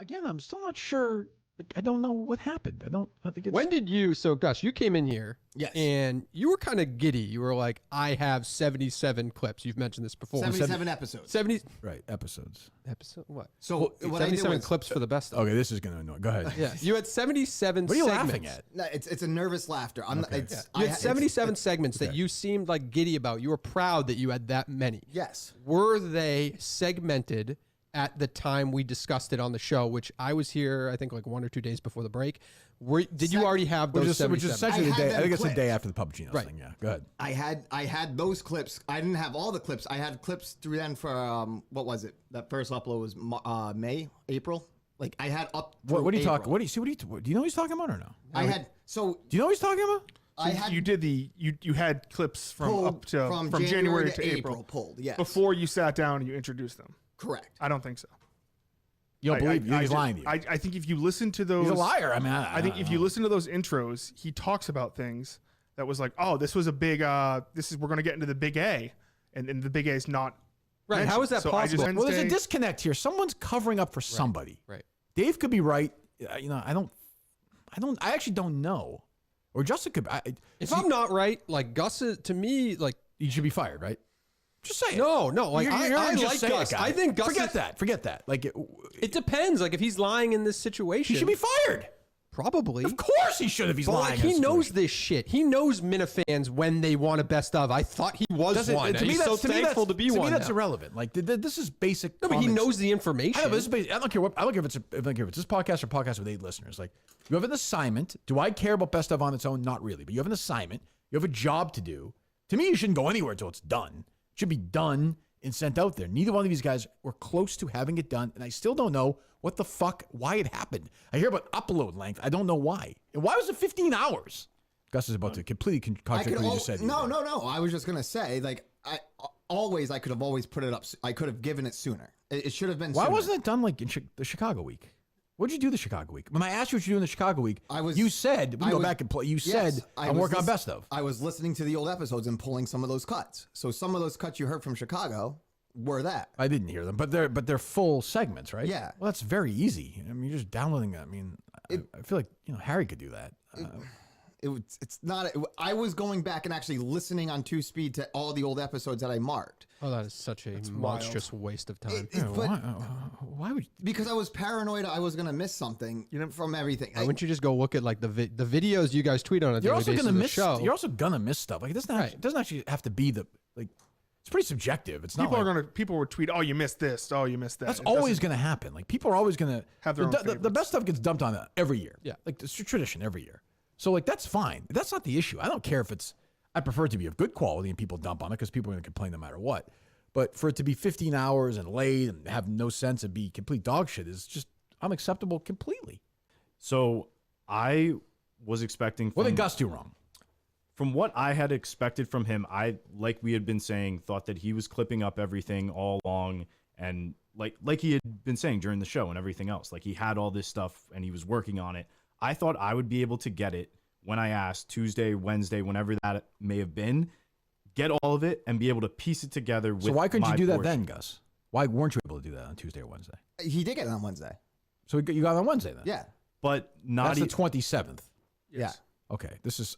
again, I'm still not sure. I don't know what happened. I think it's... When did you, so Gus, you came in here. Yes. And you were kind of giddy. You were like, I have 77 clips. You've mentioned this before. 77 episodes. 70. Right, episodes. Episode, what? So what 77 clips for the best of. Okay, this is going to annoy. Go ahead. Yeah. You had 77 What are you segments. laughing at? No, it's a nervous laughter. You had 77 segments that you seemed like giddy about. You were proud that you had that many. Yes. Were they segmented at the time we discussed it on the show, which I was here, I think, like 1 or 2 days before the break? Did you already have those 77? Which is essentially the day. I think it's the clipped. day after the Pub Gino thing. Yeah, go ahead. I had those clips. I didn't have all the clips. I had clips through then for what was it? That first upload was May, April. Like I had up. What are you April. talking? What do you see? Do you know what he's talking about or no? I had so. Do you know what he's talking about? I had You did you had clips from from January to April pulled. Yes. before you sat down and you introduced them. Correct. I don't think so. You don't believe you? He's lying to you. I think if you listen to those, He's a liar. I mean, I think if you listen to those intros, he talks about things that was like, oh, this was a big. We're going to get into the big A, and the big A is not. Right. How is that possible? Well, there's a disconnect here. Someone's covering up for somebody. Right. Dave could be right. I actually don't know. Or Justin could. If I'm not right, like Gus is, to me, like you should be fired, right? Just say it. No. Like I like Gus. I think Gus. Forget that. Like it depends. Like if he's lying in this situation, he should be fired. Probably. Of course he should if he's lying. Like he knows this shit. He knows Minifans when they want a best of. I thought he was one. He's so thankful to be one. To me, that's irrelevant. Like this is basic. No, but he knows the information. I know, I don't care if it's this podcast or podcast with 8 listeners. Like you have an assignment. Do I care about best of on its own? Not really. But you have an assignment. You have a job to do. To me, you shouldn't go anywhere until it's done. It should be done and sent out there. Neither one of these guys were close to having it done, and I still don't know what the fuck, why it happened. I hear about upload length. I don't know why. And why was it 15 hours? Gus is about to completely contradict what you just said. No. I was just gonna say, like, I could have always put it up. I could have given it sooner. It should have been. Why sooner. wasn't it done like in the Chicago week? What did you do the Chicago week? When I asked you what you do in the Chicago week, you said we go back and play. You said I'm working on best of. I was listening to the old episodes and pulling some of those cuts. So some of those cuts you heard from Chicago were that. I didn't hear them, but they're full segments, right? Yeah. Well, that's very easy. I mean, you're just downloading. I mean, I feel like Harry could do that. It's not. I was going back and actually listening on 2-speed to all the old episodes that I marked. Oh, that is such a monstrous waste of time. Why would you? Because I was paranoid I was going to miss something from everything. Why wouldn't you just go look at like the videos you guys tweet on a daily basis? You're also gonna miss stuff. Like it doesn't actually have to be it's pretty subjective. It's not people would tweet, oh, you missed this, oh, you missed that. That's always going to happen. Like people are always going to have their own the best stuff gets dumped on every year. Yeah, like it's a tradition every year. So like that's fine. That's not the issue. I don't care if it's. I prefer it to be of good quality and people dump on it because people are going to complain no matter what. But for it to be 15 hours and late and have no sense and be complete dog shit is just unacceptable completely. So I was expecting. What did Gus do wrong? From what I had expected from him, I, like we had been saying, thought that he was clipping up everything all along, and like he had been saying during the show and everything else. Like he had all this stuff and he was working on it. I thought I would be able to get it when I asked Tuesday, Wednesday, whenever that may have been, get all of it and be able to piece it together with. So why couldn't you do portion. that then, Gus? Why weren't you able to do that on Tuesday or Wednesday? He did get it on Wednesday. So you got it on Wednesday then? Yeah. But not That's the 27th. Yes. Yeah. Okay, this is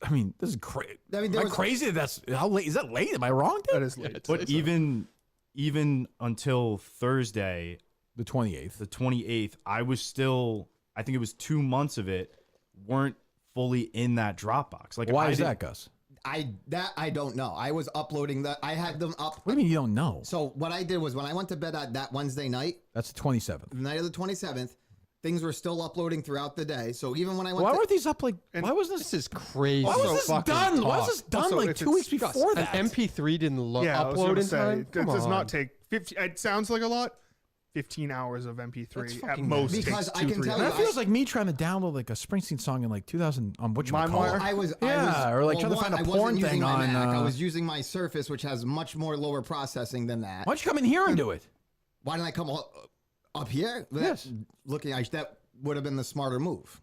crazy. I mean, am I crazy? That's how late? Is that late? Am I wrong? Dude? That is late. But even until Thursday, the 28th, I was still. I think it was 2 months of it weren't fully in that Dropbox. Like why is that, Gus? I don't know. I was uploading that. I had them up. What do you mean you don't know? So what I did was when I went to bed that Wednesday night. That's the 27th. The night of the 27th. Things were still uploading throughout the day. So even when I went, why weren't these up like? Why was this? This is crazy. Why was this done? Why was this done Also, like 2 weeks before that? An MP3 didn't I was upload gonna in say, time. It Come does on. not take 50. It sounds like a lot. 15 hours of MP3 at most. Because takes I can 2-3 tell you, That feels like me trying to download like a Springsteen song in like 2000 on LimeWire? or like trying to find a porn thing on. I was using my Surface, which has much more lower processing than that. Why don't you come in here and do it? Why didn't I come up here? Yes. That would have been the smarter move.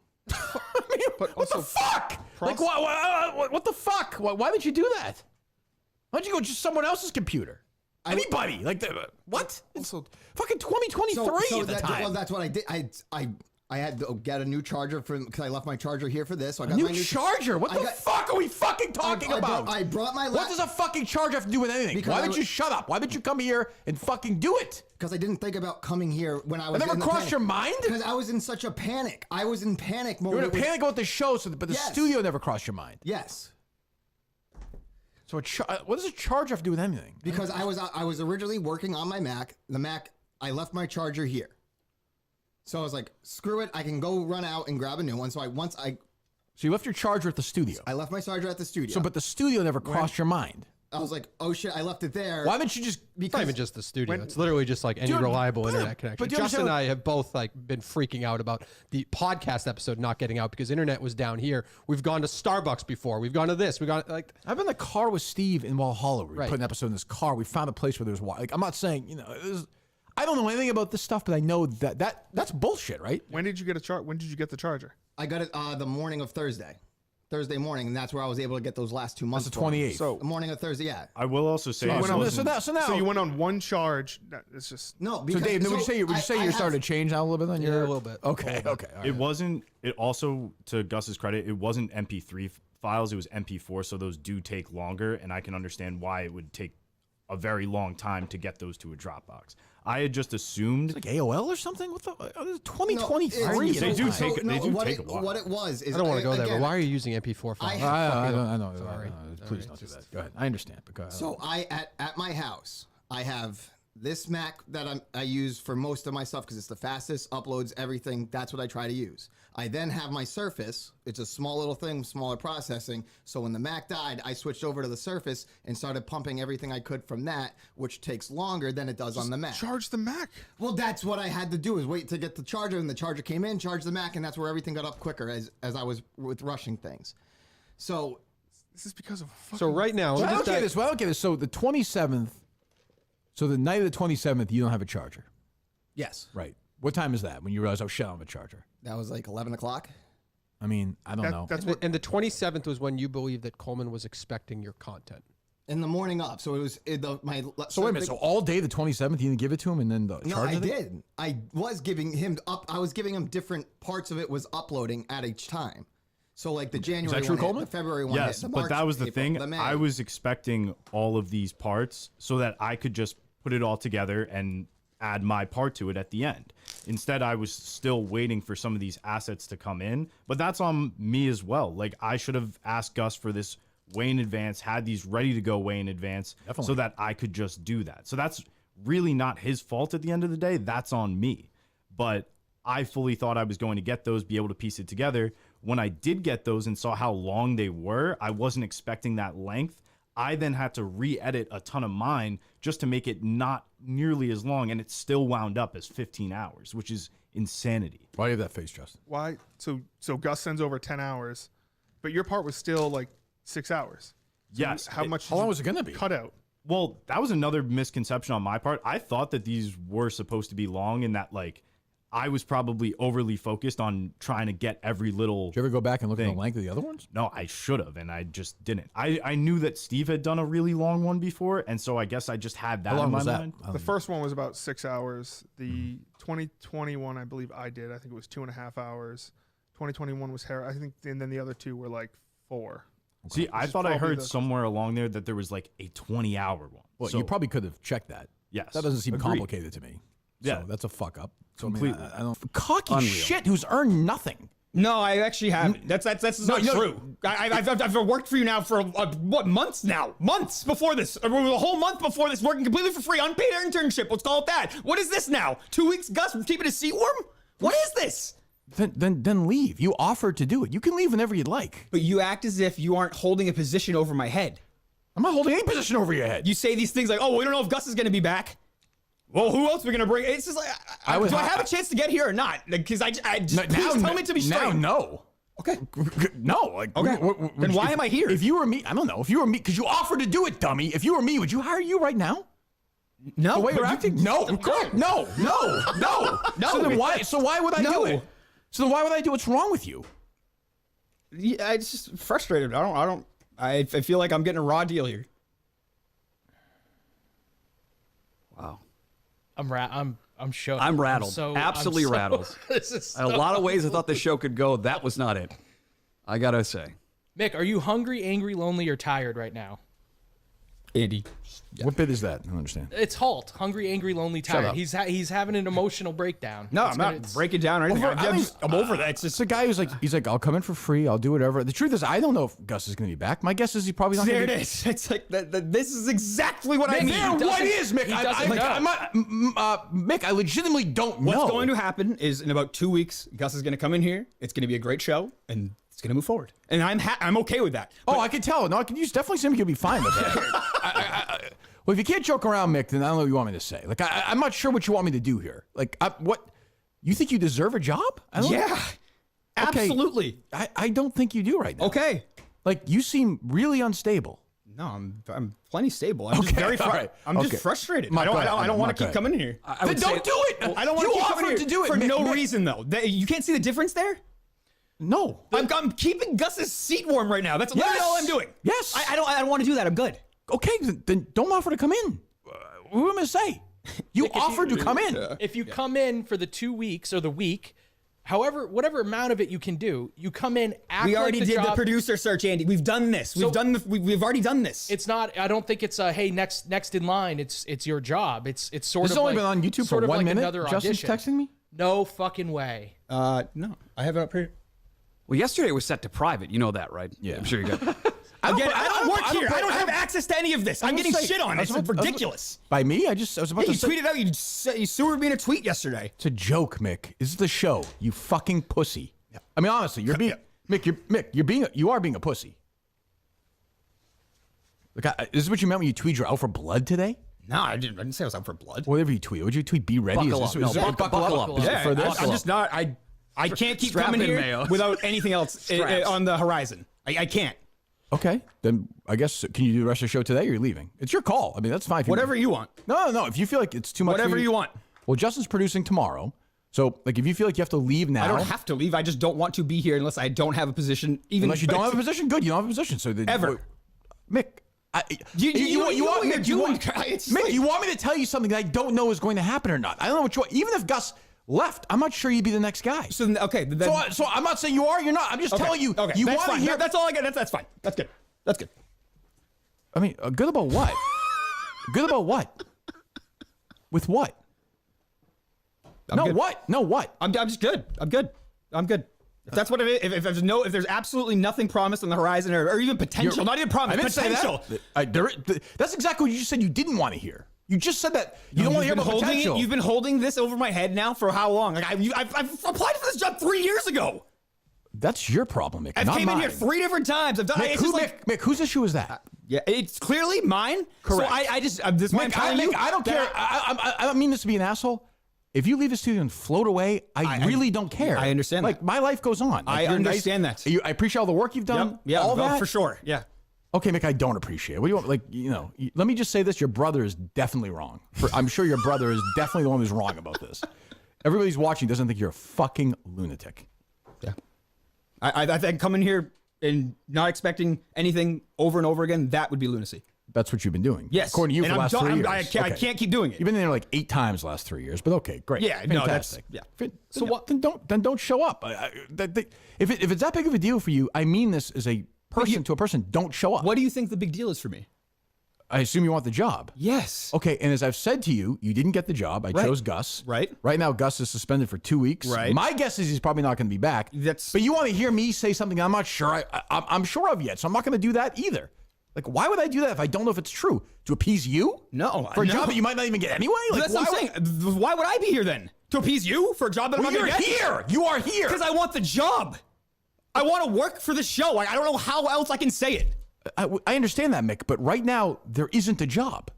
But What the fuck? Like what the fuck? Why did you do that? Why don't you go just someone else's computer? Anybody like what? It's fucking 2023 at the time. Well, that's what I did. I had to get a new charger because I left my charger here for this. So I got New my new charger? What the fuck are we fucking talking about? I brought my. What does a fucking charger have to do with anything? Because Why didn't you shut up? Why didn't you come here and fucking do it? Because I didn't think about coming here when I was. It never crossed your mind? Because I was in such a panic. I was in panic mode. You were in a panic about the show, but the studio never crossed your mind. Yes. So what does a charger have to do with anything? Because I was originally working on my Mac. The Mac, I left my charger here. So I was like, screw it. I can go run out and grab a new one. So So you left your charger at the studio. I left my charger at the studio. So, but the studio never crossed your mind. I was like, oh shit, I left it there. Why didn't you just? It's not even just the studio. It's literally just like any Dude, reliable but- internet connection. but you Justin and understand I have both like been freaking out about the podcast episode not getting out because internet was down here. We've gone to Starbucks before. We've gone to this. We've gone like. I've been in the car with Steve in Walhalla. We Right. put an episode in this car. We found a place where there's water. Like I'm not saying I don't know anything about this stuff, but I know that's bullshit, right? When did you get When did you get the charger? I got it the morning of Thursday morning, and that's where I was able to get those last 2 months. That's the 28th. So the morning of Thursday, yeah. I will also say, So now you went on one charge. It's just No, So because Dave, would you say you're starting to change now a little bit? Then Yeah, a little bit. Okay, okay. All right. it wasn't. It also, to Gus's credit, it wasn't MP3 files. It was MP4, so those do take longer, and I can understand why it would take a very long time to get those to a Dropbox. I had just assumed Like AOL or something? What the? 2023. They do take a while. What it was is I don't want to go there, but again, why are you using MP4 files? I know. Sorry. Please don't do that. Go ahead. I understand. But go ahead. So at my house, I have this Mac that I use for most of my stuff because it's the fastest, uploads everything. That's what I try to use. I then have my Surface. It's a small little thing, smaller processing. So when the Mac died, I switched over to the Surface and started pumping everything I could from that, which takes longer than it does on the Mac. charge the Mac. Well, that's what I had to do is wait to get the charger, and the charger came in, charged the Mac, and that's where everything got up quicker as I was with rushing things. So This is because of a fucking. So right now, I don't get this. Well, I don't get this. So the 27th. So the night of the 27th, you don't have a charger, yes, right? What time is that when you realize, oh shit, I don't have a charger? that was like 11 o'clock. I mean, I don't know. That's what. and the 27th was when you believed that Coleman was expecting your content. In the morning up, so it was my. So wait a minute. So all day the 27th, you didn't give it to him, and then the No, charger. I did. I was giving him I was giving him different parts of it was uploading at each time. So like the January true, one, hit, Coleman? the February one, yes, hit, the but March, that was the April, thing. the May. I was expecting all of these parts so that I could just put it all together and add my part to it at the end. Instead, I was still waiting for some of these assets to come in, but that's on me as well. Like I should have asked Gus for this way in advance, had these ready to go way in advance so that I could just do that. So that's really not his fault at the end of the day. That's on me. But I fully thought I was going to get those, be able to piece it together. When I did get those and saw how long they were, I wasn't expecting that length. I then had to re-edit a ton of mine just to make it not nearly as long, and it still wound up as 15 hours, which is insanity. Why do you have that face, Justin? Why? So Gus sends over 10 hours, but your part was still like 6 hours. So Yes. How much? How long was it gonna be? Cut out. Well, that was another misconception on my part. I thought that these were supposed to be long and that like I was probably overly focused on trying to get every little. Did you ever go back and look at Thing. the length of the other ones? No, I should have, and I just didn't. I knew that Steve had done a really long one before, and so I guess I just had that How long in my was that? mind. The first one was about 6 hours. The 2021, I believe I did. I think it was 2.5 hours. 2021 was hair. I think, and then the other two were like 4. See, I is thought I probably heard the- somewhere along there that there was like a 20-hour one. Well, So, you probably could have checked that. yes, That doesn't seem agreed. complicated to me. Yeah. So that's a fuck up. So Completely. I don't. Cocky shit who's earned nothing. No, I actually haven't. That's not true. I've worked for you now for what, months now? Months before this, a whole month before this, working completely for free, unpaid internship. Let's call it that. What is this now? 2 weeks, Gus, keeping his seat warm? What is this? Then leave. You offered to do it. You can leave whenever you'd like. But you act as if you aren't holding a position over my head. I'm not holding any position over your head. You say these things like, "Oh, we don't know if Gus is going to be back." Well, who else are we going to bring? It's just like, do I have a chance to get here or not? Because I just please tell me to be straight. No. Okay. No. Like, Okay. Then why am I here? If you were me, I don't know. If you were me, because you offered to do it, dummy. If you were me, would you hire you right now? No. The way you're but acting? No. No. So then why? So why would I do it? So then why would I do? What's wrong with you? Yeah, it's just frustrated. I feel like I'm getting a raw deal here. I'm shook. I'm rattled. Absolutely I'm rattled. This is A lot of ways I thought the show could go. That was not it. I gotta say. Mick, are you hungry, angry, lonely, or tired right now? Andy. What bit is that? I don't understand. It's halt. Hungry, angry, lonely, tired. up. He's having an emotional breakdown. No, It's I'm gonna- not it's- breaking down or anything. I'm over that. It's It's just a guy who's like, I'll come in for free. I'll do whatever. The truth is, I don't know if Gus is going to be back. My guess is he probably not there going it to be. is. It's like this is exactly what I mean. There, what is, Mick? he doesn't know. I'm not, Mick, I legitimately don't know. What's going to happen is in about 2 weeks, Gus is going to come in here. It's going to be a great show, and it's going to move forward. And I'm okay with that. Oh, I can tell. No, I can use definitely seem you'll be fine with that. Well, if you can't joke around, Mick, then I don't know what you want me to say. Like, I'm not sure what you want me to do here. Like, what? You think you deserve a job? I don't, Yeah, Okay. absolutely. I don't think you do right now. Okay. Like, you seem really unstable. No, I'm plenty stable. I'm just Okay, very all right. I'm Okay. just frustrated. Not I good. don't want Not to keep good. coming in here. Then don't do it. I don't want You to keep offered coming here to do it for Mick, no Mick. reason though. You can't see the difference there. No. I'm keeping Gus's seat warm right now. That's literally all I'm doing. Yes. I don't want to do that. I'm good. Okay, then don't offer to come in. What am I going to say? You offered to come in. If you come in for the 2 weeks or the week, whatever amount of it you can do, you come in. Act We already like the did the job. producer search, Andy. We've done this. We've already done this. It's not. I don't think it's a hey next in line. It's your job. It's sort This of has only like, been on YouTube for sort of 1 like minute. another Justin's audition. texting me. No fucking way. No, I have it up here. Well, yesterday was set to private. You know that, right? Yeah. I'm sure you got. Again, I don't work here. I don't I have access to any of this. I'm getting shit on. It's ridiculous. By me? I was about Hey, to you say. tweeted out. You sewered me in a tweet yesterday. It's a joke, Mick. This is the show. You fucking pussy. I mean, honestly, you're being Mick. You are being a pussy. Look, this is what you meant when you tweet you're out for blood today. No, I didn't say I was out for blood. Whatever you tweet, would you tweet? Be ready. Buckle Is up. this, No, is it- buckle up. Is it Yeah, for this? I'm just not. I can't keep Strap coming in, here Mayo. without anything else on the horizon. I can't. Okay, then I guess can you do the rest of the show today? Or you're leaving. It's your call. I mean, that's fine. If Whatever you want. No. If you feel like it's too much, Whatever for you want. Well, Justin's producing tomorrow, so like if you feel like you have to leave now, I don't have to leave. I just don't want to be here unless I don't have a position. Even unless you don't have a position. Good, you don't have a position. So Ever. Mick. You know what you're doing. Mick, you want me to tell you something that I don't know is going to happen or not? I don't know what you want. Even if Gus left, I'm not sure you'd be the next guy. So okay. So I'm not saying you are. You're not. I'm just telling you. Okay, You that's want to fine. hear. That's all I got. That's fine. That's good. That's good. I mean, good about what? Good about what? With what? No, good. what? No, what? I'm just good. I'm good. If that's what it is, if there's absolutely nothing promised on the horizon or even potential, not even promise, I didn't potential. say that. That's exactly what you just said. You didn't want to hear. You just said that you don't want to hear about potential. You've been holding this over my head now for how long? Like I've applied for this job 3 years ago. That's your problem, Mick. I've not came mine. in here 3 different times. I've done. Mick, It's just like, Mick, whose issue is that? yeah, it's clearly mine. Correct. So I just this man Mick, telling you. I don't care. I don't mean this to be an asshole. If you leave the studio and float away, I really don't care. I understand Like that. my life goes on. Like, I you're understand nice. that. I appreciate all the work you've done. Yeah, all that for sure. Yeah. Okay, Mick, I don't appreciate it. What do you want? Like, let me just say this: your brother is definitely wrong. I'm sure your brother is definitely the one who's wrong about this. Everybody's watching doesn't think you're a fucking lunatic. Yeah. I think coming here and not expecting anything over and over again, that would be lunacy. That's what you've been doing. Yes. According to you And for the I'm last done- 3 years. I can't keep doing it. You've been there like 8 times the last 3 years, but okay, great. Yeah, no, that's- fantastic. yeah. So what? Then don't show up. If it's that big of a deal for you, I mean this as a person to a person. Don't show up. What do you think the big deal is for me? I assume you want the job. Yes. Okay, and as I've said to you, you didn't get the job. I chose Gus. Right. Right now, Gus is suspended for 2 weeks. Right. My guess is he's probably not going to be back. But you want to hear me say something I'm not sure I'm sure of yet, so I'm not going to do that either. Like, why would I do that if I don't know if it's true? To appease you? No. For a no. job that you might not even get anyway? Like, That's what I'm saying. Why would I be here then? To appease you for a job that Well, I'm not you're going to get? here. You are here. Because I want the job. I want to work for the show. I don't know how else I can say it. I understand that, Mick, but right now, there isn't a job.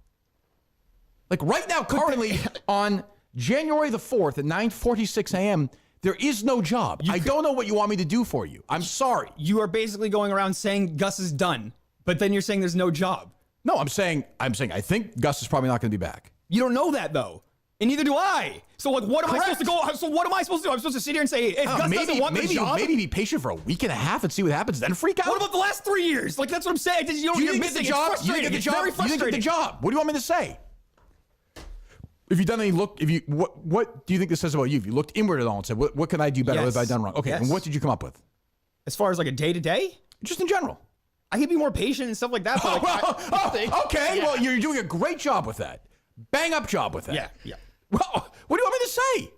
Like, right now, currently, on January the 4th at 9:46 a.m., there is no job. I don't know what you want me to do for you. I'm sorry. You are basically going around saying Gus is done, but then you're saying there's no job. No, I'm saying I think Gus is probably not going to be back. You don't know that though, and neither do I. So like, what am I supposed to go? So what am I supposed to do? I'm supposed to sit here and say, if Gus doesn't want the job, maybe be patient for a week and a half and see what happens, then freak out. What about the last 3 years? Like that's what I'm saying. You didn't get the job. You didn't get the job. It's very You didn't get the frustrating. job. What do you want me to say? If you done any what do you think this says about you? If you looked inward at all and said, what can I do better? What have I done wrong? Okay, Yes. and what did you come up with? As far as like a day to day, Just in general. I can be more patient and stuff like that. But like, Okay, well, you're doing a great job with that. Bang up job with that. yeah. Well, what do you want me to say?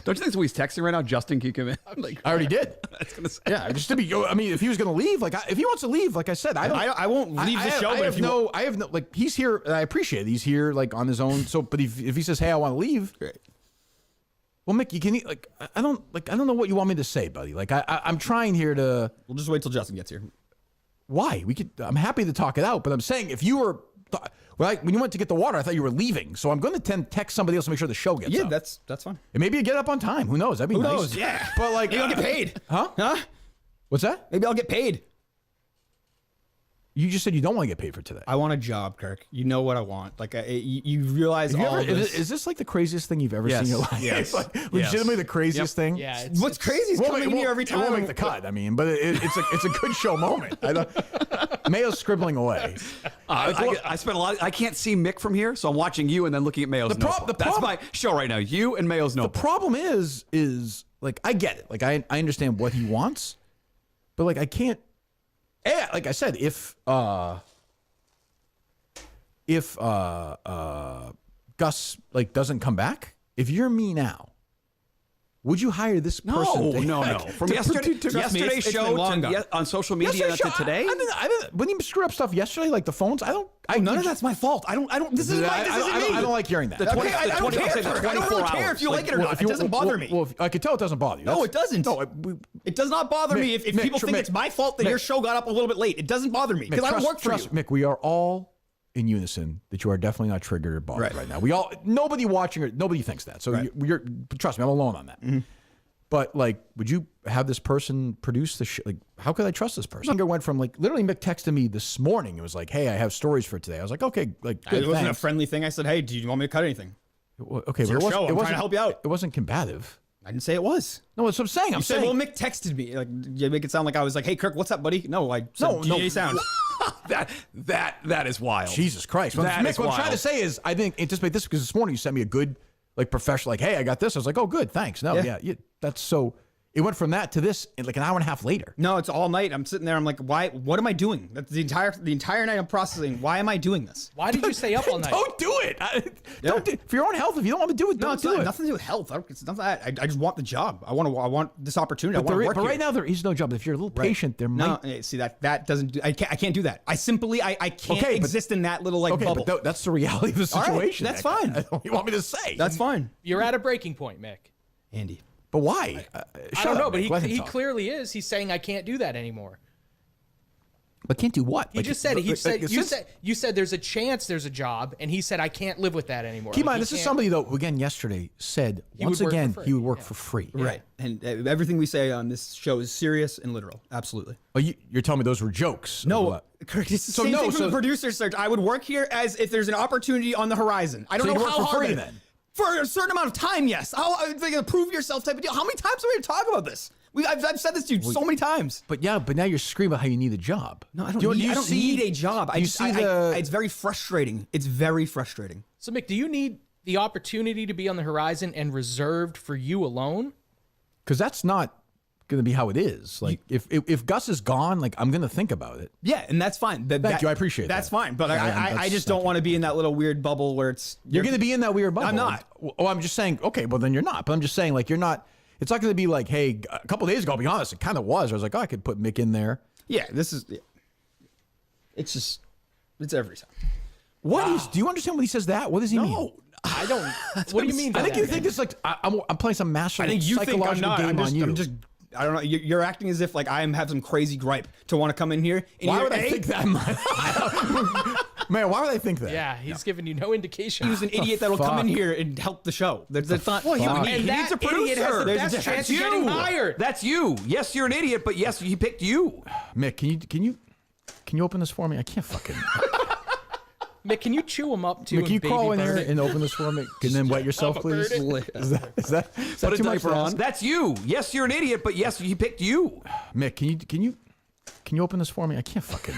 Don't you think he's texting right now? Justin, can you come in? Like, I already did. I was gonna say. Yeah, just to be. I mean, if he was going to leave, if he wants to leave, like I said, I won't leave the show. But I have no. Like he's here. And I appreciate it. He's here, like on his own. So, but if he says, "Hey, I want to leave," great. Well, Mick, you can I don't know what you want me to say, buddy. Like I'm trying here to. We'll just wait till Justin gets here. Why? I'm happy to talk it out, but I'm saying if you were. When you went to get the water, I thought you were leaving. So I'm going to text somebody else to make sure the show gets up. That's fine. And maybe you get up on time. Who knows? That'd be Who nice. knows? Yeah. But like, Maybe I'll get paid. Huh? What's that? Maybe I'll get paid. You just said you don't want to get paid for today. I want a job, Kirk. You know what I want. Like you realize all of this. Is this like the craziest thing you've ever seen in your life? Yes. Like legitimately the craziest thing. Yeah. What's crazy is coming here every time. It won't make the cut. I mean, but it's a good show moment. Mayo's scribbling away. I spent a lot. I can't see Mick from here, so I'm watching you and then looking at Mayo's notebook. That's my show right now. You and Mayo's notebook. The problem is like I get it. Like I understand what he wants, but like I can't. Like I said, if Gus like doesn't come back, if you're me now, would you hire this person? No. From yesterday's show on social media to today. I didn't. When you screw up stuff yesterday, like the phones, None of that's my fault. I don't. This isn't me. I don't like hearing that. I don't really care if you like it or not. It doesn't bother me. Well, I could tell it doesn't bother you. No, it doesn't. No, it does not bother me if people think it's my fault that your show got up a little bit late. It doesn't bother me because I don't work for you. Mick, we are all in unison that you are definitely not triggered or bothered right now. Nobody watching or nobody thinks that. So you're trust me, I'm alone on that. Mm-hmm. But like, would you have this person produce the show? Like, how could I trust this person? I went from like literally Mick texted me this morning. It was like, hey, I have stories for today. I was like, okay, like good, it wasn't thanks. a friendly thing. I said, hey, do you want me to cut anything? Okay, It's but your show. I'm it trying to help you out. It wasn't combative. I didn't say it was. No, that's what I'm saying. You said, well, Mick texted me. Like, you make it sound like I was like, hey, Kirk, what's up, buddy? No, I said GA sound. that is wild. Jesus Christ. Mick, what I'm trying to say is, I didn't anticipate this because this morning you sent me a good, like, professional, like, hey, I got this. I was like, oh, good, thanks. No, that's so. It went from that to this in like an hour and a half later. No, it's all night. I'm sitting there. I'm like, why? What am I doing? That's the entire night I'm processing. Why am I doing this? Why did you stay up all night? Don't do it. For your own health. If you don't want to do it, don't do it. Nothing to do with health. It's nothing that. I just want the job. I want this opportunity. I want to work but here. right now there is no job. If you're a little patient, there might. No, see that doesn't. I can't do that. I can't exist in that little bubble. But that's the reality of the situation. Right, that's fine. That's what you want me to say. That's fine. You're at a breaking point, Mick. Andy. But why? I don't know, but he clearly is. He's saying I can't do that anymore. But can't do what? You said there's a chance there's a job, and he said I can't live with that anymore. Keep in mind, this is somebody though who again yesterday said once again he would work for free. Right, and everything we say on this show is serious and literal. Absolutely. Well, you're telling me those were jokes? No, Kirk, it's the same thing from the producer's search. I would work here as if there's an opportunity on the horizon. I don't know how hard it is. For a certain amount of time, yes. Like prove yourself type of deal. How many times are we going to talk about this? I've said this to you so many times. But now you're screaming about how you need a job. No, I don't need a job. It's very frustrating. It's very frustrating. So, Mick, do you need the opportunity to be on the horizon and reserved for you alone? Because that's not going to be how it is. Like if Gus is gone, like I'm going to think about it. Yeah, and that's fine. Thank you. I appreciate that. That's fine. But I just don't want to be in that little weird bubble where it's... You're going to be in that weird bubble. I'm not. Oh, I'm just saying, okay, well then you're not. But I'm just saying like you're not... It's not going to be like, hey, a couple of days ago, I'll be honest, it kind of was. I was like, oh, I could put Mick in there. Yeah, this is... It's just... It's every time. Do you understand what he says that? What does he mean? No. I don't... What do you mean by I think that? you think it's like, I'm playing some master psychological game on you. I'm just... I don't know. You're acting as if like I have some crazy gripe to want to come in here. Why would I think that? Man, why would I think that? Yeah, he's giving you no indication. He's an idiot that'll come in here and help the show. That's not. Well, he needs a producer. Idiot has the best chance of getting hired. That's you. Yes, you're an idiot, but yes, he picked you. Mick, can you open this for me? I can't fucking. Mick, can you chew him up too? Mick, can you crawl in there and open this for me? And then wet yourself, please? Is that Put a too much diaper to on. ask? That's you. Yes, you're an idiot, but yes, he picked you. Mick, can you open this for me? I can't fucking.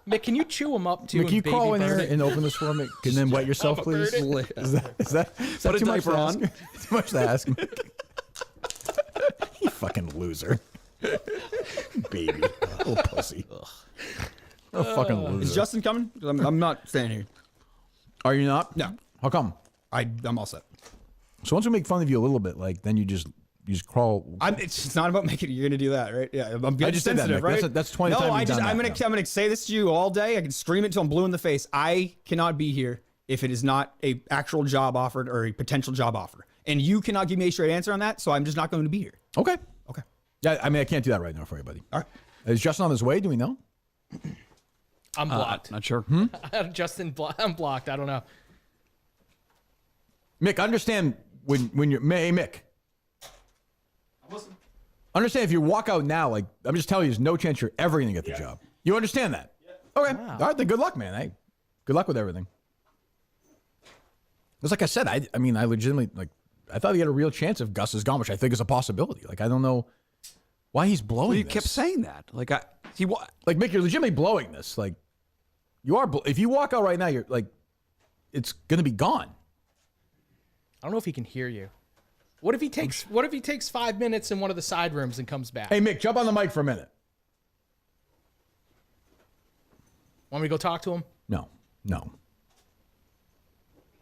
Mick, can you chew him up too? Mick, can you and crawl in baby here bird it? and open this for me? And then wet yourself, please? Is that Put a too much diaper to on. ask? Too much to ask. You fucking loser. Baby. Little pussy. A fucking loser. Is Justin coming? 'Cause I'm not staying here. Are you not? No. How come? I'm all set. So once we make fun of you a little bit, like, then you just crawl. It's not about making. You're gonna do that, right? Yeah, I'm getting just did that, sensitive, Nick. right? That's 20 No, times I you've just done I'm that gonna say this to you all day. I can scream it till I'm blue in the face. I cannot be here if it is not a actual job offered or a potential job offer, and you cannot give me a straight answer on that. So I'm just not going to be here. Okay. Okay. Yeah, I mean, I can't do that right now for you, buddy. All right. Is Justin on his way? Do we know? I'm blocked. Not sure. Justin, I'm blocked. I don't know. Mick, understand when you're Mick. Understand if you walk out now, like I'm just telling you, there's no chance you're ever gonna get the job. You understand that? Yeah. Okay. All right, then good luck, man. Hey, good luck with everything. It's like I said, I mean, I legitimately I thought he had a real chance if Gus is gone, which I think is a possibility. Like I don't know why he's blowing. Well, you this. kept saying that. Like Mick, you're legitimately blowing this. Like you are. If you walk out right now, you're like, it's gonna be gone. I don't know if he can hear you. What if he takes 5 minutes in one of the side rooms and comes back? Hey, Mick, jump on the mic for a minute. Want me to go talk to him? No.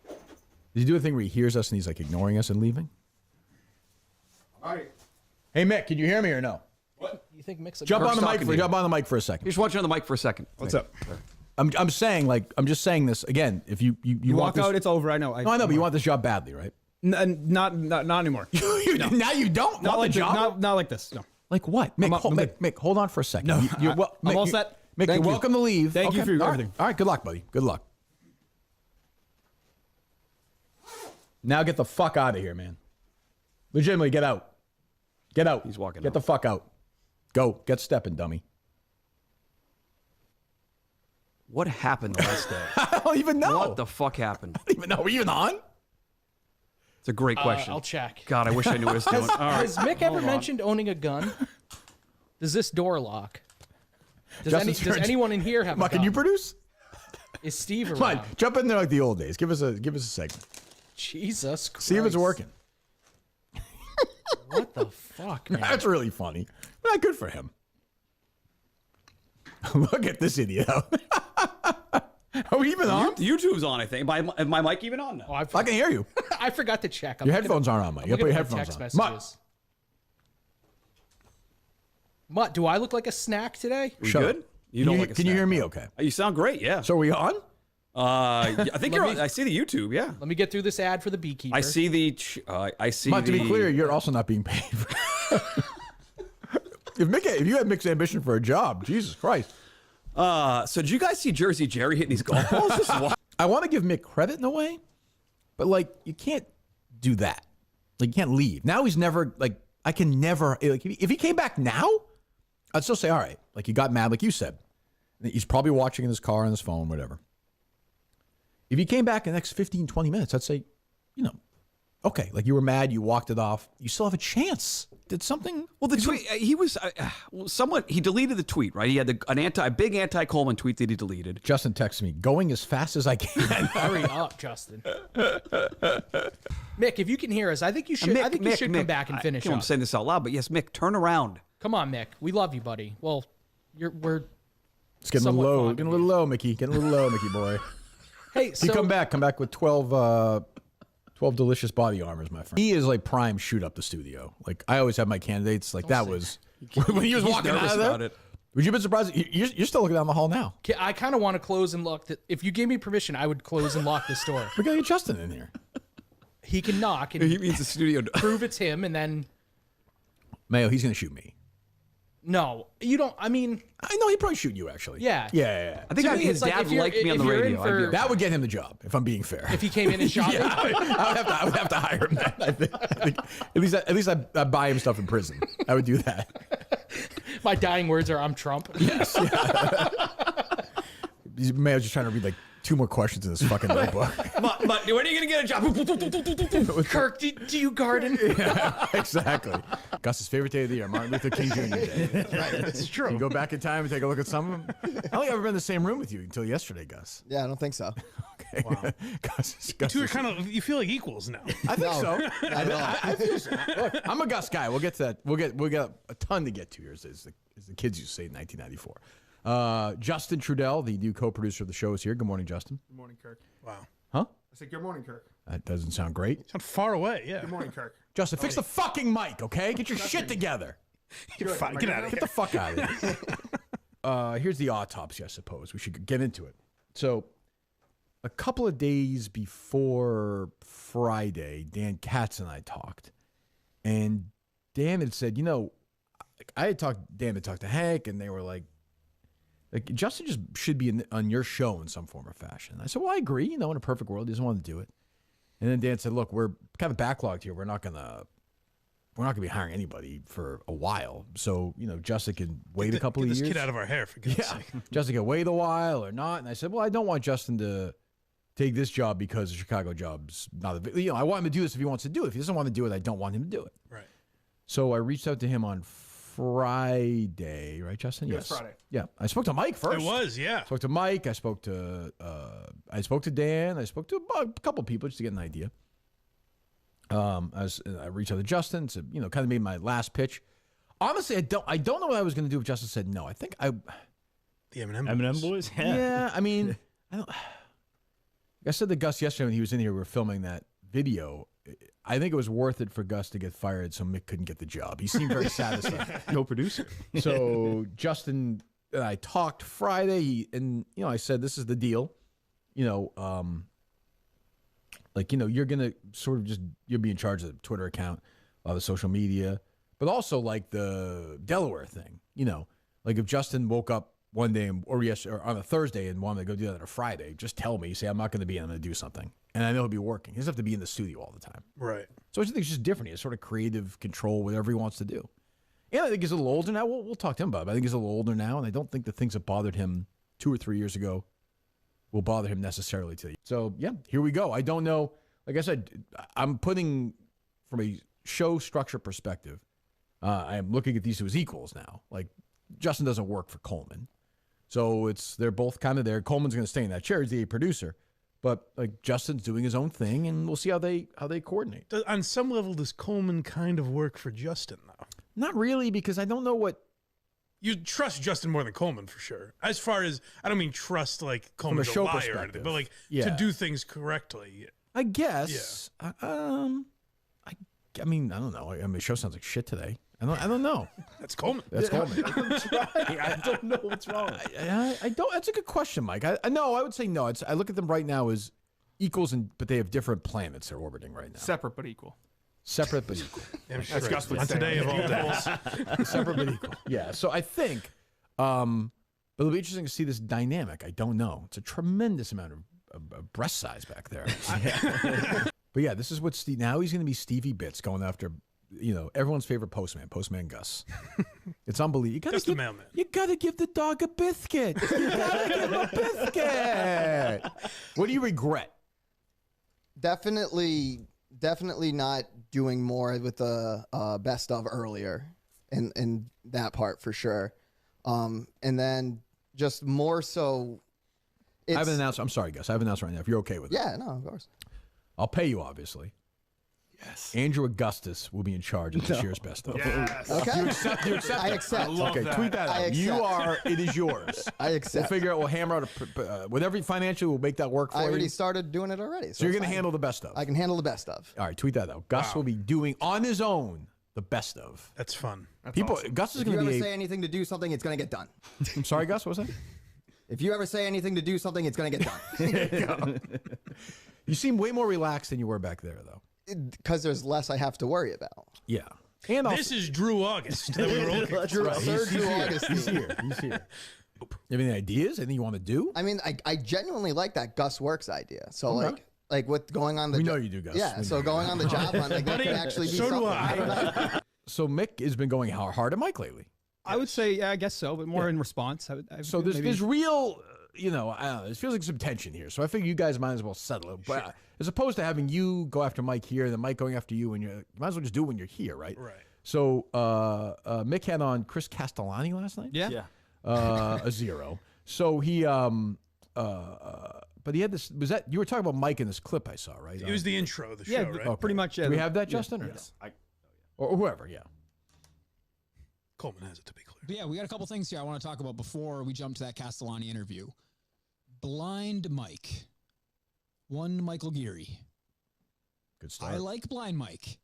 Did he do a thing where he hears us and he's like ignoring us and leaving? All right. Hey, Mick, can you hear me or no? You think Mick's a Jump on the talking to you. Jump on the mic for a second. Just watch you on the mic for a second. What's up? I'm saying, like, I'm just saying this again. If you You want walk this, out, it's over. I know. no, I know, but you want this job badly, right? Not anymore. Now you don't Not want like the job. not like this. No. Like what? Mick, I'm good. Mick, hold on for a second. No, You're I'm all Mick, set. Mick, Thank you're you. welcome to leave. Thank you for all right. everything. All right, good luck, buddy. Good luck. Now get the fuck out of here, man. Legitimately, get out. Get out. He's walking Get out. the fuck out. Go. Get stepping, dummy. What happened the last day? I don't even know. What the fuck happened? I don't even know. Are we even on? It's a great question. I'll check. God, I wish I knew what I was doing. All right. Has Mick ever mentioned owning a gun? Does this door lock? Does Justin, anyone in here have Come on, a gun? can you produce? Is Steve around? Come on, jump in there like the old days. Give us a segment. Jesus Christ. See if it's working. What the fuck, man? That's really funny. Not good for him. Look at this idiot. Are we even on? YouTube's on, I think. Is my mic even on now? Oh, I can hear you. I forgot to check. Your headphones aren't on, Mike. You gotta put your headphones on. Text Mut, messages. Mut, do I look like a snack today? We shut good? up. You don't Can like a Can you snack, hear me no. okay? You sound great, yeah. So are we on? I think you're on. I see the YouTube, yeah. Let me get through this ad for the beekeeper. I see the. I see Mut, to the. be clear, you're also not being paid. If you had Mick's ambition for a job, Jesus Christ. So did you guys see Jersey Jerry hitting these golf balls? This is wild. I want to give Mick credit in a way, but like you can't do that. Like you can't leave. Now he's never like I can never like if he came back now, I'd still say all right. Like he got mad, like you said. He's probably watching in his car on his phone, whatever. If he came back in the next 15, 20 minutes, I'd say, you know, okay, like you were mad, you walked it off. You still have a chance. Did something? Well, the tweet he was somewhat. He deleted the tweet, right? He had a big anti Coleman tweet that he deleted. Justin texted me, going as fast as I can. Hurry up, Justin. Mick, if you can hear us, I think you should. I think you should come back and finish I'm up. saying this out loud, but yes, Mick, turn around. Come on, Mick. We love you, buddy. Well, we're. It's getting a little somewhat low. fond of Getting a you. little low, Mickey. Getting a little low, Mickey boy. Hey, If you so come back with 12 delicious body armors, my friend. He is like prime shoot up the studio. Like I always have my candidates. Like that was when he was walking out nervous of there. about it. Would you have been surprised? You're still looking down the hall now. I kind of want to close and lock. If you gave me permission, I would close and lock this door. We gotta get Justin in here. He can knock and He means the studio. prove it's him, and then Mayo, he's gonna shoot me. no, you don't. I mean, I know he'd probably shoot you actually. Yeah. Yeah. I think To me, his it's like dad if you're- liked me on if the you're in radio. I'd be for- okay. That would get him the job, if I'm being fair. if he came in and shot me, I would have to hire him. Then, I think. At least I buy him stuff in prison. I would do that. my dying words are "I'm Trump." Yes. Mayo's just trying to read like 2 more questions in this fucking notebook. But when are you gonna get a job? Kirk, do you garden? Yeah, exactly. Gus's favorite day of the year, Martin Luther King Jr. Day. Right, it's true. You go back in time and take a look at some of them. I don't think I've ever been in the same room with you until yesterday, Gus. Yeah, I don't think so. Okay. Wow. You two are you feel like equals now. I think so. I feel so. Look, I'm a Gus guy. We'll get to that. We'll get a ton to get to here, as the kids used to say in 1994. Justin Trudell, the new co-producer of the show, is here. Good morning, Justin. Good morning, Kirk. Wow. Huh? I said, good morning, Kirk. That doesn't sound great. Sound far away. Yeah. Good morning, Kirk. Justin, fix the fucking mic, okay? Get your shit together. Get out of here. Get the fuck out of here. Here's the autopsy, I suppose. We should get into it. So, a couple of days before Friday, Dan Katz and I talked. And Dan had said, Dan had talked to Hank, and they were like, Justin just should be on your show in some form or fashion. I said, well, I agree. In a perfect world, he doesn't want to do it. And then Dan said, look, we're kind of backlogged here. We're not gonna be hiring anybody for a while. So, Justin can wait a couple of years. Get this kid out of our hair, for God's sake. Justin can wait a while or not. And I said, well, I don't want Justin to take this job because the Chicago job's not I want him to do this if he wants to do it. If he doesn't want to do it, I don't want him to do it. Right. So I reached out to him on Friday, right, Justin? Yes, Friday. Yeah, I spoke to Mike first. It was, yeah. I spoke to Mike. I spoke to Dan. I spoke to a couple people just to get an idea. I reached out to Justin to kind of made my last pitch. Honestly, I don't know what I was going to do if Justin said no. I think the Eminem boys. Yeah, I mean, I said to Gus yesterday when he was in here, we were filming that video. I think it was worth it for Gus to get fired so Mick couldn't get the job. He seemed very satisfied. No producer. So Justin and I talked Friday, I said, this is the deal. You're going to sort of you'll be in charge of the Twitter account, the social media, but also like the Delaware thing. Like if Justin woke up one day or on a Thursday and wanted to go do that on a Friday, just tell me. Say, I'm not going to be in. I'm going to do something. And I know he'll be working. He doesn't have to be in the studio all the time. Right. So I just think it's just different. He has sort of creative control, whatever he wants to do. And I think he's a little older now. We'll talk to him about it. I think he's a little older now, and I don't think the things that bothered him 2 or 3 years ago will bother him necessarily today. So, yeah, here we go. I don't know. Like I said, I'm putting, from a show structure perspective, I'm looking at these two as equals now. Like, Justin doesn't work for Coleman. So they're both kind of there. Coleman's going to stay in that chair. He's the producer. But like Justin's doing his own thing, and we'll see how they coordinate. On some level, does Coleman kind of work for Justin, though? Not really, because I don't know what... You trust Justin more than Coleman, for sure. As far as, I don't mean trust like Coleman's a liar or anything, but like to do things correctly. I guess. Yeah. I mean, I don't know. I mean, the show sounds like shit today. I don't know. That's Coleman. That's Coleman. I don't know what's wrong. I don't. That's a good question, Mike. I would say no. I look at them right now as equals, but they have different planets they're orbiting right now. Separate but equal. Separate but equal. That's Gus would on say. Today of all days. Separate but equal. Yeah. So I think, but it'll be interesting to see this dynamic. I don't know. It's a tremendous amount of breast size back there. But yeah, this is what now he's going to be Stevie Bits going after. Everyone's favorite Postman Gus. It's unbelievable. Just the mailman. You gotta give the dog a biscuit. You gotta give him a biscuit. What do you regret? Definitely not doing more with the best of earlier, in that part for sure. And then just more so. I have an announcement. I'm sorry, Gus. I have an announcement right now. If you're okay with it. Yeah, no, of course. I'll pay you, obviously. Yes. Andrew Augustus will be in charge of this year's best of. Yes. Okay. You accept I accept. Okay, tweet that out. It is yours. I accept. We'll figure out, we'll hammer out whatever financially will make that work for you. I already started doing it already. So you're going to handle the best of. I can handle the best of. All right, tweet that out. Gus will be doing on his own the best of. That's fun. That's People, awesome. Gus is If going you to ever be. say anything to do something, it's going to get done. I'm sorry, Gus. What was that? If you ever say anything to do something, it's going to get done. You seem way more relaxed than you were back there, though. Because there's less I have to worry about. Yeah. And also, This is Drew August that we were looking for. Sir Drew August. he's here. He's here. You have any ideas? Anything you want to do? I mean, I genuinely like that Gus Works idea. So Okay. like with going on the We know you do, Gus. Yeah, We so know going on the job hunt, like that could actually be so do something. I. don't know. So Mick has been going hard at Mike lately. I would say, yeah, I guess so, but more in response. So there's real, I don't know, it feels like some tension here. So I figure you guys might as well settle it. But as opposed to having you go after Mike here and then Mike going after you, and you might as well just do it when you're here, right? Right. So Mick had on Chris Castellani last night. Yeah. A 0. So he but he had this. Was that you were talking about Mike in this clip I saw, right? It was the intro of the show, right? Pretty much. Do we have that, Justin? Or yes. no? Or whoever, yeah. Coleman has it, to be clear. But yeah, we got a couple things here I want to talk about before we jump to that Castellani interview. Blind Mike. One Michael Geary. Good start. I like Blind Mike.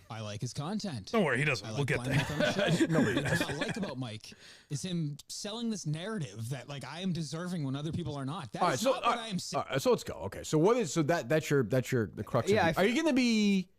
I like his content. Don't worry, he doesn't. We'll get there. What I like about Mike is him selling this narrative that like I am deserving when other people are not. That's not what I am saying. All right, so let's go. Okay, so what is that's your the crux? Yeah, of it. Are you going to be?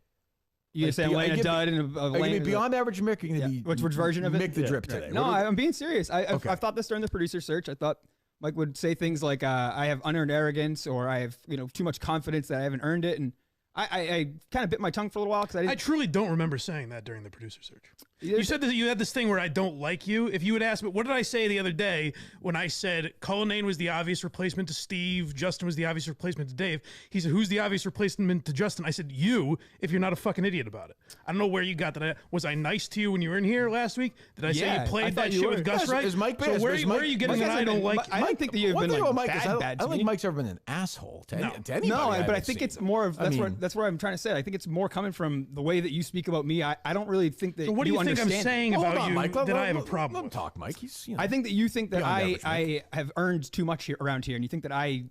You gonna say I'm laying a dud and Are you going to be beyond average Mick? Are you going to be which version of it? Mick the drip today? No, I'm being serious. I've thought this during the producer search. I thought Mike would say things like I have unearned arrogance or I have too much confidence that I haven't earned it, and I kind of bit my tongue for a little while because I truly don't remember saying that during the producer search. You said that you had this thing where I don't like you. If you would ask me, what did I say the other day when I said Cullinane was the obvious replacement to Steve, Justin was the obvious replacement to Dave? He said, who's the obvious replacement to Justin? I said, you, if you're not a fucking idiot about it. I don't know where you got that. Was I nice to you when you were in here last week? Did I say you played that shit with Gus right? Is Mike so where are you getting that I don't like you? I don't think that you've been like bad I don't think Mike's ever been an asshole to anybody. No, but I think it's more of that's where I'm trying to say. I think it's more coming from the way that you speak about me. I don't really think that. So what do you think I'm saying about you Mike, that I have a problem let him with? talk, Mike. He's, I think that you think that I have earned too much around here, and you think that I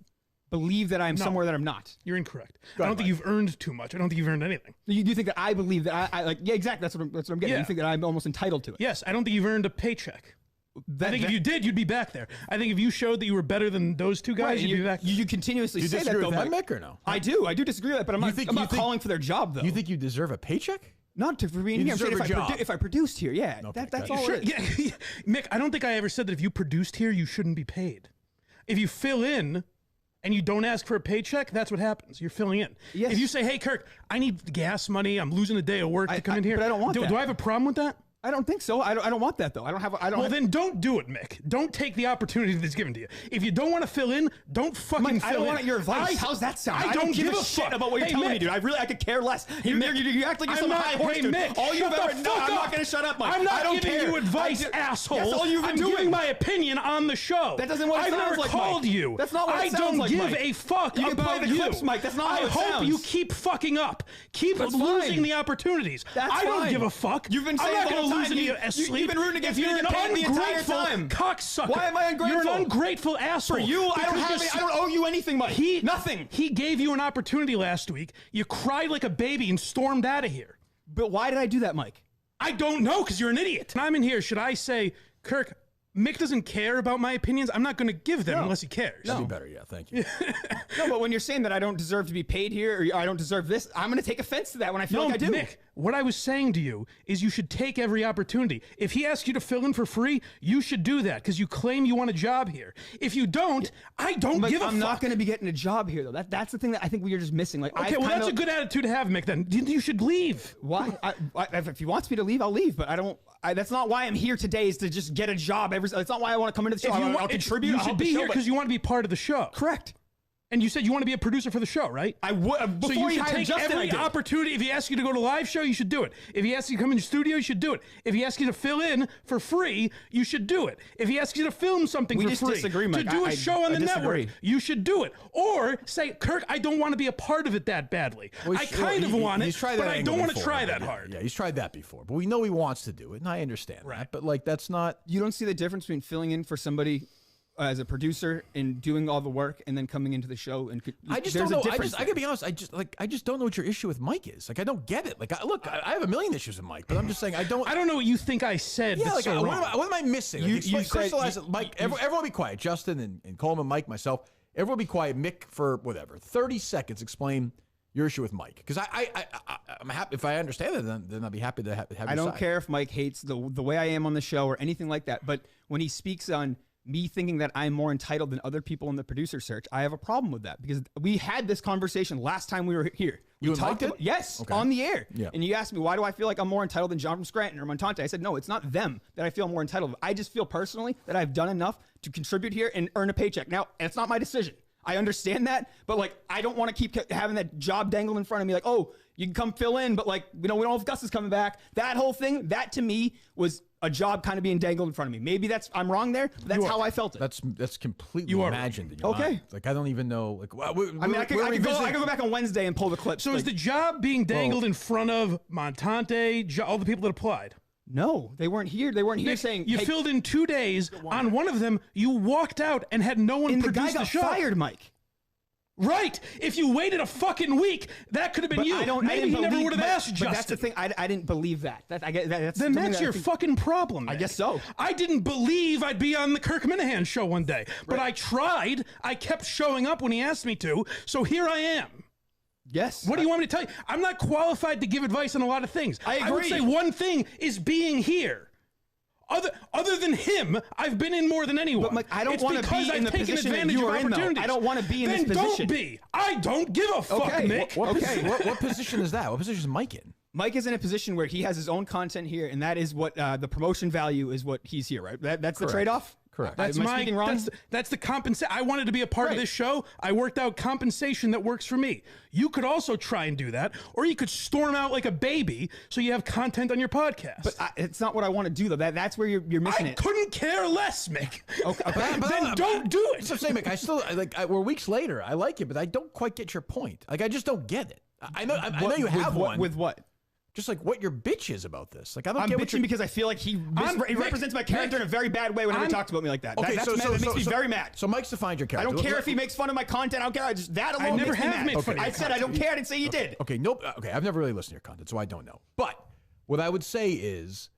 believe that I'm somewhere that I'm not. You're incorrect. I don't think you've earned too much. I don't think you've earned anything. You do think that I believe that I like? Yeah, exactly. That's what I'm getting. Yeah. You think that I'm almost entitled to it? Yes, I don't think you've earned a paycheck. I think if you did, you'd be back there. I think if you showed that you were better than those two guys, you'd be back there. You continuously say that, disagree though, with that, Mike. Mick, or no? I do disagree with that, but I'm not calling for their job, though. You think you deserve a paycheck? Not for being here. I'm saying if I produced here, yeah. Okay, that's gotcha. all Sure, it is. yeah. Mick, I don't think I ever said that if you produced here, you shouldn't be paid. If you fill in and you don't ask for a paycheck, that's what happens. You're filling in. Yes. If you say, hey, Kirk, I need gas money. I'm losing a day of work to come in here. But I don't want that. Do I have a problem with that? I don't think so. I don't want that, though. Then don't do it, Mick. Don't take the opportunity that's given to you. If you don't want to fill in, don't fucking fill in. I don't want your advice. How's that sound? I don't give a shit about what you're telling me, dude. I could care less. You act like you're some high horse, dude. Mick, all you've ever done. I'm not going to shut up, Mike. I'm not I don't giving care. you advice, asshole. That's all you've been doing. Giving my opinion on the show. That doesn't what it I've sounds never like, called Mike. you. That's not what it sounds like, I don't Mike. give a fuck You can about play the you. clips, Mike. That's not how it sounds. I hope you keep fucking up. Keep That's losing fine. the opportunities. That's I don't fine. give a fuck. You've been saying I'm not the going whole to lose time. any sleep. You've been rooting against me You're to an get paid the entire ungrateful time. cocksucker. Why am I ungrateful? You're an ungrateful asshole. For you, I don't owe you anything, Mike. Nothing. He gave you an opportunity last week. You cried like a baby and stormed out of here. But why did I do that, Mike? I don't know, because you're an idiot. When I'm in here, should I say, Kirk, Mick doesn't care about my opinions? I'm not going to give them unless he cares. That'd be better, yeah. Thank you. No, but when you're saying that I don't deserve to be paid here or I don't deserve this, I'm going to take offense to that when I feel like I do. Mick, what I was saying to you is you should take every opportunity. If he asks you to fill in for free, you should do that because you claim you want a job here. If you don't, I don't give a fuck. I'm not going to be getting a job here, though. That's the thing that I think we're just missing. Like, okay, well, that's a good attitude to have, Mick, then. You should leave. Why? If he wants me to leave, I'll leave, but I don't. That's not why I'm here today, is to just get a job. That's not why I want to come into the show. I'll contribute. You should be here because you want to be part of the show. Correct. And you said you want to be a producer for the show, right? I would. So you should take every opportunity. If he asks you to go to a live show, you should do it. If he asks you to come in the studio, you should do it. If he asks you to fill in for free, you should do it. If he asks you to film something for free, disagree, Mike. to do a show on the network, you should do it. Or say, Kirk, I don't want to be a part of it that badly. Well, I kind of want it, but I don't want to try that yeah, hard. Yeah, he's tried that before. But we know he wants to do it, and I understand that. But, like, that's not... You don't see the difference between filling in for somebody as a producer and doing all the work and then coming into the show, and I just don't know. I gotta be honest. I just don't know what your issue with Mike is. Like, I don't get it. Like, I have a million issues with Mike, but I'm just saying I don't know what you think I said. Yeah, like, what am I missing? Like, you crystallize it. Mike, everyone be quiet. Justin and Coleman, Mike, myself. Everyone be quiet. Mick, for whatever 30 seconds, explain your issue with Mike, because I'm happy if I understand it. Then I'll be happy to have. I don't care if Mike hates the way I am on the show or anything like that, but when he speaks on me thinking that I'm more entitled than other people in the producer search, I have a problem with that, because we had this conversation last time we were here. We talked about, yes, on the air. Yeah. And you asked me, why do I feel like I'm more entitled than John from Scranton or Montante? I said, no, it's not them that I feel more entitled. I just feel personally that I've done enough to contribute here and earn a paycheck. Now, it's not my decision. I understand that, but like, I don't want to keep having that job dangled in front of me. Like, oh, you can come fill in, but like, we don't know if Gus is coming back. That whole thing, that to me was a job kind of being dangled in front of me. Maybe I'm wrong there, but that's how I felt it. That's completely imagined in your okay. mind. Like, I don't even know. Like, I could go back on Wednesday and pull the clip. So is the job being dangled in front of Montante, all the people that applied? No, they weren't here. They weren't here saying you filled in 2 days. On one of them, you walked out and had no one produce the show. The guy got fired, Mike. Right. If you waited a fucking week, that could have been you. Maybe he never would have asked Justin. But that's the thing. I didn't believe that. Then that's your fucking problem. I guess so. I didn't believe I'd be on the Kirk Minahan show one day, but I tried. I kept showing up when he asked me to, so here I am. Yes. What do you want me to tell you? I'm not qualified to give advice on a lot of things. I agree. I would say one thing is being here. Other than him, I've been in more than anyone. But Mike, I don't want to be in the position that you are in, though. I don't want to be in this position. Then don't be. I don't give a fuck, Mick. What position is that? What position is Mike in? Mike is in a position where he has his own content here, and that is what the promotion value is what he's here, right? That's the trade-off? Correct. That's the compensation. I wanted to be a part of this show. I worked out compensation that works for me. You could also try and do that, or you could storm out like a baby so you have content on your podcast. But it's not what I want to do, though. That's where you're missing it. I couldn't care less, Mick. Okay, then don't do it. So say, Mick, I still we're weeks later. I like it, but I don't quite get your point. Like, I just don't get it. I know you have one. With what? Just like what your bitch is about this. Like, I don't I'm get bitching because I feel like he represents my character in a very bad way whenever he talks about me like that. Okay, that makes me very mad. So Mike's defined your character. I don't care if he makes fun of my content. I don't care. That alone makes me mad. I said I don't care. I didn't say you did. Okay, nope. Okay, I've never really listened to your content, so I don't know. But what I would say is,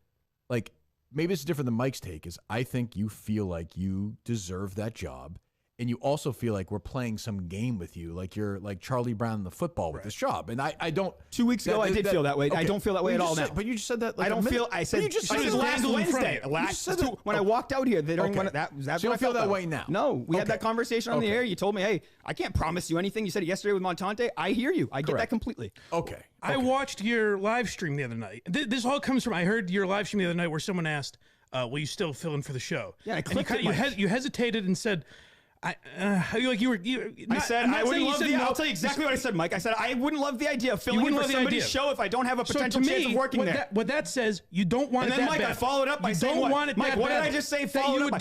like, maybe it's different than Mike's take, is I think you feel like you deserve that job. And you also feel like we're playing some game with you, like you're like Charlie Brown in the football with this job. And I don't. 2 weeks ago, I did feel that way. Okay. I don't feel that way at all now. But you just said that. Like, I don't feel. I said. You just said last Wednesday. When I walked out here, that's when I don't feel that way now. No, we had that conversation on the air. You told me, hey, I can't promise you anything. You said it yesterday with Montante. I hear you. I get that completely. Okay. I watched your live stream the other night. This all comes from. I heard your live stream the other night where someone asked, "Will you still fill in for the show?" Yeah, I clicked it. You hesitated and said. I wouldn't love I'll tell you exactly what I said, Mike. I said I wouldn't love the idea of filling in for somebody's show if I don't have a potential chance of working there. What that says, you don't want it that bad. And then, Mike, I followed up by saying what? Mike, what did I just say? I followed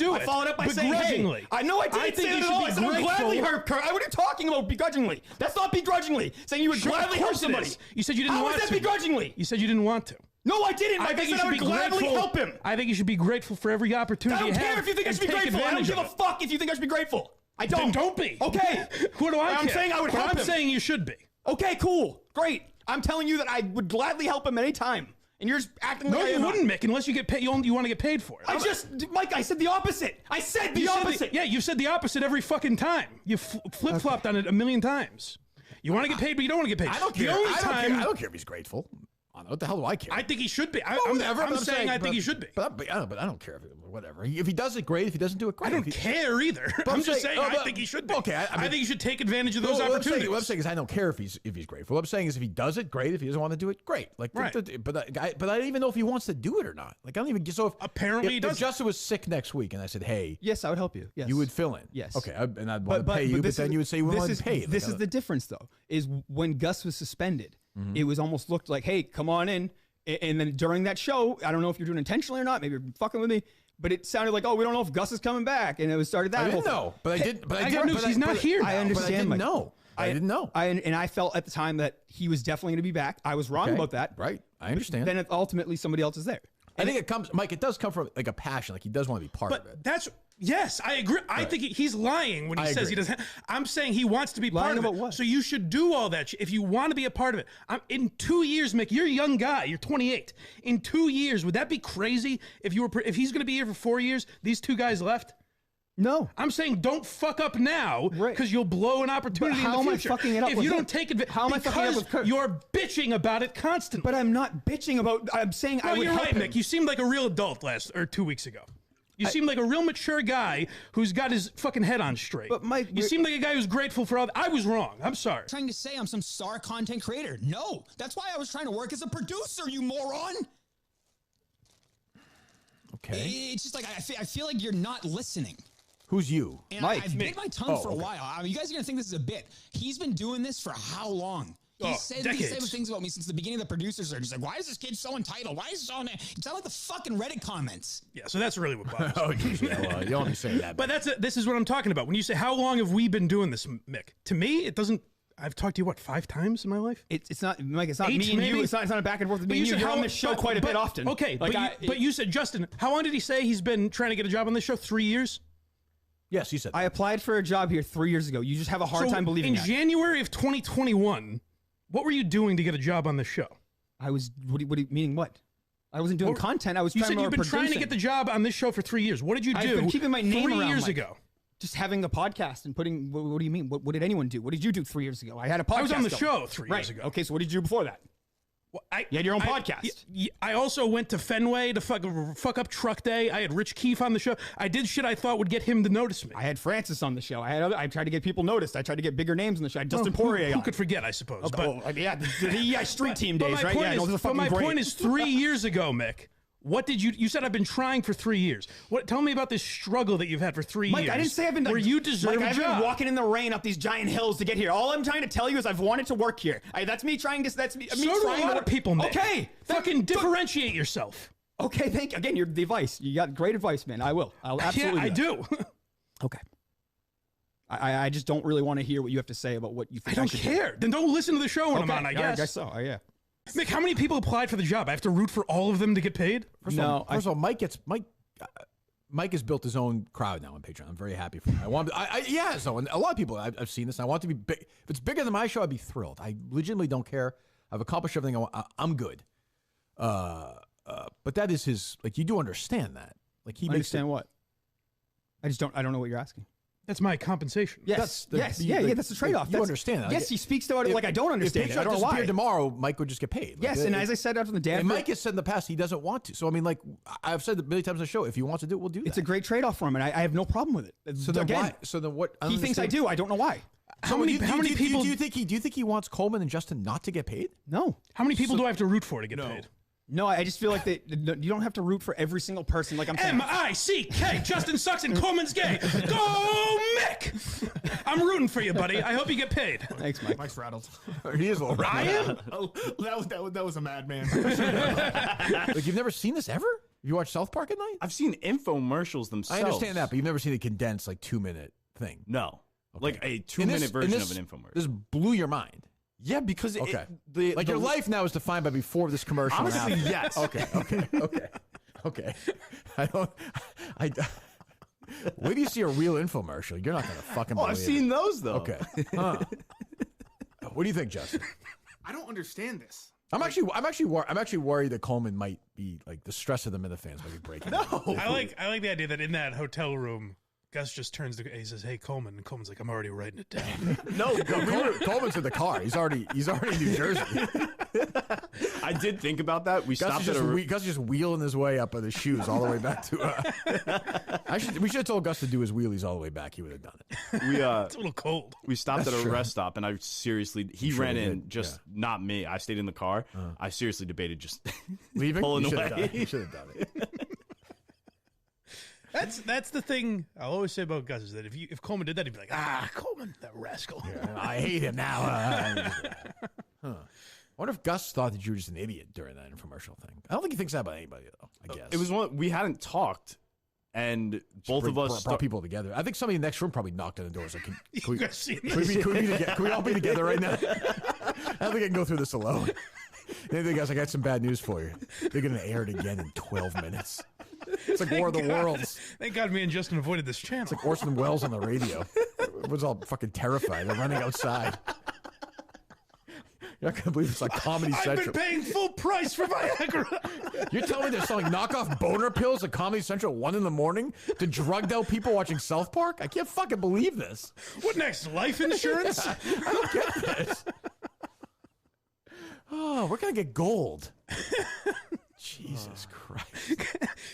up by saying, hey, I know I didn't say it at all. I said I would gladly help Kurt. What are you talking about begrudgingly? That's not begrudgingly. Saying you would gladly help somebody. You said you didn't want to. How is that begrudgingly? You said you didn't want to. No, I didn't. Mike. I said I would gladly help him. I think you should be grateful for every opportunity you have. I don't care if you think I should be grateful. I don't give a fuck if you think I should be grateful. I don't. Then don't be. Okay. What do I care? I'm saying I would help him. I'm saying you should be. Okay, cool. Great. I'm telling you that I would gladly help him anytime. And you're just acting like you wouldn't, Mick, unless you get paid. You want to get paid for it. Mike, I said the opposite. I said the opposite. You said the opposite every fucking time. You flip-flopped on it a million times. You want to get paid, but you don't want to get paid. I don't care. I don't care if he's grateful. What the hell do I care? I think he should be. I'm saying I think he should be. But I don't care whatever. If he does it, great. If he doesn't do it, great. I don't care either. I'm just saying I think he should be. Okay, I think he should take advantage of those opportunities. What I'm saying is I don't care if he's grateful. What I'm saying is if he does it, great. If he doesn't want to do it, great. Like, right. But I don't even know if he wants to do it or not. Like, I don't even. So if apparently if Justin was sick next week and I said, hey, yes, I would help you. Yes, you would fill in. Yes. Okay, and I'd want to pay you, but then you would say you wouldn't want to pay. This is the difference, though. Is when Gus was suspended, it was almost looked like, hey, come on in. And then during that show, I don't know if you're doing it intentionally or not. Maybe you're fucking with me. But it sounded like, oh, we don't know if Gus is coming back. And it started that I whole didn't know. But I did. But I got news. He's not here now. I understand. But I didn't know. And I felt at the time that he was definitely going to be back. I was wrong about that. Right. I understand. Then ultimately somebody else is there. I think it comes, Mike, it does come from like a passion. Like he does want to be part of it. Yes, I agree. I think he's lying when he says he doesn't. I'm saying he wants to be part of it. What? So you should do all that if you want to be a part of it. In 2 years, Mick, you're a young guy. You're 28. In 2 years, would that be crazy if he's going to be here for 4 years? These two guys left. No, I'm saying don't fuck up now because you'll blow an opportunity in the future. How am I fucking it up? If you don't take advantage, how am I fucking it up with Kurt? You're bitching about it constantly. But I'm not bitching about. I'm saying I would help him. Mick. You seemed like a real adult 2 weeks ago. You seem like a real mature guy who's got his fucking head on straight. But Mike, you seem like a guy who's grateful for all that. I was wrong. I'm sorry. Trying to say I'm some star content creator. No, that's why I was trying to work as a producer, you moron. Okay. It's just like I feel like you're not listening. Who's you? And Mike. I've bit my tongue for a while. I mean, you guys are going to think this is a bit. He's been doing this for how long? He said these same things about me since the beginning of the producer search. He's like, why is this kid so entitled? Why is he so... It's not like the fucking Reddit comments. Yeah, so that's really what bothers me. Oh, geez, yeah, well, you only say that. But this is what I'm talking about. When you say, how long have we been doing this, Mick? To me, it doesn't... I've talked to you, 5 times in my life? It's not, Mike, it's not 8 me and maybe? you. It's not a back and forth with me and you. You're on this show quite a bit often. Okay, Like, but you said, Justin, how long did he say he's been trying to get a job on this show? 3 years? Yes, he said that. I applied for a job here 3 years ago. You just have a hard time believing that. In January of 2021, what were you doing to get a job on this show? I was, what do you meaning what? I wasn't doing content. I was You trying said to you've been trying to get the job on this show for 3 years. What did you do I've been keeping my name 3 around, years Mike. ago? Just having a podcast and putting, what do you mean? What did anyone do? What did you do 3 years ago? I had a podcast. I was on the going. show 3 years ago. Okay, so what did you do before that? Well, You had your own podcast. I also went to Fenway to fuck up Truck Day. I had Rich Keefe on the show. I did shit I thought would get him to notice me. I had Francis on the show. I tried to get people noticed. I tried to get bigger names on the show. I had Dustin Poirier Who on. could forget, I suppose. The street team But days, my right? point Yeah, is, those are but fucking my great. point is 3 years ago, Mick. What did you said I've been trying for 3 years. Tell me about this struggle that you've had for 3 Mike, years. I didn't say I've been. Where you deserve Mike, a I've job. been walking in the rain up these giant hills to get here. All I'm trying to tell you is I've wanted to work here. That's me trying to. That's me. So do trying a lot to of people, Mick. Okay, Fucking differentiate yourself. Okay, thank you. Again, you're the advice. You got great advice, man. I will. I'll absolutely. Yeah, I do. Okay. I just don't really want to hear what you have to say about what you think. I don't care. Then don't listen to the show when I'm on, I guess. I guess so. Yeah. Mick, how many people applied for the job? I have to root for all of them to get paid? First of all, Mike has built his own crowd now on Patreon. I'm very happy for him. So and a lot of people, I've seen this. And I want it to be big. If it's bigger than my show, I'd be thrilled. I legitimately don't care. I've accomplished everything I want. I'm good. But that is his. Like, you do understand that. Like, he understand what? I don't know what you're asking. That's my compensation. Yes. That's the trade-off. You understand that. Yes, he speaks about it like I don't understand it. I don't know why. Disappeared tomorrow, Mike would just get paid. Yes, and as I said after the dad, and Mike has said in the past he doesn't want to. So I mean, like I've said a million times on the show, if he wants to do it, we'll do that. It's a great trade-off for him, and I have no problem with it. So then why? So then what? He thinks I do. I don't know why. How many people do you think he wants Coleman and Justin not to get paid? No. How many people do I have to root for to get paid? No, I just feel like that you don't have to root for every single person. Like I'm saying. M-I-C-K. Justin sucks and Coleman's gay. Go Mick! I'm rooting for you, buddy. I hope you get paid. Thanks, Mike. Mike's rattled. He is a little Ryan? That was a madman. Like, you've never seen this ever? You watch South Park at night? I've seen infomercials themselves. I understand that, but you've never seen a condensed 2-minute thing. No. Okay. Like a 2-minute version of an infomercial. This blew your mind. Yeah, because your life now is defined by before this commercial. Honestly, yes. Okay. Wait till you see a real infomercial. You're not gonna fucking. Oh, I've seen those though. Okay. Huh. What do you think, Justin? I don't understand this. I'm actually worried that Coleman might be like the stress of the Minifans might be breaking. No, I like the idea that in that hotel room, Gus just turns to he says, "Hey Coleman," and Coleman's like, "I'm already writing it down." Coleman's in the car. He's already in New Jersey. I did think about that. We Gus is just wheeling his way up with his shoes all the way back to. We should have told Gus to do his wheelies all the way back. He would have done it. It's a little cold. We stopped at a rest stop, and I seriously, he ran in, did. just not me. I stayed in the car. I seriously debated just leaving. pulling You away. should have done it. That's the thing I'll always say about Gus is that if Coleman did that, he'd be like, Coleman, that rascal. Yeah, I hate him now. I wonder if Gus thought that you were just an idiot during that infomercial thing. I don't think he thinks that about anybody, though, I guess. It was we hadn't talked, and both of us brought people together. I think somebody in the next room probably knocked on the door. Like, can we all be together right now? I don't think I can go through this alone. And then guys, I got some bad news for you. They're going to air it again in 12 minutes. It's like War of the Worlds. Thank God me and Justin avoided this channel. It's like Orson Welles on the radio. Everyone's all fucking terrified. They're running outside. You're not going to believe it's like Comedy Central. I've been paying full price for Viagra. You're telling me they're selling knockoff boner pills at Comedy Central at 1 a.m. to drugged out people watching South Park? I can't fucking believe this. What next? Life insurance? I don't get this. Oh, we're going to get gold. Jesus Christ.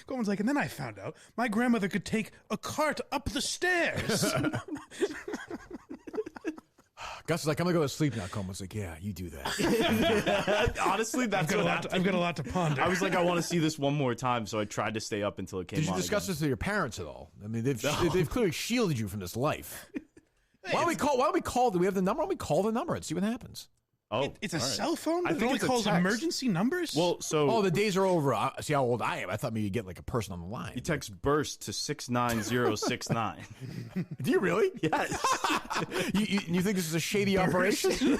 Coleman's like, and then I found out my grandmother could take a cart up the stairs. Gus is like, I'm gonna go to sleep now. Coleman's like, yeah, you do that. Honestly, that's what happened. I've got a lot to ponder. I was like, I want to see this one more time, so I tried to stay up until it came on. Did you discuss this with your parents at all? I mean, they've clearly shielded you from this life. Why don't we call? Do we have the number? Why don't we call the number and see what happens? Oh, it's a cell phone? I It think only it's a calls text. emergency numbers? Well, so the days are over. See how old I am. I thought maybe you'd get like a person on the line. you text burst to 69069. Do you really? Yes. you think this is a shady operation?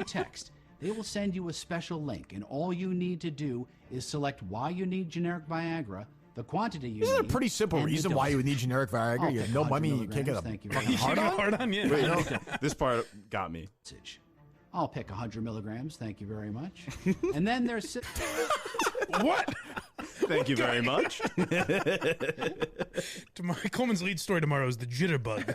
Text. They will send you a special link, and all you need to do is select why you need generic Viagra, the quantity you Isn't need. that a pretty simple and the reason why you would dose. need generic Viagra? I'll You pick have no 100 money, you can't get a milligrams, thank you fucking very much. hard on? yeah. Wait, no. This part got me. I'll pick 100 milligrams, thank you very much. And then there's... What? Thank you very much. Coleman's lead story tomorrow is the jitterbug.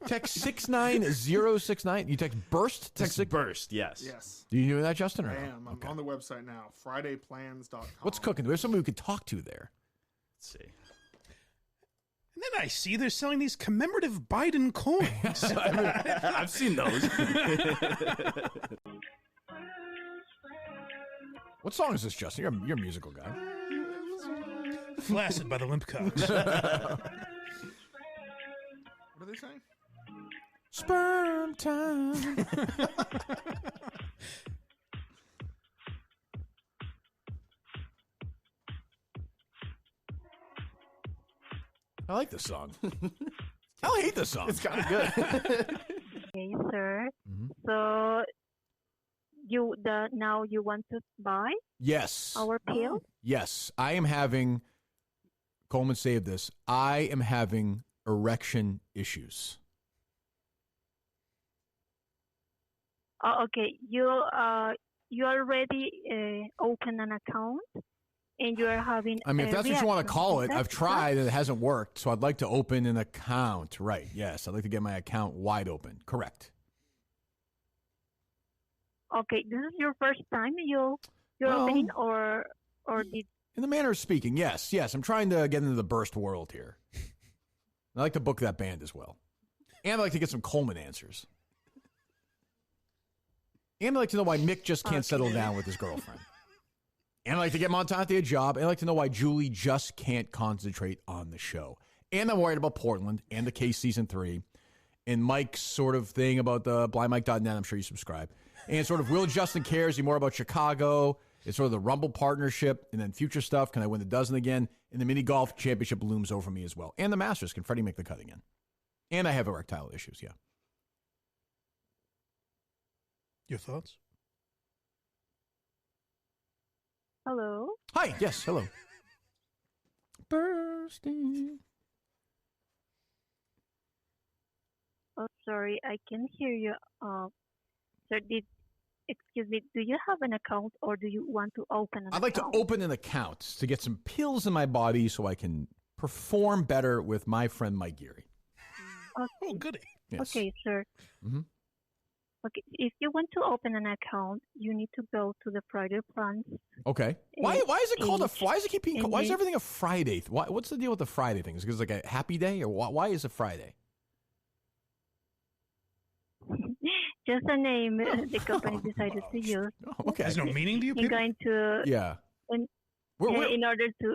Text 69069. You text burst? Text burst, yes. Yes. Do you know that, Justin? Or I no? am. I'm on the website now. FridayPlans.com. What's cooking? Do we have somebody who could talk to there? Let's see. And then I see they're selling these commemorative Biden coins. I've seen those. What song is this, Justin? You're a musical guy. Flaccid by the Limp Cocks. What are they saying? Sperm time. I like this song. I don't hate this song. It's kind of good. Okay, sir. Mhm. So now you want to buy Yes. our pill? Yes. I am having, Coleman saved this, I am having erection issues. Oh, okay. You already open an account and you are having. I mean, if that's what you want to reaction. call it, That's I've tried and it hasn't worked. So I'd like to open an account. Right. Yes. I'd like to get my account wide open. Correct. Okay, this is your first time you're Well, opening or did In the manner of speaking, yes. Yes. I'm trying to get into the burst world here. I like to book that band as well. And I like to get some Coleman answers. And I like to know why Mick just can't settle down with his girlfriend. And I like to get Montante a job. And I like to know why Julie just can't concentrate on the show. And I'm worried about Portland and the Case Season 3. And Mike's sort of thing about the blindmike.net. I'm sure you subscribe. And sort of, will Justin care? Is he more about Chicago? It's sort of the Rumble partnership. And then future stuff. Can I win the dozen again? And the mini golf championship looms over me as well. And the Masters. Can Freddie make the cut again? And I have erectile issues, yeah. Your thoughts? hello? Hi. Yes. Hello. Bursting. Oh, sorry, I can hear you. Sir, excuse me, do you have an account or do you want to open an account? I'd like to open an account to get some pills in my body so I can perform better with my friend Mike Geary. Okay. Oh, goody. Yes. Okay, sir. Mm-hmm. Okay, if you want to open an account, you need to go to the Friday plans. Okay. Why is it called why is it keep being why is and everything a Friday? What's the deal with the Friday thing? Is it because it's like a happy day or why is it Friday? Just a name the company decided to use. Okay. Has no meaning to you, You're Peter? going to Yeah. in order to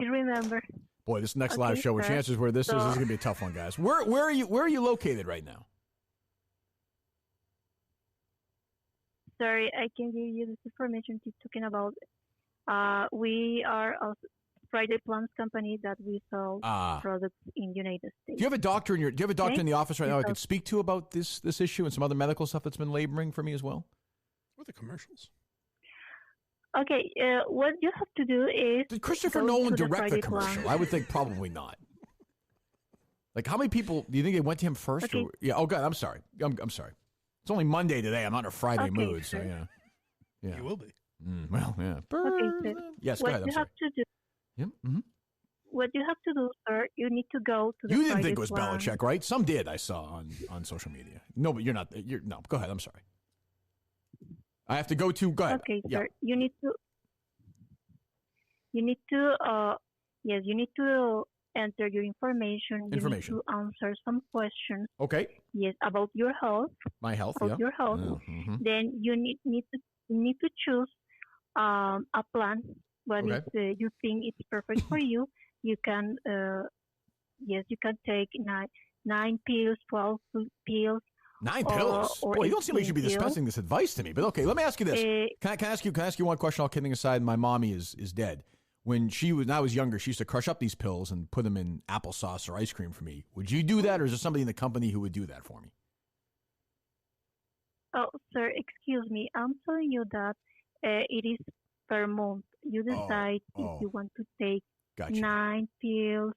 remember. Boy, this next Okay, live show, with sir. chances where this is So- gonna be a tough one, guys. Where are you located right now? Sorry, I can give you this information he's talking about. We are a Friday Plans company that we sell products in United States. Do you have a doctor in the office right now I Because- could speak to about this issue and some other medical stuff that's been laboring for me as well? Or the commercials? Okay, what you have to do is Did Christopher go Nolan to the direct the Friday Plans. commercial? I would think probably not. Like, how many people do you think they went to him first? Okay. Or, yeah. Oh, God. I'm sorry. I'm sorry. It's only Monday today. I'm not in a Friday Okay, mood, so sure. yeah. You will be. Well, yeah. Okay, sir. Yes. Go What ahead. I'm you sorry. have to do, Yep. Mm-hmm. what you have to do, sir, you need to go to the You didn't Friday think it was Plans. Belichick, right? Some did. I saw on social media. No, but you're not. No. Go ahead. I'm sorry. I have to go to. Go ahead. Okay, Yeah. sir. You need to enter your information. You need to answer some questions. Okay. Yes, about your health. My health, about your health. Then you need to choose a plan. What is, you think it's perfect for you. You can you can take 9 pills, 12 pills. 9 pills? Boy, you don't seem like you should be dispensing this advice to me. But okay, let me ask you this. Can I ask you one question, all kidding aside? My mommy is dead. When I was younger, she used to crush up these pills and put them in applesauce or ice cream for me. Would you do that, or is there somebody in the company who would do that for me? Oh, sir, excuse me. I'm telling you that it is per month. You decide if you want to take 9 pills.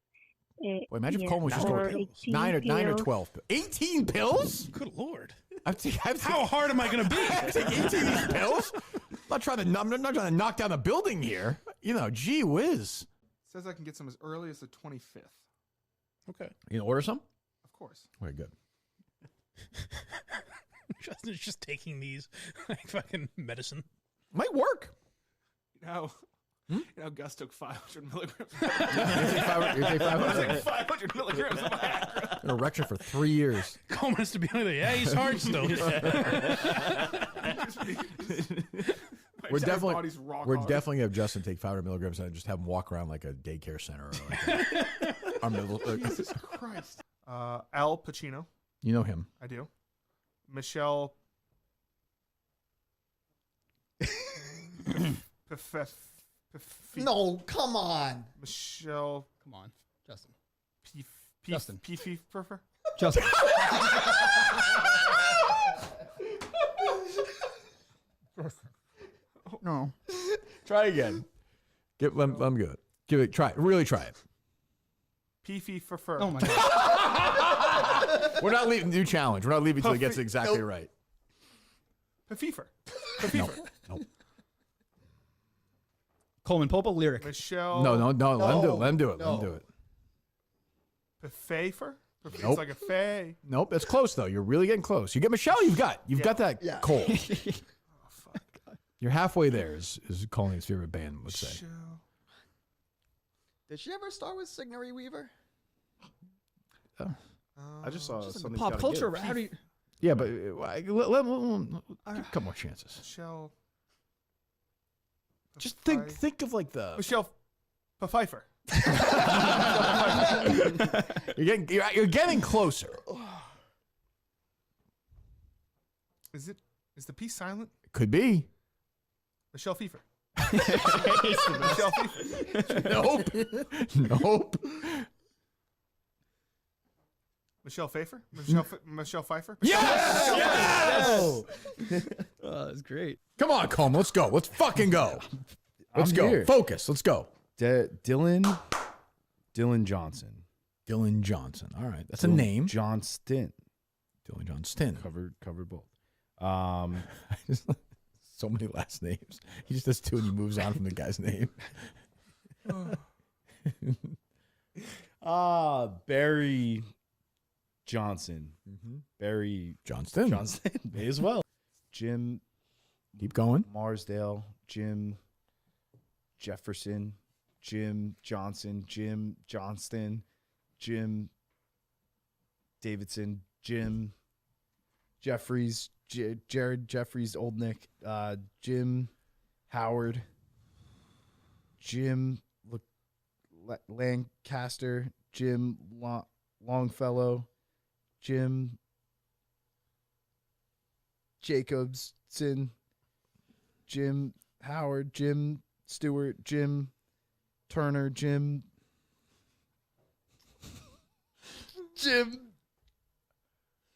Boy, imagine if Coleman was just going 9 or 12. 18 pills? Good Lord. How hard am I going to be? I take 18 of these pills? I'm not trying to knock down the building here. You know, gee whiz. Says I can get some as early as the 25th. Okay. You can order some? Of course. Okay, good. Justin's just taking these like fucking medicine. Might work. You know, Gus took 500 milligrams. You take 500? 500 milligrams of Viagra. Been a rector for 3 years. Coleman has to be like, yeah, he's hard still. We're definitely going to have Justin take 500 milligrams and just have him walk around like a daycare center. Or like Jesus Christ. Al Pacino. You know him. I do. Michelle. No, come on. Michelle. Come on, Justin. Justin. Pfeiffer. Justin. No. Try again. I'm good. Give it. Try it. Really try it. Pfeiffer. Oh my God. We're not leaving. New challenge. We're not leaving until he gets it exactly right. Pfeiffer. Nope. Coleman, pull up a lyric. Michelle. No. Let him do it. Let him do it. Pfeiffer? Nope. It's like a fay. Nope. That's close though. You're really getting close. You get Michelle. You've got that cold. Fuck. You're halfway there. Is Coleman's favorite band would say. Michelle. Did she ever start with Signary Weaver? I just saw something pop culture. How do you? Yeah, but a couple more chances. Michelle. Just think of like the Michelle Pfeiffer. You're getting closer. Is the P silent? Could be. Michelle Pfeiffer. Michelle Pfeiffer. Nope. Michelle Pfeiffer? Michelle Pfeiffer? Yes! That's great. Come on, Coleman. Let's go. Let's fucking go. Let's go. Here. Focus. Let's go. Dylan Johnson. Dylan Johnson. All right. That's a name. Johnston. Dylan Johnston. Covered both. So many last names. He just does 2 and he moves on from the guy's name. Barry Johnson. Barry Johnston. May as well. Jim. Keep going. Marsdale. Jim Jefferson. Jim Johnson. Jim Johnston. Jim Davidson. Jim Jeffries. Jared Jeffries, Old Nick. Jim Howard. Jim Lancaster. Jim Longfellow. Jim Jacobson. Jim Howard. Jim Stewart. Jim Turner. Jim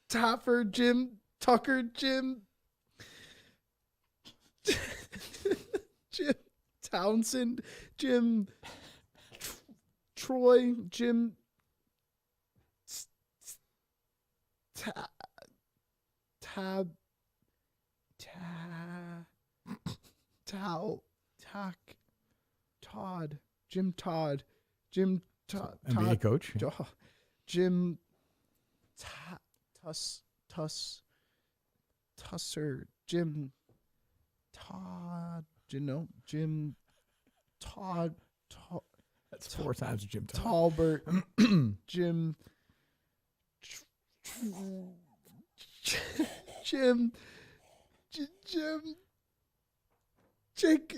Taffer. Jim Tucker. Jim Townsend. Jim Troy. Jim Todd. Jim Todd. NBA coach. Jim Tusser. Jim Todd. Jim Todd. It's 4 times Jim Thome. Talbert, Jim, Jim, Jake,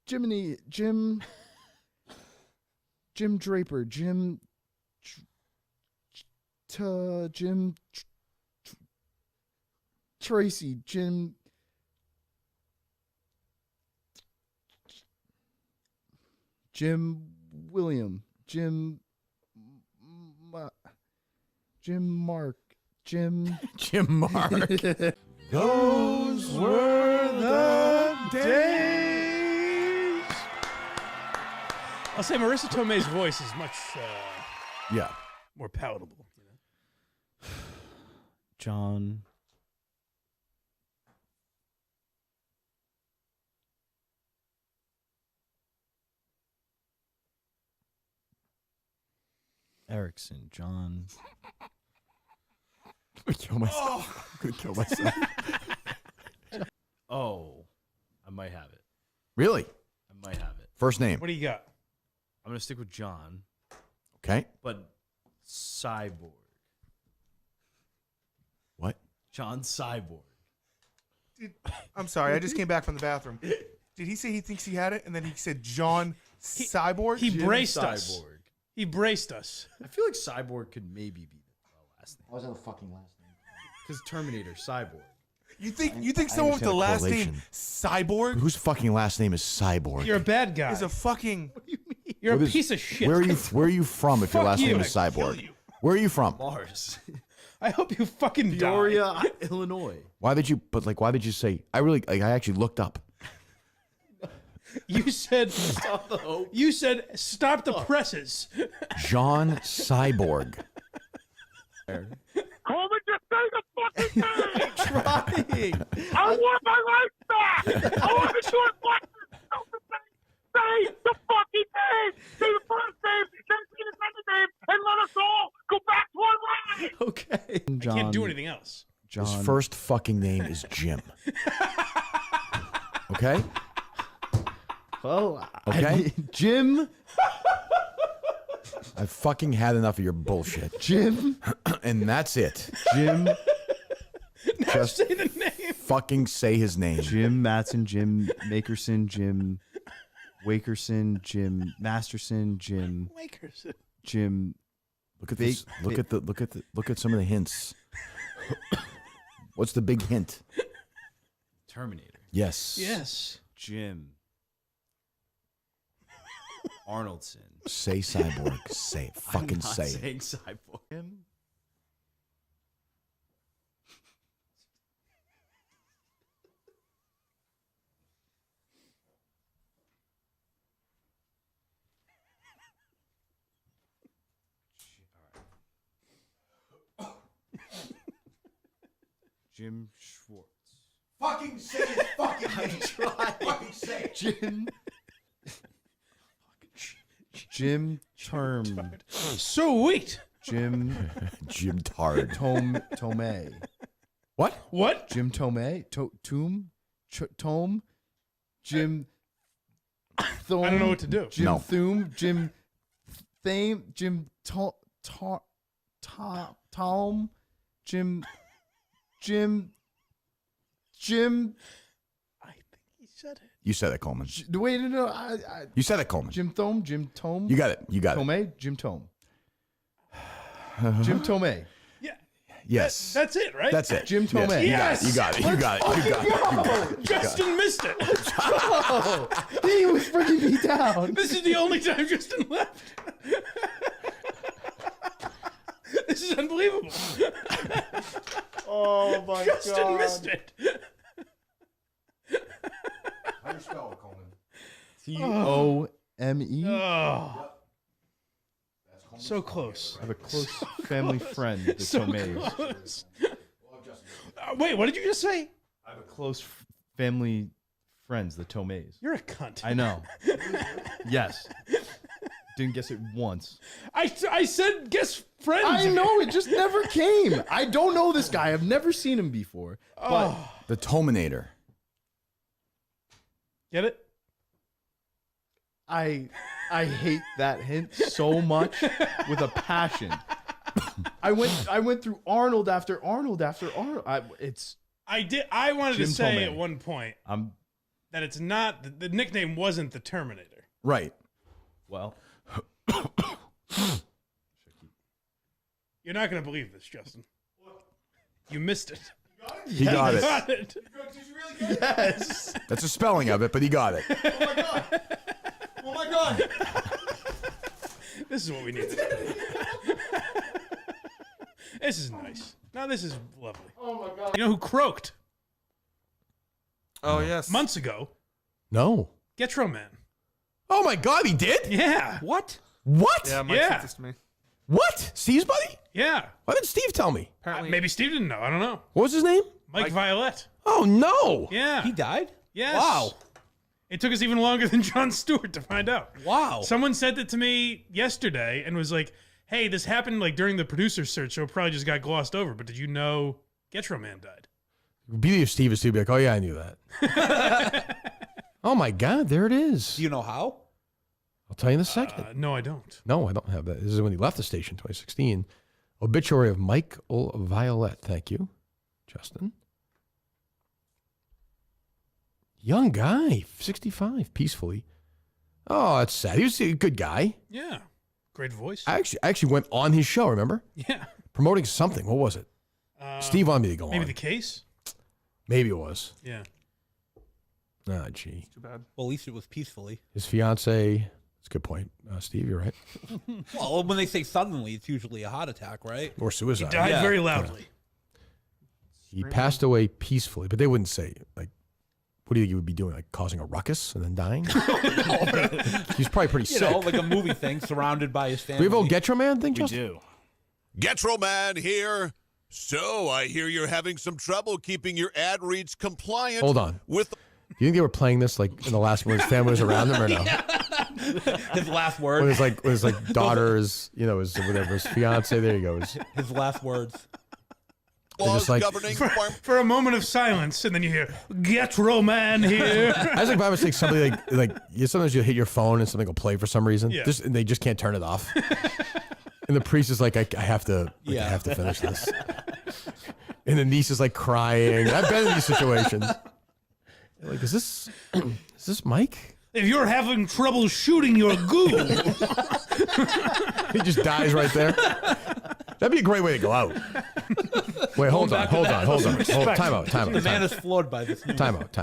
Jiminy, Jim Draper, Jim Tracy, Jim William, Jim Mark, Jim Mark. Those were the days. I'll say Marissa Tomei's voice is much Yeah. more palatable. John. Erickson, John. I'm gonna kill myself. Oh, I might have it. Really? I might have it. First name. What do you got? I'm gonna stick with John, Okay. but Cyborg. What? John Cyborg. I'm sorry, I just came back from the bathroom. Did he say he thinks he had it, and then he said John Cyborg? He Jim braced Cyborg. us. He braced us. I feel like Cyborg could maybe be the last name. Why was that a fucking last name? Because Terminator, Cyborg. You think someone with the last name Cyborg Whose fucking last name is Cyborg? You're a bad guy. is a fucking? You're What a is- piece of shit. Where are you from if your Fuck last name you. is Cyborg? Where are you from? Mars. I hope you fucking die. Peoria, Illinois. Why did you say I actually looked up. You said Stop the hope. you said stop the presses. John Cyborg. Coleman, just say the fucking name! Trying. I want my life back! I want to do it Say the fucking name! Say the first name, then say the second name, and let us all go back to our lives! Okay. I can't do anything else. His first fucking name is Jim. Okay? Well, Okay? Jim. I've fucking had enough of your bullshit. Jim. And that's it. Jim. Now Just say the name. fucking say his name. Jim Matson, Jim Makerson, Jim Wakerson, Jim Masterson, Jim Wakerson. Jim. Look at this. Look at some of the hints. What's the big hint? Terminator. Yes. Yes. Jim Arnoldson. Say Cyborg. Say it. Fucking I'm not say it. saying Cyborg. Jim. Jim Schwartz. Fucking say his fucking name. Fucking say it. Jim Termed. Sweet. Jim Tard. Thome. What? Jim Thome. Tome. Jim Thome. I don't know what to do. Jim No. Thome. Jim Thame. Jim Tom. Jim. I think he said it. You said it, Coleman. Wait, no. You said it, Coleman. Jim Thome. Jim Tome. You got it. Tome. Jim Tome. Jim Tome. Yeah. Yes. That's it, right? That's it. Jim Thome. Yes. You got it. Justin missed it. He was bringing me down. This is the only time Justin left. This is unbelievable. Oh my god. Justin missed it. How do you spell it, Coleman? T-O-M-E. Oh. So close. I have a close family friend, the So Tomes. close. Wait, what did you just say? I have a close family friends, the Tomes. You're a cunt. I know. Yes. Didn't guess it once. I said guess friends. I know, it just never came. I don't know this guy. I've never seen him before. But The Tominator. Get it? I hate that hint so much with a passion. I went through Arnold after Arnold after Arnold. I wanted Jim to say Thome. at one point that it's not the nickname wasn't the Terminator. Right. Well, you're not going to believe this, Justin. You missed it. He got it. Got it. Did you really get it? Yes. That's a spelling of it, but he got it. Oh my god. Oh my god. This is what we need to do. This is nice. Now this is lovely. Oh my god. You know who croaked Oh yes. months ago? No. Getro Man. Oh my God, he did? Yeah. What? What? Yeah, Mike sent this to me. What? Steve's buddy? Yeah. Why didn't Steve tell me? Apparently, Maybe Steve didn't know. I don't know. What was his name? Mike Violette. Oh no. Yeah. He died? Yes. Wow. It took us even longer than Jon Stewart to find out. Wow. Someone sent it to me yesterday and was like, hey, this happened like during the producer search, so it probably just got glossed over. But did you know Getro Man died? Be if Steve is Steve, be like, oh yeah, I knew that. Oh my God, there it is. Do you know how? I'll tell you in a second. No, I don't. No, I don't have that. This is when he left the station, 2016. Obituary of Michael Violette. Thank you, Justin. Young guy, 65, peacefully. Oh, that's sad. He was a good guy. Yeah. Great voice. I actually went on his show, remember? Yeah. Promoting something. What was it? Steve wanted me to go maybe on. The Case? Maybe it was. Yeah. Ah, gee. too bad. Well, at least it was peacefully. His fiance. That's a good point. Steve, you're right. Well, when they say suddenly, it's usually a heart attack, right? Or suicide. He died very loudly. He passed away peacefully, but they wouldn't say, like, what do you think he would be doing? Like causing a ruckus and then dying? He's probably pretty sick. You know, like a movie thing, surrounded by his Do family. we have a Getro Man thing, we Justin? do. Getro Man here. So I hear you're having some trouble keeping your ad reads compliant. Hold on. With Do you think they were playing this like in the last one? His family was around him or no? His last word. When his daughter, his whatever, his fiance. There you go. His last words. Just like, for a moment of silence, and then you hear Getro Man here. I was like, by mistake, somebody like sometimes you hit your phone and something will play for some reason. Yeah. And they just can't turn it off. And the priest is like, I have to finish this. And the niece is like crying. I've been in these situations. Like, is this Mike? If you're having trouble shooting your goo, he just dies right there. That'd be a great way to go out. Wait, hold on. Time out. The man is floored by this. Time out.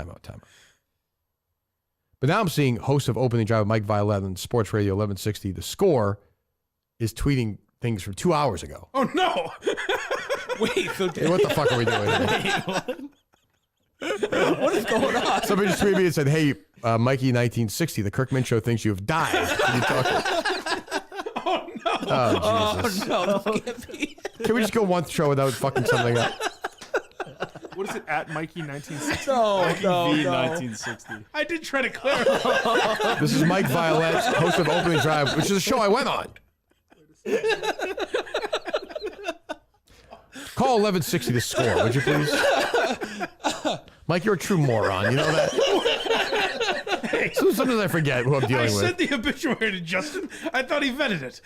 But now I'm seeing host of Opening Drive, Mike Violette on Sports Radio 1160. The Score is tweeting things from 2 hours ago. Oh no! Wait, so hey, what the fuck are we doing here? What is going on? Somebody just tweeted me and said, "Hey, Mikey, 1960, the Kirkman Show thinks you have died." Can you talk? Oh no! Oh Jesus! Oh no! This can't be. Can we just go one show without fucking something up? What is it at Mikey 1960? No, Mikey no, V no. 1960. I did try to clarify. This is Mike Violette, host of Opening Drive, which is a show I went on. Call 1160 The Score, would you please? Mike, you're a true moron. You know that? Hey, Sometimes I forget who I'm I dealing with. sent the obituary to Justin. I thought he vetted it.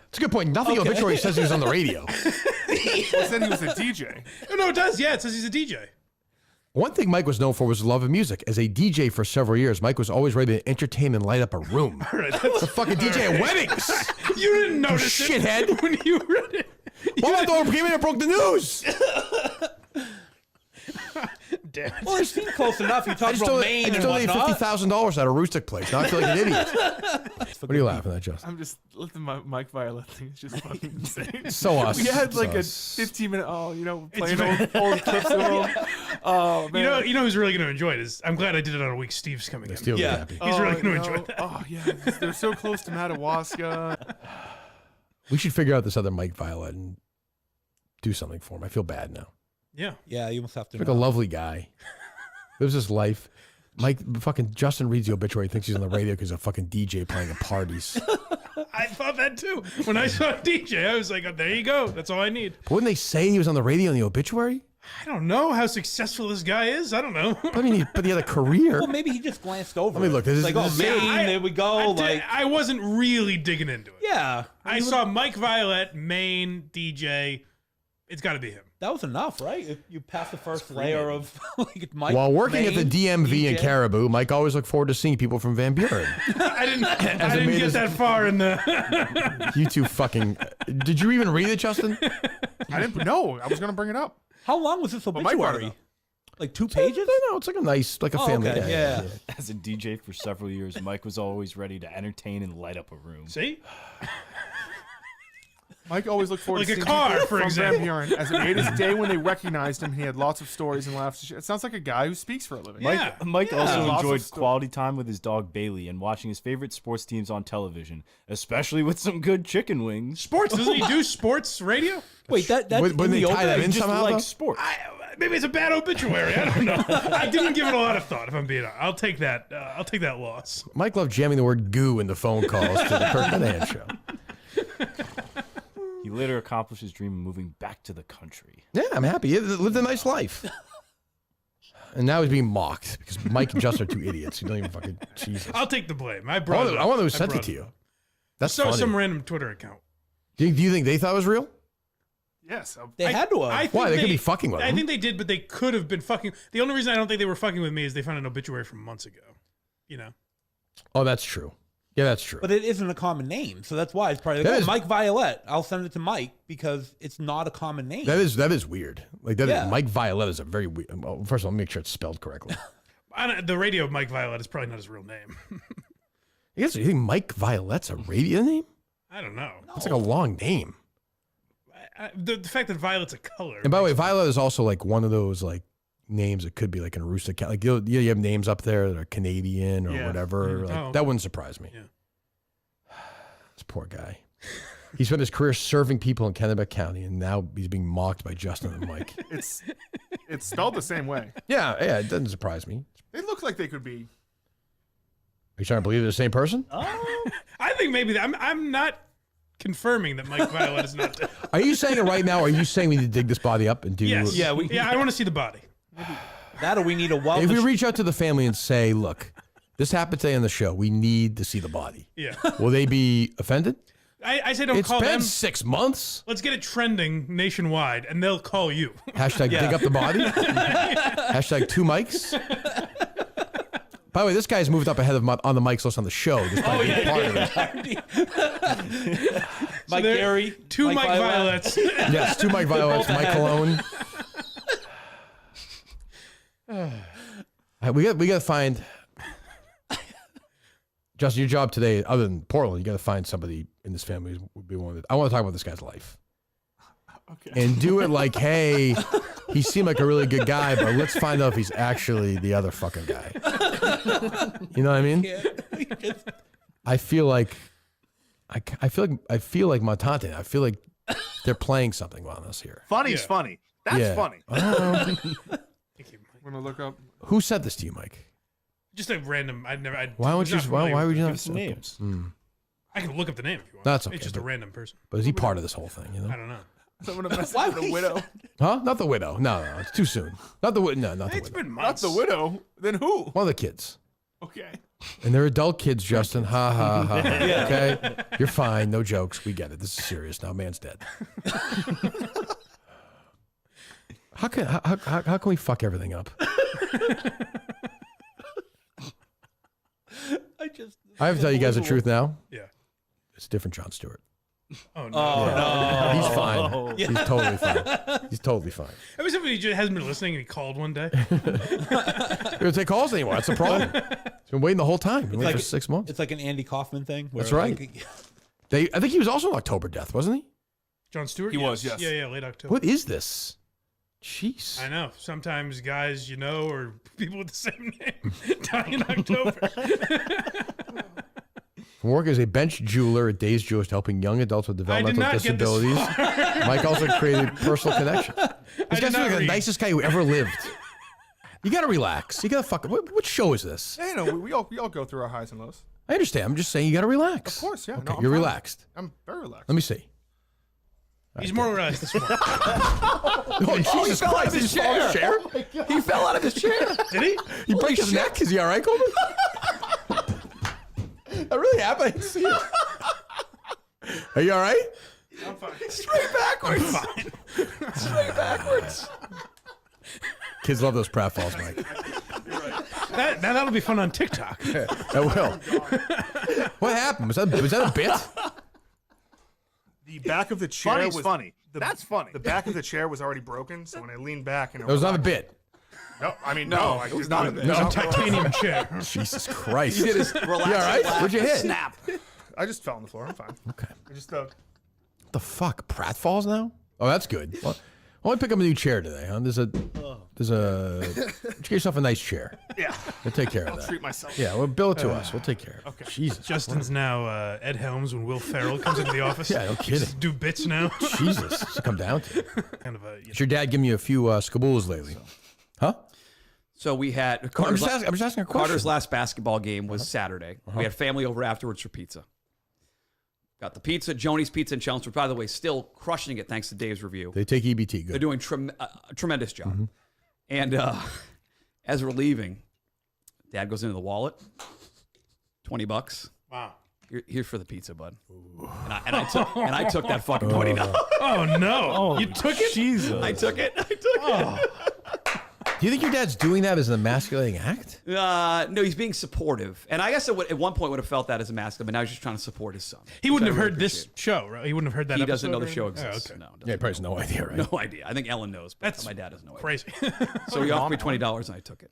It's a good point. Nothing obituary says he was on the radio. It said he was a DJ. No, it does. Yeah, it says he's a DJ. One thing Mike was known for was his love of music. As a DJ for several years, Mike was always ready to entertain and light up a room. All right, It's a fucking DJ at weddings. You didn't notice it shithead. when you read it. Well, I thought came in and broke the news. Damn it. Well, it seemed close enough. You talked about Maine and I still whatnot. $50,000 at a Roostic place. Now I feel like an idiot. What are you laughing at, Justin? I'm just the Mike Violette thing is just fucking insane. So us. We had like So a 15-minute, playing old clips of him. Oh man. You know who's really going to enjoy it is. I'm glad I did it on a week. Steve's coming in. Steve will be happy. He's really going to enjoy that. Oh yeah, they're so close to Madawaska. We should figure out this other Mike Violette and do something for him. I feel bad now. Yeah. Yeah, you must have to. He's like a lovely guy. Lives his life. Mike, fucking Justin reads the obituary, thinks he's on the radio because he's a fucking DJ playing at parties. I thought that too. When I saw DJ, I was like, oh, there you go. That's all I need. But wouldn't they say he was on the radio in the obituary? I don't know how successful this guy is. I don't know. I mean, but he had a career. Well, maybe he just glanced over. Let me look. This is like, oh, Maine, there we go. I wasn't really digging into it. Yeah. I saw Mike Violette, Maine, DJ. It's got to be him. That was enough, right? You passed the first layer of like Mike. While working Maine, at the DMV DJ. in Caribou, Mike always looked forward to seeing people from Van Buren. I didn't get that far in the. You two fucking. Did you even read it, Justin? I didn't know. I was going to bring it up. How long was this Mike brought it obituary? up. Like 2 pages? No, it's like a nice, like a family. Okay, yeah. As a DJ for several years, Mike was always ready to entertain and light up a room. See? Mike always looked forward Like to a seeing car, people for from example. Van Buren. As it made his day when they recognized him, he had lots of stories and laughs. It sounds like a guy who speaks for a living. Mike also Lots of enjoyed sto- quality time with his dog Bailey and watching his favorite sports teams on television, especially with some good chicken wings. Sports? Doesn't he do sports radio? Wait, that's Wouldn't in they the tie that open? in Just somehow? like though? sports. Maybe it's a bad obituary. I don't know. I didn't give it a lot of thought. If I'm being honest, I'll take that. I'll take that loss. Mike loved jamming the word "goo" in the phone calls to the Kirk Monahan show. He later accomplished his dream of moving back to the country. Yeah, I'm happy. He lived a nice life. And now he's being mocked because Mike and Justin are two idiots who don't even fucking. Jesus. I'll take the blame. I I brought it up. wonder who sent brought it to you. up. That's So funny. some random Twitter account. Do you think they thought it was real? Yes. They had to have. I think Why? They could be fucking with I him. think they did, but they could have been fucking. The only reason I don't think they were fucking with me is they found an obituary from months ago. You know. Oh, that's true. Yeah, that's true. But it isn't a common name, so that's why it's probably like, That is- Mike Violette. I'll send it to Mike because it's not a common name. That is weird. Like that. Yeah. Mike Violette is a very weird. Well, first of all, make sure it's spelled correctly. The radio Mike Violette is probably not his real name. You think Mike Violette's a radio name? I don't know. It's like a long name. The fact that Violet's a color. And by the way, Violet is also like one of those like names that could be like in Aroostook County. Like you have names up there that are Canadian or Yeah. whatever. Like, Oh, okay. That wouldn't surprise me. Yeah. This poor guy. He spent his career serving people in Kennebec County, and now he's being mocked by Justin and Mike. It's spelled the same way. Yeah, it doesn't surprise me. They look like they could be. Are you trying to believe they're the same person? I think maybe I'm not confirming that Mike Violette is not dead. Are you saying it right now? Or are you saying we need to dig this body up and do? Yes. Yeah, I want to see the body. That or we need a If wellness. we reach out to the family and say, "Look, this happened today on the show. We need to see the body." Yeah. Will they be offended? I say don't It's call been them. 6 months. Let's get it trending nationwide, and they'll call you. Hashtag dig up the body. Hashtag 2 mics. By the way, this guy's moved up ahead of on the mics list on the show. Just by being part of it. Mike Gary. 2 Mike Violettes. Yes, 2 Mike Violettes, Mike Cologne. We got to find Justin. Your job today, other than Portland, you got to find somebody in this family who would be one. I want to talk about this guy's life. Okay. And do it like, hey, he seemed like a really good guy, but let's find out if he's actually the other fucking guy. You know what I mean? I feel like I feel like Montante. I feel like they're playing something on us here. Funny's funny. That's Yeah. funny. I don't know. I'm gonna look up. Who said this to you, Mike? Just a random. Why would you? Why would you not? Give us some names. I can look up the name if you want. That's okay. It's just a random person. But is he part of this whole thing? You know? I don't know. Someone to mess with the widow. Huh? Not the widow. No, it's too soon. Not the widow. No, not the It's widow. been Not months. the widow. Then who? One of the kids. Okay. And they're adult kids, Justin. Ha ha ha. Okay, you're fine. No jokes. We get it. This is serious now. Man's dead. How can we fuck everything up? I have to tell you guys the truth now. Yeah. It's a different Jon Stewart. Oh no. Yeah. He's fine. Yeah. He's totally fine. He's totally fine. Every time he just hasn't been listening and he called one day. He don't take calls anymore. That's the problem. He's been waiting the whole time. Been waiting for 6 months. It's like an Andy Kaufman thing. where, That's right. like, I think he was also an October death, wasn't he? Jon Stewart? He was, yes. Yeah, late October. What is this? Jeez. I know. Sometimes guys you know or people with the same name die in October. From work as a bench jeweler at Days Jewish, helping young adults with developmental not get this disabilities, far. Mike also created personal connections. This guy's like the nicest guy who ever lived. You got to relax. You got to fuck. What show is this? Yeah, no, we all go through our highs and lows. I understand. I'm just saying you got to relax. Of course, yeah. Okay, No, I'm you're fine. relaxed. I'm very relaxed. Let me see. He's more this one. Jesus fell out of his chair. He fell out of his chair. Did he? He break his neck? Is he all right, Coleman? That really happened? I didn't see it. Are you all right? I'm fine. Straight backwards. Straight backwards. Kids love those pratfalls, Mike. That'll be fun on TikTok. That will. What happened? Was that a bit? The back of the chair Funny's was funny. That's funny. The back of the chair was already broken, so when I leaned back and That was not a bit. No, I mean no, it was not a bit. No, titanium chair. Jesus Christ. He did his You all right? What'd you hit? Snap. I just fell on the floor. I'm fine. Okay. I just What the fuck? Pratfalls now? Oh, that's good. Well, only pick up a new chair today, huh? Get yourself a nice chair. Yeah. We'll take care of I'll that. treat myself. Yeah, well, bill it to us. We'll take care of it. Okay. Jesus. Justin's now Ed Helms when Will Ferrell comes into the office. Yeah, no kidding. Just do bits now. Jesus. It's come down to it. Kind of a. Has your dad given you a few skabools lately? Huh? So we had I'm just asking a question. Carter's last basketball game was Saturday. We had family over afterwards for pizza. Got the pizza, Joni's Pizza in Chelmsford. By the way, still crushing it thanks to Dave's review. They take EBT. Good. They're doing a tremendous job. And as we're leaving, Dad goes into the wallet. $20. Wow. Here's for the pizza, bud. And I took that fucking $20. Oh no! You took it? Jesus. I took it. Do you think your dad's doing that as an emasculating act? No, he's being supportive. And I guess at one point would have felt that as a masculine, but now he's just trying to support his son. He wouldn't have heard this show, right? He wouldn't have heard that. He doesn't know episode the show or- exists. Oh, okay. No, Yeah, he probably has no idea, right? no idea. I think Ellen knows, but That's my dad has no idea. Crazy. So he offered me $20 and I took it.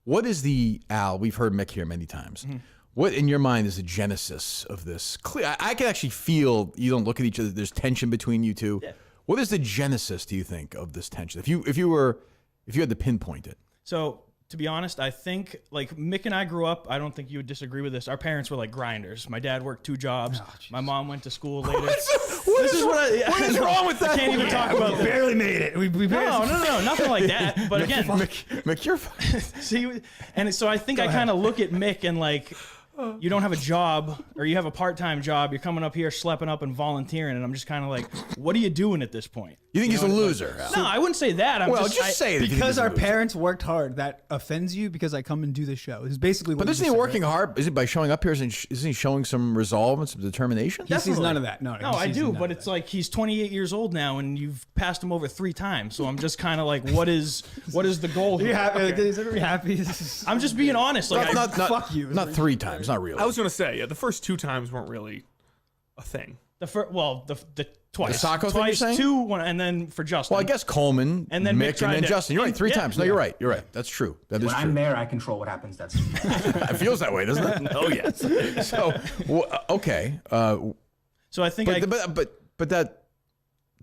What is the, Al, we've heard Mick here many times. What in your mind is the genesis of this? I can actually feel, you don't look at each other, there's tension between you two. Yeah. What is the genesis, do you think, of this tension? If you had to pinpoint it. So, to be honest, I think, like, Mick and I grew up, I don't think you would disagree with this. Our parents were like grinders. My dad worked 2 jobs. My mom went to school later. What is wrong with that? I can't even talk about We barely made it. We barely No, nothing like that. But again, Mick, you're fine. see, and so I think I kind of look at Mick and like, you don't have a job or you have a part-time job. You're coming up here, schlepping up and volunteering. And I'm just kind of like, what are you doing at this point? You think he's a loser? No, I wouldn't say that. I'm just say it. Because our parents worked hard. That offends you because I come and do this show. It's basically what But isn't he working hard? Is it by showing up here? Isn't he showing some resolve and some determination? He sees none of that. No, I do, but it's like he's 28 years old now, and you've passed him over 3 times. So I'm just kind of like, what is the goal? Are you here? happy? Is everybody happy? I'm just being honest. Like, not fuck you. Not 3 times. Not really. I was gonna say, yeah, the first 2 times weren't really a thing. The twice. The Saco thing you're twice, saying? 2, 1, and then for Justin. Well, I guess Coleman, and then Mick, and then to- Justin. You're right, 3 Yeah. times. No, you're right. You're right. That's true. That is When true. I'm there, I control what happens. That's It feels that way, doesn't it? Oh, yes. So, okay. So I think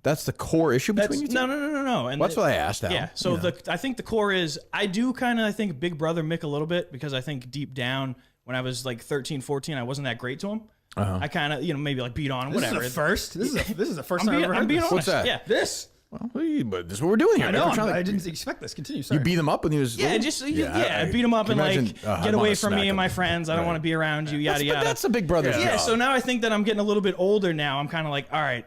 that's the core issue between you two? No. And that's what I asked. Al. Yeah. So You know. I think the core is I do kind of I think Big Brother Mick a little bit because I think deep down when I was like 13, 14, I wasn't that great to him. Uh-huh. I kind of maybe like beat on him, whatever. This is a first. This is the first time I've ever I'm heard being this. honest. What's that? Yeah. This. Well, but this is what we're doing here. I man. know. We're trying to- I didn't expect this. Continue. Sorry. You beat him up when he was Yeah, little? just I beat him up can and you like imagine, get I'm away gonna from smack me and him. my friends. I don't Right. want to be around you. Yada yada. But that's a big brother's Yeah. job. So now I think that I'm getting a little bit older now. I'm kind of like, all right,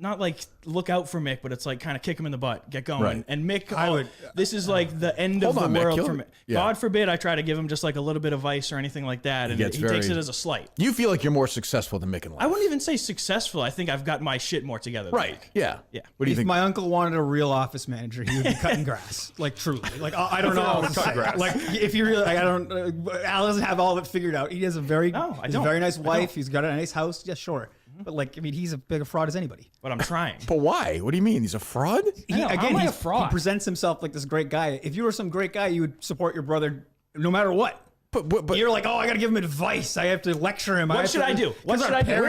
not like look out for Mick, but it's like kind of kick him in the butt, get going. Right. And Mick, this is like the end Hold of on, the Mick, world you'll- for Mick. yeah. God forbid I try to give him just like a little bit of advice or anything like that, and he gets takes very- it as a slight. You feel like you're more successful than Mick in life. I wouldn't even say successful. I think I've got my shit more together. than Right. Mick. Yeah. Yeah. What do you If think? my uncle wanted a real office manager, he would be cutting grass. Like truly. Like I don't know. how to say it. Like if you really, like, I don't. Al doesn't have all of it figured out. He has a very, he's a very nice wife. He's got a nice house. Yeah, sure. But like, I mean, he's a bigger fraud as anybody. But I'm trying. But why? What do you mean? He's a fraud? He, how again, am I a he fraud? presents himself like this great guy. If you were some great guy, you would support your brother no matter what. But you're like, oh, I got to give him advice. I have to lecture him. What should I do? What should I do?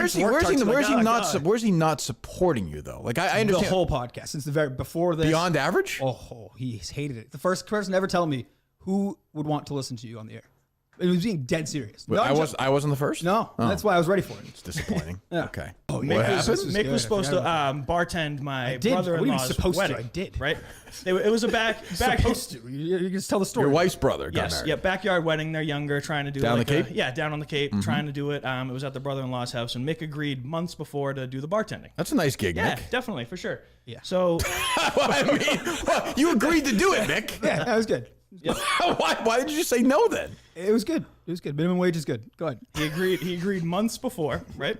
Where's he not supporting you though? Like I understand the whole podcast since the very before this. Beyond average. Oh, he's hated it. The first person to ever tell me who would want to listen to you on the air. It was being dead serious. But I wasn't the first. No, Oh. that's why I was ready for it. It's disappointing. Yeah. Okay. Oh, What Mick happened? was supposed to bartend my did. What do you mean brother-in-law's supposed to? wedding. I did. Right? It was a back Supposed to. You just tell the story. Your wife's brother got Yes, married. yeah, backyard wedding. They're younger, trying to do Down like the Cape? Mm-hmm. yeah, down on the Cape, trying to do it. It was at the brother-in-law's house, and Mick agreed months before to do the bartending. That's a nice gig, Yeah, Mick. definitely for sure. Yeah. So well, you agreed to do it, Mick. Yeah, that was good. Why did you say no then? It was good. It was good. Minimum wage is good. Go ahead. he agreed months before, right?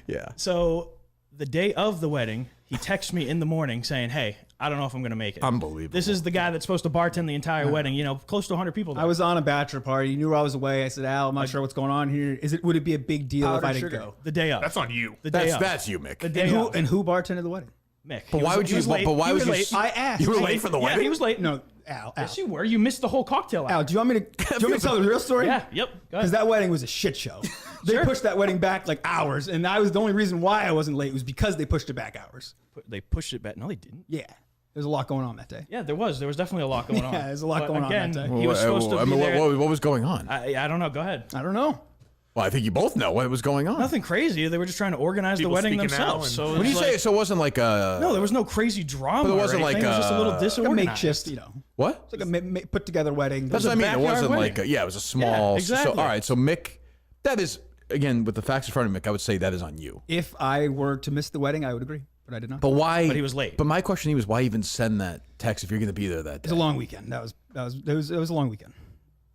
Yeah. So the day of the wedding, he texts me in the morning saying, "Hey, I don't know if I'm going to make it." Unbelievable. This is the guy that's supposed to bartend the entire wedding. You know, close to 100 people. There. I was on a bachelor party. You knew I was away. I said, Al, I'm not sure what's going on here. Would it be a big deal if I didn't go? The day of. That's on you. The day of. That's you, Mick. The day of. And who bartended the wedding? Mick. But why would you? But why would you? I asked. You were late for the Yeah, wedding. he was late. No, Al. Yes, you were. You missed the whole cocktail hour. Al, do you want me to tell the real story? Yeah. Yep. Go Because ahead. that wedding was a shit show. They pushed that wedding back like hours, and I was the only reason why I wasn't late was because they pushed it back hours. They pushed it back. No, they didn't. Yeah, there's a lot going on that day. Yeah, there was. There was definitely a lot going on. Yeah, there's a lot But going on again, that day. He was supposed to be there. What was going on? I don't know. Go ahead. I don't know. Well, I think you both know what was going on. Nothing crazy. They were just trying to organize People the wedding speaking out themselves. and- So it When you was say like- so, it wasn't like a no, there was no crazy drama. But it or wasn't anything. like it was just a little Like a disorganized. makeshift, you know. what? It's like a put together wedding. That's what I mean. It backyard wasn't wedding. like it was a small. Yeah, exactly. So all right. So Mick, that is again with the facts in front of Mick. I would say that is on you. If I were to miss the wedding, I would agree, but I did not. But why? But he was late. But my question to you was why even send that text if you're going to be there that It's day? a long weekend. It was a long weekend.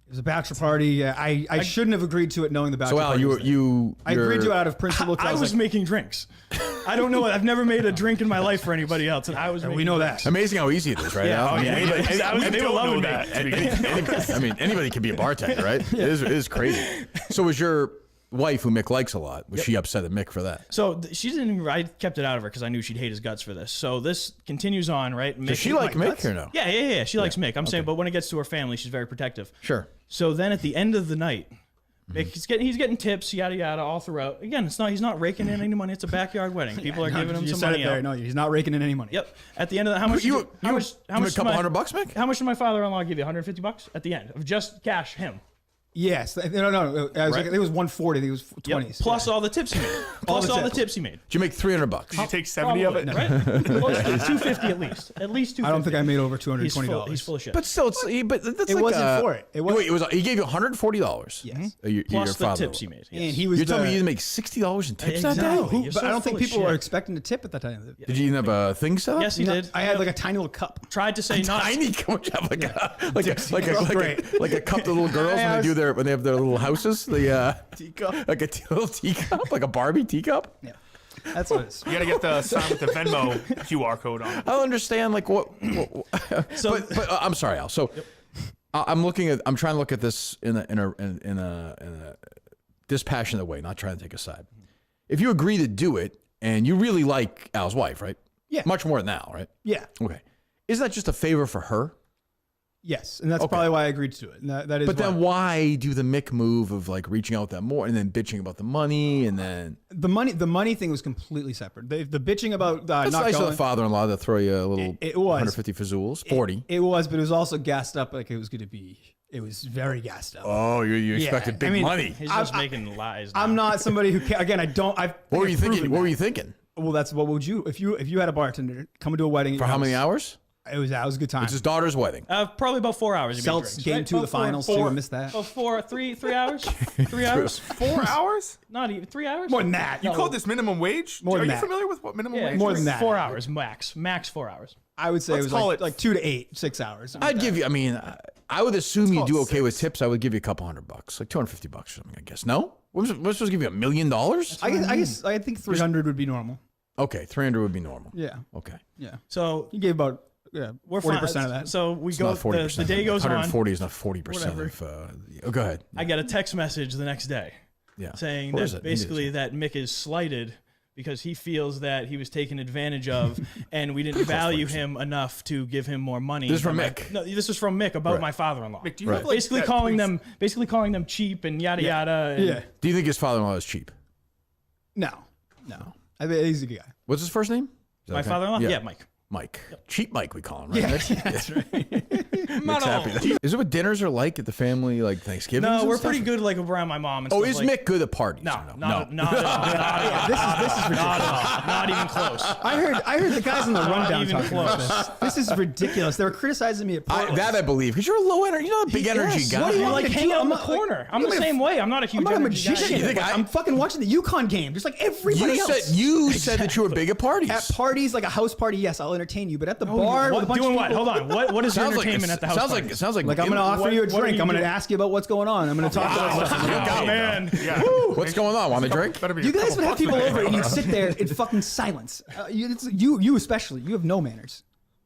It was a bachelor party. I shouldn't have agreed to it knowing the bachelor So Al, party. was there. I agreed to it out of principle. 'cause I was like, making drinks. I don't know. I've never made a drink in my life for anybody else, and I was. we making know drinks. that. Amazing how easy it is, right? Yeah. Al? Oh, yeah. They were loving that. I mean, anybody can be a bartender, right? It is crazy. So was your wife, who Mick likes a lot, was she upset at Mick for that? So she didn't. Even, I kept it out of her because I knew she'd hate his guts for this. So this continues on, right? Does she like Mick or no? Yeah. She likes Mick. I'm saying, but when it gets to her family, she's very protective. Sure. So then at the end of the night, Mick, he's getting tips, yada yada, all throughout. Again, he's not raking in any money. It's a backyard wedding. People are giving him you some said money it there. out. No, he's not raking in any money. Yep. At the end of that, how much? You how much a couple did $100, Mick? How much did my father-in-law give you? $150 at the end of just cash him. Yes. No. It was 140. I think it was 20. Yep. Plus all the tips he made. Plus all the tips he made. Did you make $300? Did you take 70 of it? Right? Close to 250 at least. At least 250. I don't think I made over He's $220. He's full of shit. But still, it's but that's It like wasn't for it. It wasn't. Wait, it was. He gave you $140. Yes. Your Plus the father. tips he made. And he was. You're telling me you didn't make $60 in tips that day? Exactly. Who, You're but so I don't think full of people shit. were expecting to tip at that time. Did you even have a thing set up? Yes, he No, did. I had like a tiny little cup. Tried to say not. Tiny. Can we have like Great. a cup the little girls when they have their little houses? The teacup, like a little teacup, like a Barbie teacup. Yeah, that's what it is. You got to get the sign with the Venmo QR code on it. I don't understand like what So, but I'm sorry, Al. So I'm trying to look at this in a dispassionate way, not trying to take a side. If you agree to do it, and you really like Al's wife, right? Yeah. Much more than Al, right? Yeah. Okay. Is that just a favor for her? Yes, and that's probably why I agreed to it. And that is. But then why do the Mick move of like reaching out that more and then bitching about the money and then the money thing was completely separate. The bitching about that's not nice going, of the father-in-law to throw you a little it was 150 fazools, 40. It was, but it was also gassed up like it was going to be. It was very gassed up. Oh, you expected big money. He's just making lies. I'm not somebody who again. I don't. What were you thinking? What were you thinking? Well, that's what would you if you had a bartender come to a wedding For how many hours? It was a good time. It's his daughter's wedding. Probably about 4 hours. Celts game 2 of the finals too. I missed that. Oh, three hours. 3 hours. 4 hours? Not even 3 hours. More than that. You called this minimum wage? More Are than you that. familiar with what minimum Yeah, wage more is? than that. 4 hours max 4 hours. I would say Let's it was call like 2 to 8, 6 hours. I'd give you. I mean, I would assume you do call it okay with tips. I would give you a couple $100, like $250 or something. I guess. No, we're supposed to give you $1 million. I think 300 would be normal. Okay, 300 would be normal. Yeah. Okay. Yeah. So You gave about we're 40% of that. So we It's go. not 40%. The day goes on. 140 is not 40% Whatever. of. Go ahead. I get a text message the next day. Yeah. Saying Where is that it? basically that Mick is slighted because he feels that he was taken advantage of and we didn't value him enough to give him more money. This is from My- Mick. No, this is from Mick about Right. my father-in-law. Mick, do you have like basically calling them cheap and yada yada. And Yeah. Do you think his father-in-law is cheap? No. I think he's a good guy. What's his first name? Is that My okay? father-in-law? Yeah, Mike. Mike. Cheap Mike, we call him, right? Yeah, that's right. Mick's happy. Is it what dinners are like at the family, like Thanksgiving? No, we're pretty good like around my mom and Oh, stuff is like, Mick good at parties? No, or not at all. This is ridiculous. Not at all. Not even close. I heard the guys in the rundown even talking about this. This is ridiculous. They were criticizing me at Portland. That I believe, because you're a low energy. You're not a big energy guy. What do you I want like me to hang do? out in the not- corner. I'm the same way. I'm not a huge I'm not a energy guy. magician. You think I'm fucking watching the Yukon game, just like everybody else. You said that you were big at parties. At parties, like a house party, yes, I'll entertain you. But at the bar, with a bunch Doing of what? people, Hold on. What is your Sounds like entertainment at the house party? Sounds like Like I'm gonna offer you a what are drink. you I'm gonna doing? ask you about what's going on. I'm gonna talk about stuff. Oh, man. Yeah. What's going on? Want a drink? Better be a You guys couple would have bucks people with it. over and you'd sit there in fucking silence. You especially. You have no manners,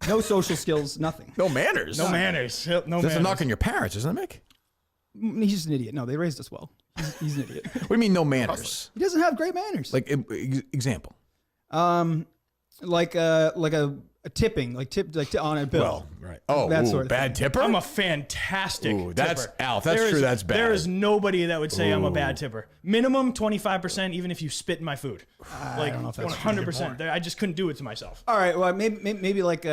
no social skills, nothing. No manners. No manners. No That's manners. a knock on your parents, isn't it, Mick? He's just an idiot. No, they raised us well. He's an idiot. What do you mean no manners? He doesn't have great manners. Like example. Like a tipping, like on a bill. Well, right. Oh, That sort of bad thing. tipper. I'm a fantastic Ooh, that's tipper. Al. If that's There true, is- that's bad. There is nobody that would say I'm a bad tipper. Minimum 25%, even if you spit in my food. Like don't know if that's 100%. I just couldn't do it to myself. All right. Well, maybe like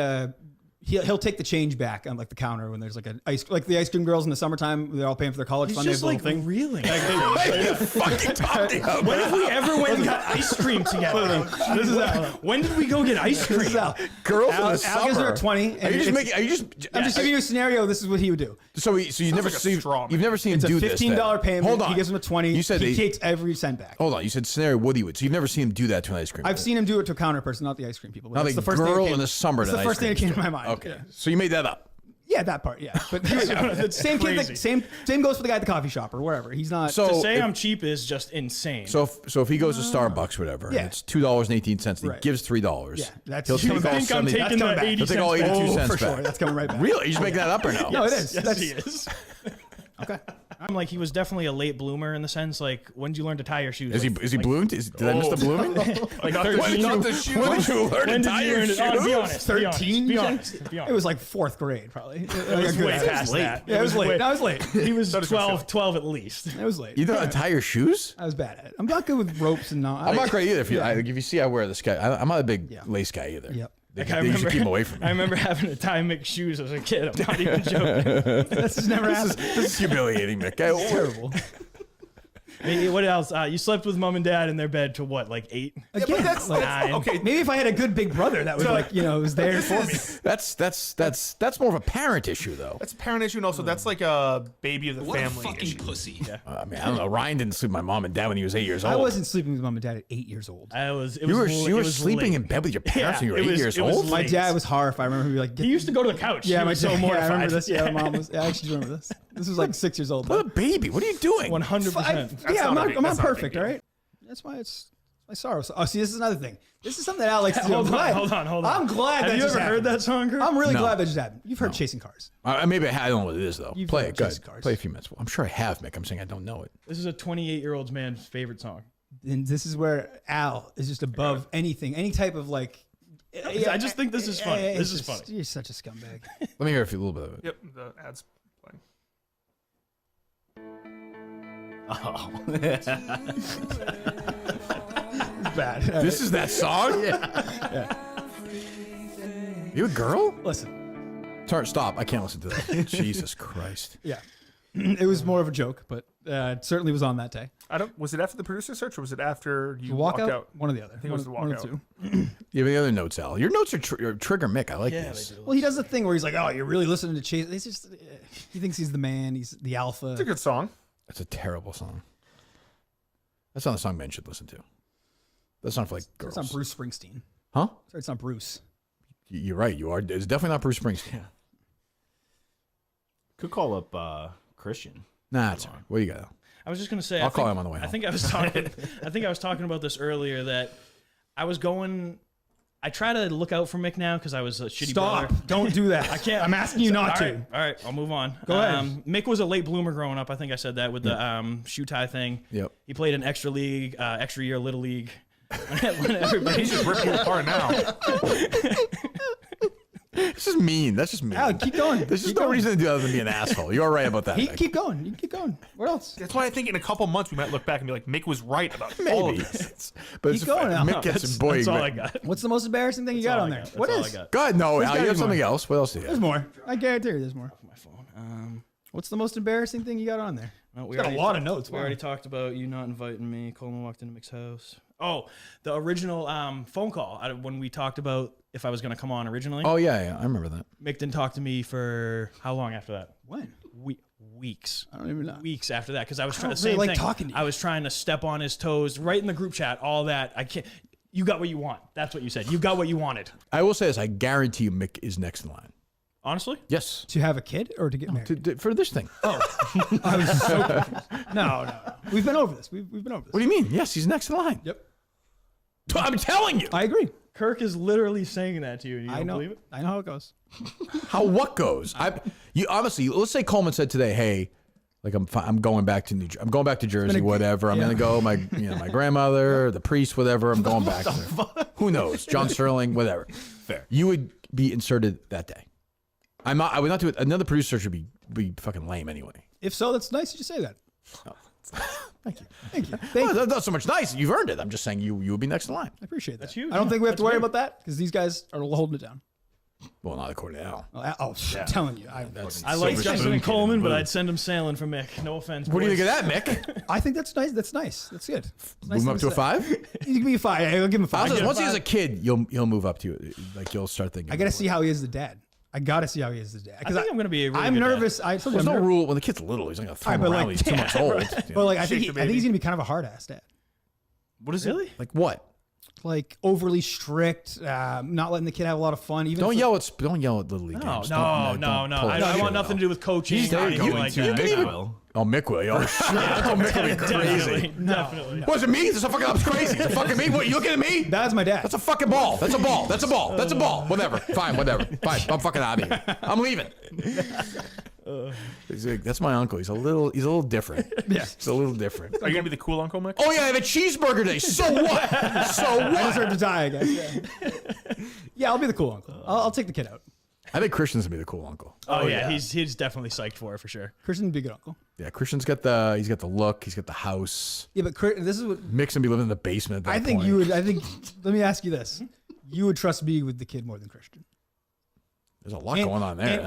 he'll take the change back on like the counter when there's like the ice cream girls in the summertime. They're all paying for their college He's fund. They just have a like little thing. reeling. fucking talking about? When have we ever went and got ice cream together? This is When did we go get ice cream? This is Al. Girls in Al the gives her summer. a 20. Are you just making? Are you just? I'm just giving you a scenario. This is what he would do. So you've never like a seen straw you've never seen him It's a do this. $15 then. payment. Hold on. He gives him a 20. You said he they- takes every cent back. Hold on. You said scenario Woody would. So you've never seen him do that to an ice cream. I've seen him do it to a counter person, not the ice cream people. Not That's the the first thing that girl came- in the summer. That's to the an first ice thing that cream came to my store. mind. Okay. Yeah. So you made that up. Yeah, that part. Yeah, but That's same kid. crazy. Same goes for the guy at the coffee shop or wherever. He's not. So To say if- I'm cheap is just insane. So if he goes to Starbucks, whatever, Yeah. and it's $2.18, and he Right. gives $3. Yeah, that's- he'll You take all think I'm 70 taking that's coming the back. 80 He'll take all cents 82 back? cents for sure. back. That's coming right back. Really? You just making that up or no? No, it is. Yes, That's- he is. Okay. I'm like, he was definitely a late bloomer in the sense, like, when did you learn to tie your shoes? Is he bloomed? Did I miss the blooming? Like Not the 13? shoes. Not the shoes. When did you learn When to did tie you your learn shoes? to? Be honest. 13? Be honest. Be honest. It was like fourth grade, probably. It was way past that. Yeah, it was late. I was late. He was 12 at least. It was late. You know how to tie your shoes? I was bad at it. I'm not good with ropes and not. I'm not great either. If you see, I wear this guy. I'm not a big lace guy either. Yep. They, Like, they usually keep him away from me. I remember having to tie Mick's shoes as a kid. I'm not even joking. This has never happened. This is humiliating, Mick. It's terrible. Hey, what else? You slept with mom and dad in their bed till what, like 8? Again, that's- like, Nine. okay. maybe if I had a good big brother that was like, was there for me. That's more of a parent issue, though. That's a parent issue, and also that's like a baby of the What a family fucking issue. pussy. I mean, I don't know. Ryan didn't sleep with my mom and dad when he was 8 years old. I wasn't sleeping with mom and dad at 8 years old. You were sleeping in bed with your parents when you were 8 years old. My dad was horrified. I remember he like. He used to go to the couch. Yeah, He my was so dad. mortified. I remember this. Yeah, mom was. I actually remember this. This was like 6 years old. What a baby! What are you doing? 100%. Yeah, I'm not a big- not that's not a big perfect. deal. All right. That's why it's my sorrow. Oh, see, this is another thing. This is something that Alex. Hold on. I'm glad. Have that you just ever heard happened. that song, Kurt? I'm really No. glad that just happened. You've heard Chasing Cars. Maybe I don't know what it is though. You've Play heard it. Good. Chasing Cars. Play a few minutes. I'm sure I have, Mick. I'm saying I don't know it. This is a 28-year-old man's favorite song. And this is where Al is just above anything, any type of like. I just think this is funny. This is funny. You're such a scumbag. Let me hear a little bit of it. Yep, the ad's playing. Oh. Bad. This is that song? Yeah. You a girl? Listen. Stop. I can't listen to that. Jesus Christ. Yeah. It was more of a joke, but it certainly was on that day. Was it after the producer search or was it after you The walked walkout? out? One or the other. I think it was the One of walkout. the two. You have any other notes, Al? Your notes are trigger Mick. I like this. Well, he does the thing where he's like, "Oh, you're really listening to Chase." It's just he thinks he's the man. He's the alpha. It's a good song. That's a terrible song. That's not a song men should listen to. That's not for like girls. It's not Bruce Springsteen. Huh? Sorry, it's not Bruce. You're right. You are. It's definitely not Bruce Springsteen. Could call up Christian. Nah, that's all right. What do you got? I was just gonna say. I'll call him on the way home. I think I was talking about this earlier that I was going. I try to look out for Mick now because I was a shitty Stop! brother. Don't do that. I can't. I'm asking you not to. All right, I'll move on. Go ahead. Mick was a late bloomer growing up. I think I said that with the shoe tie thing. Yep. He played an extra year little league. When everybody He's just ripping you apart now. This is mean. That's just mean. Al, keep going. There's just Keep no going. reason to do other than be an asshole. You're right about that. Mick. Keep going. You can keep going. What else? That's why I think in a couple months we might look back and be like, Mick was right about all of Maybe. this. But Keep going, Al. Mick gets boy. That's all I got. What's the most embarrassing thing you got on there? What That's all is? I got. God, no, There's Al. gotta You be have something more. else. What else do you There's have? more. I guarantee you there's more. My phone. What's the most embarrassing thing you got on there? No, It's got a lot of notes. We Wow. already talked about you not inviting me. Coleman walked into Mick's house. Oh, the original phone call when we talked about if I was going to come on originally. Oh yeah, I remember that. Mick didn't talk to me for how long after that? When? Weeks. I don't even know. Weeks after that because I was I trying don't the same really like thing. talking to you. I was trying to step on his toes right in the group chat. All that I can't. You got what you want. That's what you said. You got what you wanted. I will say this. I guarantee you, Mick is next in line. Honestly? Yes. To have a kid or to get married? For this thing. Oh, I was so confused. No. We've been over this. We've been over this. What do you mean? Yes, he's next in line. Yep. I'm telling you. I agree. Kirk is literally saying that to you. And you I don't know. believe it? I know how it goes. How what goes? You honestly. Let's say Coleman said today, "Hey, like I'm going back to I'm going back to Jersey, whatever. I'm gonna go. My grandmother, the priest, whatever. I'm going back there. Who knows? John Sterling, whatever. Fair. You would be inserted that day. I'm not. I would not do it. Another producer should be fucking lame anyway. If so, that's nice that you say that. Oh. Thank you. Thank you. Well, that's not so much nice. You've earned it. I'm just saying you would be next in line. I appreciate that. That's huge. I don't think we have That's to worry big. about that because these guys are holding it down. Well, not according to Al. I'm telling you. I like Justin and Coleman, but I'd send him sailing for Mick. No offense. What do you boys. think of that, Mick? I think that's nice. That's nice. That's good. Move him up to a 5? You can give me a 5. I'll give him a 5. Also, once he's a kid, he'll move up to you. Like you'll start thinking. I got to see how he is the dad. I got to see how he is the dad. I think I'm going to be a really I'm good dad. nervous. There's no rule when the kid's little. He's not gonna throw him All right, around. but He's 2 months old. right. Yeah. But like, I think Shake the he's baby. gonna be kind of a hard ass dad. What is Really? it? Like what? Like overly strict, not letting the kid have a lot of fun. Even Don't if- yell at Little League games. No. Don't pull that I shit want nothing out. to do with coaching. He's or not anything going like to. that. You can even- will. Oh, Mick will. Oh, shit. Oh, Mick will be crazy. Definitely. Was it me? This is fucking up crazy. It's fucking me. What, you looking at me? That's my dad. That's a fucking ball. That's a ball. That's a ball. That's a ball. Whatever. Fine, whatever. Fine. I'm fucking out of here. I'm leaving. That's my uncle. He's a little different. Yeah. He's a little different. Are you gonna be the cool Uncle Mick? Oh yeah, I have a cheeseburger day. So what? So I what? deserve to die, I guess. Yeah, yeah, I'll be the cool uncle. I'll take the kid out. I think Christian's gonna be the cool uncle. Oh, yeah. He's definitely psyched for it for sure. Christian would be a good uncle. Yeah, Christian's got the look. He's got the house. Yeah, but this is what Mick's gonna be living in the basement. At that I think point. you would. I think. Let me ask you this: you would trust me with the kid more than Christian. There's a lot going on there.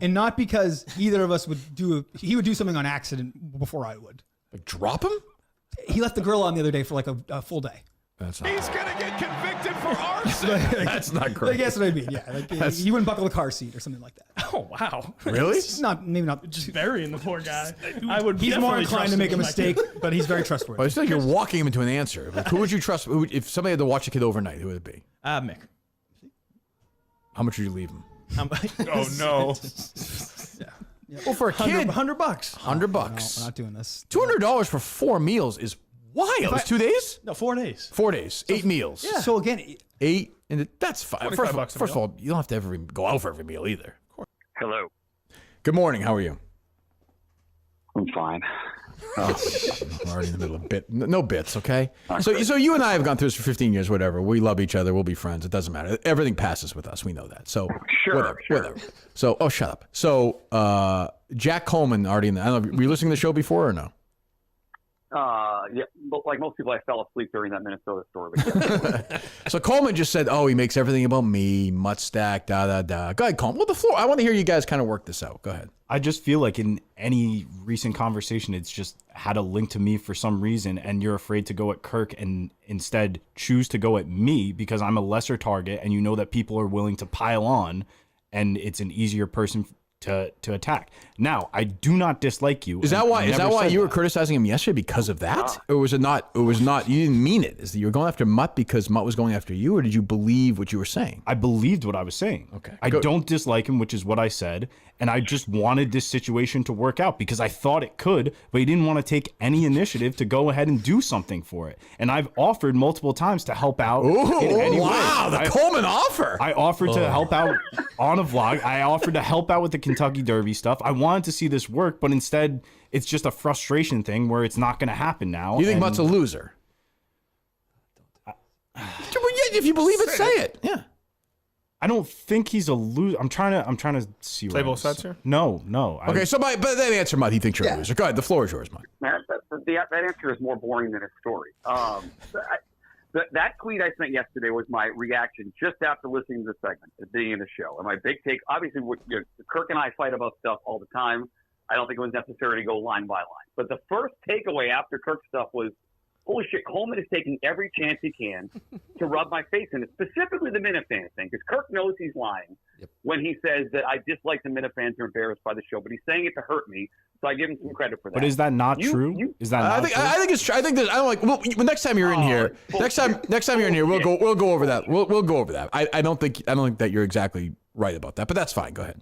And not because either of us would do. He would do something on accident before I would. Like drop him? He left the girl on the other day for like a full day. That's not. He's gonna get convicted for arson. That's not great. Like, that's what I mean. Yeah, like he wouldn't buckle the car seat or something like that. Oh, wow. Really? It's not maybe not. Just burying the poor guy. I would. He's more definitely inclined trust to him make a with my mistake, kid. but he's very Oh, trustworthy. it's like you're walking him into an answer. Like, who would you trust? If somebody had to watch a kid overnight, who would it be? Mick. How much would you leave him? Oh no. Well, for a kid, $100. $100. No, we're not doing this. $200 for 4 meals is wild. It's 2 days? No, 4 days. 4 days. 8 meals. Yeah. So again, 8, and that's fine. $25 First a of all, you don't have to go out for every meal either. Hello. Good morning. How are you? I'm fine. Oh, we're already in the middle of bit. No bits, okay? So you and I have gone through this for 15 years, whatever. We love each other. We'll be friends. It doesn't matter. Everything passes with us. We know that. So whatever. So, shut up. So Jack Coleman already in the, I don't know, were you listening to the show before or no? Yeah, but like most people, I fell asleep during that Minnesota story. But yeah. So Coleman just said, "Oh, he makes everything about me, Mut Stack, da da da." Go ahead, Coleman. Well, the floor. I want to hear you guys kind of work this out. Go ahead. I just feel like in any recent conversation, it's just had a link to me for some reason, and you're afraid to go at Kirk and instead choose to go at me because I'm a lesser target, and you know that people are willing to pile on, and it's an easier person to attack. Now, I do not dislike you. Is that why you were criticizing him yesterday because of that? Or was it not? It was not. You didn't mean it. Is that you were going after Mut because Mut was going after you, or did you believe what you were saying? I believed what I was saying. Okay. I don't dislike him, which is what I said, and I just wanted this situation to work out because I thought it could, but he didn't want to take any initiative to go ahead and do something for it. And I've offered multiple times to help out. In any wow, way. the Coleman offer. I offered to help out on a vlog. I offered to help out with the Kentucky Derby stuff. I wanted to see this work, but instead it's just a frustration thing where it's not going to happen now. You think Mut's a loser? If you believe it, say it. Yeah. I don't think he's a loser. I'm trying to see. Play both sides here? No. Okay, but then answer Mut. He thinks you're a loser. Go ahead. The floor is yours, Mut. Man, that answer is more boring than his story. That tweet I sent yesterday was my reaction just after listening to the segment at the beginning of the show. And my big take, obviously, Kirk and I fight about stuff all the time. I don't think it was necessary to go line by line. But the first takeaway after Kirk's stuff was, holy shit, Coleman is taking every chance he can to rub my face in it, specifically the Minifans thing, because Kirk knows he's lying when he says that I dislike the Minifans are embarrassed by the show, but he's saying it to hurt me, so I give him some credit for that. But is that not true? Is that not true? I think it's true. I think that I don't like. Well, next time you're in here, next time you're in here, we'll go over that. We'll go over that. I don't think that you're exactly right about that, but that's fine. Go ahead.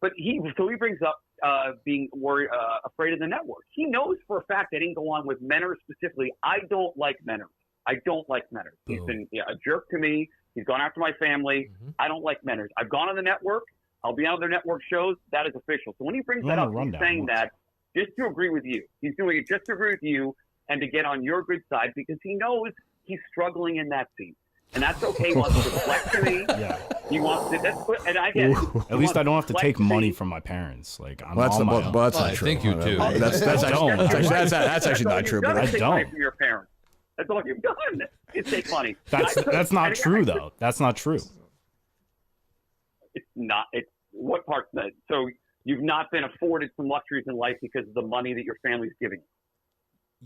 But he brings up being worried, afraid of the network. He knows for a fact I didn't go on with Menor specifically. I don't like Menor. He's been a jerk to me. He's gone after my family. I don't like Menor. I've gone on the network. I'll be on their network shows. That is official. So when he brings that up, he's saying that just to agree with you. He's doing it just to agree with you and to get on your good side because he knows he's struggling in that seat. And that's okay. He wants to reflect to me. Yeah. He wants to. And I get it. At least I don't have to take money from my parents. Like I'm on my own. Well, that's not true. I think you do. That's actually not true. But I don't. From your parents. That's all you've done. Is take money. That's not true though. That's not true. It's not. It's what part? So you've not been afforded some luxuries in life because of the money that your family's giving you.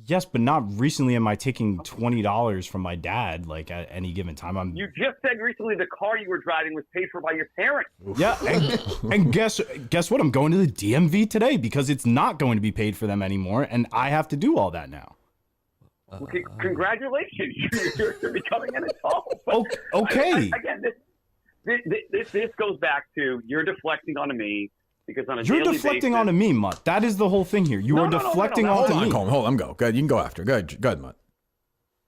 Yes, but not recently am I taking $20 from my dad, like at any given time. You just said recently the car you were driving was paid for by your parents. Yeah, and guess what? I'm going to the DMV today because it's not going to be paid for them anymore, and I have to do all that now. Okay, congratulations, you're becoming an adult. Okay. Again, this goes back to you're deflecting onto me. Because on a You're daily deflecting basis, onto me, Mut. That is the whole thing here. You are deflecting onto me. Hold on, go. Go ahead, you can go after. Go ahead, Mut.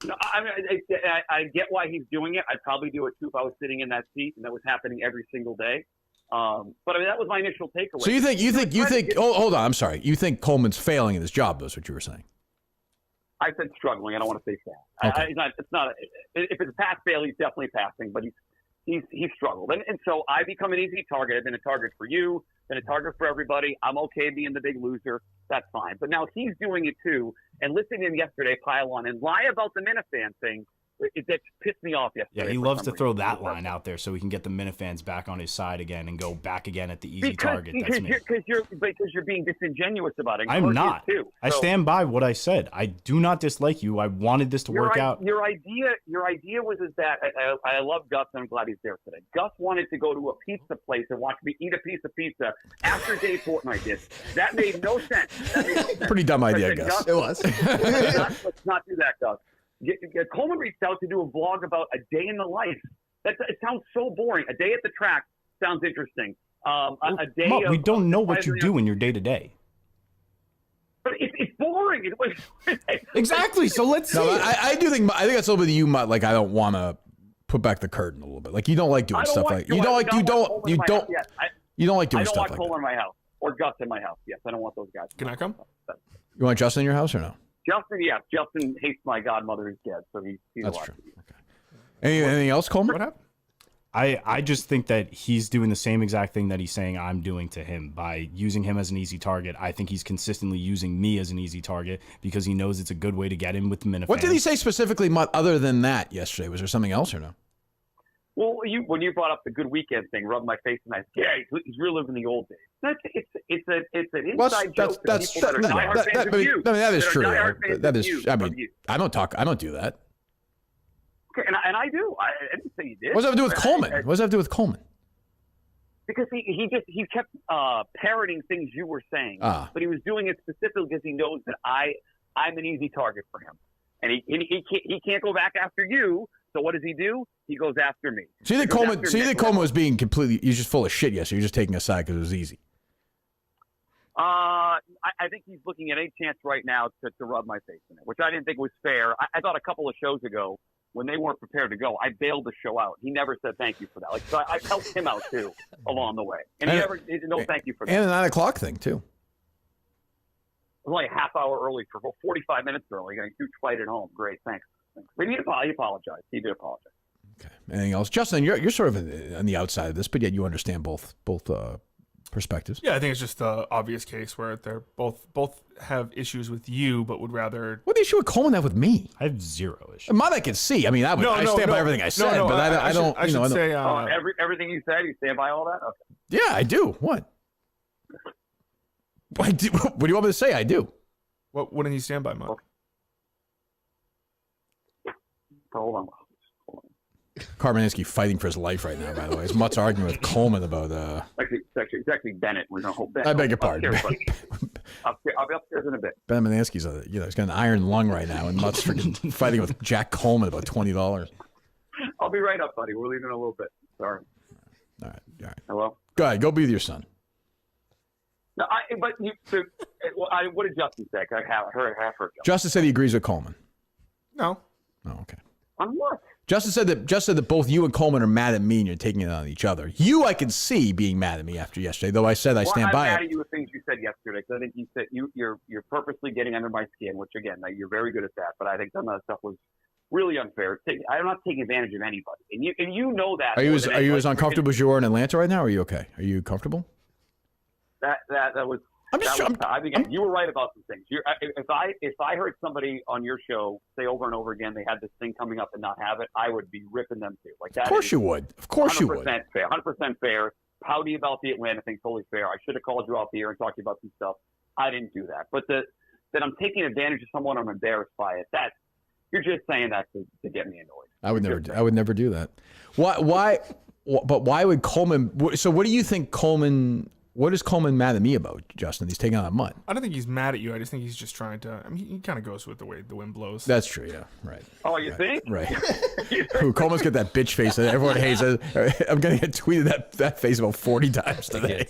No, I get why he's doing it. I'd probably do it too if I was sitting in that seat and that was happening every single day. But I mean, that was my initial takeaway. So you think? Hold on. I'm sorry. You think Coleman's failing in his job? That's what you were saying. I said struggling. I don't want to say fail. Okay. It's not. If it's a pass fail, he's definitely passing, but he's struggled. And so I become an easy target. I've been a target for you, been a target for everybody. I'm okay being the big loser. That's fine. But now he's doing it too. And listening to him yesterday pile on and lie about the Minifan thing, that pissed me off yesterday. Yeah, he loves to throw that line out there so he can get the Minifans back on his side again and go back again at the easy target. That's me. Because you're being disingenuous about it. I'm not. I stand by what I said. I do not dislike you. I wanted this to work out. Your idea was that I love Gus and I'm glad he's there today. Gus wanted to go to a pizza place and watch me eat a piece of pizza after Dave Fortnite did. That made no sense. Pretty dumb idea, Gus. It was. Let's not do that, Gus. Coleman reached out to do a vlog about a day in the life. It sounds so boring. A day at the track sounds interesting. A day. Mut, we don't know what you do in your day to day. But it's boring. Exactly. So let's see. No, I do think that's a little bit of you, Mut. Like I don't want to put back the curtain a little bit. Like you don't like doing stuff like you don't like doing stuff I don't want like Coleman in my house or Gus in my house. Yes, I don't want those guys. Can I come? You want Justin in your house or no? Justin hates my godmother who's dead, so he's That's true. Okay. Anything else, Coleman? What happened? I just think that he's doing the same exact thing that he's saying I'm doing to him by using him as an easy target. I think he's consistently using me as an easy target because he knows it's a good way to get him with the minifans. What did he say specifically, Mut, other than that yesterday? Was there something else or no? Well, when you brought up the good weekend thing, rubbed my face and I said, yeah, he's reliving the old days. It's an inside joke. That is true. That is. I mean, I don't do that. Okay, and I do. I didn't say you did. What does that have to do with Coleman? What does that have to do with Coleman? Because he kept parroting things you were saying, but he was doing it specifically because he knows that I'm an easy target for him, and he can't go back after you. So what does he do? He goes after me. So you think Coleman was being completely? He's just full of shit. Yes, you're just taking a side because it was easy. I think he's looking at any chance right now to rub my face in it, which I didn't think was fair. I thought a couple of shows ago, when they weren't prepared to go, I bailed the show out. He never said thank you for that. Like, so I helped him out too along the way, and he did no thank you for that. And the 9 o'clock thing too. I was only a half hour early for 45 minutes early. Got a huge fight at home. Great, thanks. But he apologized. He did apologize. Okay. Anything else, Justin? You're sort of on the outside of this, but yet you understand both perspectives. Yeah, I think it's just the obvious case where they're both have issues with you, but would rather. What issue would Coleman have with me? I have zero issues. Mine I can see. I mean, I stand by everything I said, but I don't. I should say everything you said. You stand by all that. Okay. Yeah, I do. What? I do. What do you want me to say? I do. What wouldn't you stand by, Mut? Okay. Hold on. Mutnansky fighting for his life right now, by the way. His Mut's arguing with Coleman about. It's actually Bennett. We're going to hold Bennett. I beg your pardon. I'll be upstairs in a bit. Ben Mutnansky's he's got an iron lung right now, and Mut's freaking fighting with Jack Coleman about $20. I'll be right up, buddy. We're leaving in a little bit. Sorry. All right. Hello? Go ahead. Go be with your son. No, what did Justin say? I heard Justin. Justin said he agrees with Coleman. No. Oh, okay. On what? Justin said that both you and Coleman are mad at me and you're taking it on each other. You, I can see being mad at me after yesterday, though I said I stand by it. I'm mad at you with things you said yesterday, because I think you said you're purposely getting under my skin, which again, you're very good at that. But I think some of that stuff was really unfair. I'm not taking advantage of anybody, and you know that. Are you as uncomfortable as you are in Atlanta right now? Or are you okay? Are you comfortable? That was. You were right about some things. If I heard somebody on your show say over and over again they had this thing coming up and not have it, I would be ripping them too. Like that. Of course you would. Of course you would. 100% fair. 100% fair. Pouty about the Atlanta thing, totally fair. I should have called you out the air and talked to you about some stuff. I didn't do that. But that I'm taking advantage of someone, I'm embarrassed by it. That you're just saying that to get me annoyed. I would never do that. Why? But why would Coleman? So what do you think Coleman? What is Coleman mad at me about, Justin? He's taking on Mut. I don't think he's mad at you. I just think he's just trying to. I mean, he kind of goes with the way the wind blows. That's true. Yeah. Right. Oh, you think? Right. Coleman's got that bitch face that everyone hates. I'm gonna get tweeted that face about 40 times today.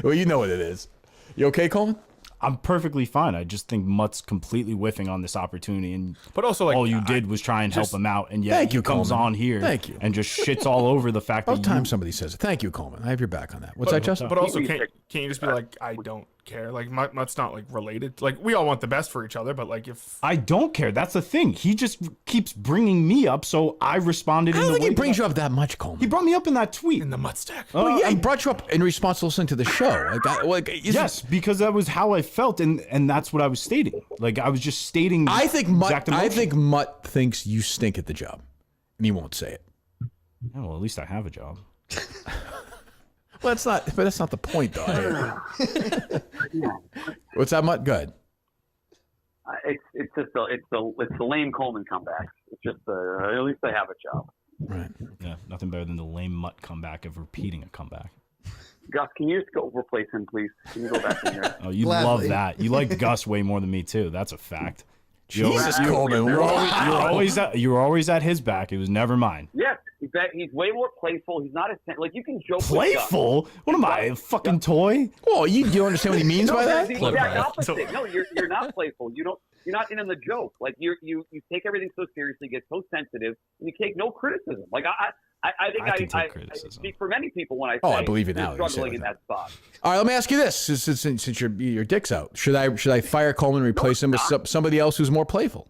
Well, you know what it is. You okay, Coleman? I'm perfectly fine. I just think Mut's completely whiffing on this opportunity, and but also like all you did was try and help him out, and yet he comes on here and just shits all over the fact that somebody says it. Thank you, Coleman. I have your back on that. What's that, Justin? But also, can't you just be like, I don't care? Like Mut's not like related. Like we all want the best for each other, but like if I don't care, that's the thing. He just keeps bringing me up, so I responded. I don't think he brings you up that much, Coleman. He brought me up in that tweet in the Mut stack. Oh yeah, he brought you up in response to listening to the show. Yes, because that was how I felt, and that's what I was stating. Like I was just stating. I think Mut thinks you stink at the job, and he won't say it. Yeah, well, at least I have a job. Well, that's not the point, though. What's that, Mut? Good. It's the lame Coleman comeback. It's just at least they have a job. Right. Yeah, nothing better than the lame Mut comeback of repeating a comeback. Gus, can you just go replace him, please? Can you go back in here? Oh, you love that. You like Gus way more than me too. That's a fact. Jesus, Coleman. You were always at his back. It was never mine. Yes, he's way more playful. He's not as like you can joke. Playful? What am I, a fucking toy? Well, you understand what he means by that? The exact opposite. No, you're not playful. You're not in on the joke. Like you take everything so seriously, get so sensitive, and you take no criticism. Like I I can take I criticism. speak for many people when I say I believe you they're now. You say struggling it in like that spot. All right, let me ask you this: since your dick's out, should I fire Coleman and replace him with somebody else who's more playful?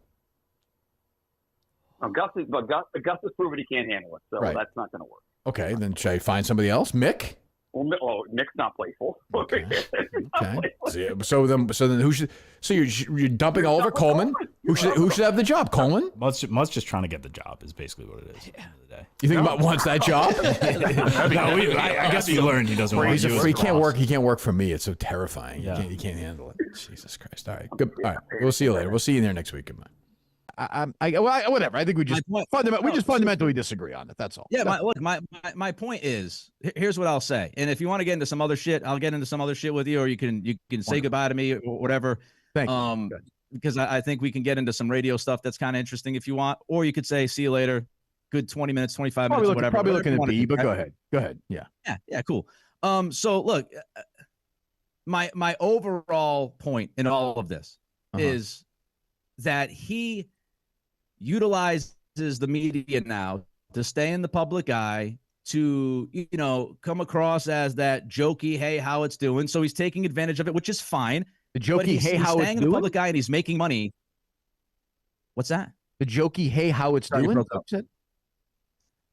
Gus has proven he can't handle it, so that's not going to work. Okay, then should I find somebody else? Mick? Well, Nick's not playful. Okay. So then who should? So you're dumping all over Coleman? Who should have the job? Coleman? Mut's just trying to get the job is basically what it is. At the end of the day. You think Mut wants that job? I guess we learned he doesn't want to. He can't work. He can't work for me. It's so terrifying. Yeah. He can't handle it. Jesus Christ! All right, good. All right, we'll see you later. We'll see you there next week. Whatever. I think we just fundamentally disagree on it. That's all. Yeah. My point is, here's what I'll say. And if you want to get into some other shit, I'll get into some other shit with you, or you can say goodbye to me or whatever. Thank you. Because I think we can get into some radio stuff that's kind of interesting if you want, or you could say, see you later. Good 20 minutes, 25 minutes, whatever. Probably looking at B, but right? go ahead. Yeah. Yeah. Cool. So look, my overall point in all of this is that he utilizes the media now to stay in the public eye, to come across as that jokey, hey, how it's doing. So he's taking advantage of it, which is fine. The jokey, hey, how it's staying in the public eye and he's making money. What's that? The jokey, hey, how it's doing.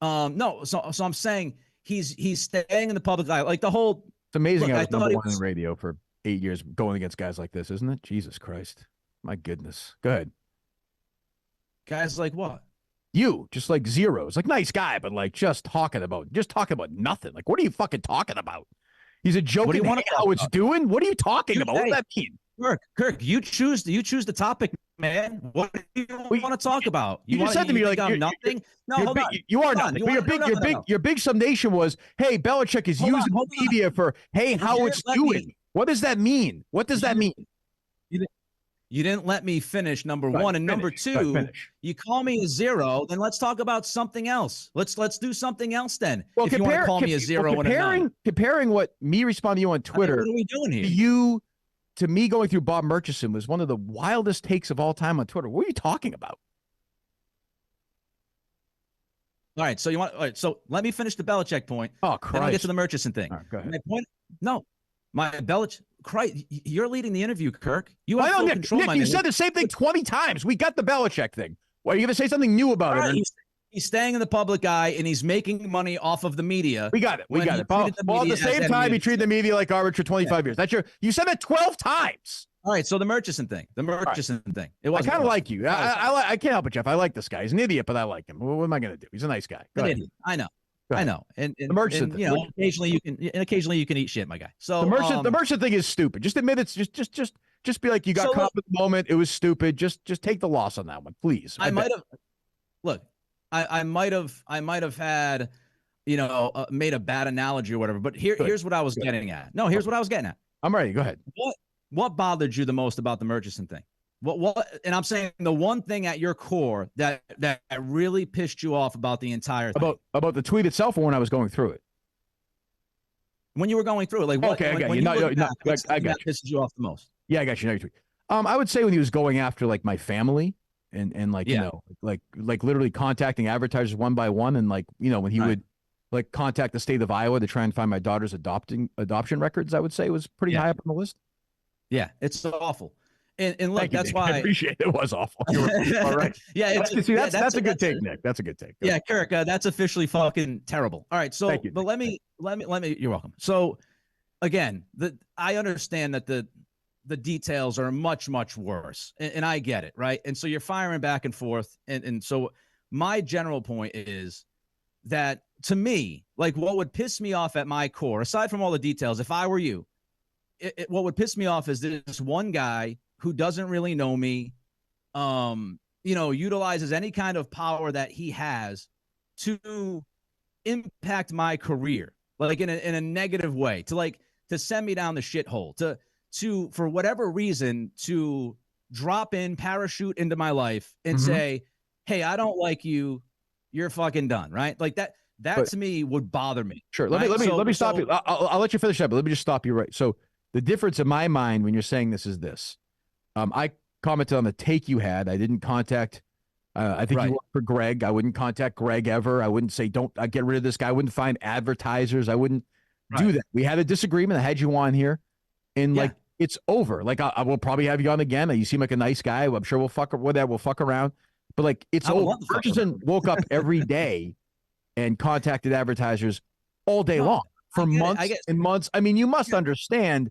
No. So I'm saying he's staying in the public eye, like the whole. It's amazing. I was number one in radio for 8 years, going against guys like this, isn't it? Jesus Christ, my goodness. Go ahead. Guys like what? You, just like zeros, like nice guy, but like just talking about nothing. Like, what are you fucking talking about? He's a joke. What do you want to how it's doing? What are you talking about? What does that mean? Kirk, you choose the topic, man. What do you want to talk about? You just said to me like you're nothing. No, hold on. You are nothing. Your big summation was, hey, Belichick is using media for, hey, how it's doing. What does that mean? What does that mean? You didn't let me finish, number one. And number two, you call me a zero, then let's talk about something else. Let's do something else then. Well, if you want to call me a zero and a nine. Comparing what me responding to you on Twitter, what are we doing here? To me going through Bob Murchison was one of the wildest takes of all time on Twitter. What are you talking about? All right, so let me finish the Belichick point. Oh, Christ. Then I'll get to the Murchison thing. All right, go ahead. My Belichick. Christ, you're leading the interview, Kirk. You have full control. Nick, you said the same thing 20 times. We got the Belichick thing. Well, are you going to say something new about it? He's staying in the public eye, and he's making money off of the media. We got it. Well, at the same time, he treated the media like garbage for 25 years. You said that 12 times. All right, so the Murchison thing. Thing. I kind of like you. I can't help it, Jeff. I like this guy. He's an idiot, but I like him. What am I going to do? He's a nice guy. Go ahead. I know. And the Murchison thing. Occasionally you can eat shit, my guy. So the Murchison thing is stupid. Just admit it's just be like you got caught up in the moment. It was stupid. Just take the loss on that one, please. I might have had, made a bad analogy or whatever. But here's what I was getting at. No, here's what I was getting at. I'm ready. Go ahead. What bothered you the most about the Murchison thing? What? And I'm saying the one thing at your core that really pissed you off about the entire thing. About the tweet itself, or when I was going through it. When you were going through it, like what? Okay, I got you. I got you. Pisses you off the most. Yeah, I got you. Now your tweet. I would say when he was going after like my family and like like literally contacting advertisers one by one, and like when he would like contact the state of Iowa to try and find my daughter's adoption records, I would say was pretty high up on the list. Yeah, it's awful. And look, that's why I appreciate it. It was awful. All right. Yeah, that's a good take, Nick. That's a good take. Yeah, Kirk, that's officially fucking terrible. All right, so but let me. You're welcome. So, again, I understand that the details are much worse, and I get it, right? And so you're firing back and forth, and so my general point is that to me, like what would piss me off at my core, aside from all the details, if I were you, what would piss me off is this one guy who doesn't really know me, utilizes any kind of power that he has to impact my career, like in a negative way, to send me down the shithole, to for whatever reason, to drop in, parachute into my life and say, hey, I don't like you. You're fucking done. Right. Like that to me would bother me. Sure. Let me stop you. I'll let you finish that, but let me just stop you right. So the difference in my mind when you're saying this is this. I commented on the take you had. I didn't contact I think you work for Greg. I wouldn't contact Greg ever. I wouldn't say, don't get rid of this guy. I wouldn't find advertisers. I wouldn't do that. We had a disagreement. I had you on here, and like, it's over. Like, I will probably have you on again. You seem like a nice guy. I'm sure we'll fuck around. But like, it's over. Ferguson woke up every day and contacted advertisers all day long for months and months. I mean, you must understand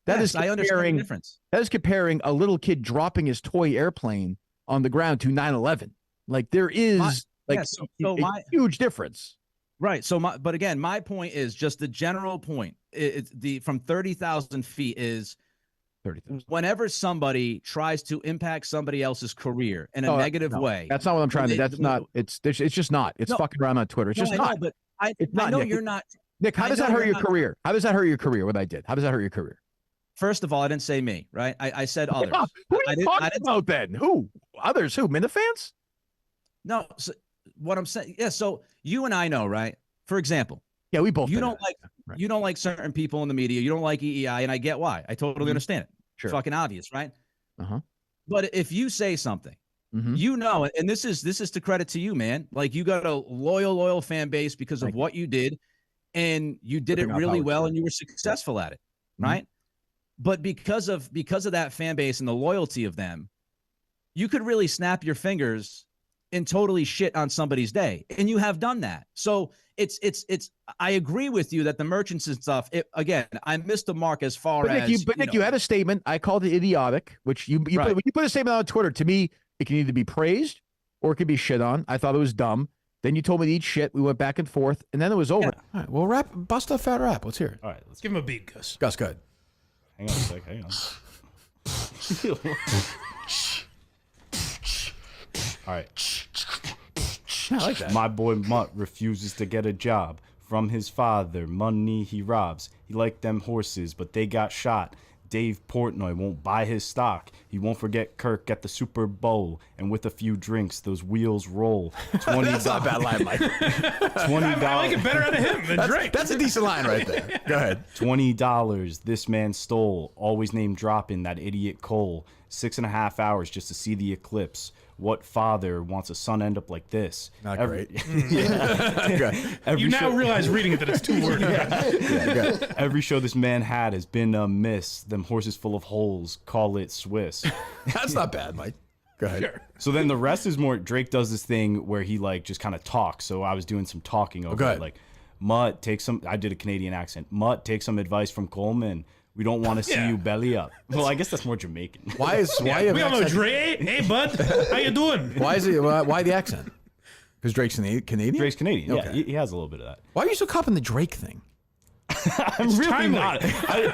that is comparing, I understand the difference. That is comparing a little kid dropping his toy airplane on the ground to 9/11. Like, there is a huge difference. Right. So but again, my point is just the general point. From 30,000 feet is 30,000. Whenever somebody tries to impact somebody else's career in a negative way. That's not what I'm trying to. That's not. It's just not. It's fucking around on Twitter. It's just not. But I know you're not. Nick, how does that hurt your career? How does that hurt your career? What I did? How does that hurt your career? First of all, I didn't say me, right? I said others. Who are you talking about then? Who? Others? Who? Minifans? No. So what I'm saying, so you and I know, right? For example, we both. You don't like certain people in the media. You don't like EEI, and I get why. I totally understand it. Sure. It's fucking obvious, right? But if you say something, you know, and this is to credit to you, man. Like, you got a loyal fan base because of what you did, and you did it really well, and you were successful at it, right? But because of that fan base and the loyalty of them, you could really snap your fingers and totally shit on somebody's day, and you have done that. So it's. I agree with you that the merchants and stuff. Again, I missed the mark as far as. Nick, you had a statement. I called it idiotic, which you put, when you put a statement on Twitter. To me, it can either be praised or it can be shit on. I thought it was dumb. Then you told me to eat shit. We went back and forth, and then it was over. All right, well, bust a fat rap. Let's hear it. All right, let's give him a beat, Gus. Gus, go ahead. Hang on a sec. Hang on. All right. I like that. My boy Mut refuses to get a job. From his father, money he robs. He liked them horses, but they got shot. Dave Portnoy won't buy his stock. He won't forget Kirk at the Super Bowl. And with a few drinks, those wheels roll. $20. That's not a bad line, Mike. $20. I like it better out of him than Drake. That's a decent line right there. Go ahead. $20 this man stole. Always name dropping that idiot Cole. 6.5 hours just to see the eclipse. What father wants a son end up like this? Not great. You now realize reading it that it's 2 words. Every show this man had has been a miss. Them horses full of holes, call it Swiss. That's not bad, Mike. Go ahead. Sure. So then the rest is more, Drake does this thing where he like just kind of talks. So I was doing some talking over it. Like, Mut, I did a Canadian accent. Mut, take some advice from Coleman. We don't want to see you belly up. Well, I guess that's more Jamaican. Why we all know Drake. Hey, bud, how you doing? Why the accent? Because Drake's Canadian? Drake's Canadian. Okay. Yeah, he has a little bit of that. Why are you so copping the Drake thing? I'm really timely. Not.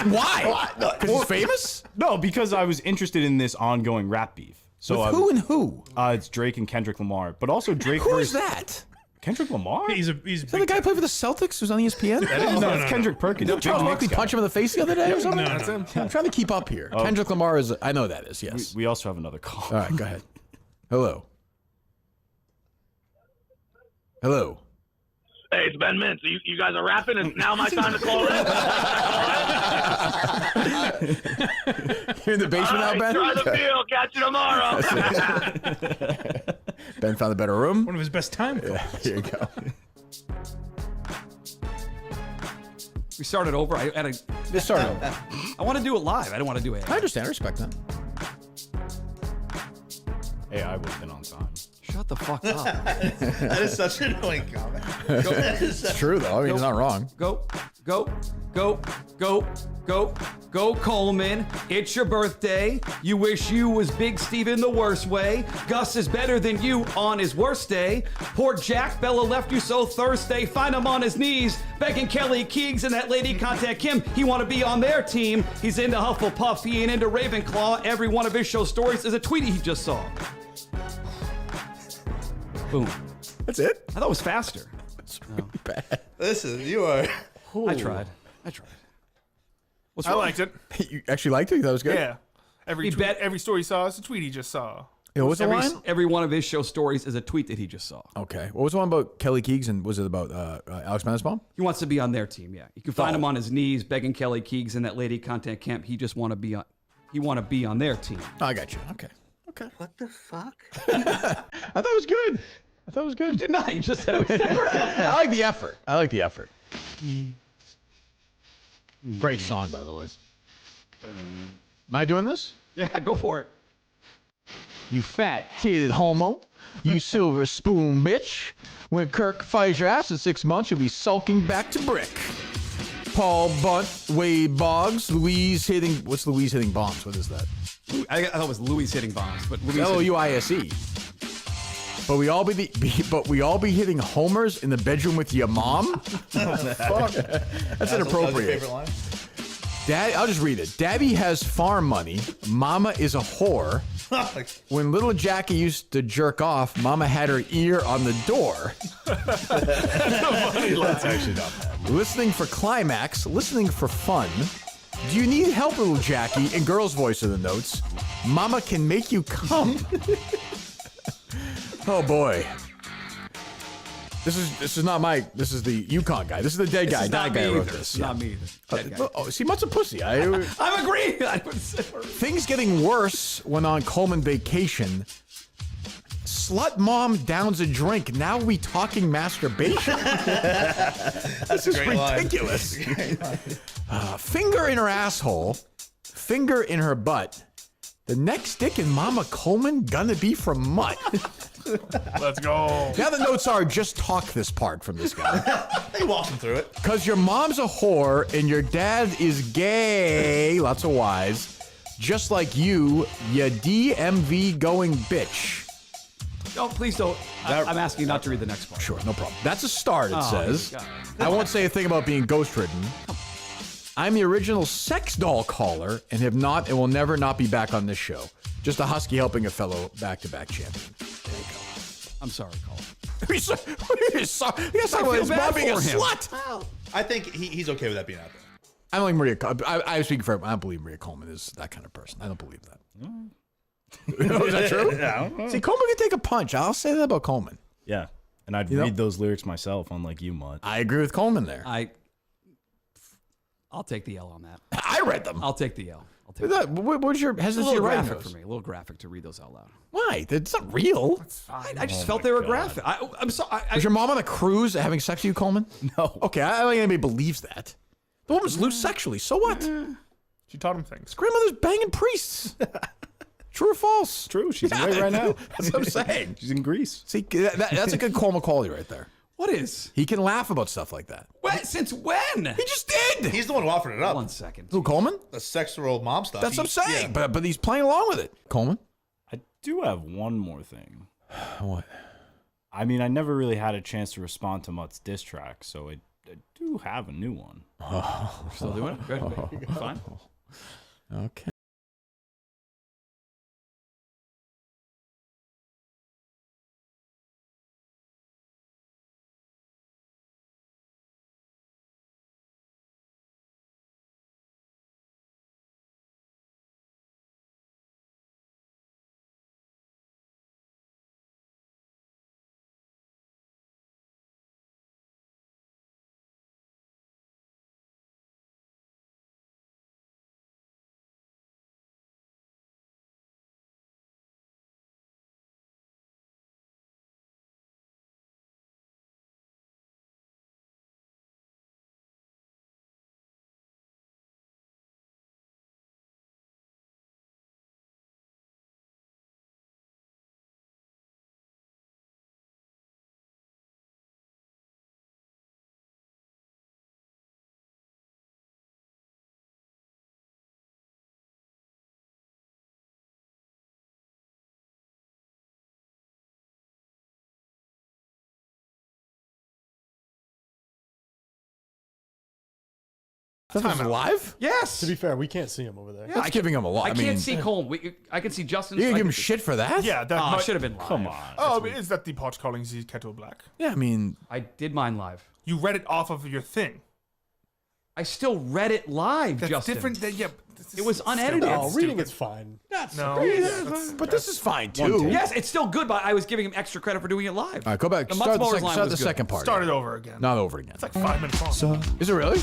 Why? Because he's famous? No, because I was interested in this ongoing rap beef. So with who and who? It's Drake and Kendrick Lamar, but also Drake. Who is that? Kendrick Lamar? He's is that the guy who played for the Celtics who's on ESPN? No, Kendrick Perkins. Did Charles Barkley punch him in the face the other day or something? No, that's him. I'm trying to keep up here. Kendrick Lamar is, I know that is, yes. We also have another call. All right, go ahead. Hello. Hello. Hey, it's Ben Mintz. You guys are rapping. It's now my time to call in. You're in the basement now, Ben? Try the field. Catch you tomorrow. Ben found a better room. One of his best time calls. Here you go. We started over. I want to do it live. I don't want to do it. I understand. I respect that. Hey, I would have been on time. Shut the fuck up. That is such an annoying comment. It's true, though. I mean, he's not wrong. Go, Coleman. It's your birthday. You wish you was Big Steve in the worst way. Gus is better than you on his worst day. Poor Jack Bella left you so thirsty. Find him on his knees, begging Kelly Keegs and that lady contact him. He want to be on their team. He's into Hufflepuff. He ain't into Ravenclaw. Every one of his show stories is a tweet he just saw. Boom. That's it? I thought it was faster. It's really bad. Listen, you are. I tried. I liked it. You actually liked it? You thought it was good? Yeah. Every story he saw is a tweet he just saw. Yeah, what was the line? Every one of his show stories is a tweet that he just saw. Okay. What was the one about Kelly Keegs and was it about Alex Manusbaum? He wants to be on their team, yeah. You can find him on his knees begging Kelly Keegs and that lady contact camp. He just want to be on. He want to be on their team. Oh, I got you. Okay. Okay. What the fuck? I thought it was good. I thought it was good. Did not. You just said it was terrible. I like the effort. I like the effort. Great song, by the way. Am I doing this? Yeah, go for it. You fat-titted homo. You silver spoon bitch. When Kirk fires your ass in 6 months, you'll be sulking back to brick. Paul Bunt, Wade Boggs, Louise hitting... What's Louise hitting bombs? What is that? I thought it was Louis hitting bombs, but Louis L-O-U-I-S-E. But we all be hitting homers in the bedroom with your mom? Fuck. That's inappropriate. Favorite line? Dad, I'll just read it. Daddy has farm money. Mama is a whore. When little Jackie used to jerk off, Mama had her ear on the door. That's actually not bad. Listening for climax, listening for fun. Do you need help, little Jackie? In girl's voice in the notes. Mama can make you come. Oh boy. This is not my. This is the Yukon guy. This is the dead guy. That guy wrote this. Not me either. Dead guy. Oh, see, Mutt's a pussy. I'm agreeing. Things getting worse when on Coleman vacation. Slut mom downs a drink. Now we talking masturbation. This is ridiculous. Finger in her asshole. Finger in her butt. The next dick in Mama Coleman gonna be from Mutt. Let's go. Now the notes are just talk this part from this guy. They walk him through it. Cause your mom's a whore and your dad is gay. Lots of Y's. Just like you DMV going bitch. No, please don't. I'm asking you not to read the next part. Sure, no problem. That's a start, it says. God. I won't say a thing about being ghost-ridden. I'm the original sex doll caller and have not and will never not be back on this show. Just a husky helping a fellow back-to-back champion. There you go. I'm sorry, Colin. He's sorry. Yes, I feel bad being a slut. Well, I think he's okay with that being out there. I don't think Maria. I speak for. I don't believe Maria Coleman is that kind of person. I don't believe that. Is that true? Yeah, I don't know. See, Coleman can take a punch. I'll say that about Coleman. Yeah, and I'd read those lyrics myself, unlike you, Mutt. I agree with Coleman there. I'll take the L on that. I read them. I'll take the L. What's your hesitancy? A little graphic for me. A little graphic to read those out loud. Why? It's not real. It's fine. I just felt they were graphic. I'm sorry. Was your mom on a cruise having sex with you, Coleman? No. Okay, I don't think anybody believes that. The woman's loose sexually. So what? She taught him things. Grandmother's banging priests. True or false? True. She's away right now. That's what I'm saying. She's in Greece. See, that's a good Coleman quality right there. What is? He can laugh about stuff like that. When? Since when? He just did. He's the one who offered it up. 1 second. Who, Coleman? The sexual mom stuff. That's what I'm saying. Yeah. But he's playing along with it. Coleman? I do have one more thing. What? I mean, I never really had a chance to respond to Mutt's diss track, so I do have a new one. We're still doing it? Good. Fine. Okay. This is live? Yes. To be fair, we can't see him over there. That's giving him a lot. I can't see Coleman. I can see Justin. You gonna give him shit for that? Yeah, that I should have been live. Come on. Oh, is that the pot calling the kettle black? Yeah, I mean, I did mine live. You read it off of your thing. I still read it live, That's Justin. different. Yeah, it was unedited. No, reading it's fine. But this is fine too. Yes, it's still good, but I was giving him extra credit for doing it live. All right, go back. The Start Mutzmoller's line the was good. second part. Start it over again. Not over again. It's like 5 minutes long. Is it really?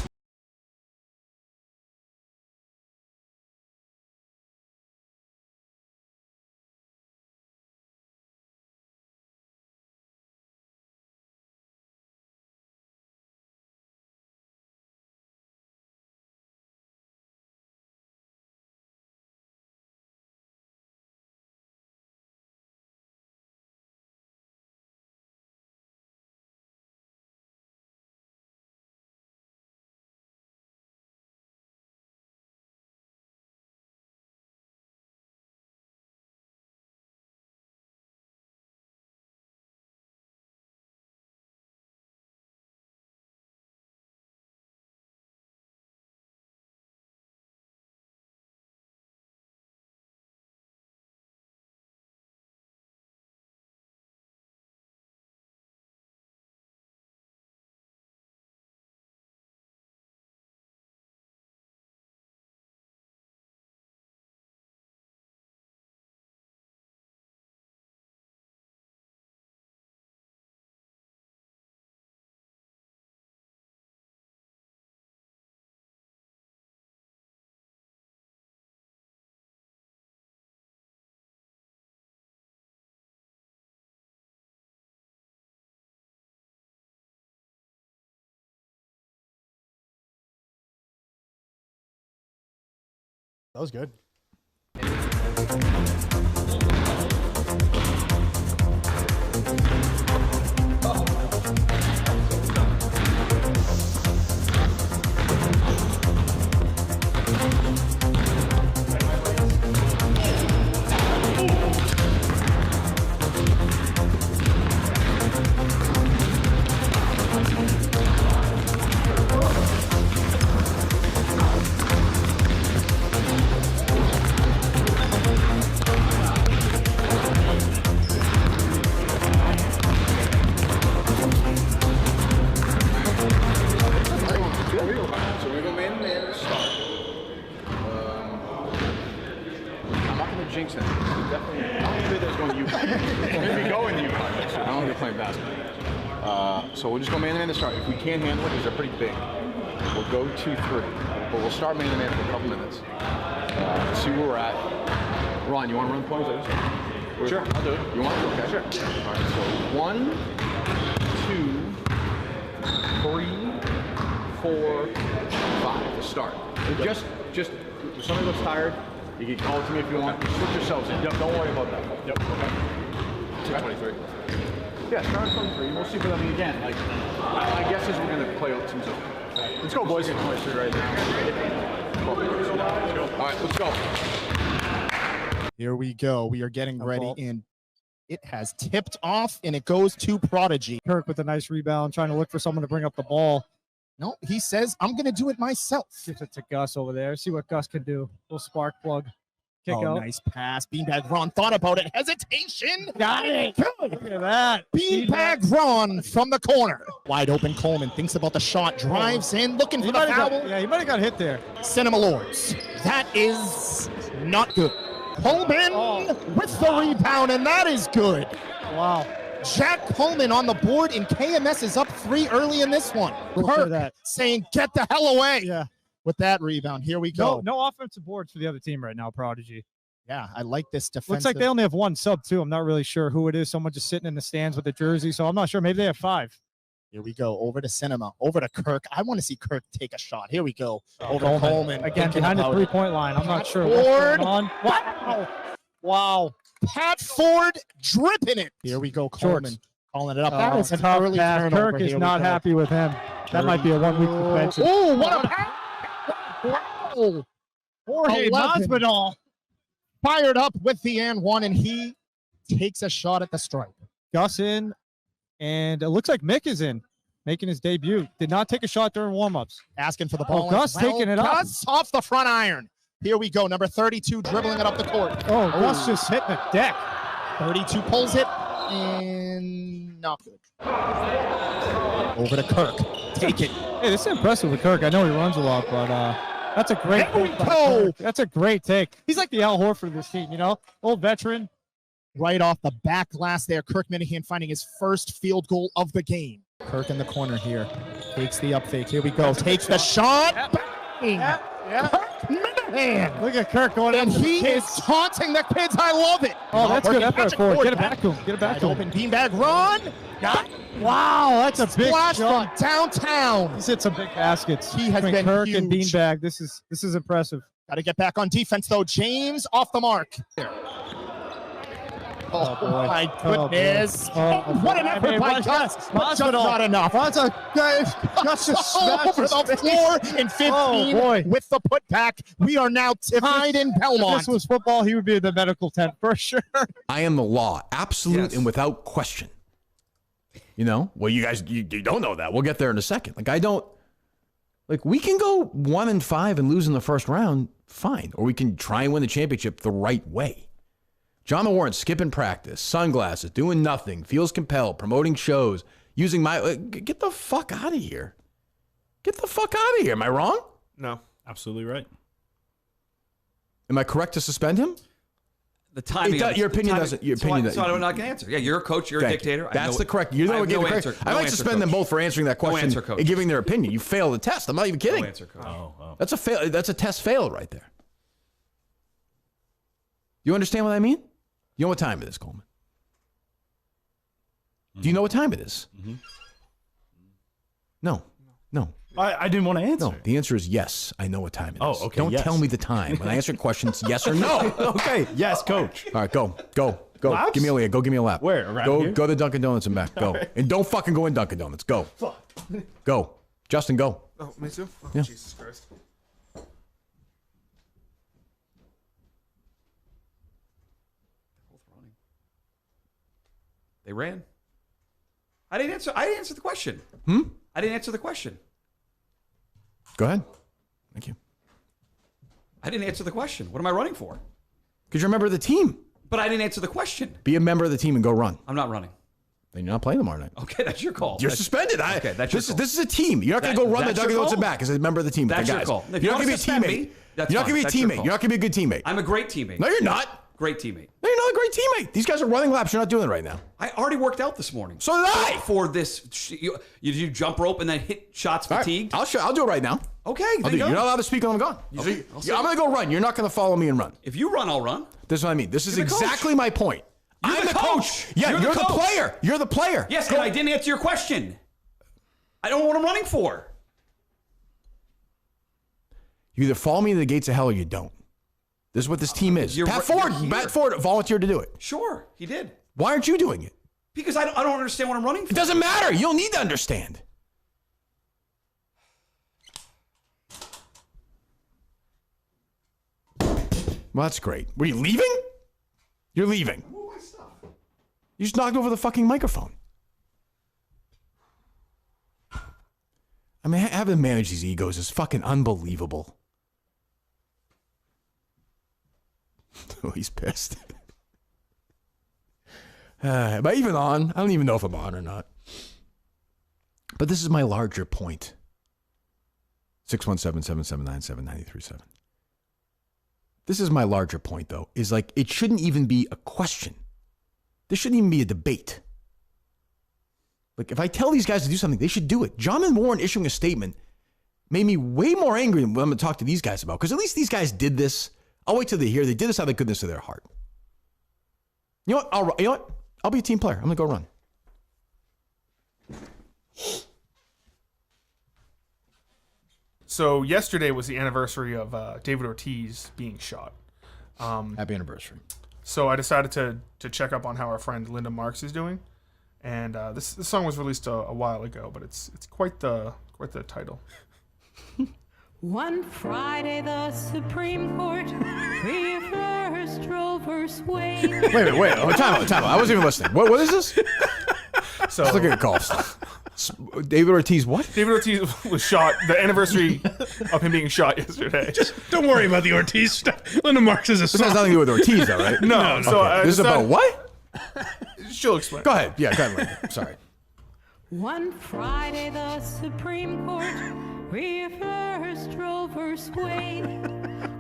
That was good. So we'll just go man-to-man to start. If we can't handle it, because they're pretty big, we'll go 2-3. But we'll start man-to-man for a couple minutes. See where we're at. Ron, you want to run the points? Sure, I'll do it. You want to? Okay. Sure. All right, so 1, 2, 3, 4, 5 to start. And just if somebody looks tired, you can call it to me if you want. Switch yourselves in. Yep, don't worry about that. Yep, okay. 223. Yeah, start at 23. We'll see for them again. Like, my guess is we're going to play out 2-0. Let's go, boys. 23 right now. All right, let's go. Here we go. We are getting ready, and it has tipped off, and it goes to Prodigy. Kirk with a nice rebound, trying to look for someone to bring up the ball. No, he says, I'm going to do it myself. Gives it to Gus over there. See what Gus can do. Little spark plug. Kick out. Nice pass. Beanbag Ron thought about it. Hesitation. Got it. Look at that. Beanbag Ron from the corner. Wide open Coleman thinks about the shot. Drives in, looking for the foul. He might have got hit there. Cinema Lords. That is not good. Coleman with the rebound, and that is good. Wow. Jack Coleman on the board, and KMS is up 3 early in this one. Kirk saying, get the hell away. Yeah. With that rebound. Here we go. No offensive boards for the other team right now, Prodigy. Yeah, I like this defensive. Looks like they only have 1 sub, too. I'm not really sure who it is. Someone just sitting in the stands with a jersey, so I'm not sure. Maybe they have 5. Here we go. Over to Cinema. Over to Kirk. I want to see Kirk take a shot. Here we go. Over to Coleman. Again, behind the 3-point line. I'm not sure what's going on. Wow. Pat Ford dripping it. Here we go. Coleman calling it up. That was an early turnover. Kirk is not happy with him. That might be a 1-week suspension. Oh, what a pass. Jorge Masvidal fired up with the and 1, and he takes a shot at the stripe. Gus in, and it looks like Mick is in, making his debut. Did not take a shot during warm-ups. Asking for the ball. Gus taking it up. Gus off the front iron. Here we go. Number 32 dribbling it up the court. Gus just hitting the deck. 32 pulls it, and not good. Over to Kirk. Take it. Hey, this is impressive with Kirk. I know he runs a lot, but that's a great take. That's a great take. He's like the Al Horford of this team, old veteran. Right off the back glass there, Kirk Minahan finding his first field goal of the game. Kirk in the corner here. Takes the up fake. Here we go. Takes the shot. Bang! Kirk Minahan. Look at Kirk going and he is taunting the kids. I love it. Oh, that's good effort for it. Get it back to him. Get it back to him. Open beanbag run. Got it. Wow, that's a big splash shot. from downtown. He's hit some big baskets. He has been Kirk huge. And Beanbag. This is impressive. Got to get back on defense though. James off the mark. Oh, my goodness. What an effort by Gus. But just not enough. That's a Gus just over the floor in 15 with the putback. We are now tied in Belmont. If this was football, he would be in the medical tent for sure. I am the law, absolute and without question. Well, you guys, you don't know that. We'll get there in a second. We can go 1-5 and lose in the first round, fine. Or we can try and win the championship the right way. John Warren skipping practice, sunglasses, doing nothing, feels compelled, promoting shows, using get the fuck out of here. Get the fuck out of here. Am I wrong? No. Absolutely right. Am I correct to suspend him? The timing. Your opinion doesn't. Your opinion. So I'm not going to answer. Yeah, you're a coach. You're a dictator. That's the correct. You're the one giving the correct. I might suspend them both for answering that question and giving their opinion. You failed the test. I'm not even kidding. No answer, coach. That's a fail. That's a test failed right there. You understand what I mean? You know what time it is, Coleman? Do you know what time it is? Mm-hmm. No. I didn't want to answer. No, the answer is yes. I know what time it is. Oh, okay, Don't yes. tell me the time. When I answer questions, yes or no. Okay, yes, coach. All right, go. Laps? Give me a lap. Where? Around go here? go to Dunkin' Donuts and back. Go. right. And don't fucking go in Dunkin' Donuts. Go. Fuck. Go. Justin, go. Oh, me too? Oh, Yeah. Jesus Christ. They ran. I didn't answer the question. I didn't answer the question. Go ahead. Thank you. I didn't answer the question. What am I running for? Because you're a member of the team. But I didn't answer the question. Be a member of the team and go run. I'm not running. Then you're not playing tomorrow night. Okay, that's your call. You're That's- suspended. Okay, that's your call. This is a team. You're not going to go run the That's your Dunkin' Donuts and call. back as a member of the team with That's the your guys. call. If You're you not going to be wanna a suspend teammate. me, that's You're not going to fine. be a That's your teammate. call. You're not going to be a good teammate. I'm a great teammate. No, you're not. Great teammate. No, you're not a great teammate. These guys are running laps. You're not doing it right now. I already worked out this morning. So did I. For this, you jump rope and then hit shots All right, fatigued. I'll do it right now. Okay, I'll then do it. go. You're not allowed to speak when I'm gone. Okay, I'm going to go run. You're not going to follow me and run. If you run, I'll run. This is what I mean. This is You're the coach. exactly my point. You're I'm the coach. Yeah, you're the coach. player. You're the player. Yes, Go. and I didn't answer your question. I don't know what I'm running for. You either follow me to the gates of hell or you don't. This is what this team is. You're Pat right- Ford. you're here. Pat Ford volunteered to do it. Sure, he did. Why aren't you doing it? Because I don't understand what I'm running for. It doesn't matter. You don't need to understand. Well, that's great. Were you leaving? You're leaving. You just knocked over the fucking microphone. I mean, having to manage these egos is fucking unbelievable. Oh, he's pissed. Am I even on? I don't even know if I'm on or not. But this is my larger point. 617-779-7937. This is my larger point, though, is like it shouldn't even be a question. This shouldn't even be a debate. Like, if I tell these guys to do something, they should do it. John and Warren issuing a statement made me way more angry than what I'm going to talk to these guys about. Because at least these guys did this. I'll wait till they hear. They did this out of the goodness of their heart. You know what? I'll be a team player. I'm going to go run. So yesterday was the anniversary of David Ortiz being shot. Happy anniversary. So I decided to check up on how our friend Linda Marks is doing, and this song was released a while ago, but it's quite the title. One Friday, the Supreme Court reversed Roe vs. Wade. Wait. Oh, time out. I wasn't even listening. What is this? So Let's look at calls. David Ortiz, what? David Ortiz was shot. The anniversary of him being shot yesterday. Just don't worry about the Ortiz stuff. Linda Marks is a This has nothing to do with Ortiz, though, right? No. So Okay. This is about what? She'll explain. Go ahead. Yeah, go ahead. Linda. Sorry. One Friday, the Supreme Court reversed Roe vs. Wade.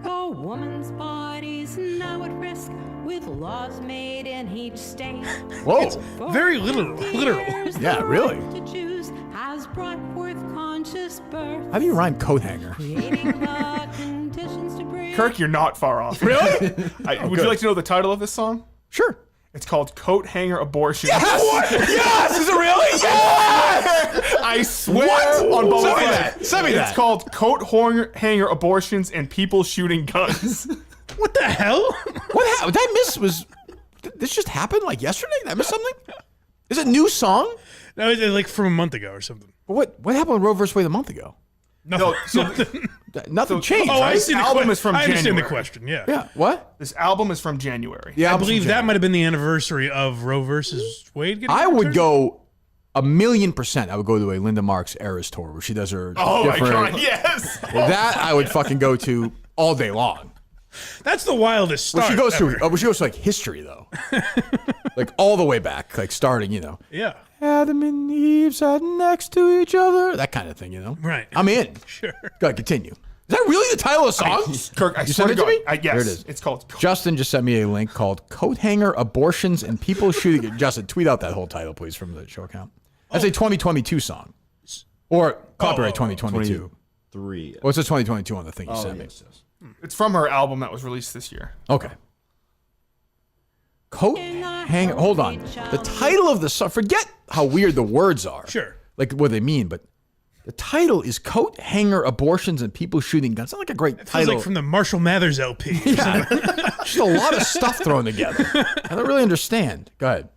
A woman's body's now at risk with laws made in each state. Whoa. Very literal. Yeah, really. To choose has brought forth conscious birth. How do you rhyme coat hanger? Creating the conditions to bring. Kirk, you're not far off. Really? Would you like to know the title of this song? Sure. It's called Coat Hanger Abortion. Yes! Yes! Is it really? Yes! I swear What? on Bubba Send me Fired. that. Send me that. It's called Coat Hanger Abortions and People Shooting Guns. What the hell? What happened? Did I miss? This just happened like yesterday? Did I miss something? Is it a new song? No, it's like from a month ago or something. What happened with Roe vs. Wade a month ago? No, so Nothing changed. Oh, right? I see the album is from I understand the January. question. Yeah. Yeah. What? This album is from January. Yeah, I believe that might have been the anniversary of Roe versus Wade. Getting I would overturned. go 1,000,000%. I would go to a Linda Marks Eras tour where she does her. Oh my different- God! Yes. That I would fucking go to all day long. That's the wildest Where start. she goes ever. to, where she goes to like history though, like all the way back, like starting, you know. Yeah. Adam and Eve sat next to each other, that kind of thing, you know. Right. I'm in. Sure. Go ahead, continue. Is that really the title of the song? Kirk, I You swear sent to it to God. me? Yes, There it is. it's called. Justin just sent me a link called "Coat Hanger Abortions and People Shooting." Justin, tweet out that whole title, please, from the show account. That's a 2022 song, or copyright 2022. 3. What's the 2022 on the thing you sent me? It's from her album that was released this year. Okay. Coat hanger. Hold on. The title of the song. Forget how weird the words are. Sure. Like what they mean, but The title is Coat Hanger Abortions and People Shooting Guns. Sounds like a great Feels title. like from the Marshall Mathers LP. Yeah. Just a lot of stuff thrown together. I don't really understand. Go ahead.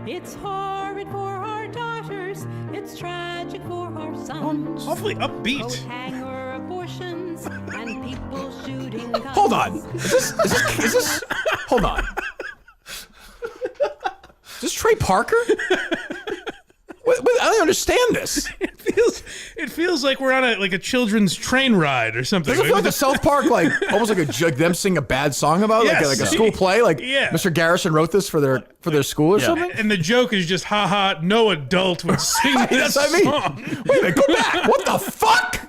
It's horrid for our daughters. It's tragic for our sons. Awfully upbeat. Coat hanger abortions and people shooting guns. Hold on. Is this hold on. Is this Trey Parker? I don't understand this. It feels like we're on a children's train ride or something. Does it feel like a South Park, like almost like them singing a bad song about it? Yes. Like a school play? Like Yeah. Mr. Garrison wrote this for their school or something? And the joke is just, haha, no adult would sing this That's what I mean. song. Wait a minute, go back. What the fuck?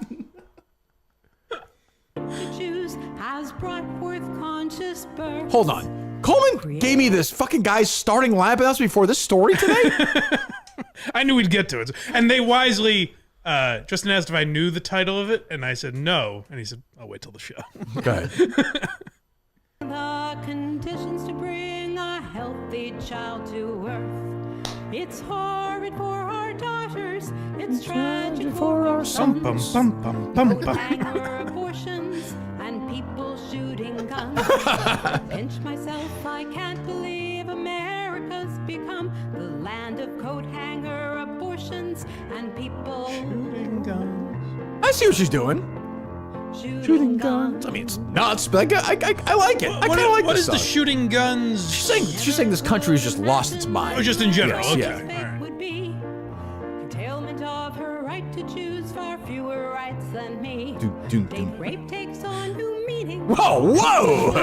Choose has brought forth conscious birth. Hold on. Coleman gave me this fucking guy's starting lineup announcement before this story today? I knew we'd get to it. And they wisely, Justin asked if I knew the title of it, and I said no. And he said, I'll wait till the show. Go ahead. The conditions to bring a healthy child to earth. It's horrid for our daughters. It's tragic for our sons. Hanger abortions and people shooting guns. Pinch myself, I can't believe America's become the land of coat hanger abortions and people shooting guns. I see what she's doing. Shooting guns. I mean, it's nuts, but I like it. I kind of like What this is the song. shooting guns? She's saying this country's just lost its mind. Oh, just in general. Yes, Okay. yeah. Would be curtailment of her right to choose far fewer rights than me. Date rape takes on new meaning. Whoa!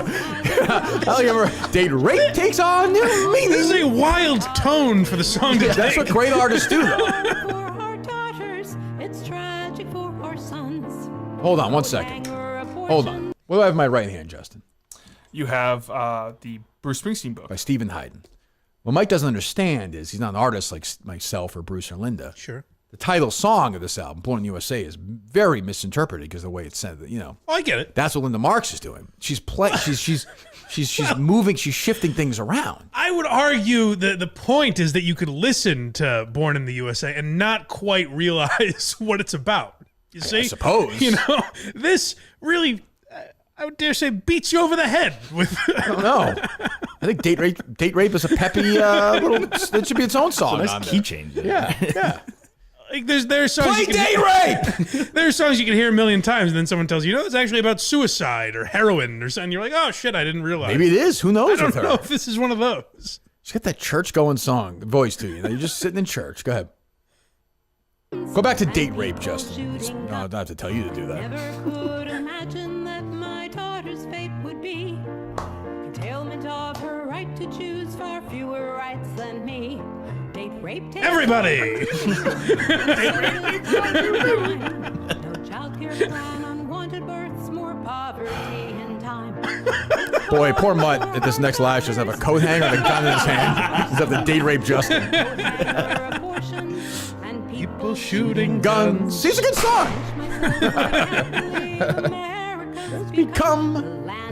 Date rape takes on new meaning. This is a wild tone for the song today. That's what great artists do, though. For our daughters, it's tragic for our sons. Hold on one second. Hold on. What do I have in my right hand, Justin? You have the Bruce Springsteen book by Stephen Hayden. What Mike doesn't understand is he's not an artist like myself or Bruce or Linda. Sure. The title song of this album, Born in the USA, is very misinterpreted because of the way it's said. You know. Oh, I get it. That's what Linda Marks is doing. She's moving. She's shifting things around. I would argue that the point is that you could listen to Born in the USA and not quite realize what it's about. You see? I suppose. You know, this really, I would dare say, beats you over the head with. I don't know. I think date rape is a peppy little. It should be its own song. It's a nice key change. Yeah, yeah. Like there's songs. Play date rape. There are songs you can hear a million times, and then someone tells you, it's actually about suicide or heroin or something. You're like, oh shit, I didn't realize. Maybe it is. Who knows? I with don't her? know if this is one of those. She's got that church-going voice to you. You're just sitting in church. Go ahead. Go back to date rape, Justin. No, I don't have to tell you to do that. Never could imagine that my daughter's fate would be curtailment of her right to choose far fewer rights than me. Date rape takes Everybody! No childcare plan, unwanted births, more poverty in time. Boy, poor Mutt at this next live doesn't have a coat hanger and a gun in his hand. He's have to date rape Justin. People shooting guns. See, it's a good song. It's become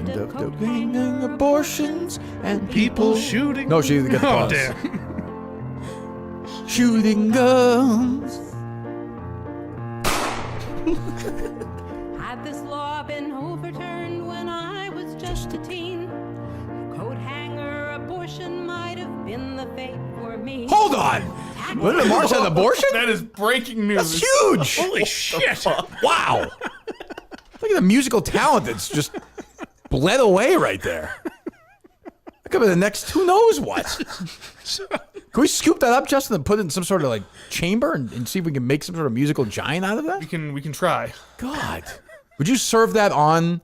the abortions and people shooting. No, she didn't get the Oh, pause. damn. Shooting guns. Had this law been overturned when I was just a teen, coat hanger abortion might have been the fate for me. Hold on. Linda Marks had an abortion? That is breaking news. That's huge. Holy shit. Wow. Look at the musical talent that's just bled away right there. That could be the next who knows what. Can we scoop that up, Justin, and put it in some sort of like chamber and see if we can make some sort of musical giant out of that? We can try. God. Would you serve that on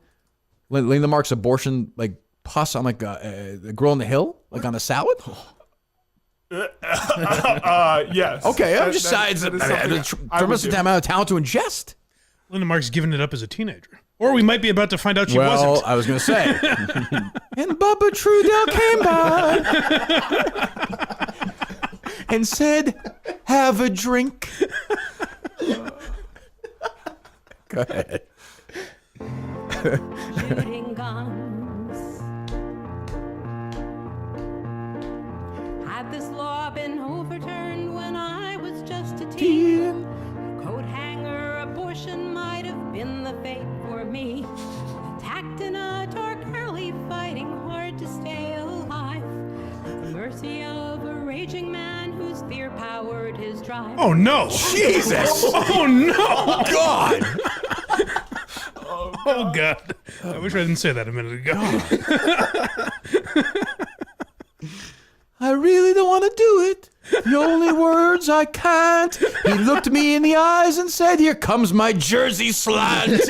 Linda Marks' abortion like pus on like a girl in the hill? Like on a salad? Yes. Okay, I'm just that saying. is something I would Tremendous do. amount of talent to ingest. Linda Mark's giving it up as a teenager. Or we might be about to find out she Well, wasn't. I was going to say. And Bubba Trudell came by and said, have a drink. Go ahead. Shooting guns. Had this law been overturned when I mercy of a raging man whose fear powered his drive. Oh no! Jesus! Oh no! God! Oh God! I wish I didn't say that a minute ago. I really don't want to do it. The only words I can't. He looked me in the eyes and said, "Here comes my Jersey slant."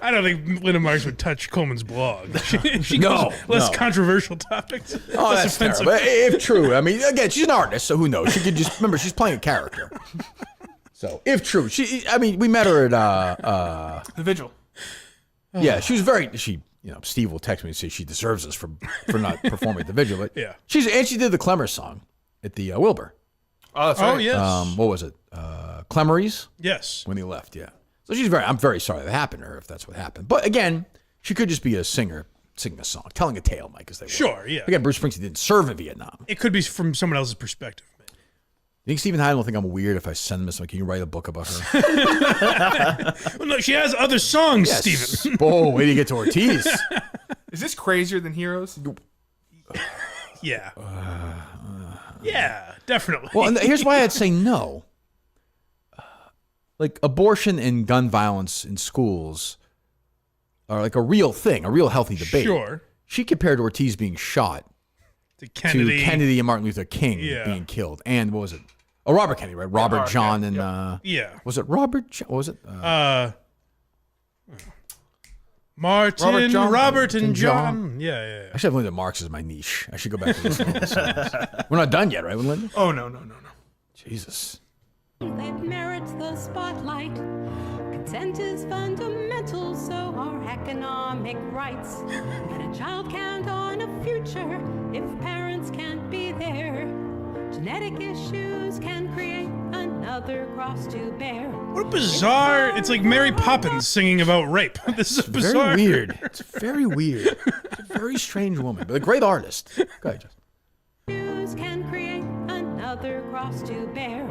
I don't think Linda Marks would touch Coleman's blog. She No, goes less no. controversial topics. Oh, less that's offensive. terrible. If true, I mean, again, she's an artist, so who knows? She could just remember she's playing a character. So, if true, we met her at The Vigil. Yeah, she was very. Steve will text me and say she deserves us for not performing at the Vigil. But yeah, she did the Clemmer song at the Wilbur. Oh, that's right. Oh, yes. What was it? Clemmeries? Yes. When he left, yeah. So I'm very sorry that happened to her if that's what happened. But again, she could just be a singer singing a song, telling a tale, Mike, as they were. Sure, yeah. Again, Bruce Springsteen didn't serve in Vietnam. It could be from someone else's perspective. You think Stephen Hyde will think I'm weird if I send him something? Can you write a book about her? Well, no, she has other songs, Yes. Stephen. Oh, way to get to Ortiz. Is this crazier than Heroes? Yeah. Yeah, definitely. Well, and here's why I'd say no. Like abortion and gun violence in schools are like a real thing, a real healthy debate. Sure. She compared Ortiz being shot to Kennedy and Martin Luther King being killed. And what was it? Oh, Robert Kennedy, right? Robert John and yeah. Was it Robert? What was it? Martin, Robert, and John. John. Yeah. Actually, I've learned that Marx is my niche. I should go back to listen to all the songs. We're not done yet, right, Linda? Oh, no. Jesus. That merits the spotlight. Consent is fundamental, so are economic rights. And a child can't on a future if parents can't be there. Genetic issues can create another cross to bear. What a bizarre. It's like Mary Poppins singing about rape. This is bizarre. Very weird. It's very weird. It's a very strange woman, but a great artist. Go ahead, Justin. Issues can create another cross to bear.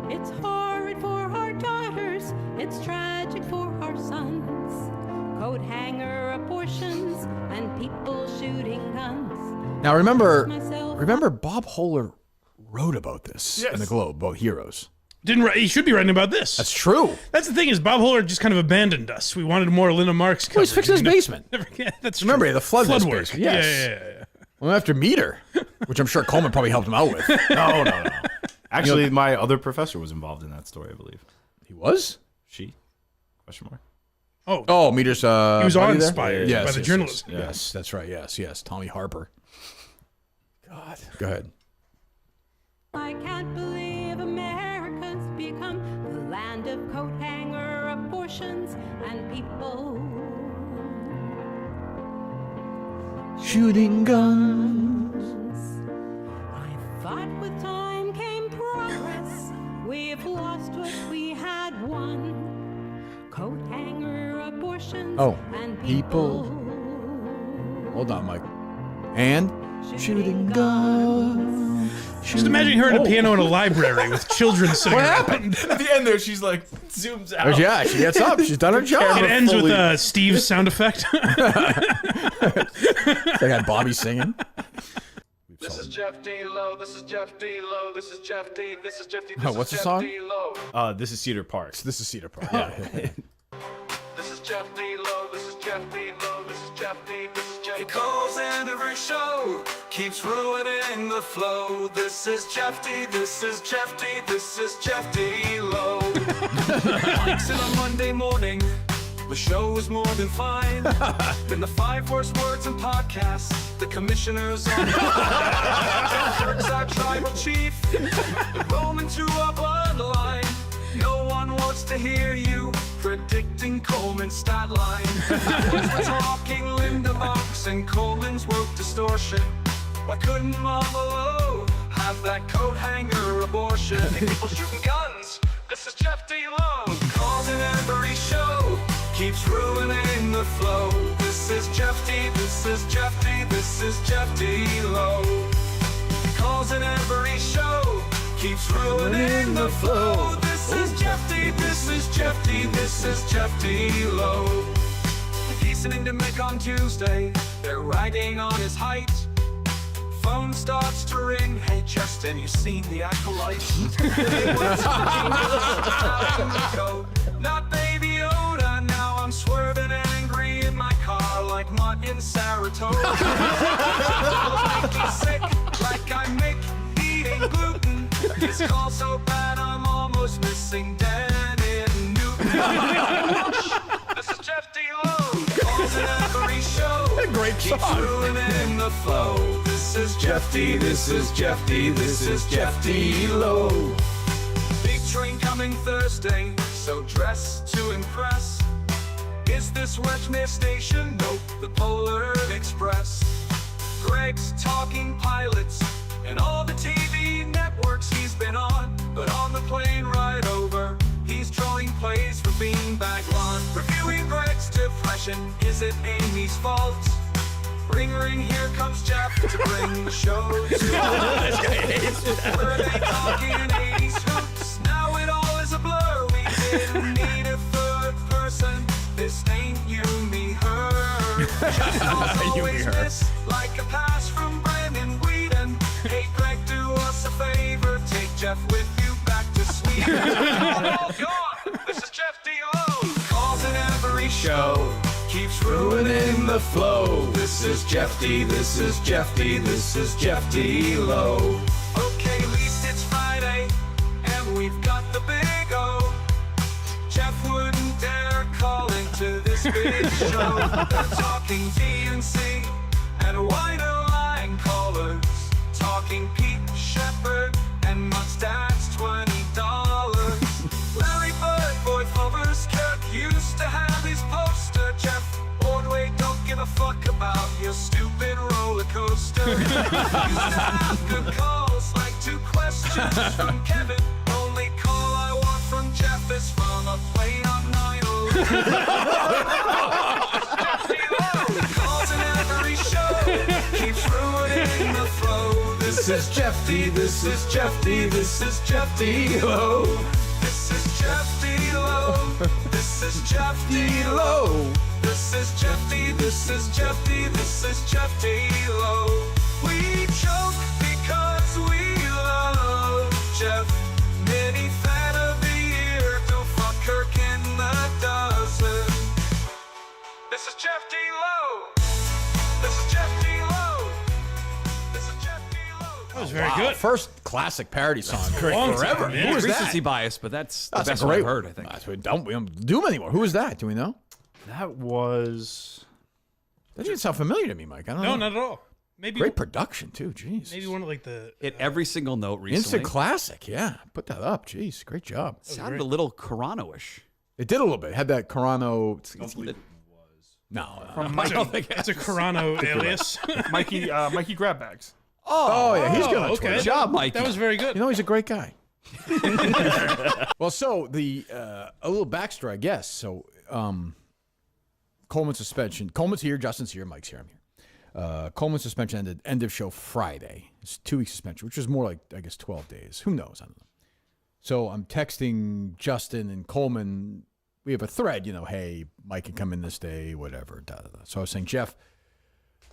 It's horrid for our daughters. It's tragic for our sons. Coat hanger abortions and people shooting guns. Now remember Bob Hohler wrote about this in the Globe about Heroes. He should be writing about this. That's true. That's the thing is Bob Hohler just kind of abandoned us. We wanted more Linda Marks coverage. Well, he's fixing his basement. Yeah, that's Remember, true. the flood work. basement. Yes. Yeah. Well, after Meter, which I'm sure Coleman probably helped him out with. No. Actually, my other professor was involved in that story, I believe. He was? She? Question mark. Oh, Meter's. He was buddy there? awe-inspired by the journalism. Yes, that's right. Yes. Tommy Harper. God. Go ahead. I can't believe America's become the land of coat hanger abortions and people shooting guns. I thought with time came progress. We've lost what we had won. Coat hanger abortions and people. Hold on, Mike. And shooting guns. Just imagine her at a piano in a library with children sitting What around. happened? At the end there, she's like, zooms out. Yeah, she gets up. She's done her job. It ends with Steve's sound effect. They got Bobby singing. This is Jeff D. Lowe. This is Jeff D. Lowe. This is Jeff D. This is Jeff D. This What's is the Jeff song? D. Lowe. This is Cedar Park. This is Cedar Park. Yeah. This is Jeff D. Lowe. This is Jeff D. Lowe. This is Jeff D. This is Jeff. He calls in every show, keeps ruining the flow. This is Jeff D. This is Jeff D. This is Jeff D. Lowe. Mike's in on Monday morning. The show is more than fine. Then the 5 worst words in podcasts. The commissioners on Kirk's our tribal chief. Roman to our bloodline. No one wants to hear you predicting Coleman's stat line. We're talking Linda Marks and Coleman's woke distortion. Why couldn't Mama Lowe have that coat hanger abortion? People shooting guns. This is Jeff D. Lowe. Calls in every show. Keeps ruining the flow. This is Jeff D. This is Jeff D. This is Jeff D. Lowe. Calls in every show. Keeps ruining the flow. This is Jeff D. This is Jeff D. This is Jeff D. Lowe. He's listening to Mick on Tuesday. They're riding on his height. Phone starts to ring. Hey, Justin, you seen the acolyte? It was not Baby Yoda. Now I'm swerving angry in my car like Mut in Saratoga. Make me sick like I'm Mick eating gluten. This call so bad I'm almost missing Dan in Newton. This is Jeff D. Lowe. Calls in every show. Great song. Keeps ruining the flow. This is Jeff D. This is Jeff D. This is Jeff D. Lowe. Big train coming Thursday, so dress to impress. Is this Westmere Station? Nope, the Polar Express. Greg's talking pilots and all the TV networks he's been on. But on the plane ride over, he's trolling plays for Beanbag Lawn. Reviewing Greg's depression, is it Amy's fault? Ring, ring, here comes Jeff to bring the show to This guy hates that. Were they talking 80s hoops? Now it all is a blur. We didn't need a third person. This ain't you, me, her. Just always miss like a pass from Brandon Whedon. Hey, Greg, do us a favor. Take Jeff with you back to Sweden. Oh, God. This is Jeff D. Lowe. Calls in every show. Keeps ruining the flow. This is Jeff D. This is Jeff D. This is Jeff D. Lowe. Okay, at least it's Friday, and we've got the big O. Jeff wouldn't dare call into this big show. They're talking DNC and wider line callers. Talking Pete Shepard and Mut Dad's $20. Larry Bird, Boy Fulvers, Kirk used to have his poster. Jeff Ordway, don't give a fuck about your stupid roller coaster. Used to have good calls, like 2 questions from Kevin. Only call I want from Jeff is from a plane on 9/11. Calls in every show, keeps ruining the flow. This is Jeff D. This is Jeff D. This is Jeff D. Lowe. This is Jeff D. Lowe. This is Jeff D. Lowe. This is Jeff D. This is Jeff D. This is Jeff D. Lowe. We choke because we love Jeff. Mini fan of the year. Don't fuck Kirk in the dozen. This is Jeff D. Lowe. This is Jeff D. Lowe. This is Jeff D. Lowe. That was very Wow, good. First classic parody song. Long Forever. time, yeah. Who was Recency that? bias, but that's the That's best a one great I've heard, I think. We don't do them anymore. Who was that? Do we know? That was. That didn't sound familiar to me, Mike. I don't No, know. not at all. Maybe Great production too. Jeez. Maybe one of like the Hit every single note recently. Instant classic. Yeah. Put that up. Jeez. Great job. Sounded a little Carano-ish. It did a little bit. Had that Carano. No. From I Mikey. don't think That's a Carano alias. Mikey grab bags. Oh, yeah. He's good on okay. Twitter. Good job, Mikey. That was very good. You know, he's a great guy. Well, so the a little backstory, I guess. So Coleman suspension. Coleman's here. Justin's here. Mike's here. I'm here. Coleman suspension ended end of show Friday. It's 2-week suspension, which is more like, I guess, 12 days. Who knows? I don't know. So I'm texting Justin and Coleman. We have a thread, you know, hey, Mike can come in this day, whatever. Da, da, da. So I was saying, Jeff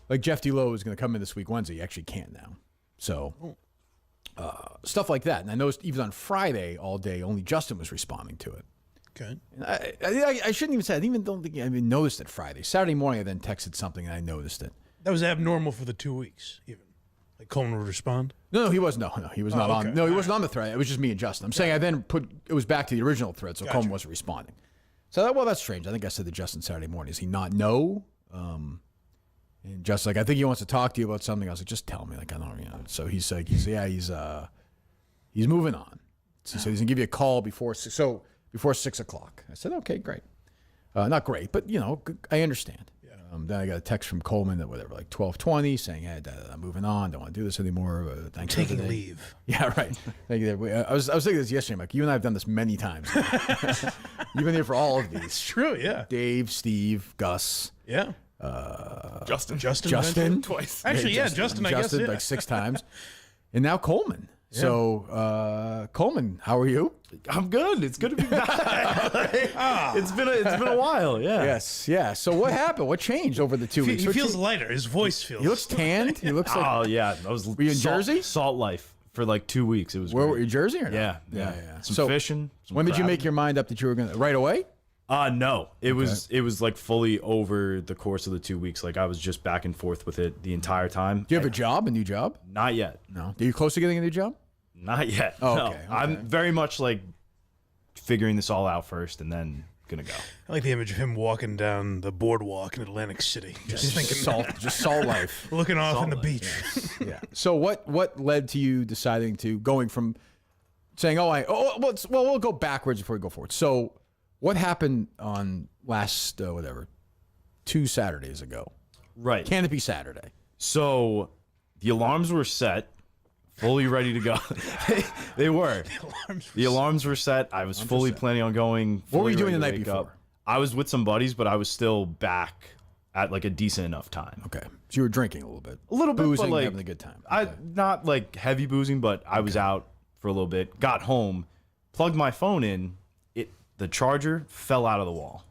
D. Lowe is going to come in this week Wednesday. He actually can't now. So stuff like that. And I noticed even on Friday all day, only Justin was responding to it. Okay. And I shouldn't even say, I don't think I even noticed it Friday. Saturday morning, I then texted something and I noticed it. That was abnormal for the 2 weeks, even. Like Coleman would respond? No, he was no, he was not okay. on. No, he wasn't on the thread. It was just me and Justin. I'm saying I then it was back to the original thread, so Coleman wasn't responding. So I thought, well, that's strange. I think I said to Justin Saturday morning, does he not know? And Justin's like, I think he wants to talk to you about something. I was like, just tell me. Like, I don't, you know. So he's like, he's moving on. So he said he's gonna give you a call before 6 o'clock. I said, okay, great. Not great, but you know, I understand. Then I got a text from Coleman at whatever, like 12:20, saying, "Hey, I'm moving on. Don't want to do this anymore. Thanks for taking everything." leave. Yeah, right. Thank you. I was thinking this yesterday, Mike. You and I have done this many times. You've been here for all of these. It's true. Yeah. Dave, Steve, Gus. Yeah. Justin. Twice. Actually, yeah, Justin. I guess like 6 times, and now Coleman. So, Coleman, how are you? I'm good. It's good to be back. It's been a while. Yeah. Yes. Yeah. So what happened? What changed over the 2 weeks? He feels lighter. His voice feels. He looks tanned. He looks like. Oh yeah. I was. Were you in Jersey? Salt Life for like 2 weeks. It was. Where great. were you, Jersey or not? Yeah. Some So, fishing. Some when did you crabbing. make your mind up that you were gonna right away? No. It was like fully over the course of the 2 weeks. Like I was just back and forth with it the entire time. Do you have a new job? Not yet. No. Are you close to getting a new job? Not yet. Oh, no. okay. I'm very much like figuring this all out first and then gonna go. I like the image of him walking down the boardwalk in Atlantic City, just thinking salt life, looking off on the life, beach. Yeah. So what led to you deciding to going from saying, we'll go backwards before we go forward. So what happened on last 2 Saturdays ago? Right. Canopy Saturday. So the alarms were set, fully ready to go. They were. The alarms were set. I was fully planning on going. What were you fully doing the ready night to wake before? up. I was with some buddies, but I was still back at like a decent enough time. Okay. So you were drinking a little bit. A little bit, boozing, but like having a good time. I not like heavy boozing, but I was out for a little bit. Got home, plugged my phone in. The charger fell out of the wall.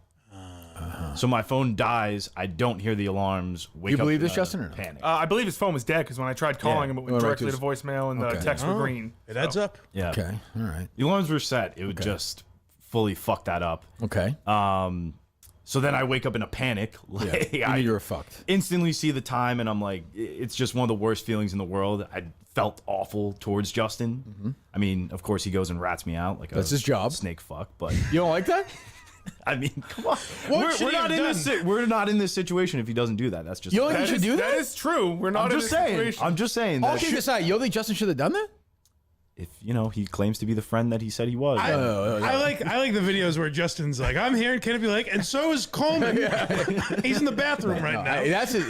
So my phone dies. I don't hear the alarms. Wake You up believe in this, a Justin, or no? panic. I believe his phone was dead because when I tried calling him, it went Right directly to to voicemail and the Okay. texts were green. It adds up. Yeah. Okay. All right. The alarms were set. It would just fully fuck that up. Okay. So then I wake up in a panic. Like, You knew you were fucked. Instantly see the time, and I'm like, it's just one of the worst feelings in the world. I felt awful towards Justin. I mean, of course, he goes and rats me out like That's his job. snake fuck. But You don't like that? I mean, come on, What should we're he not have in this. done? We're not in this situation if he doesn't do that. That's just. You don't think That you should is- do that? That is true. We're not I'm in just this saying. situation. I'm just saying All that kidding aside, you don't think Justin should have done that? if he claims to be the friend that he said he was. I like the videos where Justin's like, I'm here, and Canopy like, and so is Coleman. He's in the bathroom right now. That's it.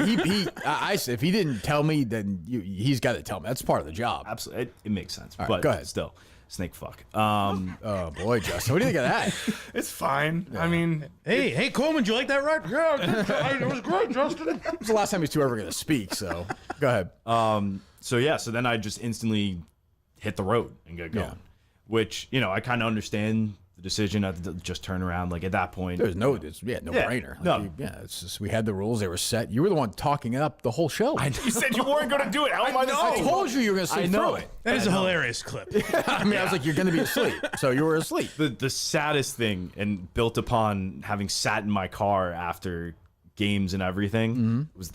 If he didn't tell me, then he's got to tell me. That's part of the job. Absolutely, it makes sense. All right, but go ahead. Still, snake fuck. Oh boy, Justin, what do you think of that? It's fine. I mean, Hey, Coleman, do you like that right? Yeah, it was great, Justin. It's the last time these two are ever going to speak. So go ahead. So then I just instantly hit the road and get going. Yeah. Which I kind of understand the decision to just turn around. Like at that point, There's no brainer. Like, no. It's just we had the rules; they were set. You were the one talking it up the whole show. you said you weren't going to do it. How am I I told you were going to sleep through it. That is a hilarious clip. I mean, I was like, you're going to be asleep, so you were asleep. The saddest thing, and built upon having sat in my car after games and everything, was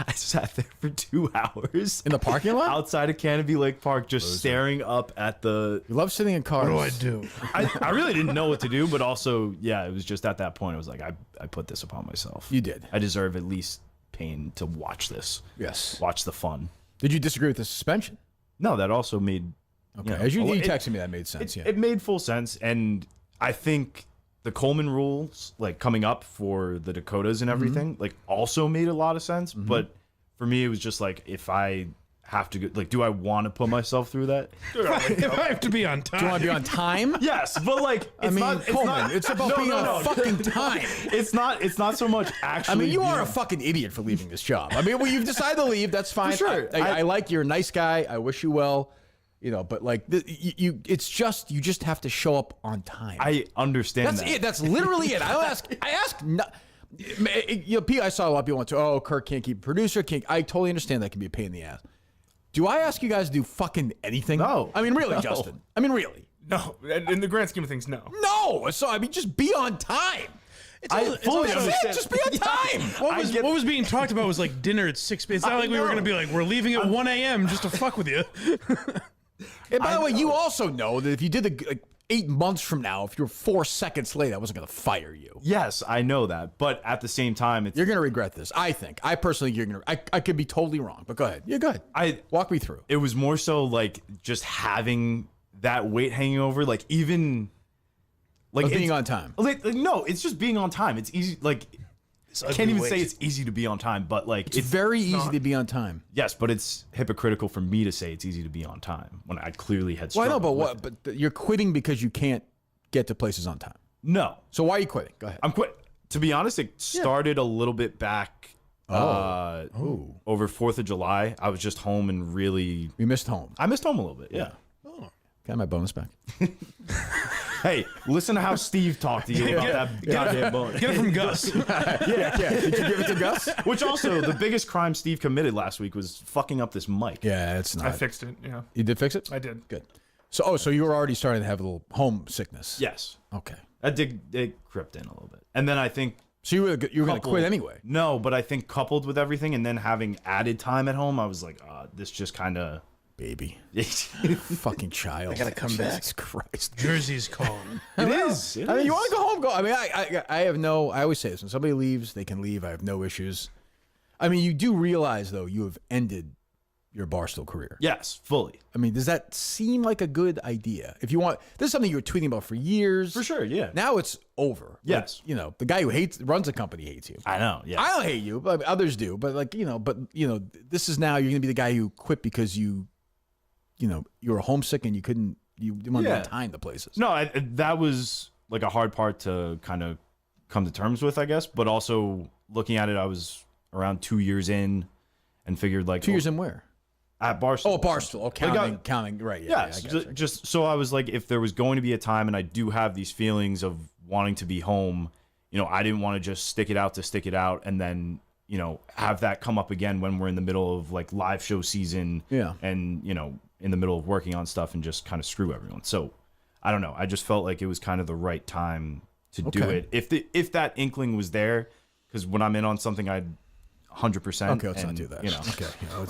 I sat there for 2 hours In the parking lot? outside of Canopy Lake Park, just staring up at the. You love sitting in cars. What do I do? I really didn't know what to do, but also, yeah, it was just at that point, I was like, I put this upon myself. You did. I deserve at least pain to watch this. Yes. Watch the fun. Did you disagree with the suspension? No, that also made. Okay. As you texted me, that made sense. It made full sense, and I think the Coleman rules, like coming up for the Dakotas and everything, like also made a lot of sense. But for me, it was just like, if I have to go, like, do I want to put myself through that? If I have to be on time. Do you want to be on time? Yes, but like, it's Coleman, it's about being on fucking time. It's not so much actually. I mean, you are a fucking idiot for leaving this job. I mean, well, you've decided to leave. That's fine. For sure. I like you're a nice guy. I wish you well. But like it's just you just have to show up on time. I understand. That's it. That's literally it. I ask. I saw a lot of people went to, oh, Kirk can't keep a producer. I totally understand that can be a pain in the ass. Do I ask you guys to do fucking anything? No. I mean, really, No. Justin. I mean, really. No, in the grand scheme of things, no. No. So I mean, just be on time. I fully That's understand. it. Just be on time. What was being talked about was like dinner at 6 p.m. It's not like we were going to be like, we're leaving at 1 a.m. just to fuck with you. And by the way, you also know that if you did the 8 months from now, if you're 4 seconds late, I wasn't going to fire you. Yes, I know that, but at the same time, You're going to regret this. I think. I personally, you're going to. I could be totally wrong, but go ahead. Yeah, go ahead. Walk me through. It was more so like just having that weight hanging over, like even like Of being on time. No, it's just being on time. It's easy. Like I can't even say it's easy to be on time, but like It's very easy to be on time. Yes, but it's hypocritical for me to say it's easy to be on time when I clearly had. Well, I know, but struggled with what? But you're quitting because you can't get to places on time. No. So why are you quitting? Go ahead. I'm quit. To be honest, it started a little bit back. Over 4th of July, I was just home and really. You missed home. I missed home a little bit. Yeah. Got my bonus back. Hey, listen to how Steve talked to you about that goddamn bonus. Get it from Gus. yeah. Did you give it to Gus? Which also, the biggest crime Steve committed last week was fucking up this mic. Yeah, it's not. I fixed it. Yeah. You did fix it? I did. Good. So you were already starting to have a little homesickness. Yes. Okay. It crept in a little bit. And then I think... So you were going to quit anyway? No, but I think coupled with everything and then having added time at home, I was like, this just kind of... Baby. Fucking child. I gotta come back. Jesus Christ. Jersey's calling. It is. I mean, you want to go home, go. I mean, I have no, I always say this, when somebody leaves, they can leave. I have no issues. I mean, you do realize, though, you have ended your Barstool career. Yes, fully. I mean, does that seem like a good idea? If you want, this is something you were tweeting about for years. For sure, yeah. Now it's over. Yes. Like, the guy who runs the company hates you. I know, yeah. I don't hate you, but others do. But this is now, you're going to be the guy who quit because you were homesick and you didn't want to have time to places. No, that was like a hard part to kind of come to terms with, I guess. But also looking at it, I was around 2 years in and figured like 2 years in where? At Barstool. Oh, Barstool. Oh, counting. Right. Yeah. Yes. Yeah, just so I was like, if there was going to be a time, and I do have these feelings of wanting to be home, I didn't want to just stick it out and then, have that come up again when we're in the middle of like live show season. Yeah. And, in the middle of working on stuff and just kind of screw everyone. So I don't know. I just felt like it was kind of the right time to do it. If that inkling was there, because when I'm in on something, I'd 100%. Okay, let's not do that. Okay,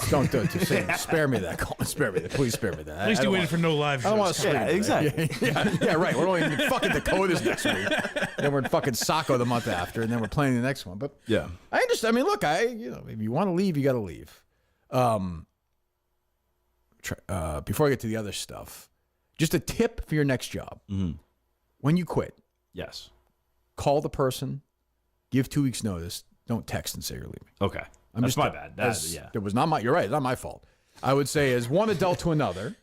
don't do it. Just spare me that. Spare me that. Please spare me that. At least you waited for no live shows. I don't want to scream. Yeah, exactly. Yeah, right. We're only in fucking Dakotas next week. Then we're in fucking Saco the month after, and then we're playing the next one. But yeah, I understand. I mean, look, if you want to leave, you got to leave. Before I get to the other stuff, just a tip for your next job. Mm-hmm. When you quit, yes, call the person, give 2 weeks notice. Don't text and say you're leaving. Okay, that's my bad. It was not my. You're right. It's not my fault. I would say as one adult to another,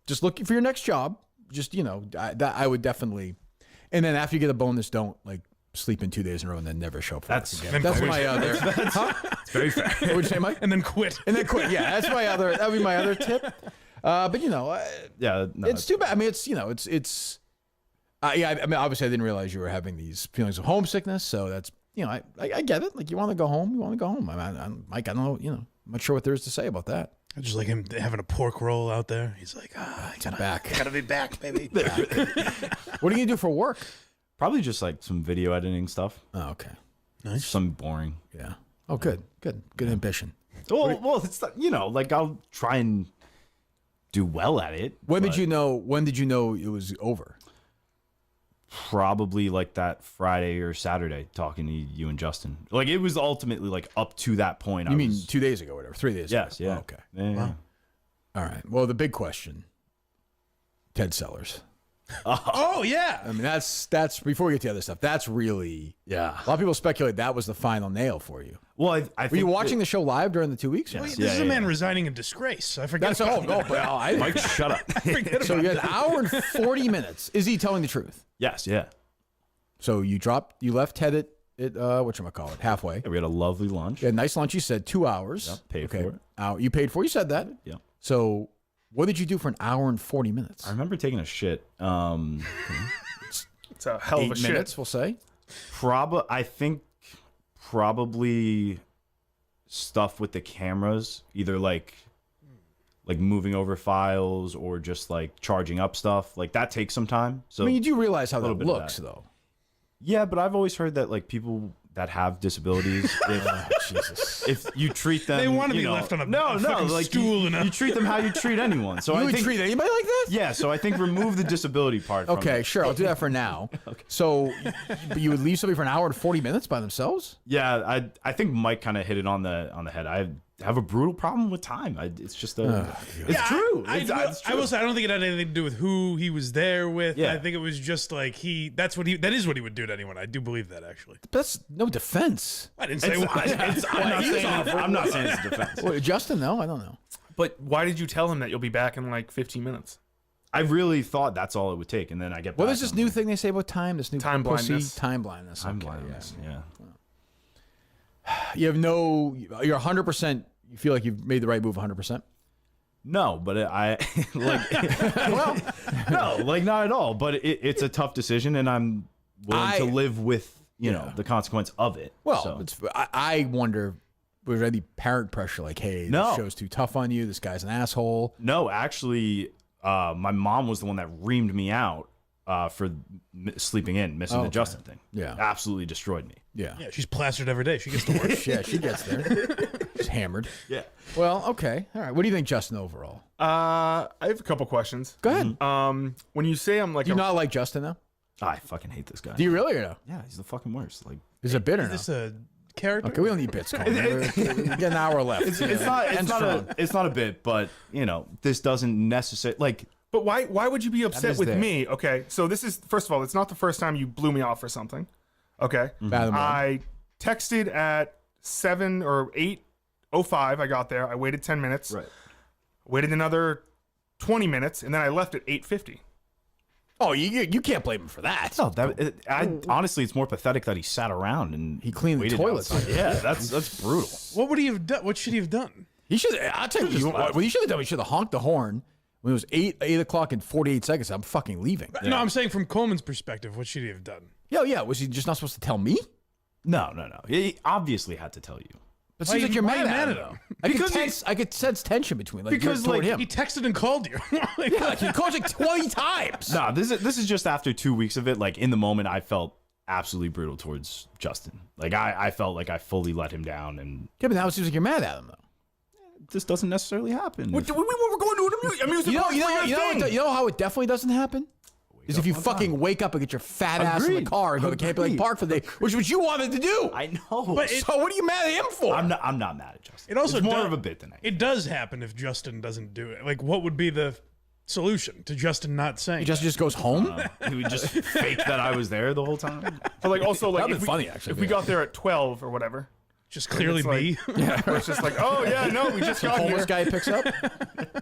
just looking for your next job. Just I would definitely. And then after you get a bonus, don't like sleep in 2 days in a row and then never show up for work again. That's my other. It's very fair. What would you say, Mike? And then quit. Yeah, that's my other. That would be my other tip. But yeah, no, it's too bad. I mean, it's I mean, obviously, I didn't realize you were having these feelings of homesickness. So that's I get it. Like you want to go home, you want to go home. I'm Mike. I don't know. I'm not sure what there is to say about that. I just like him having a pork roll out there. He's like, back. Gotta be back, baby. What are you gonna do for work? Probably just like some video editing stuff. Oh, okay. Nice. Some boring. Yeah. Oh, good ambition. Well, it's like I'll try and do well at it. When did you know it was over? Probably like that Friday or Saturday, talking to you and Justin. Like it was ultimately like up to that point. You mean 2 days ago, or whatever? 3 days yes, ago? Yeah. Oh, okay. Yeah. Wow. All right. Well, the big question: Ted Sellers. Oh yeah. I mean, that's before we get to the other stuff. That's really A lot of people speculate that was the final nail for you. Well, I were think you watching the show live during the 2 weeks? Yes. This is a man resigning in disgrace. I forget. Mike, shut up. So you had an hour and 40 minutes. Is he telling the truth? Yes. Yeah. So you left Ted at whatchamacallit, halfway. Yeah, we had a lovely lunch. You had a nice lunch. You said 2 hours. Yep, paid for it. You paid for it. You said that. Yeah. So what did you do for an hour and 40 minutes? I remember taking a shit. It's a hell of a 8 shit. minutes, we'll say. I think probably stuff with the cameras, either like moving over files or just like charging up stuff. Like that takes some time. So I mean, you do realize how that bit of looks, though. Yeah, but I've always heard that like people that have disabilities, if you treat them, they want to be left on a fucking like stool. You treat them how you treat anyone. So you I would think treat anybody like this? Yeah, so I think remove the disability part. From Okay, it. sure, I'll do that for now. Okay. So, but you would leave somebody for an hour and 40 minutes by themselves? Yeah, I think Mike kind of hit it on the head. I have a brutal problem with time. It's just it's true. It's true. I will say I don't think it had anything to do with who he was there with. Yeah. I think it was just like that is what he would do to anyone. I do believe that actually. That's no defense. I didn't say why. I'm not saying it's a defense. Well, Justin, though, I don't know. But why did you tell him that you'll be back in like 15 minutes? I really thought that's all it would take, and then I get. What is this new thing they say about time? This new time blindness. Time blindness. Time blindness. Yeah. You have you're 100%. You feel like you've made the right move 100%? No, but I like well, no, like not at all. But it's a tough decision, and I'm willing to live with you know the consequence of it. Well, so. I wonder, was there any parent pressure like, hey, No. this show's too tough on you, this guy's an asshole? No, actually, my mom was the one that reamed me out for sleeping in, missing the Justin thing. Yeah. Absolutely destroyed me. Yeah. Yeah, she's plastered every day. She gets to work. Yeah, she gets there. She's hammered. Yeah. Well, okay. All right. What do you think, Justin, overall? I have a couple questions. Go ahead. When you say I'm like, Do you not like Justin, though? I fucking hate this guy. Do you really or no? Yeah, he's the fucking worst. Like, Is it bitter Is now? this a character? Okay, we don't need bits. Colin. We got an hour left. It's not a bit, but you know, this doesn't necessarily like. But why would you be upset is with there. me? Okay, so this is first of all, it's not the first time you blew me off for something. Okay, I texted at 7 or 8:05. I got there. I waited 10 minutes. Right. Waited another 20 minutes, and then I left at 8:50. Oh, you can't blame him for that. No, honestly, it's more pathetic that he sat around and he cleaned the waited toilets. outside. Yeah, that's brutal. What would he have done? What should he have done? He should. I'll tell you what he should have done. He should have honked the horn when it was 8 o'clock and 48 seconds. I'm fucking leaving. No, I'm saying from Coleman's perspective, what should he have done? Yeah. Was he just not supposed to tell me? No. He obviously had to tell you. But it Why seems like you're why mad are at you him. I could sense tension between Because toward him. he texted and called you. He called like 20 times. No, this is just after 2 weeks of it. Like in the moment, I felt absolutely brutal towards Justin. Like I felt like I fully let him down, and Yeah, but now it seems like you're mad at him though. this doesn't necessarily happen. We were going to an amusement park. You know how it definitely doesn't happen? Is if you fucking wake up and get your fat ass in the car and go to Camp Lake Park for the day, which is what you wanted to do. I know. So what are you mad at him for? I'm not mad at Justin. It also it's more does- of a bit than I. It does happen if Justin doesn't do it. Like, what would be the solution to Justin not saying? Justin just goes home. He would just fake that I was there the whole time. But like also like That'd if be funny, actually, if we yeah. got there at 12 or whatever. Just clearly it's me. Like, where it's just like, oh yeah, no, we just got here. Homeless guy picks up.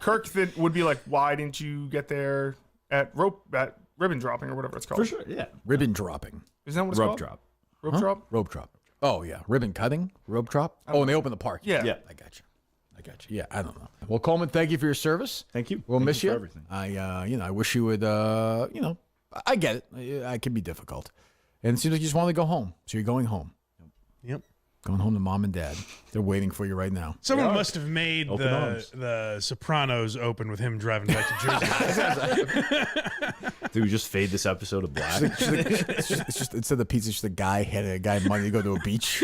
Kirk then would be like, why didn't you get there at ribbon dropping or whatever it's called? For sure, yeah. Ribbon dropping. Is that what it's Rope called? drop. Rope drop? Rope drop. Oh yeah, ribbon cutting, rope drop. Oh, and they open the park. Yeah. Yeah. I got you. Yeah, I don't know. Well, Coleman, thank you for your service. Thank you. We'll Thank miss you you. for everything. I wish you would. I get it. It can be difficult, and it seems like you just want to go home. So you're going home. Yep. Going home to mom and dad. They're waiting for you right now. Someone must have made Open arms. the Sopranos open with him driving back to Jersey. Dude, we just fade this episode to black. It's just instead of the pizza, it's just a guy had a guy money to go to a beach.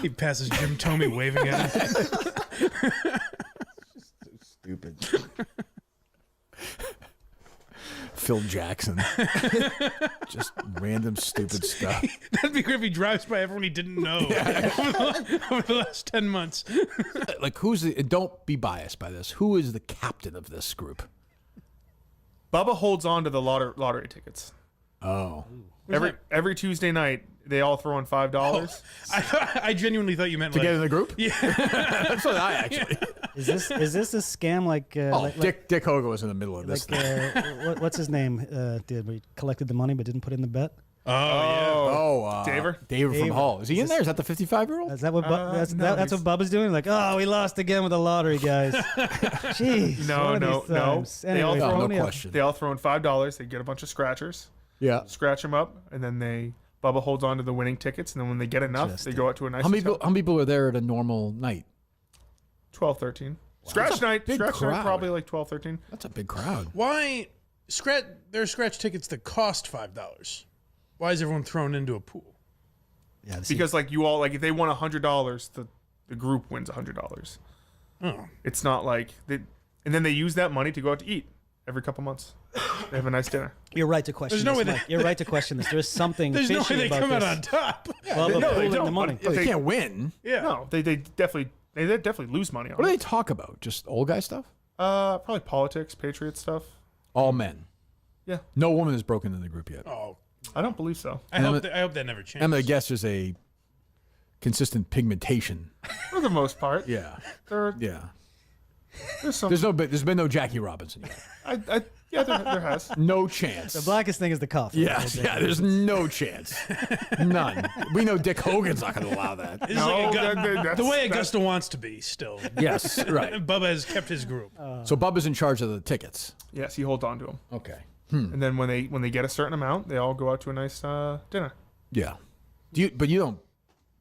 He passes Jim Thome waving at him. Stupid. Phil Jackson. Just random stupid stuff. That'd be great if he drives by everyone he didn't know over the last 10 months. Like, who's the? Don't be biased by this. Who is the captain of this group? Bubba holds on to the lottery tickets. Oh, Every Tuesday night, they all throw in $5. I genuinely thought you meant to like, get in the group? Yeah. That's what I actually. Is this a scam like? Dick Hogan was in the middle of this. What's his name? Did we collected the money but didn't put in the bet? Daver? Daver from Hull. Is he in there? Is that the 55-year-old? Is that what that's no, what Bubba's doing? Like, oh, we lost again with the lottery, guys. Jeez. No. They all throw no question. They all throw in $5. They get a bunch of scratchers. Yeah. Scratch them up, and then Bubba holds on to the winning tickets, and then when they get enough, they go out to a nice How many hotel. people are there at a normal night? 12, 13. Scratch night crowd. probably like 12, 13. That's a big crowd. Why there are scratch tickets that cost $5? Why is everyone thrown into a pool? Yeah, Because like you all like if they won $100, the group wins $100. Oh. It's not like and then they use that money to go out to eat every couple months. They have a nice dinner. You're right to question There's no this. way Mike. You're right to question this. There's something There's no way fishy they about come out this. on top. Bubba No, they pooling don't, the money. but They can't win. Yeah. No, they definitely lose money on What do it. they talk about? Just old guy stuff? Probably politics, Patriot stuff. All men. Yeah. No woman has broken into the group yet. Oh, I don't believe so. I hope that never changes. I'm gonna guess there's a consistent pigmentation. For the most part. Yeah. They're Yeah. There's been no Jackie Robinson yet. Yeah, there has. No chance. The blackest thing is the cuff. Yes, yeah, there's no chance. None. We know Dick Hogan's not going to allow that. It's like the way Augusta wants to be still. Yes, right. Bubba has kept his group. So Bubba's in charge of the tickets. Yes, he holds on to them. Okay. And then when they get a certain amount, they all go out to a nice dinner. Yeah. But you don't.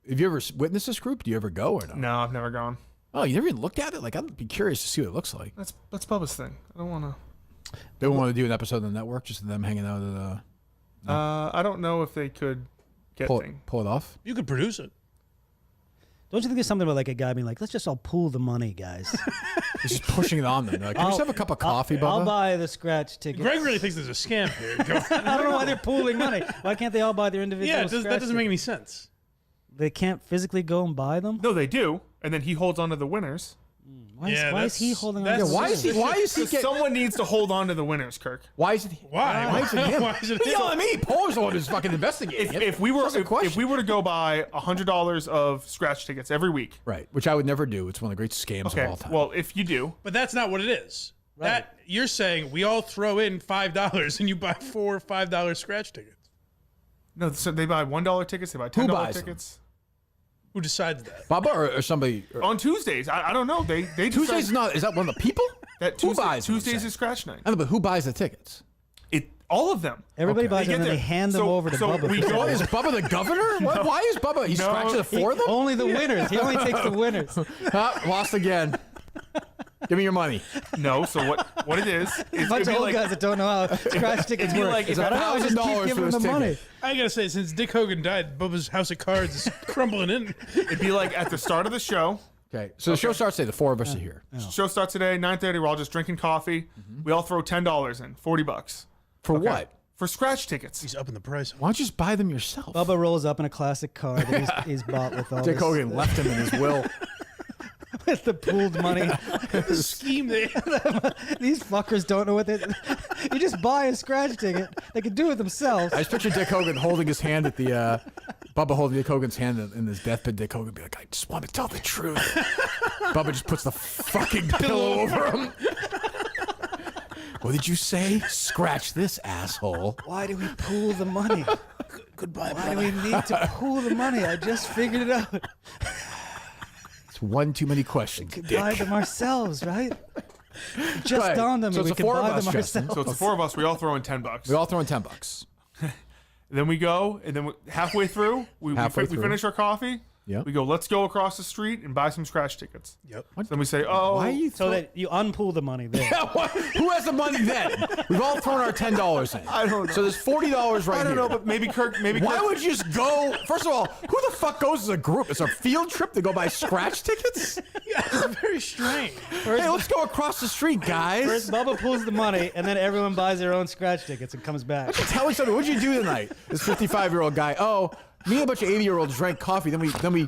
Have you ever witnessed this group? Do you ever go or not? No, I've never gone. Oh, you never even looked at it? Like, I'd be curious to see what it looks like. That's Bubba's thing. I don't want to. They want to do an episode on the network, just them hanging out at I don't know if they could get pull it off. You could produce it. Don't you think there's something about like a guy being like, let's just all pool the money, guys? He's just pushing it on them. They're like, can we just have a cup of coffee, Bubba? I'll buy the scratch tickets. Greg really thinks there's a scam here. I don't know why they're pooling money. Why can't they all buy their individual Yeah, that doesn't make any tickets? sense. They can't physically go and buy them? No, they do. And then he holds on to the winners. Why is he holding on to the Why is he someone needs to hold on to the winners, Kirk. Why is it? Why is it him? Why is it He's yelling at me. Paul's the one who's fucking investigating it. If we were to go buy $100 of scratch tickets every week, right, which I would never do. It's one of the great scams of all time. Well, if you do, But that's not what it is. That you're saying we all throw in $5 and you buy 4 $5 scratch tickets. No, so they buy $1 tickets. They buy $10 tickets. Who decides that? Bubba or somebody? On Tuesdays, I don't know. They Tuesdays decide, is that one of the people? That Who buys them, Tuesdays say? is scratch night. I know, but who buys the tickets? All of them. Everybody buys They them get and they there. hand them over to Bubba. We for go. Is Bubba the governor? No. Why is Bubba? He scratches it for them? Only the winners. He only takes the winners. Lost again. Give me your money. No. So what it is? A bunch of old guys that don't know how scratch tickets work. Like, it's I don't know, I just keep $1,000 giving for them this the money. ticket. I gotta say, since Dick Hogan died, Bubba's house of cards is crumbling in. It'd be like at the start of the show. Okay, so the show starts today. The four of us are here. Show starts today, 9:30. We're all just drinking coffee. We all throw $10 in, $40. For what? For scratch tickets. He's upping the price. Why don't you just buy them yourself? Bubba rolls up in a classic car that he's bought with all Dick this, Hogan left him in his will. with the pooled money. The scheme they These fuckers don't know what they. You just buy a scratch ticket. They can do it themselves. I just picture Dick Hogan holding his hand at the Bubba holding Dick Hogan's hand in his deathbed. Dick Hogan be like, I just want to tell the truth. Bubba just puts the fucking pillow over him. What did you say? Scratch this, asshole. Why do we pool the money? Goodbye. Why do we need to pool the money? I just figured it out. It's one too many questions. We could Dick. buy them ourselves, right? It just Right. dawned on me So we it's the could four of buy us, them Justin. ourselves. So it's the four of us. We all throw in $10. We all throw in $10. Then we go, and then halfway through, we finish our coffee. Yep. We go, let's go across the street and buy some scratch tickets. Yep. So then we say, oh. Why are you So that you unpool the money there. Who has the money then? We've all thrown our $10 in. I don't know. So there's $40 right I don't here. know, but maybe Kirk. Why would you just go? First of all, who the fuck goes as a group? It's a field trip to go buy scratch tickets? Yeah, it's very strange. Hey, let's go across the street, guys. First, Bubba pulls the money, and then everyone buys their own scratch tickets and comes back. Tell me something. What'd you do tonight? This 55-year-old guy. Oh, me and a bunch of 80-year-olds drank coffee. Then we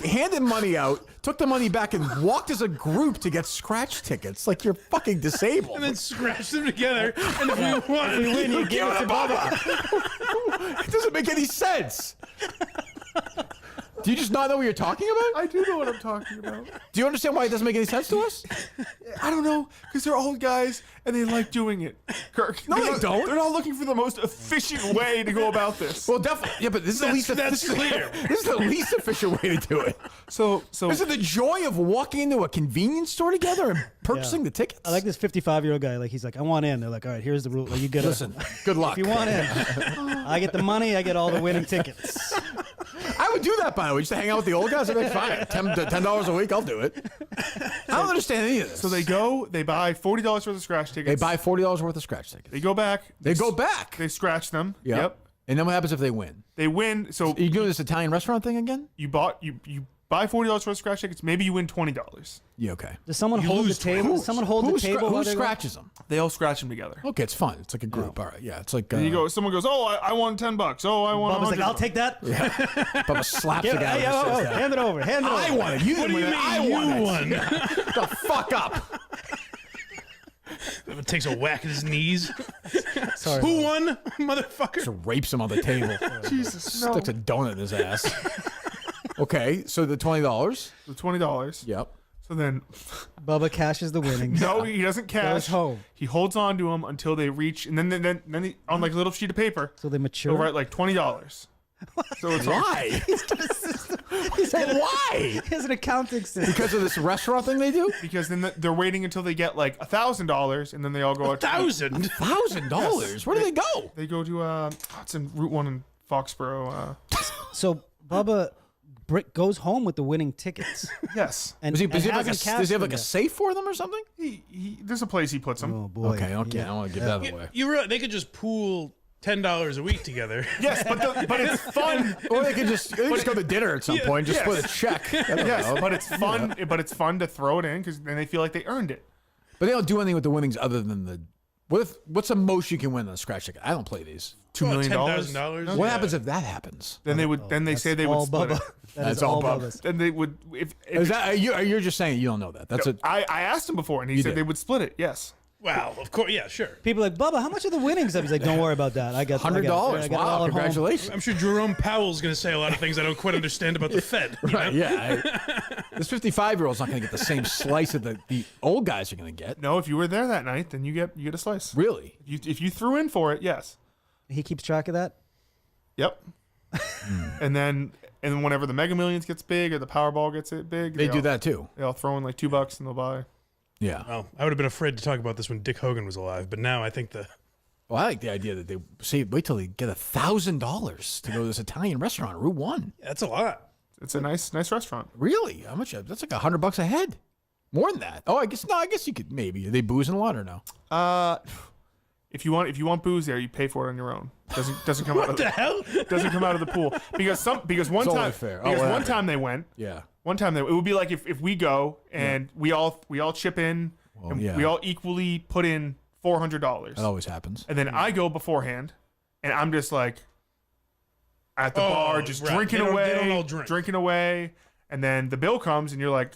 handed money out, took the money back, and walked as a group to get scratch tickets. Like you're fucking disabled. And then scratch them together. And if we win, you give it to Bubba. It doesn't make any sense. Do you just not know what you're talking about? I do know what I'm talking about. Do you understand why it doesn't make any sense to us? I don't know, because they're old guys and they like doing it. Kirk. No, they don't. They're not looking for the most efficient way to go about this. Well, definitely. Yeah, but this is the least. That's clear. This is the least efficient way to do it. So This is the joy of walking into a convenience store together and purchasing the tickets. I like this 55-year-old guy. Like he's like, I want in. They're like, all right, here's the rule. Like, you get Listen, good luck. If you want in, I get the money. I get all the winning tickets. I would do that, by the way, just to hang out with the old guys. I'd be like, fine, $10 a week, I'll do it. I don't understand any of this. So they go, they buy $40 worth of scratch tickets. They buy $40 worth of scratch tickets. They go back. They go back. They scratch them. Yep. And then what happens if they win? They win. So you doing this Italian restaurant thing again? you buy $40 worth of scratch tickets. Maybe you win $20. Yeah, okay. Does someone hold the table? Does someone hold the table? Who while they go? scratches them? They all scratch them together. Okay, it's fun. It's like a group. All right, yeah, it's like. And you go. Someone goes, "Oh, I won $10. Oh, I won." Bubba's like, $100. I'll take that. Yeah. Bubba slaps the guy. Hey, who says oh, that. hand it over. Hand it over. I won it. You What didn't do you win it. I mean won you it. won? The fuck up. It takes a whack at his knees. Sorry. Who won, motherfucker? Just rapes him on the table. Jesus, no. Sticks a donut in his ass. Okay, so the $20. The $20. Yep. So then Bubba cashes the winnings. No, he doesn't cash. Goes home. He holds on to them until they reach, and then he, on like a little sheet of paper. So they mature. He'll write like $20. So it's Why? He said, why? He has an accounting system. Because of this restaurant thing they do? Because then they're waiting until they get like $1,000, and then they all go out. $1,000? $1,000? Where do they go? They go to it's in Route 1 in Foxborough. So Bubba goes home with the winning tickets. Yes. And, Does he have hasn't like a safe for them or something? There's a place he puts them. Oh boy. Okay. I don't want to give that away. They could just pool $10 a week together. Yes, but it's fun. Or they could just go to dinner at some point, just split a check. Yes, but it's fun. But it's fun to throw it in because then they feel like they earned it. But they don't do anything with the winnings other than the. What's the most you can win on a scratch ticket? I don't play these. $2 million. $10,000. What happens if that happens? Then they would. Then they say they would split it. That's all Bubba. Then they would. If Is that you're just saying you don't know that? That's I asked him before, and he said they would split it. Yes. Wow, of course, yeah, sure. People are like, Bubba, how much are the winnings? He's like, don't worry about that. I got $100. Wow, congratulations. I'm sure Jerome Powell's going to say a lot of things I don't quite understand about the Fed. Right? Yeah. This 55-year-old's not going to get the same slice that the old guys are going to get. No, if you were there that night, then you get a slice. Really? If you threw in for it, yes. He keeps track of that. Yep. and then whenever the Mega Millions gets big or the Powerball gets it big, they do that too. They all throw in like $2 and they'll buy. Yeah. Well, I would have been afraid to talk about this when Dick Hogan was alive, but now I think Well, I like the idea that they say wait till they get $1,000 to go to this Italian restaurant, Route 1. That's a lot. It's a nice restaurant. Really? How much? That's like $100 a head. More than that. Oh, I guess you could maybe. Are they boozing a lot or no? If you want booze there, you pay for it on your own. Doesn't come out of the hell? Doesn't come out of the pool because one It's time only fair. one time they went. Yeah. One time it would be like if we go and we all chip in and we all equally put in $400. That always happens. And then I go beforehand, and I'm just like at the bar, just drinking away, they don't all drink. drinking away, and then the bill comes, and you're like,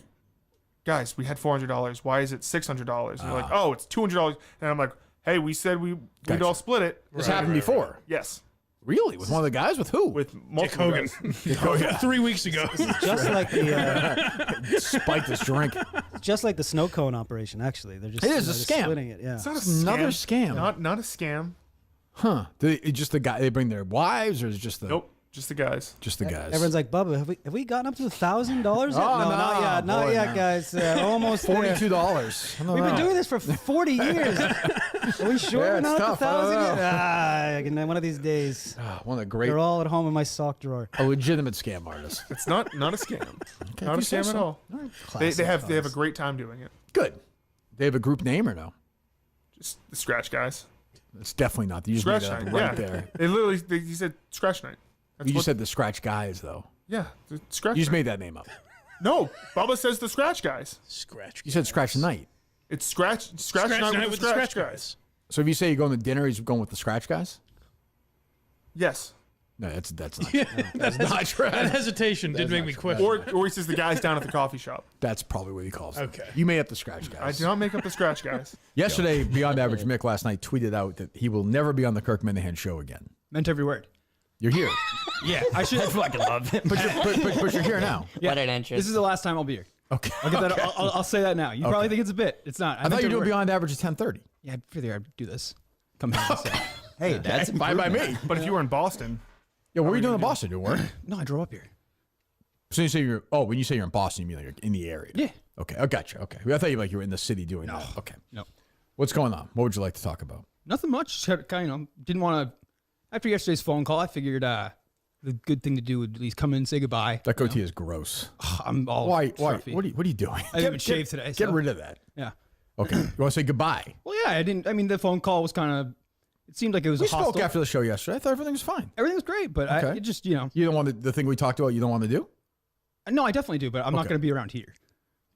guys, we had $400. Why is it $600? And you're like, oh, it's $200. And I'm like, hey, we said we'd all split it. This happened before. Yes. Really? With one of the guys? With who? With Dick multiple Hogan. guys. 3 weeks ago. Just like the spiked this drink. Just like the snow cone operation. Actually, they're just It is they're a just scam. splitting it. Yeah. It's not Another scam. Not a scam. Huh? Just the guy? They bring their wives, or is it just the? Nope. Just the guys. Just the guys. Everyone's like, Bubba, have we gotten up to $1,000? No, not yet. Not boy, yet, no. guys. Almost there. $42. We've been doing this for 40 years. Are we sure Yeah, we're it's not tough. at I don't 1,000 know. yet? One of these days. One of the great. They're all at home in my sock drawer. A legitimate scam artist. It's not a scam. Not a you say scam at so. all. All right. They Classic have a fellas. great time doing it. Good. They have a group name or no? Just the scratch guys. It's definitely not. You just made Scratch it up night. right Yeah. there. They literally he said scratch night. That's You just what- said the scratch guys though. Yeah, the scratch. You just night. made that name up. No, Bubba says the scratch guys. Scratch. You said scratch night. It's scratch night with the scratch guys. So if you say you're going to dinner, he's going with the scratch guys? Yes. No, that's not. Yeah, that's not true. That hesitation did make me question. Or he says the guys down at the coffee shop. That's probably what he calls them. Okay. You made up the scratch I guys. do not make up the scratch guys. Yesterday, Beyond Average Mick last night tweeted out that he will never be on the Kirk Minahan show again. Meant every word. You're here. Yeah, I should. I fucking love him. But you're here now. Yeah, What an entrance. This is the last time I'll be here. Okay. I'll get that. I'll say that now. You probably think it's a bit. It's not. I thought you were doing Beyond Average at 10:30. Yeah, I'd rather do this. Come here. and say. Hey, that's Fine by me. But if you were in Boston, Yeah, what were you doing in Boston? Doing work? No, I drove up here. So you say you're. Oh, when you say you're in Boston, you mean like you're in the area? Yeah. Okay, I got you. Okay, I thought you were in the city doing that. Okay. No. What's going on? What would you like to talk about? Nothing much. Just had, didn't want to. After yesterday's phone call, I figured the good thing to do would at least come in and say goodbye. That goatee is gross. I'm all. Why? fluffy. What are you doing? I didn't shave today. Get so- rid of that. Yeah. Okay. You want to say goodbye? Well, yeah, I didn't. I mean, the phone call was kind of. It seemed like it was We a hostile. spoke after the show yesterday. I thought everything was fine. Everything was great, but I Okay. it just You don't want the thing we talked about. You don't want to do? No, I definitely do, but I'm not Okay. going to be around here.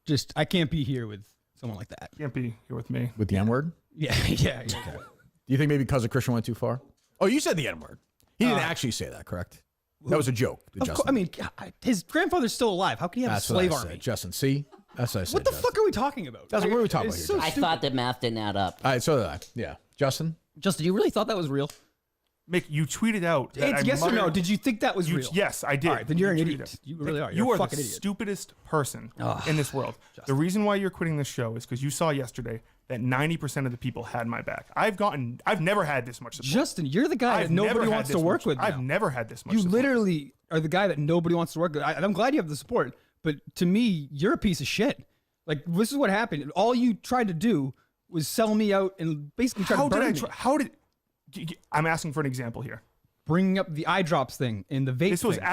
Just I can't be here with someone like that. can't be here with me. With the N word? Yeah, yeah. Do you think maybe cousin Christian went too far? Oh, you said the N word. He didn't actually say that, correct? That was a joke. Of course, I mean, his grandfather's still alive. How can he have That's a slave what I army? said, Justin. See, that's what I said. What the Justin. fuck are we talking about? That's what we were talking It's about here. so I stupid. thought the math didn't add up. All right, so did I. Yeah, Justin. Justin, you really thought that was real? Mick, you tweeted out. That It's yes or no. Did you think that was real? Yes, I did. All right, then you're an tweeted idiot. it. You really are. You You're are a fucking the idiot. stupidest person Ugh, in this world. The reason why you're quitting this show is because you saw yesterday that 90% of the people had my back. I've never had this much support. Justin, you're the guy that nobody wants to work with. I've never had this much You support. literally are the guy that nobody wants to work with. I'm glad you have the support, but to me, you're a piece of shit. Like, this is what happened. All you tried to do was sell me out and basically try to burn me. I'm asking for an example here. Bringing up the eye drops thing in the vape. This was thing.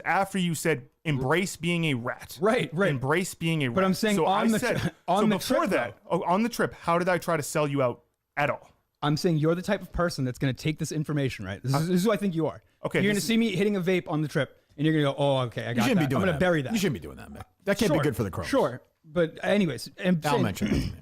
after you said embrace being a rat. Right. Embrace being a rat. But I'm saying on the trip, on the trip, how did I try to sell you out at all? I'm saying you're the type of person that's going to take this information, right? This is who I think you are. Okay, You're going to see me hitting a vape on the trip, and you're going to go, oh, okay, I got shouldn't that. be doing I'm going to that. bury that. You shouldn't be doing that, Mick. That can't be good for the crows. Sure. But anyways, I'll mention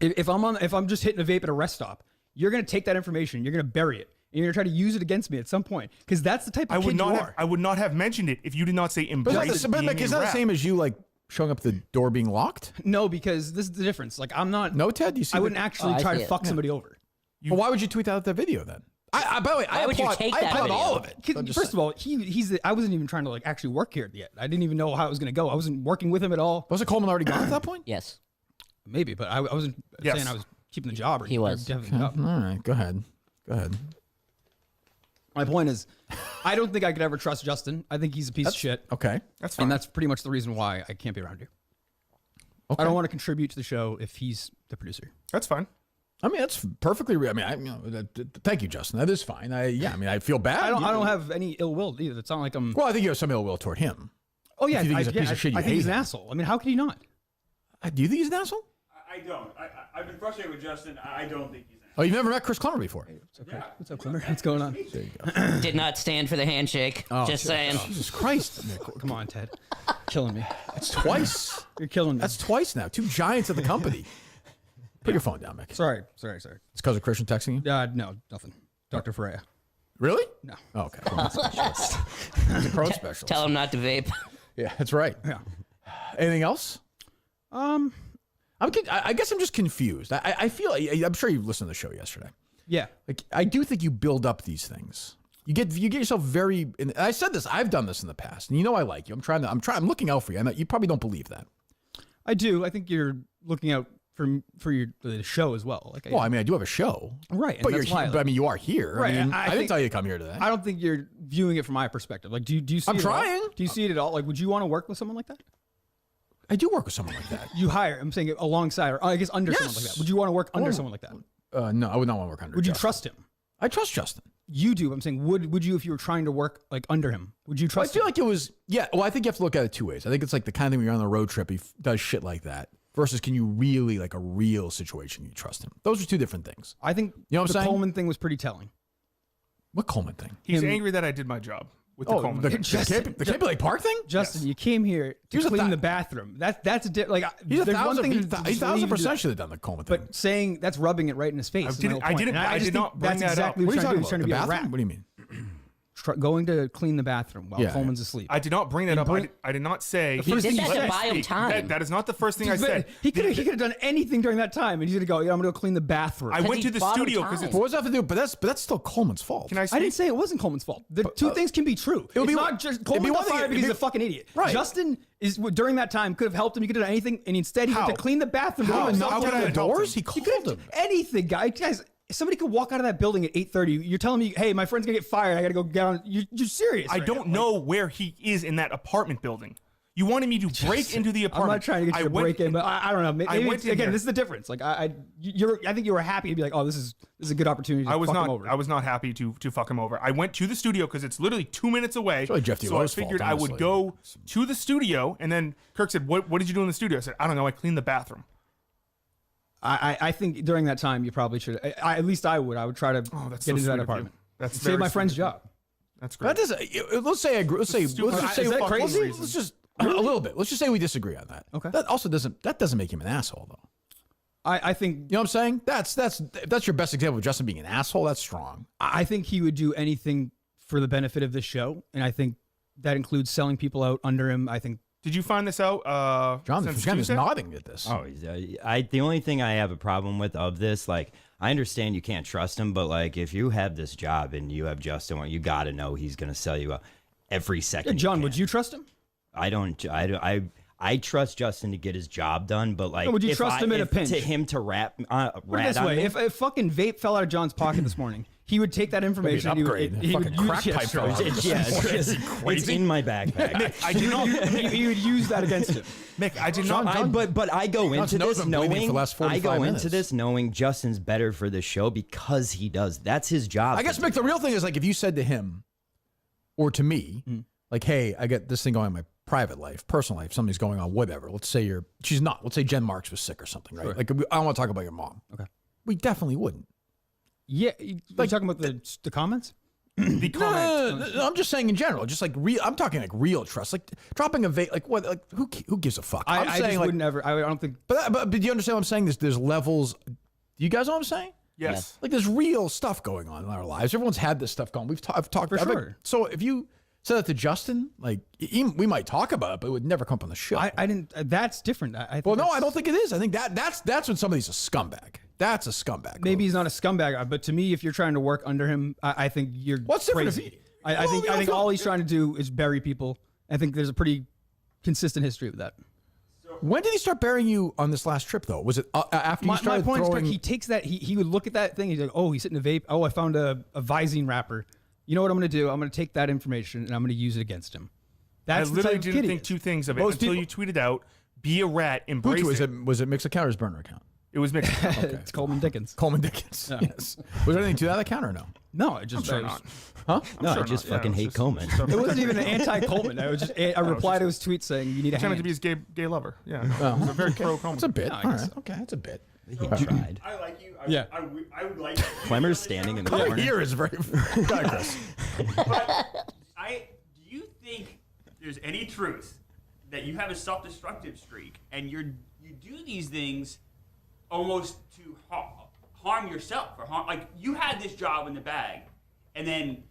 it. If I'm just hitting a vape at a rest stop, you're going to take that information, you're going to bury it, and you're going to try to use it against me at some point, because that's the type of kid you are. I would not have mentioned it if you did not say embrace. But Mick, is that the same as you like showing up the door being locked? No, because this is the difference. Like, I'm not. No, Ted, you see? I wouldn't actually try to fuck somebody over. Well, why would you tweet out that video then? By the way, I applaud all of it. First of all, I wasn't even trying to like actually work here yet. I didn't even know how it was going to go. I wasn't working with him at all. Wasn't Coleman already gone at that point? Yes. Maybe, but I wasn't saying I was keeping the job. He was. definitely not. All right, go ahead. My point is, I don't think I could ever trust Justin. I think he's a piece of shit. Okay. That's fine. And that's pretty much the reason why I can't be around you. Okay. I don't want to contribute to the show if he's the producer. That's fine. I mean, that's perfectly real. I mean, thank you, Justin. That is fine. I feel bad. I don't have any ill will either. It's not like I'm. Well, I think you have some ill will toward him. Oh yeah, If you think he's a piece of shit, you I think hate he's an him. asshole. I mean, how could he not? Do you think he's an asshole? I don't. I've been frustrated with Justin. I don't think he's an Oh, you've never met Chris Clemmer before? What's up, Clemmer? What's going on? There you go. Did not stand for the handshake. Just saying. Jesus Christ. Come on, Ted. Killing me. That's twice. You're killing me. That's twice now. Two giants of the company. Put your phone down, Mick. Sorry. It's because of Christian texting you? No, nothing. Dr. Freya. Really? No. Oh, okay. He's a crow specialist. Tell him not to vape. Yeah, that's right. Yeah. Anything else? I guess I'm just confused. I feel, I'm sure you listened to the show yesterday. Yeah. Like, I do think you build up these things. You get yourself very, and I said this, I've done this in the past, and you know I like you. I'm looking out for you. I know you probably don't believe that. I do. I think you're looking out for the show as well. Like, Well, I mean, I do have a show. Right. But and that's why, but I mean, you are here. Right. I mean, I didn't think- tell you to come here today. I don't think you're viewing it from my perspective. Like, do you see I'm it at all? trying. Do you see it at all? Like, would you want to work with someone like that? I do work with someone like that. You hire, I'm saying alongside, or I guess under someone like that. Would you want to work under someone like that? No, I would not want to work under Would you Justin. trust him? I trust Justin. You do. I'm saying, would you if you were trying to work like under him? Would you trust I feel like it was, well, I think you have to look at it two ways. I think it's like the kind of thing when you're on a road trip, he does shit like that, versus can you really, like a real situation, you trust him? Those are two different things. I think You know what I'm the saying? Coleman thing was pretty telling. What Coleman thing? He's angry that I did my job with the Coleman thing. The Cape Lake Park thing? Justin, you came here to clean the bathroom. That's a like. He's there's one thing to he just leave you to 1,000% that. should have done the Coleman thing. But saying that's rubbing it right in his face. is my whole point. And I just did think not bring that's that up. exactly What are you what talking he's trying to about? be The a bathroom? rat. What do you mean? Going to clean the bathroom while Yeah. Coleman's asleep. I did not bring that up. I did not say. The first thing you said. That is not the first thing I said. He could have done anything during that time, and he's gonna go. Yeah, I'm gonna go clean the bathroom. I went to the studio because What does that have to do? But that's still Coleman's fault. Can I I didn't say it wasn't Coleman's fault. The two things can be true. it would It's be- not just it'd be Coleman one got thing- fired it'd because he's be- a fucking idiot. Right. Justin is during that time could have helped him. He could have done anything, and instead he went How? to clean the bathroom. How? by himself. Knocked on the doors? He He called could him. have anything, guys. Somebody could walk out of that building at 8:30. You're telling me, hey, my friend's gonna get fired. I gotta go down. You're serious. I right don't now. know where he is in that apartment building. You wanted me to break into the I'm apartment. not trying to get you to break in, but I don't know. Maybe I went in again, there. this is the difference. Like I think you were happy to be like, oh, this is a good opportunity. To I was fuck him not. over. I was not happy to fuck him over. I went to the studio because it's literally 2 minutes away. really Jeff so I Lowe's figured fault, I would honestly. go to the studio, and then Kirk said, "What did you do in the studio?" I said, "I don't know. I cleaned the bathroom." I think during that time you probably should. At least I would. I would try to that's get so into sweet that of you. apartment. That's save very my sweet friend's of you. job. That's great. That doesn't. Let's say let's just say Is that crazy? Let's just a little bit. Let's just say we disagree on that. Okay. That also doesn't make him an asshole though. I think You know what I'm saying? That's your best example of Justin being an asshole. That's strong. I think he would do anything for the benefit of this show, and I think that includes selling people out under him. I think Did you find this out? John since is Tuesday? nodding at this. Oh, the only thing I have a problem with of this, like, I understand you can't trust him, but like, if you have this job and you have Justin, you got to know he's going to sell you every second. Yeah, John, would you trust him? I don't. I trust Justin to get his job done, but like, No, would you trust him in a pinch? To him to rat Put it this on way: me? if fucking vape fell out of John's pocket this morning, he would take that information. That'd be an upgrade. He would Fucking crack pipe fell out. It's in my backpack. I did not. he would use that against him. Mick, I did not. But I go into this knowing minutes. knowing Justin's better for this show because he does. That's his job. I guess, Mick, the real thing is like if you said to him or to me, like, hey, I got this thing going in my private life, personal life, something's going on, whatever. Let's say she's not. Let's say Jen Marks was sick or something, right? Sure. Like, I don't want to talk about your mom. Okay. We definitely wouldn't. Yeah, like talking about the comments. The comments. No, I'm just saying in general, just like real. I'm talking like real trust, like dropping a vape. Like what? Like who gives a fuck? I'm I saying just like, would never. I don't think. But do you understand what I'm saying? There's levels. Do you guys know what I'm saying? Yes. Like there's real stuff going on in our lives. Everyone's had this stuff going. I've talked For sure. So if you said that to Justin, like we might talk about it, but it would never come up on the show. I didn't. That's different. I Well, no, I don't think it is. I think that's when somebody's a scumbag. That's a scumbag. Maybe he's not a scumbag, but to me, if you're trying to work under him, I think you're What's different if crazy. he- I think all he's trying to do is bury people. I think there's a pretty consistent history with that. When did he start burying you on this last trip, though? Was it after you My started point throwing? is, he takes that. He would look at that thing. He's like, oh, he's hitting a vape. Oh, I found a Visine wrapper. You know what I'm going to do? I'm going to take that information and I'm going to use it against him. That's I the literally type of didn't kid he think is. two things of it Most until people- you tweeted out, "Be a rat, embrace was it." it Mick's account or his burner account? It was Mick's account. Okay. It's Coleman Dickens. Coleman Dickens. Yeah. Yes. Was there anything to that account or no? No, I just I'm sure not. Huh? No, sure I just not. Yeah, fucking it was hate just- Coleman. It wasn't even an anti-Coleman. I was just a reply to his tweet saying you need a Pretending hand. to be his gay lover. Yeah, no, it was a very pro Coleman. It's a bit. No, I All guess right. so. Okay, that's a bit. He tried. I like you. Yeah. I would like. Clemmer's standing in the Right corner. here is very. Go ahead, Chris. Do you think there's any truth that you have a self-destructive streak and you do these things almost to harm yourself or harm? Like you had this job in the bag, and then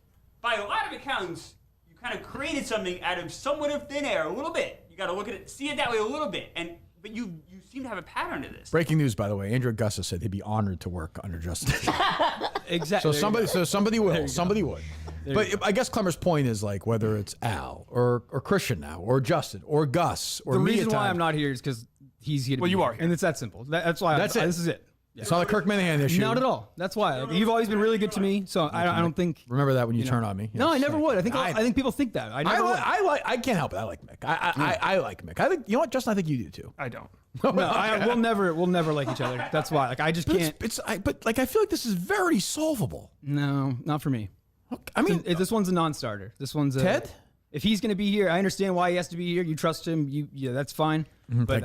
by a lot of accounts, you kind of created something out of somewhat of thin air, a little bit. You got to look at it, see it that way a little bit, but you seem to have a pattern to this. Breaking news, by the way. Andrew Gus has said he'd be honored to work under Justin. Exactly. So somebody will. Somebody would. But I guess Clemmer's point is like whether it's Al or Christian now or Justin or Gus or The me reason at why times. I'm not here is because he's here. To Well, be you here. are here. And it's that simple. That's why. That's it. This is it. It's not a Kirk Minahan issue. Not at all. That's why. Like, you've always been really good to me, so I don't think. Remember that when you turn on me. No, Yes, I never thank would. you. I think people think that. I never would. I can't help it. I like Mick. I like Mick. I think you know what, Justin. I think you do too. I don't. No, we'll never like each other. That's why. Like I just can't. But like I feel like this is very solvable. No, not for me. I mean, this one's a non-starter. This one's a, Ted. If he's going to be here, I understand why he has to be here. You trust him. Yeah, that's fine. But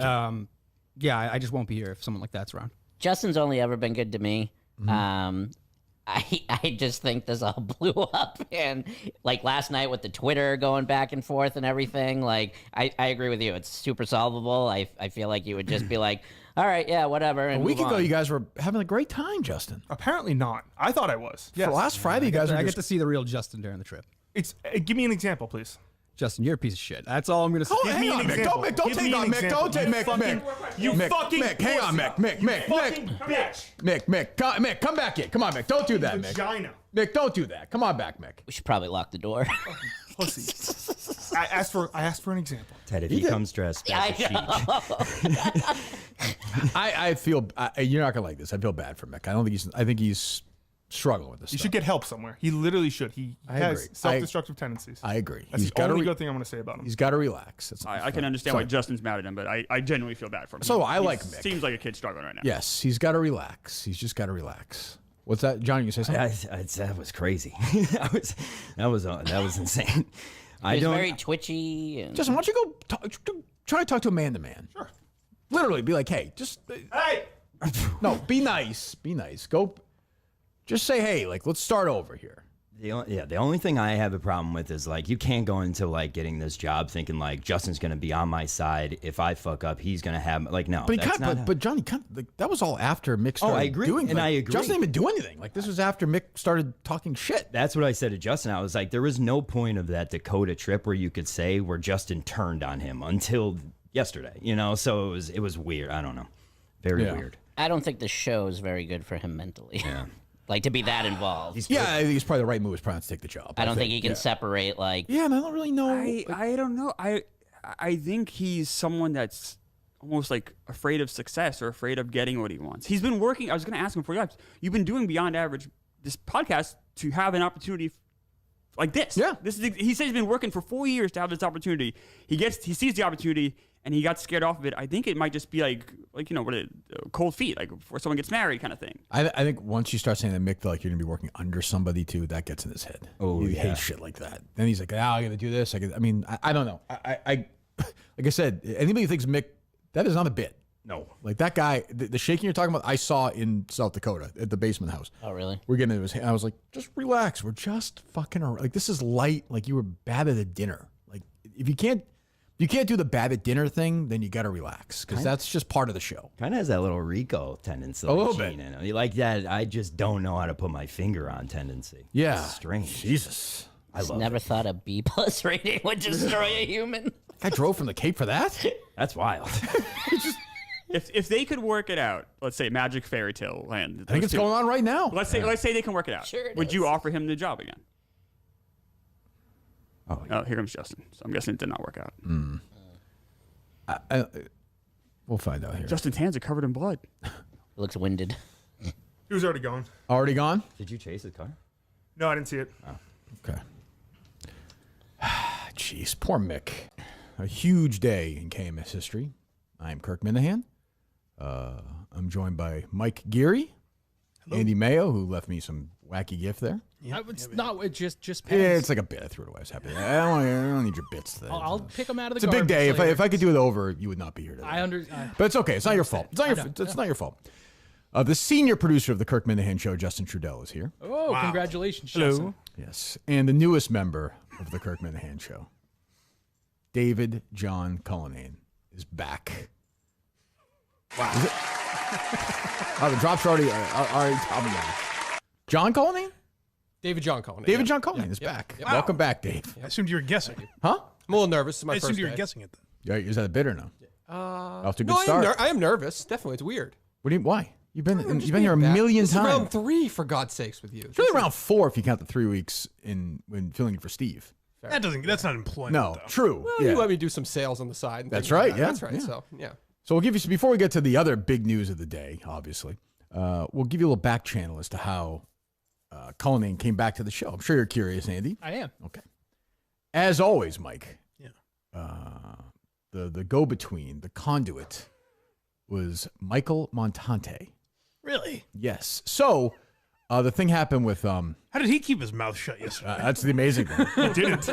yeah, I just won't be here if someone like that's around. Justin's only ever been good to me. Mm-hmm. I just think this all blew up, and like last night with the Twitter going back and forth and everything. Like I agree with you. It's super solvable. I feel like you would just be like, all right, yeah, whatever. And A week move ago, on. you guys were having a great time, Justin. Apparently not. I thought I was. Yes. For last Friday, you guys were I get just to see the real Justin during the trip. It's give me an example, please. Justin, you're a piece of shit. That's all I'm going to say. Oh, Give hang me on, an Mick. example. Don't Give take me on an Mick. example. Don't take You Mick. fucking- Mick. you Mick. fucking Mick. Hang on, Mick. Mick. fucking Mick. bitch. Mick. Come back here. Come on, Mick. Don't do that, Mick. Vagina. Mick, don't do that. Come on back, Mick. We should probably lock the door. Pussy. I asked for an example. Ted, if he comes dressed as a sheep. I feel you're not gonna like this. I feel bad for Mick. I think he's struggling with this. You stuff. should get help somewhere. He literally should. He I has agree. self-destructive tendencies. I agree. That's He's the gotta only re- good thing I'm going to say about him. He's got to relax. That's I can understand why Justin's mad at him, but I genuinely feel bad for him. So I He like Mick. Seems like a kid struggling right now. Yes, he's got to relax. He's just got to relax. What's that, John? You say something? That was crazy. that was insane. He was very twitchy. And... Justin, why don't you go try to talk to a man to man? Sure. Literally, be like, hey, just Hey. no, be nice. Be nice. Go. Just say, hey, like, let's start over here. The only thing I have a problem with is like you can't go into like getting this job thinking like Justin's gonna be on my side. If I fuck up, he's gonna have like no. But but Johnny, like, that was all after Mick started I agree, doing. and like, I agree. Justin didn't even do anything. Like this was after Mick started talking shit. That's what I said to Justin. I was like, there was no point of that Dakota trip where you could say where Justin turned on him until yesterday. You know, so it was weird. I don't know, very weird. I don't think the show is very good for him mentally. Yeah. Like to be that involved. I think it's probably the right move. Is probably not to take the job. I don't think he can separate like. Yeah, and I don't really know. I don't know. I think he's someone that's almost like afraid of success or afraid of getting what he wants. He's been working. I was going to ask him before you left. You've been doing Beyond Average, this podcast, to have an opportunity like this. Yeah. He says he's been working for 4 years to have this opportunity. He sees the opportunity and he got scared off of it. I think it might just be like you know, cold feet, like before someone gets married kind of thing. I think once you start saying that Mick feel like you're gonna be working under somebody too, that gets in his head. Oh, he yeah. hates shit like that. Then he's like, I gotta do this. I mean, I don't know. I like I said, anybody who thinks Mick, that is not a bit. No. Like that guy, the shaking you're talking about, I saw in South Dakota at the basement house. Oh, really? We're getting into his hand. I was like, just relax. We're just fucking around. Like this is light. Like you were bad at a dinner. Like if you can't do the bad at dinner thing, then you got to relax because that's just part of the show. Kind of has that little Rico tendency. A little bit. You like that? I just don't know how to put my finger on tendency. Yeah. It's strange. Jesus. I love never it. thought a B+ rating would destroy a human. I drove from the Cape for that? That's wild. If they could work it out, let's say Magic Fairy Tale Land. I think it's going on right now. Let's say they can work it out. Sure it Would is. you offer him the job again? Oh, here comes Justin. So I'm guessing it did not work out. We'll find out here. Justin's hands are covered in blood. Looks winded. He was already gone. Already gone? Did you chase his car? No, I didn't see it. Okay. Jeez, poor Mick. A huge day in KMS history. I'm Kirk Minahan. I'm joined by Mike Geary, Andy Mayo, who left me some wacky gift there. It's not. It just Yeah, pens. it's like a bit. I threw it away. I was happy. I don't need your bits today. I'll pick them out of the. It's a big garbage day. later. If I could do it over, you would not be here today. But it's okay. It's not your fault. It's not your fault. The senior producer of the Kirk Minahan Show, Justin Trudell, is here. Oh, congratulations, Hello. Justin. Yes. And the newest member of the Kirk Minahan Show, David John Cullinane, is back. Wow. The drops are already coming out. John Cullinane? David John Cullinane. David John Cullinane is back. Welcome back, Dave. I assumed you were guessing. Huh? I'm a little nervous. It's my I first assumed you were day. guessing it. Yeah, is that a bit or no? Off to a good No, start. I am nervous. Definitely, it's weird. What do you? Why? You've been I'm just here a being million This times. is round 3, for God's sakes, with you. It's really round 4 if you count the 3 weeks when filling for Steve. That's not employment. No, though. true. Well, yeah. you let me do some sales on the side. And That's things like right. that. Yeah, That's right. yeah. So, yeah. So we'll give you, before we get to the other big news of the day, obviously, we'll give you a little back channel as to how Cullinane came back to the show. I'm sure you're curious, Andy. I am. Okay. As always, Mike. Yeah. The go-between, the conduit, was Michael Montante. Really? Yes. So the thing happened with How did he keep his mouth shut yesterday? that's the amazing thing. He didn't.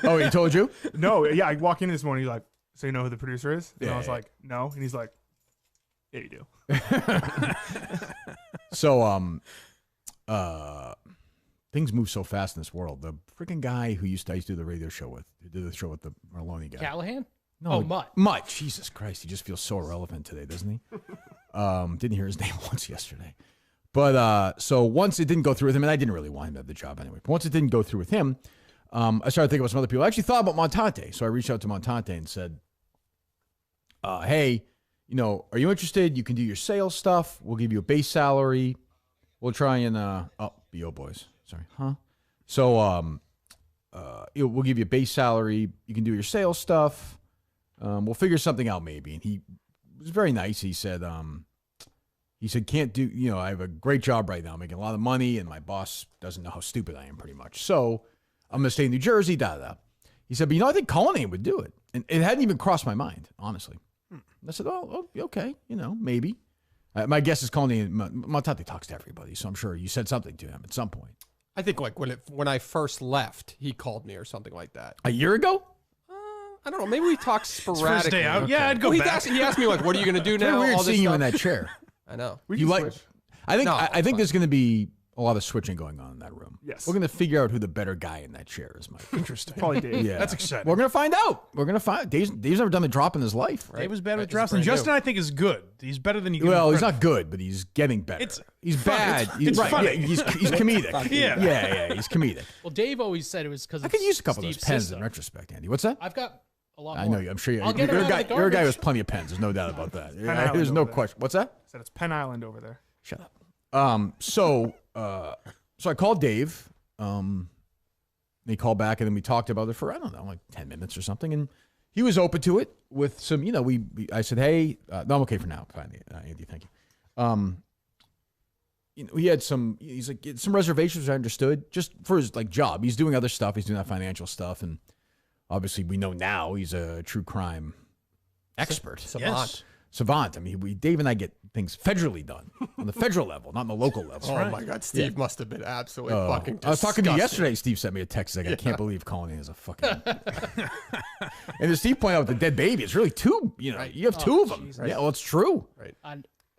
Oh, he told you? No, yeah, I walk in this morning, he's like, so you know who the producer is? And Yeah, I was yeah. like, no. And he's like, yeah, you do. So things move so fast in this world. The freaking guy who I used to do the radio show with, who did the show with the Marloni guy. Callahan? No, Oh, Mut. Mut. Jesus Christ, he just feels so irrelevant today, doesn't he? Didn't hear his name once yesterday. But so once it didn't go through with him, and I didn't really want him to have the job anyway. But once it didn't go through with him, I started thinking about some other people. I actually thought about Montante. So I reached out to Montante and said, hey, are you interested? You can do your sales stuff. We'll give you a base salary. We'll try and BO boys. Sorry. Huh? So we'll give you a base salary. You can do your sales stuff. We'll figure something out maybe. And he was very nice. He said, can't do, I have a great job right now, making a lot of money, and my boss doesn't know how stupid I am pretty much. So I'm going to stay in New Jersey, He said, but I think Cullinane would do it. And it hadn't even crossed my mind, honestly. I said, oh, okay, maybe. My guess is Cullinane, Montante talks to everybody, so I'm sure you said something to him at some point. I think like when I first left, he called me or something like that. A year ago? I don't know. Maybe we talked sporadically. First day out. Yeah, I'd go Well, back. he asked me like, "What are you going to do It's now?" very weird All this seeing you in stuff. that chair. I know. You like? I think No, I think there's going to be a lot of switching going on in that room. Yes. We're going to figure out who the better guy in that chair is, Mike. Interesting. Probably Dave. Yeah. That's exciting. We're going to find out. We're going to find Dave's never done the drop in his life. Dave was better with drops than Justin. I think is good. He's better than you. Well, he's not good, but he's getting better. He's funny. bad. It's right. funny. Yeah, he's comedic. Yeah. He's comedic. Well, Dave always said it was because I could use a couple of Steve's those pens system. in retrospect, Andy. What's that? I've got a lot I more. know you. I'm sure I'll get it out of the you're a guy who has garbage. plenty of pens. There's no doubt about that. Penn Island There's no over there. question. What's that? I said it's Penn Island over there. Shut up. So I called Dave. He called back, and then we talked about it for, I don't know, like 10 minutes or something. And he was open to it with some, I said, hey, no, I'm okay for now. Fine, Andy, thank you. He had some reservations, I understood, just for his job. He's doing other stuff. He's doing that financial stuff. And obviously we know now he's a true crime expert. Savant. I mean, Dave and I get things federally done on the federal level, not on the local level. Oh my God, Steve must have been absolutely fucking disgusting. I was talking to you yesterday. Steve sent me a text. He's like, I can't believe Cullinane is a fucking. And as Steve pointed out with the dead baby, it's really two. You have two of them. Jesus. Yeah, well, it's true. Right.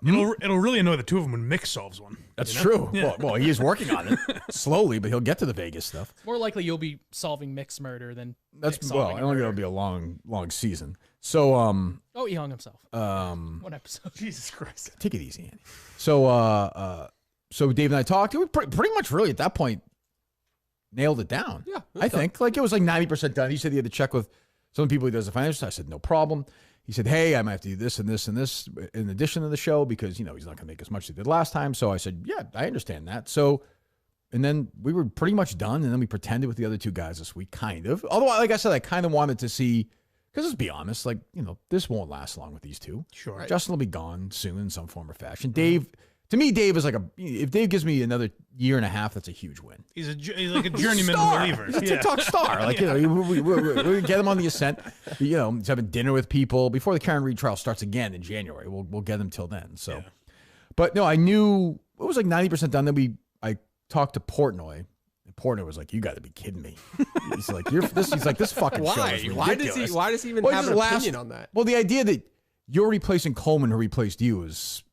It'll really annoy the two of them when Mick solves one. That's you know? true. Yeah. Well, he is working on it slowly, but he'll get to the Vegas stuff. More likely you'll be solving Mick's murder than That's Mick well. solving I a don't think murder. it'll be a long season. So Oh, he hung himself. One episode. Jesus Christ. Take it easy, Andy. So so Dave and I talked. We pretty much really at that point nailed it down. Yeah, I think it was like 90% done. He said he had to check with some people he does the financial stuff. I said no problem. He said, hey, I might have to do this and this and this in addition to the show because he's not going to make as much as he did last time. So I said, yeah, I understand that. So, and then we were pretty much done, and then we pretended with the other two guys this week, kind of. Although, like I said, I kind of wanted to see. Because let's be honest, this won't last long with these two. Sure. Right. Justin will be gone soon in some form or fashion. Dave, to me, Dave is if Dave gives me another year and a half, that's a huge win. He's like a journeyman reliever. He's a TikTok star. Like, we get him on the ascent. He's having dinner with people before the Karen Reed trial starts again in January. We'll get him till then. So, but no, I knew it was like 90% done. Then I talked to Portnoy. Portnoy was like, "You got to be kidding me." He's like, He's like, "This fucking show is ridiculous." Why does he even have an opinion on that? Well, the idea that you're replacing Coleman, who replaced you, is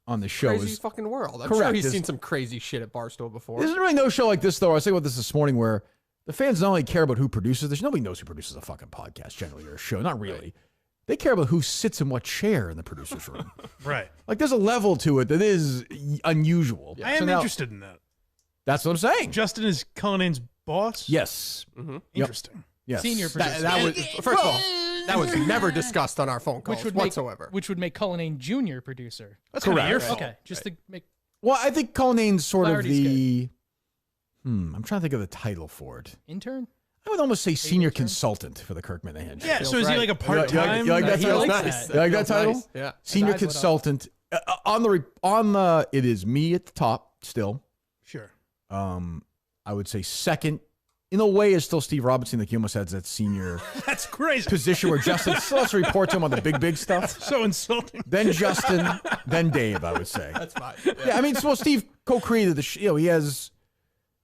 on the show. Crazy is fucking world. I'm correct. sure he's seen some crazy shit at Barstool before. There's really no show like this, though. I was thinking about this morning, where the fans not only care about who produces this. Nobody knows who produces a fucking podcast generally or a show. Not really. Right. They care about who sits in what chair in the producer's room. Right. Like there's a level to it that is unusual. I am interested in that. That's what I'm saying. Justin is Cullinane's boss? Yes. Mm-hmm. Yep. Interesting. Yes. Senior producer. That was, first of all, that was never discussed on our phone calls whatsoever. Which would make Cullinane Junior producer. That's correct. Your fault. Okay, just to make. Well, I think Cullinane's sort of Clarity's the. I'm trying to think of the title for it. Intern? I would almost say senior consultant for the Kirk Minahan show. Yeah, so is he like a part-time? You like that title? Nice. You like that title? Nice. Yeah. Senior consultant. On the it is me at the top still. Sure. I would say second, in a way, is still Steve Robinson. Like he almost has that senior That's crazy. position where Justin still has to report to him on the big stuff. So insulting. Then Justin, then Dave, I would say. That's fine. Yeah, I mean, well, Steve co-created the show. He has,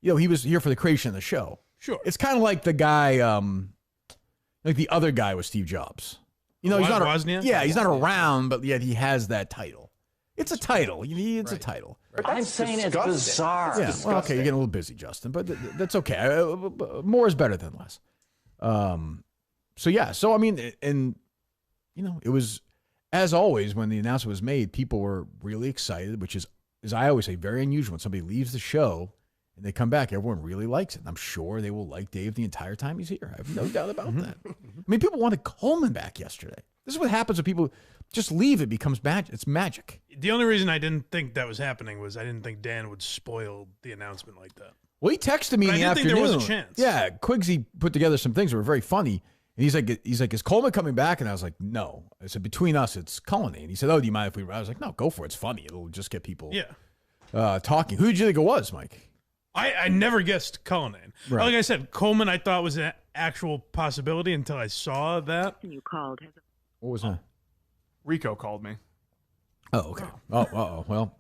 he was here for the creation of the show. Sure. It's kind of like the guy, like the other guy with Steve Jobs. He's not. Wozniak? Yeah, he's not around, but yet he has that title. It's a title. It's a title. I'm saying it's bizarre. Yeah. Well, okay, you're getting a little busy, Justin, but that's okay. More is better than less. So yeah. So I mean, and it was, as always, when the announcement was made, people were really excited, which is, as I always say, very unusual. When somebody leaves the show and they come back, everyone really likes it. And I'm sure they will like Dave the entire time he's here. I have no doubt about that. I mean, people wanted Coleman back yesterday. This is what happens when people just leave. It becomes magic. It's magic. The only reason I didn't think that was happening was I didn't think Dan would spoil the announcement like that. Well, he texted me in the I didn't afternoon. think there was a chance. Yeah, Quigsy put together some things that were very funny. And he's like, is Coleman coming back? And I was like, no. I said, between us, it's Cullinane. And he said, oh, do you mind if we? I was like, no, go for it. It's funny. It'll just get people talking. Who did you think it was, Mike? I never guessed Cullinane. Right. Like I said, Coleman I thought was an actual possibility until I saw that. You called. What was that? Rico called me. Oh, okay. Oh, well,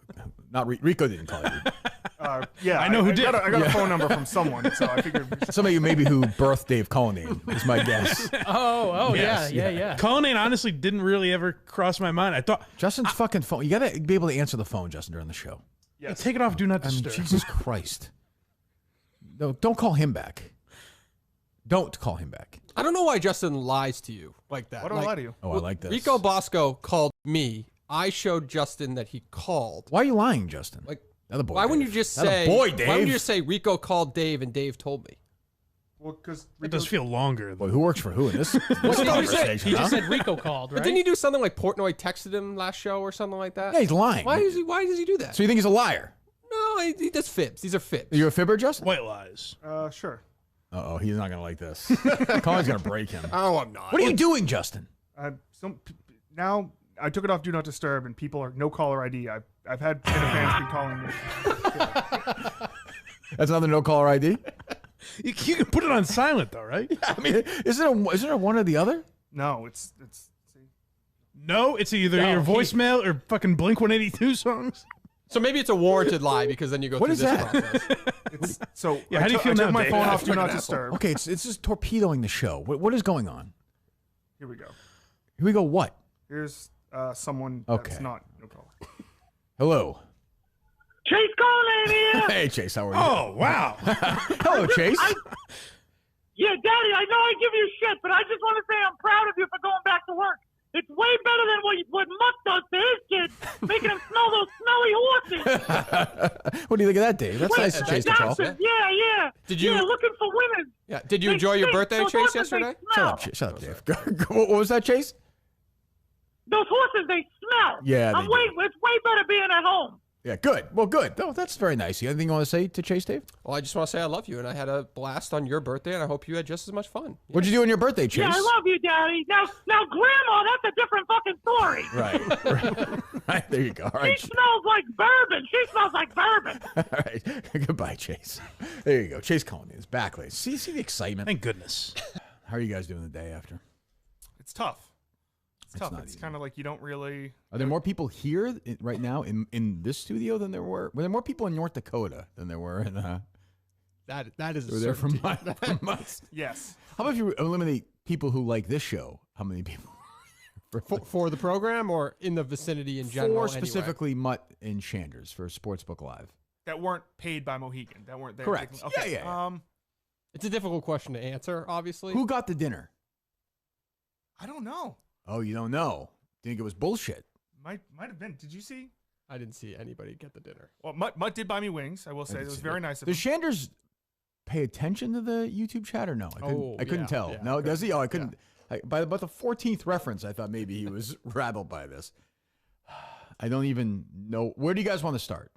not Rico didn't call you. Yeah, I know who did. I got a phone number from someone, so I figured somebody maybe who birthed Dave Cullinane is my guess. Yes. Yeah. Cullinane honestly didn't really ever cross my mind. I thought Justin's fucking phone. You got to be able to answer the phone, Justin, during the show. Yes. Take it off. Do not I mean, disturb. Jesus Christ. No, don't call him back. Don't call him back. I don't know why Justin lies to you like that. Why do I lie to you? Oh, I like this. Rico Bosco called me. I showed Justin that he called. Why are you lying, Justin? Like, Another boy. why wouldn't Dave. you just Another say? boy, Why Dave? wouldn't you just say Rico called Dave and Dave told me? Well, because It does feel longer. Boy, who works for who in this, What did he conversation? say? He just huh? said Rico called, But right? didn't he do something like Portnoy texted him last show or something like that? Yeah, he's lying. Why does he do that? So you think he's a liar? No, he does fibs. These are fibs. Are you a fibber, Justin? White lies. Sure. Uh-oh, he's not going to like this. Colin's going to break him. Oh, I'm not. What are you doing, Justin? Now I took it off Do Not Disturb, and people are no caller ID. I've had fans been calling me. That's another no caller ID. You can put it on silent though, right? I mean, isn't it one or the other? No, it's. No, it's either No, your voicemail or fucking Blink 182 songs. So maybe it's a warranted lie because then you go What through is this that? process. So Yeah, how do you feel I took now, my Dave? phone Yeah, off Do fucking Not asshole. Disturb. Okay, it's just torpedoing the show. What is going on? Here we go. Here we go. What? Here's someone Okay. that's not no caller. Hello. Chase Coleman here. Hey, Chase. How are you? Oh, wow. Hello, Chase. Yeah, Daddy, I know I give you shit, but I just want to say I'm proud of you for going back to work. It's way better than what Mut does to his kids, making them smell those smelly horses. What do you think of that, Dave? That's nice to Chase to call. Johnson, yeah. Did you- Yeah, looking for women. Yeah. Did you They enjoy your stink. birthday, Those Chase, horses, they yesterday? smell. Shut up, Dave. What was that, Chase? Those horses, they smell. Yeah, they It's way better being at home. Yeah, good. Well, good. No, that's very nice. You have anything you want to say to Chase, Dave? Well, I just want to say I love you, and I had a blast on your birthday, and I hope you had just as much fun. What'd you do on your birthday, Chase? Yeah, I love you, Daddy. Now, Grandma, that's a different fucking story. Right. Right. There you go. All right. She smells like bourbon. She smells like bourbon. All right. Goodbye, Chase. There you go. Chase Coleman is back, ladies. See the excitement. Thank goodness. How are you guys doing the day after? It's tough. It's tough. not It's easy. kind of like you don't really. Are there more people here right now in this studio than there were? Were there more people in North Dakota than there were in? That is. Were there from certainty. Yes. How about if you eliminate people who like this show? How many people? for the program or in the vicinity in general? For anyway? specifically Mut and Shanders for Sportsbook Live. That weren't paid by Mohegan. That weren't there. Correct. Okay. Yeah. It's a difficult question to answer, obviously. Who got the dinner? I don't know. Oh, you don't know? Think it was bullshit? Might have been. Did you see? I didn't see anybody get the dinner. Well, Mut did buy me wings. I will say it was very nice of him. Does Shanders pay attention to the YouTube chat or no? I couldn't tell. yeah, No, does he? Oh, I couldn't. By about the 14th reference, I thought maybe he was rattled by this. I don't even know. Where do you guys want to start?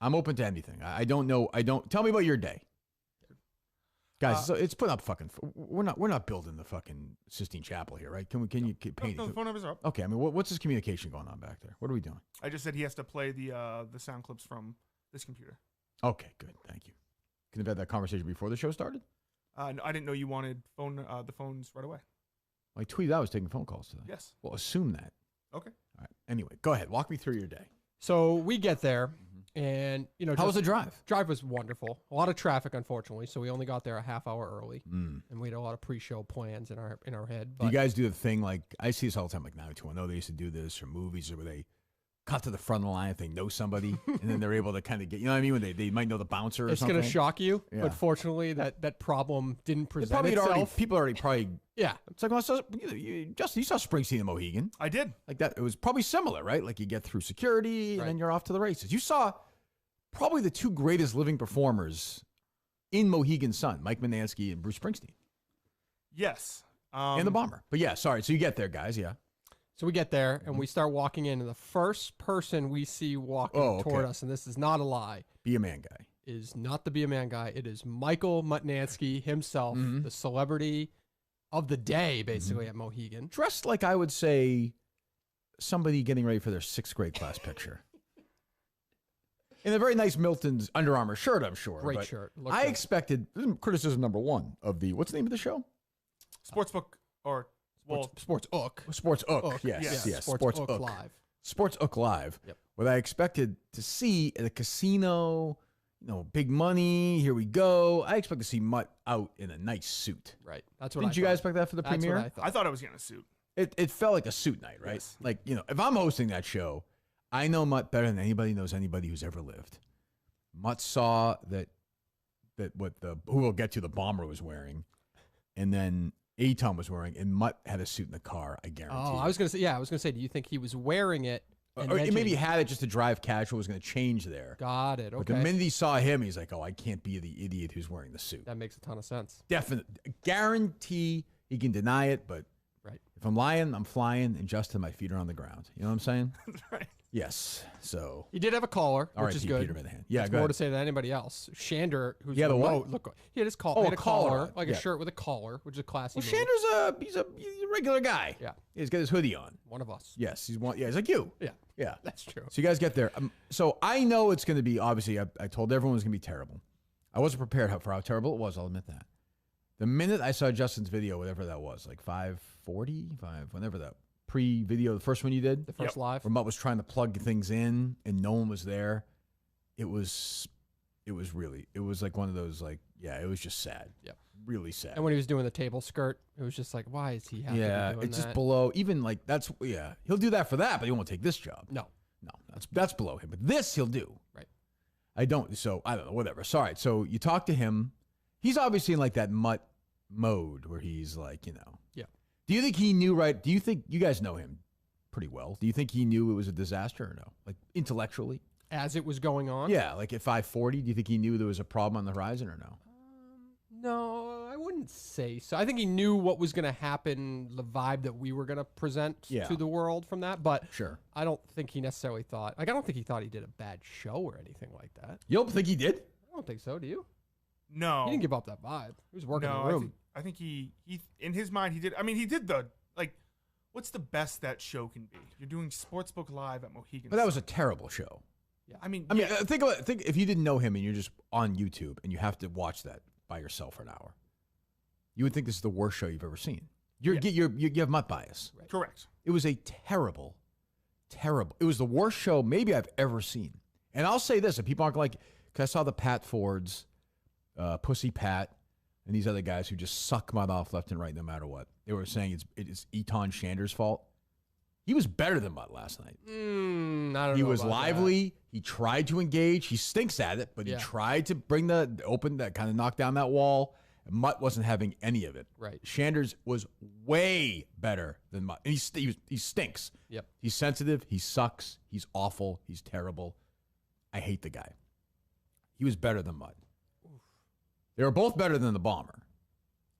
I'm open to anything. I don't know. Tell me about your day, guys. So it's put up fucking. We're not building the fucking Sistine Chapel here, right? Can you paint No, it? the phone numbers are up. Okay. I mean, what's this communication going on back there? What are we doing? I just said he has to play the sound clips from this computer. Okay, good. Thank you. Could have had that conversation before the show started. No, I didn't know you wanted the phones right away. I tweeted I was taking phone calls today. Yes. Well, assume that. Okay. All right. Anyway, go ahead. Walk me through your day. So we get there, and How was the drive? Drive was wonderful. A lot of traffic, unfortunately, so we only got there a half hour early, Mm. and we had a lot of pre-show plans in our head. Do you guys do the thing like I see this all the time, like 90210? They used to do this or movies or where they cut to the front of the line if they know somebody, and then they're able to kind of get, you know what I mean? When they might know the bouncer or It's something. going to shock you, Yeah. but fortunately, that problem didn't It present probably had itself. people already probably. Yeah. It's like, well, Justin, you saw Springsteen in Mohegan. I did. Like that. It was probably similar, right? Like you get through security and then you're off to the races. You saw probably the two greatest living performers in Mohegan Sun, Mike Mutnansky and Bruce Springsteen. Yes. And the Bomber. But yeah, sorry. So you get there, guys. Yeah. So we get there and we start walking in, and the first person we see walking toward us, and this is not a lie, Be a man guy, is not the Be a Man guy. It is Michael Mutnansky himself, the celebrity of the day, basically, at Mohegan. Dressed like I would say somebody getting ready for their 6th grade class picture. In a very nice Milton's Under Armour shirt, I'm sure. Great but shirt. Looked I good. expected criticism number 1 of the, what's the name of the show? Sportsbook or Sportsook. Sportsook. Yes. Sportsook Live. Sportsook Live. Yep. What I expected to see at a casino, big money, here we go. I expect to see Mut out in a nice suit. Right. That's what Didn't I you thought. guys expect that for the That's what premiere? I I thought I was getting a suit. It felt like a suit night, right? Yes. Like, if I'm hosting that show, I know Mut better than anybody knows anybody who's ever lived. Mut saw that who we'll get to, the bomber was wearing, and then Aton was wearing, and Mut had a suit in the car. I guarantee. Oh, I was gonna say. Do you think he was wearing it? And Or then maybe he had it just to drive casual. Was going to change there. Got it. But the Okay. minute he saw him, he's like, "Oh, I can't be the idiot who's wearing the suit." That makes a ton of sense. Definitely, guarantee he can deny it, but right. If I'm lying, I'm flying, and Justin, my feet are on the ground. You know what I'm saying? Right. Yes. So He did have a caller, which R.I.P. is good. Peter Minahan. Yeah, That's go more ahead. to say than anybody else. Shander, who's Yeah, the what? remote, look, he had his call. Oh, he had a a collar, collar. like Yeah. a shirt with a collar, which is a classy. Well, move. Shander's he's a regular guy. Yeah. He's got his hoodie on. One of us. Yes, he's one. Yeah, he's like you. Yeah. Yeah. That's true. So you guys get there. So I know it's going to be, obviously, I told everyone it was going to be terrible. I wasn't prepared for how terrible it was. I'll admit that. The minute I saw Justin's video, whatever that was, like 5:45, whenever that pre-video, the first one you did, the first live, where Mut was trying to plug things in and no one was there. It was like one of those, like, yeah, it was just sad. Yep. Really sad. And when he was doing the table skirt, it was just like, why is he have to be doing it's just that? below. Even like he'll do that for that, but he won't take this job. No, that's below him. But this he'll do. Right. I don't. So I don't know. Whatever. Sorry. So you talk to him. He's obviously in like that Mut mode where he's like, Yeah. Do you think he knew? Right. Do you think you guys know him pretty well? Do you think he knew it was a disaster or no? Like intellectually, as it was going on. Yeah. Like at 5:40, do you think he knew there was a problem on the horizon or no? No, I wouldn't say so. I think he knew what was going to happen, the vibe that we were going to present to the world from that. But sure, I don't think he necessarily thought. Like, I don't think he thought he did a bad show or anything like that. You don't think he did? I don't think so. Do you? No, He didn't give up that vibe. He was working No, the room. I think he in his mind he did. I mean, he did the like. What's the best that show can be? You're doing Sportsbook live at Mohegan. But that was a terrible show. Yeah. I mean, think if you didn't know him and you're just on YouTube and you have to watch that by yourself for an hour, you would think this is the worst show you've ever seen. You have Mut bias. Right. Correct. It was a terrible. It was the worst show maybe I've ever seen. And I'll say this, and people aren't like, because I saw the Pat Fords, Pussy Pat, and these other guys who just suck Mut off left and right no matter what. They were saying it's Aton Shander's fault. He was better than Mut last night. I don't know. He was about lively. He tried to engage. He stinks at it, but Yeah. he tried to bring that kind of knock down that wall. Mut wasn't having any of it. Right. Shander's was way better than Mut. And he stinks. Yep. He's sensitive. He sucks. He's awful. He's terrible. I hate the guy. He was better than Mut. They were both better than the Bomber.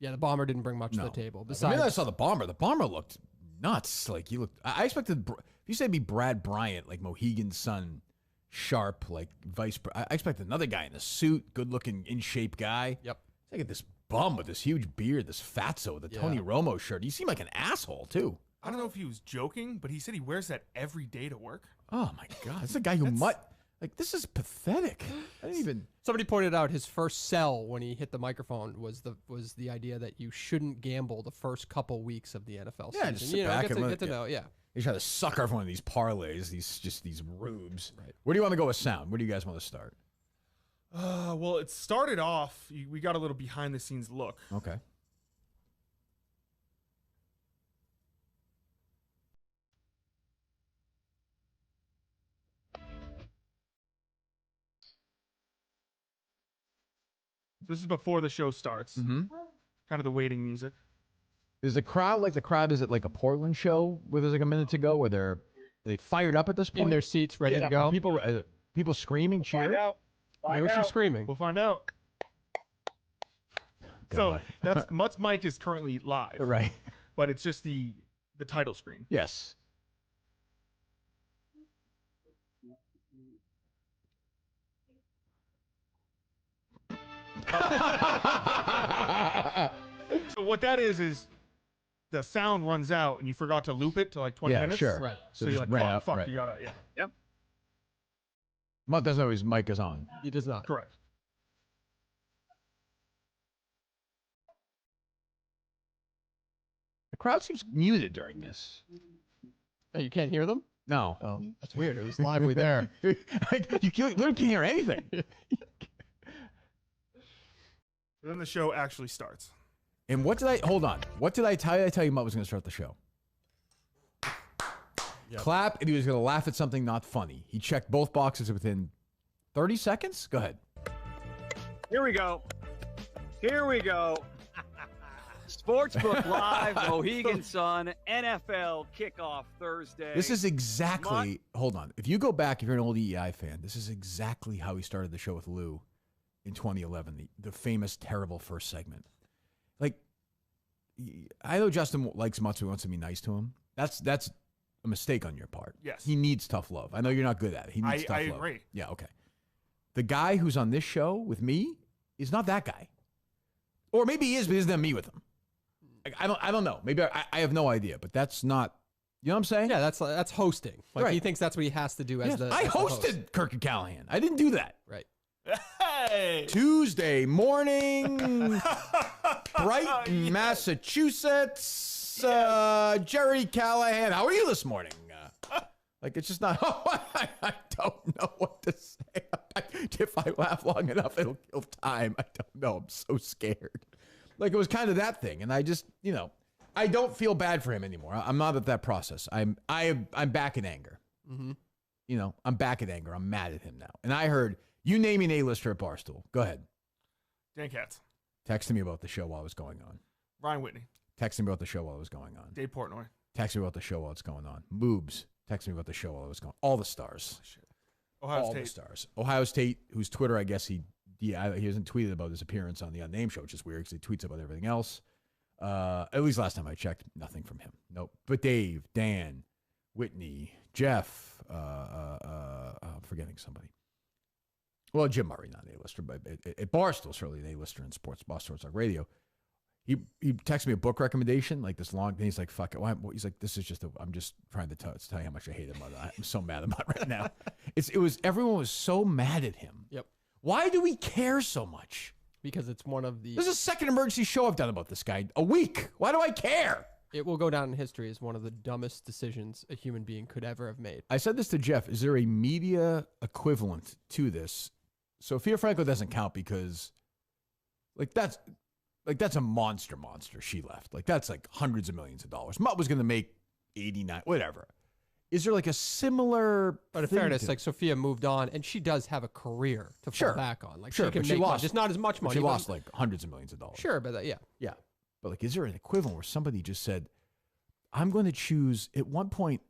Yeah, the Bomber didn't bring much to No. the table. The Besides, minute I saw the Bomber looked nuts. Like he looked. I expected. If you said be Brad Bryant, like Mohegan's son, sharp, like vice. I expected another guy in a suit, good-looking, in-shape guy. Yep. Look at this bum with this huge beard, this fatso, the Tony Romo shirt. He seemed like an asshole too. I don't know if he was joking, but he said he wears that every day to work. Oh my God, that's the guy who Mut. Like, this is pathetic. I didn't even. Somebody pointed out his first sell when he hit the microphone was the idea that you shouldn't gamble the first couple weeks of the NFL Yeah, season. just sit back and get to know. Yeah. They try to suck off one of these parlays, these rubes. Right. Where do you want to go with sound? Where do you guys want to start? Well, it started off. We got a little behind the scenes look. Okay. This is before the show starts. Mm-hmm. Kind of the waiting music. Is the crowd like the crowd? Is it like a Portland show where there's like a minute to go where are they fired up at this point? In their seats, ready to go. People screaming, cheering. Maybe some screaming. We'll find out. So that's Mut's mic is currently live, Right. but it's just the title screen. Yes. So what that is the sound runs out and you forgot to loop it to like 20 Yeah, minutes. sure. Right. So So you're just like, ran oh, out, fuck, right. you gotta, yeah. Yep. Mut doesn't know his mic is on. He does not. Correct. The crowd seems muted during this. Oh, you can't hear them? No. Oh, that's weird. It was lively there. You literally can't hear anything. Then the show actually starts. And what did I hold on? What did I tell you? I tell you Mut was going to start the show. Clap, and he was going to laugh at something not funny. He checked both boxes within 30 seconds. Go ahead. Here we go. Sportsbook Live, Mohegan Sun, NFL kickoff Thursday. This is exactly, hold on. If you go back, if you're an old EEI fan, this is exactly how he started the show with Lowe in 2011, the famous, terrible first segment. Like, I know Justin likes Mutz, who wants to be nice to him. That's a mistake on your part. Yes. He needs tough love. I know you're not good at it. He needs tough love. I agree. Yeah, okay. The guy who's on this show with me is not that guy. Or maybe he is, but isn't me with him. Like, I don't know. Maybe I have no idea, but that's not, you know what I'm saying? Yeah, that's hosting. Like, Right. he thinks that's what he has to do as Yes, the I as the host. hosted Kirk and Callahan. I didn't do that. Right. Hey! Tuesday morning, Brighton, Massachusetts. Jerry Callahan, how are you this morning? Like, it's just not, I don't know what to say. If I laugh long enough, it'll kill time. I don't know. I'm so scared. Like, it was kind of that thing. And I just, I don't feel bad for him anymore. I'm not at that process. I'm back in anger. Mm-hmm. I'm back in anger. I'm mad at him now. And I heard, you name me an A-lister at Barstool. Go ahead. Dan Katz. Texting me about the show while it was going on. Ryan Whitney. Texting me about the show while it was going on. Dave Portnoy. Texting me about the show while it's going on. Moobs. Texting me about the show while it was going on. All the stars. Ohio All State. the stars. Ohio State, whose Twitter, I guess he hasn't tweeted about his appearance on the Unnamed show, which is weird because he tweets about everything else. At least last time I checked, nothing from him. Nope. But Dave, Dan, Whitney, Jeff, I'm forgetting somebody. Well, Jim Murray, not an A-lister, but at Barstool, certainly an A-lister in Sports Talk Radio. He texted me a book recommendation, like this long thing. He's like, fuck it. He's like, this is just, I'm just trying to tell you how much I hate him. I'm so mad about it right now. Everyone was so mad at him. Yep. Why do we care so much? Because it's one of the... This is a second emergency show I've done about this guy. A week. Why do I care? It will go down in history as one of the dumbest decisions a human being could ever have made. I said this to Jeff. Is there a media equivalent to this? Sophia Franco doesn't count because, that's a monster she left. Like, that's like hundreds of millions of dollars. Mutt was going to make 89, whatever. Is there like a similar... But in fairness, like, Sophia moved on, and she does have a career to fall back on. Like, sure, she can but make she money. lost. Just not as much money. She but- lost like hundreds of millions of dollars. Sure, but yeah. Yeah. But like, is there an equivalent where somebody just said, I'm going to choose... At one point,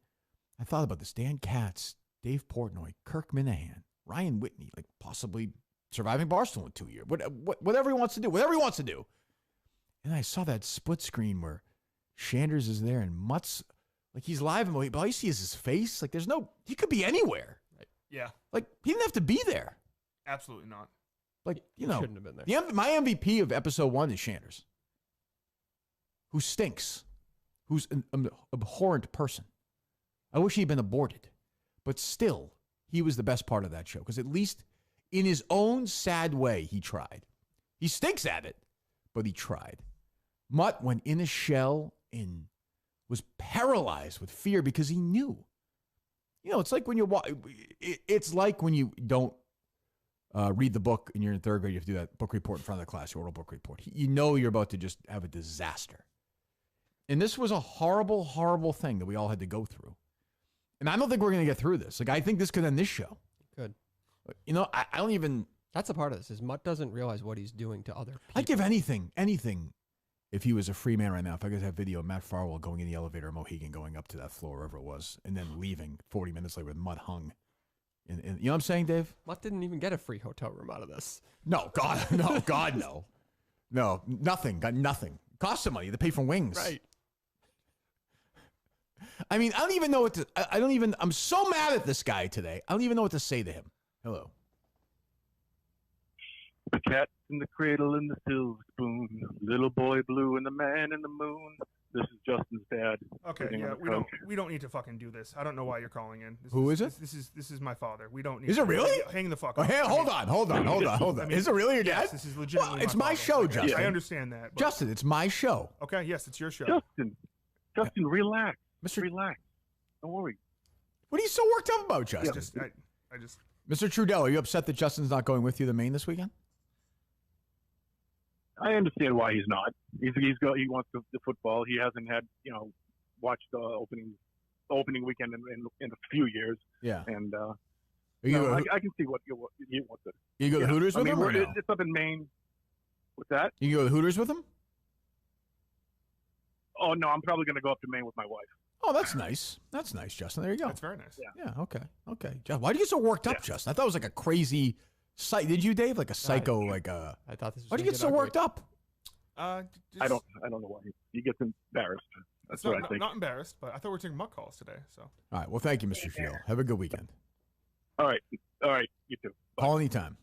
I thought about this. Dan Katz, Dave Portnoy, Kirk Minahan, Ryan Whitney, like possibly surviving Barstool in 2 years. Whatever he wants to do. Whatever he wants to do. And I saw that split screen where Shanders is there and Mutt's... Like, he's live, but all you see is his face. Like, he could be anywhere. Yeah. Like, he didn't have to be there. Absolutely not. Like, shouldn't have been there. My MVP of episode 1 is Shanders, who stinks, who's an abhorrent person. I wish he'd been aborted, but still, he was the best part of that show because at least in his own sad way, he tried. He stinks at it, but he tried. Mutt went in a shell and was paralyzed with fear because he knew. It's like when it's like when you don't read the book and you're in third grade, you have to do that book report in front of the class, your oral book report. You know you're about to just have a disaster. And this was a horrible, horrible thing that we all had to go through. And I don't think we're going to get through this. Like, I think this could end this show. Good. I don't even... That's a part of this, is Mutt doesn't realize what he's doing to other people. I'd give anything, if he was a free man right now. If I could have video of Matt Farwell going in the elevator at Mohegan, going up to that floor, wherever it was, and then leaving 40 minutes later with Mutt hung. And you know what I'm saying, Dave? Mutt didn't even get a free hotel room out of this. No, God, no, God, no. No, nothing. Got nothing. Cost some money to pay for wings. Right. I mean, I don't even know what to... I'm so mad at this guy today. I don't even know what to say to him. Hello. The cat in the cradle and the silver spoon, little boy blue and the man in the moon. This is Justin's dad. Okay, sitting yeah, on the couch. we don't need to fucking do this. I don't know why you're calling in. Who is it? This is my father. We don't need. Is it to- really? Hang the fuck Oh, up. hey, hold on. I mean, Is it really your dad? Yes, this is legitimately. Well, it's my father. show, Okay, Justin. I understand that. but- Justin, it's my show. Okay, yes, it's your show. Justin, relax. Mr. Relax. Don't worry. What are you so worked up about, Justin? I just. Mr. Trudell, are you upset that Justin's not going with you to Maine this weekend? I understand why he's not. He wants the football. He hasn't had watched the opening opening weekend in a few years. Yeah. And I can see what you want to. You go to Hooters with him or no? It's up in Maine. What's that? You can go to Hooters with him? Oh no, I'm probably going to go up to Maine with my wife. Oh, that's nice. That's nice, Justin. There you go. That's very nice. Yeah. Yeah. Okay. Why do you get so worked up, Justin? I thought it was like a crazy psych. Did you, Dave? Like a psycho, like a. I thought this was Why do you get so worked up? I don't know why he gets embarrassed. That's what I think. Not embarrassed, but I thought we were taking muck calls today. So. All right. Well, thank you, Mr. Field. Have a good weekend. All right. You too. Call anytime.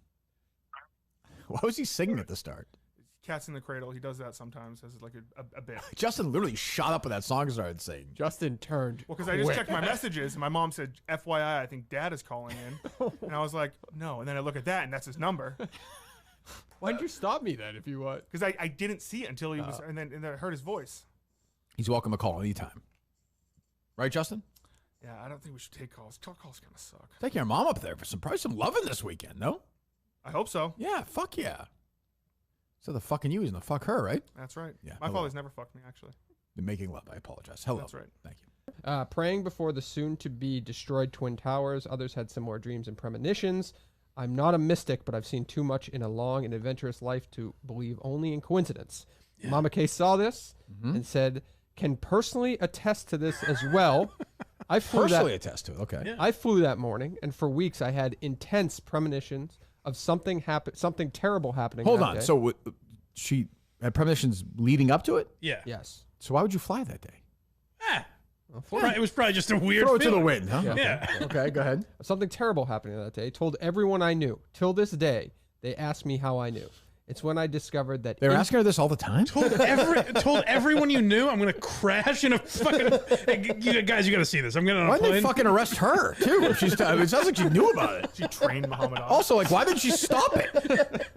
Why was he singing at the start? Cats in the Cradle. He does that sometimes as like a bit. Justin literally shot up when that song started saying. Justin turned. Well, because I just checked my messages and my mom said, "FYI, I think Dad is calling in," and I was like, "No." And then I look at that and that's his number. Why didn't you stop me then? If you what? Because I didn't see it until he was, and then I heard his voice. He's welcome to call anytime. Right, Justin? Yeah, I don't think we should take calls. Calls kind of suck. Take your mom up there for probably some loving this weekend. No? I hope so. Yeah. Fuck yeah. So the fucking you is gonna fuck her, right? That's right. Yeah. My father's never fucked me actually. Been making love. I apologize. Hello. That's right. Thank you. Praying before the soon-to-be destroyed Twin Towers. Others had similar dreams and premonitions. I'm not a mystic, but I've seen too much in a long and adventurous life to believe only in coincidence. Mama K saw this and said, can personally attest to this as well. I flew personally attest to it. Okay. Yeah. I flew that morning, and for weeks I had intense premonitions of something terrible happening. Hold that on. day. So she had premonitions leading up to it? Yeah. Yes. So why would you fly that day? It was probably just a weird Throw it to the feeling. wind, huh? Yeah. Okay, go ahead. Something terrible happening that day. Told everyone I knew. Till this day, they ask me how I knew. It's when I discovered that They're asking her this all the time? Told everyone you knew I'm gonna crash in a fucking. Hey, guys, you gotta see this. I'm gonna. Why did they fucking arrest her too? If she's, it sounds like she knew about it. She trained Muhammad Ali. Also, like, why didn't she stop it?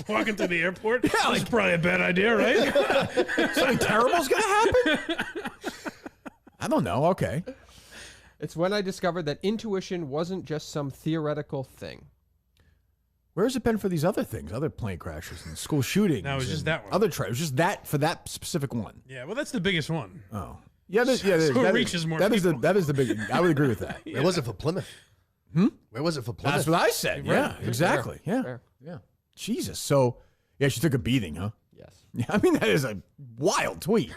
Walking through the airport. Yeah, That's probably a bad idea, right? Something terrible's gonna happen. I don't know. Okay. It's when I discovered that intuition wasn't just some theoretical thing. Where has it been for these other things? Other plane crashes and school shootings? No, it was just and that one. Other it was just that for that specific one. Yeah, well, that's the biggest one. Oh. Yeah, so it reaches more that people. That is the big. I would agree with that. Where was it for Plymouth? Where was it for Plymouth? That's what I said. Yeah, exactly. Yeah. Fair. Yeah. Jesus. So, yeah, she took a beating, huh? Yes. Yeah, I mean, that is a wild tweet.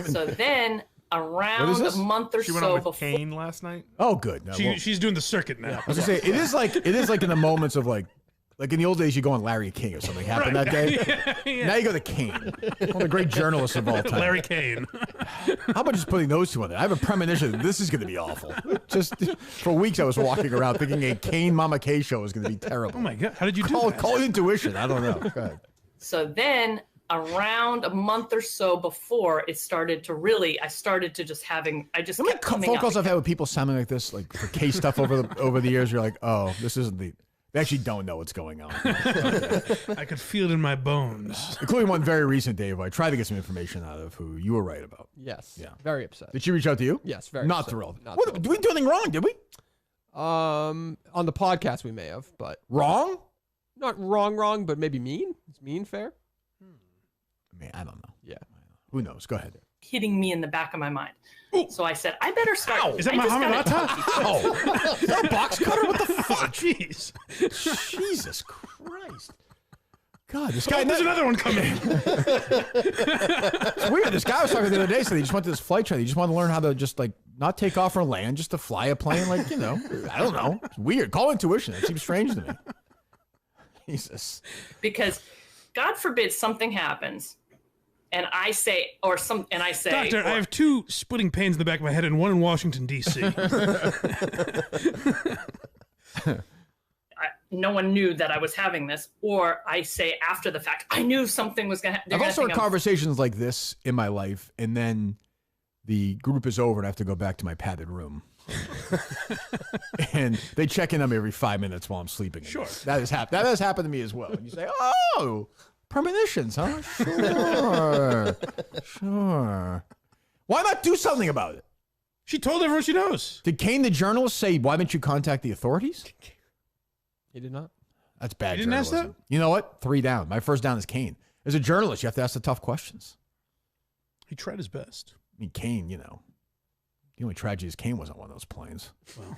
So then, What is around this? a month or She went so on with before. Kane last night. Oh, good. No, well, She's doing the circuit now. I was gonna say it is like in the moments of like in the old days you go on Larry King or something happened that day. Yeah. Now you go to Kane, one of the great journalists of all time. Larry Kane. How about just putting those two on there? I have a premonition that this is going to be awful. Just for weeks I was walking around thinking a Kane Mama K show is going to be terrible. Oh my God! How did you do that? Call it intuition. I don't know. Go ahead. So then, around a month or so before it started to really, I started to just having. I just How many kept coming phone up. calls I've had with people sounding like this, like for case stuff over the years. You're like, oh, this isn't the. They actually don't know what's going on. I could feel it in my bones. Including one very recent, Dave, who I tried to get some information out of, who you were right about. Yes. Yeah. Very upset. Did she reach out to you? Yes. Very Not upset. thrilled. Not What, thrilled. did we do anything wrong? Did we? On the podcast we may have, but Wrong? not wrong, but maybe mean. Is mean fair? I mean, I don't know. Yeah. Who knows? Go ahead. Hitting me in the back of my mind. So I said, I better start. Is that I just Muhammad gotta Atta? talk to you. Ow! Is that a box cutter? What the fuck? Jeez. Jesus Christ. God, this guy. Oh, there's another one coming. It's weird. This guy I was talking to the other day said he just went to this flight training. He just wanted to learn how to just like not take off or land, just to fly a plane. Like, you know, I don't know. It's weird. Call intuition. It seems strange to me. Jesus. Because God forbid something happens. And I say, Doctor, I have two splitting pains in the back of my head and one in Washington, D.C. No one knew that I was having this, or I say after the fact, I knew something was going to happen. I've also had conversations like this in my life, and then the group is over, and I have to go back to my padded room. And they check in on me every 5 minutes while I'm sleeping. Sure. That has happened to me as well. And you say, oh, premonitions, huh? Sure. Sure. Why not do something about it? She told everyone she knows. Did Kane the journalist say, why didn't you contact the authorities? He did not. That's bad You didn't ask journalism. You know what? 3 down. My first down is Kane. As a journalist, you have to ask the tough questions. He tried his best. I mean, Kane, you know. The only tragedy is Kane wasn't on one of those planes. Well,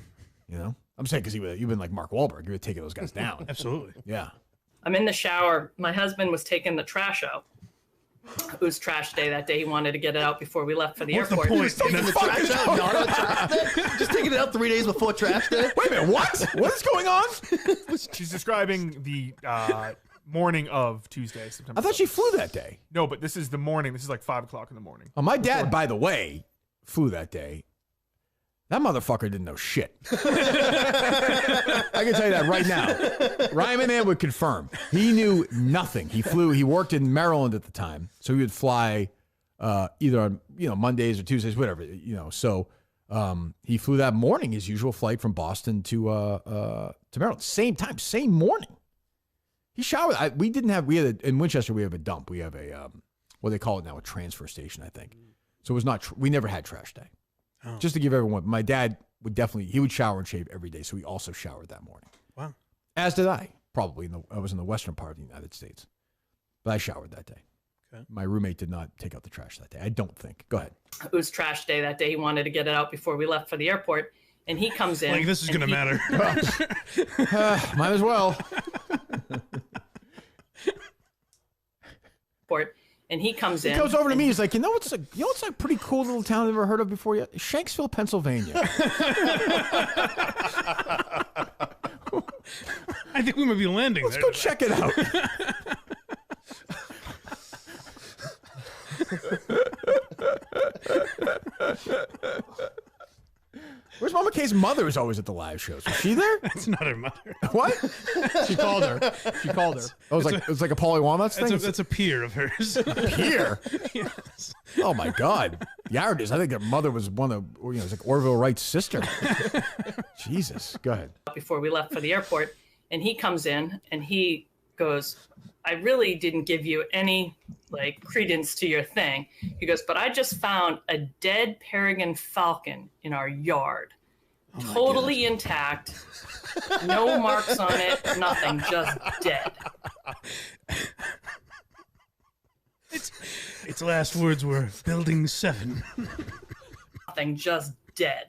you know, I'm saying because you've been like Mark Wahlberg, you would take those guys down. Absolutely. Yeah. I'm in the shower. My husband was taking the trash out. It was trash day that day. He wanted to get it out before we left for the airport. Taking the trash out, not on trash day? Just taking it out 3 days before trash day? Wait a minute, what? What is going on? She's describing the morning of Tuesday, September. I thought she flew that day. No, but this is the morning. This is like 5 o'clock in the morning. Oh, my dad, by the way, flew that day. That motherfucker didn't know shit. I can tell you that right now. Ryan McMahon would confirm. He knew nothing. He worked in Maryland at the time, so he would fly either on Mondays or Tuesdays, whatever. So he flew that morning, his usual flight from Boston to Maryland. Same time, same morning. He showered. In Winchester we have a dump. We have a what they call it now, a transfer station, I think. So it was not. We never had trash day. Oh. Just to give everyone, my dad would shower and shave every day, so he also showered that morning. Wow. As did I. Probably I was in the western part of the United States, but I showered that day. Okay. My roommate did not take out the trash that day. I don't think. Go ahead. It was trash day that day. He wanted to get it out before we left for the airport, and he comes in. Like this is going to matter. Might as well. And he comes in. He goes over to me. He's like, what's a pretty cool little town I've never heard of before yet? Shanksville, Pennsylvania. I think we might be landing Let's there. go check it out. Where's Mama K's mother? Is always at the live shows. Was she there? That's not her mother. What? She called her. Oh, it was like a Paulie Walnuts thing. That's a peer of hers. A peer. Yes. Oh my God, Yardis. I think her mother was one of it was like Orville Wright's sister. Jesus, go ahead. Before we left for the airport, and he comes in and he goes, I really didn't give you any credence to your thing. He goes, but I just found a dead peregrine falcon in our yard. Totally intact. No marks on it, nothing, just dead. Its last words were Building 7. Nothing, just dead.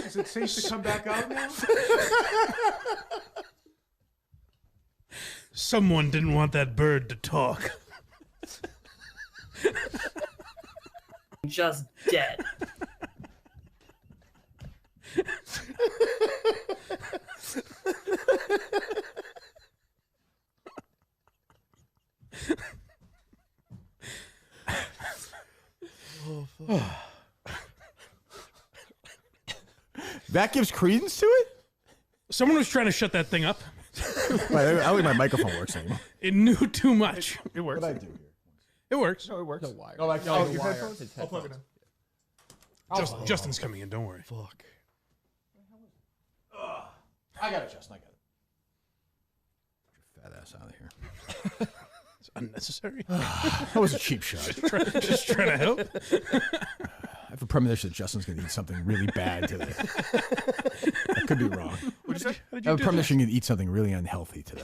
Is it safe to come back out now? Someone didn't want that bird to talk. Just dead. That gives credence to it? Someone was trying to shut that thing up. I don't think my microphone works anymore. It knew too much. It works. What did I do here? It works. No, it works. The wire. Oh, like, Oh, oh, your wire. headphones? It's I'll plug it in. Justin's coming in. Don't worry. Fuck. I got it, Justin. I got it. Get your fat ass out of here. It's unnecessary. That was a cheap shot. Just trying to help. I have a premonition that Justin's going to eat something really bad today. I could be wrong. What'd you say? How did I you have a do premonition you're going to eat something really unhealthy today.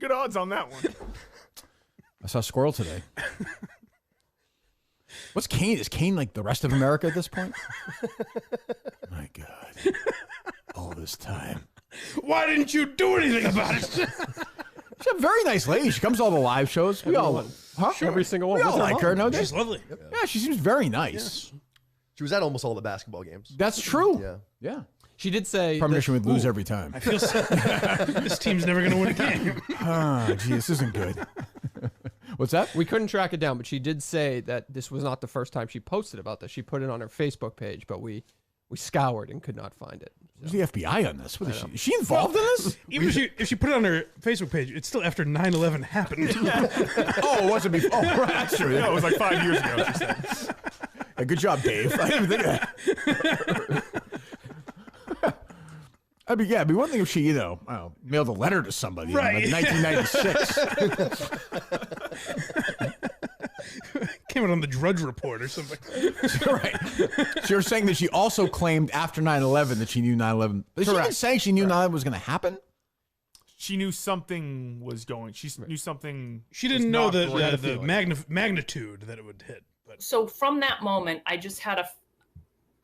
Good odds on that one. I saw a squirrel today. What's Kane? Is Kane like the rest of America at this point? My God. All this time. Why didn't you do anything about it? She's a very nice lady. She comes to all the live shows. We all, Every single one. We all What's like her. No, She's lovely. yeah, she seems very nice. Yes. She was at almost all the basketball games. That's true. Yeah. Yeah. She did say Premonition would lose every time. I feel this team's never going to win a game. Ah, gee, this isn't good. What's that? We couldn't track it down, but she did say that this was not the first time she posted about this. She put it on her Facebook page, but we scoured and could not find it. Who's the FBI on this? What is she? Is she involved in this? Even if she put it on her Facebook page, it's still after 9/11 happened. Oh, it wasn't before. Oh, right. That's true. No, it was like 5 years ago, she said. Hey, good job, Dave. I didn't even think of that. It'd be one thing if she, mailed a letter to somebody in like 1996. Came it on the Drudge Report or something. Right. So you're saying that she also claimed after 9/11 that she knew 9/11. Is she even saying she knew 9/11 was going to happen? She knew something was going. She knew something. She didn't know the magnitude that it would hit. But So from that moment, I just had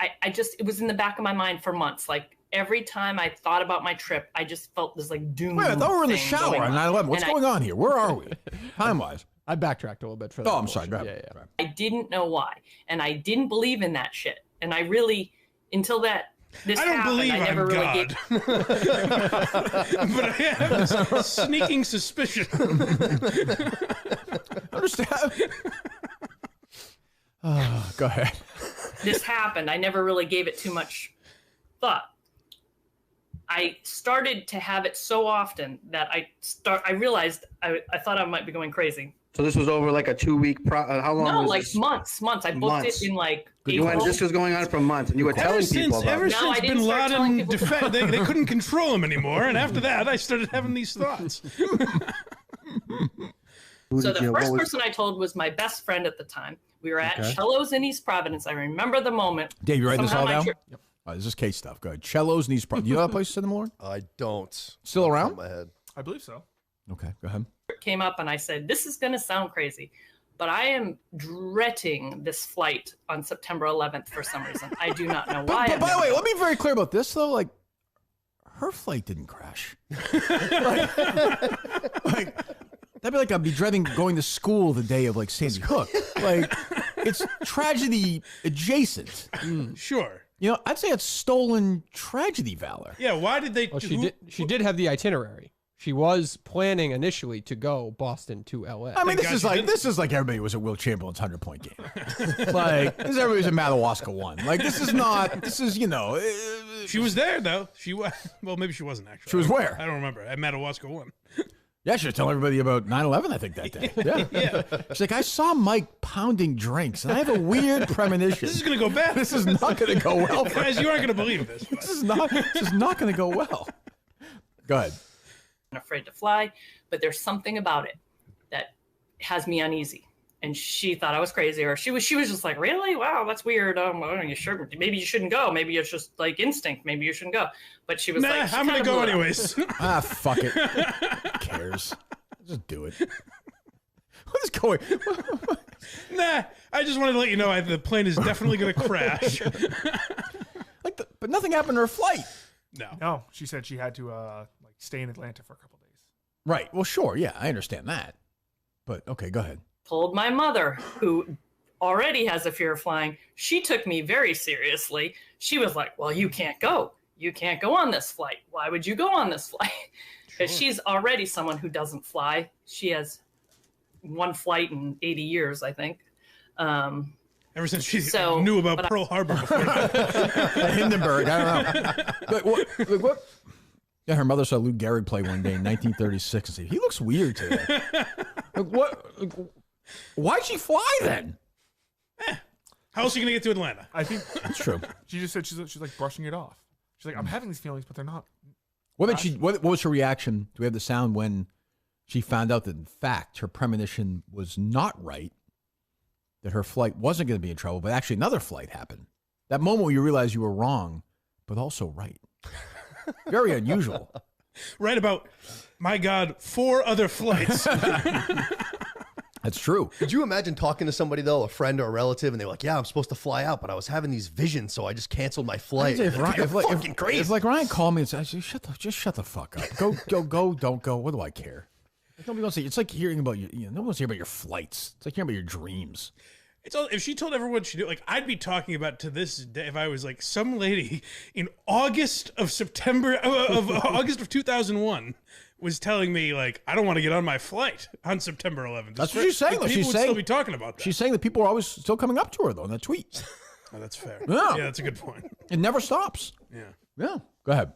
it was in the back of my mind for months. Like every time I thought about my trip, I just felt this like doom. Wait, I thought we were in the thing shower going on 9/11. What's And going on here? Where are we? Time-wise. I backtracked a little bit for that. Oh, I'm sorry. Go ahead. Yeah. I didn't know why, and I didn't believe in that shit. And I really, until this I don't happened, believe I never I'm really God. But I have this sneaking suspicion. Understand? Go ahead. This happened. I never really gave it too much thought. I started to have it so often that I realized I thought I might be going crazy. So this was over like a 2-week how long No, was like this? months. I booked it in like You went, April. this was going on for months, and you were telling people about Ever it. No, I since didn't Bin start telling Laden people. they couldn't control him anymore, and after that, I started having these thoughts. So the first person I told was my best friend at the time. We were at Okay. Cello's in East Providence. I remember the moment. Dave, you writing this Somehow all my down? trip- Yep. This is case stuff. Go ahead. Cello's Niece. Do you know that place in the morning? I don't. Still around? My head. I believe so. Okay, go ahead. Came up and I said, this is going to sound crazy, but I am dreading this flight on September 11th for some reason. I do not know why. But by the way, let me be very clear about this, though. Like, her flight didn't crash. like, that'd be like I'd be dreading going to school the day of, like, Sandy Hook. Like, it's tragedy adjacent. Sure. You know, I'd say it's stolen tragedy valor. Yeah, why did they... Well, she did have the itinerary. She was planning initially to go Boston to LA. I mean, this is like everybody was at Will Chamberlain's 100-point game. Like, this is everybody was at Madawaska 1. Like, this is, you know. She was there, though. She was... Well, maybe she wasn't, actually. She was where? I don't remember. At Madawaska 1. Yeah, she was telling everybody about 9/11, I think, that day. Yeah. She's like, I saw Mike pounding drinks, and I have a weird premonition. This is going to go bad. This is not going to go well. Guys, you aren't going to believe this. This is not going to go well. Go ahead. I'm afraid to fly, but there's something about it that has me uneasy. And she thought I was crazy, or she was just like, really? Wow, that's weird. Well, you sure? Maybe you shouldn't go. Maybe it's just like instinct. Maybe you shouldn't go. But she was Nah, like, I'm going to go anyways. Fuck it. Who cares? Just do it. What is going? Nah, I just wanted to let you know the plane is definitely going to crash. But nothing happened to her flight. No, she said she had to stay in Atlanta for a couple days. Right. Well, sure. Yeah, I understand that. But okay, go ahead. told my mother, who already has a fear of flying. She took me very seriously. She was like, well, you can't go. You can't go on this flight. Why would you go on this flight? Because she's already someone who doesn't fly. She has one flight in 80 years, I think. Ever since she knew about Pearl Harbor before that. Hindenburg, I don't know. What? Yeah, her mother saw Lou Gehrig play one day in 1936 and said, he looks weird today. Why'd she fly then? How else are you going to get to Atlanta? I think that's true. She just said she's like brushing it off. She's like, I'm having these feelings, but they're not. What was her reaction? Do we have the sound when she found out that, in fact, her premonition was not right, that her flight wasn't going to be in trouble, but actually another flight happened? That moment where you realize you were wrong, but also right. Very unusual. Right about, my God, 4 other flights. That's true. Could you imagine talking to somebody, though, a friend or a relative, and they're like, yeah, I'm supposed to fly out, but I was having these visions, so I just canceled my flight. If Ryan called me and said, just shut the fuck up. Go, don't go. What do I care? Nobody wants to. It's like hearing about no one wants to hear about your flights. It's like hearing about your dreams. It's all, if she told everyone she did, like, I'd be talking about to this day if I was like some lady in August of 2001 was telling me, like, I don't want to get on my flight on September 11th. That's what she's saying. Like, people would still be talking about that. She's saying that people are always still coming up to her though in that tweet. Oh, that's fair. Yeah. Yeah, that's a good point. It never stops. Yeah. Yeah. Go ahead.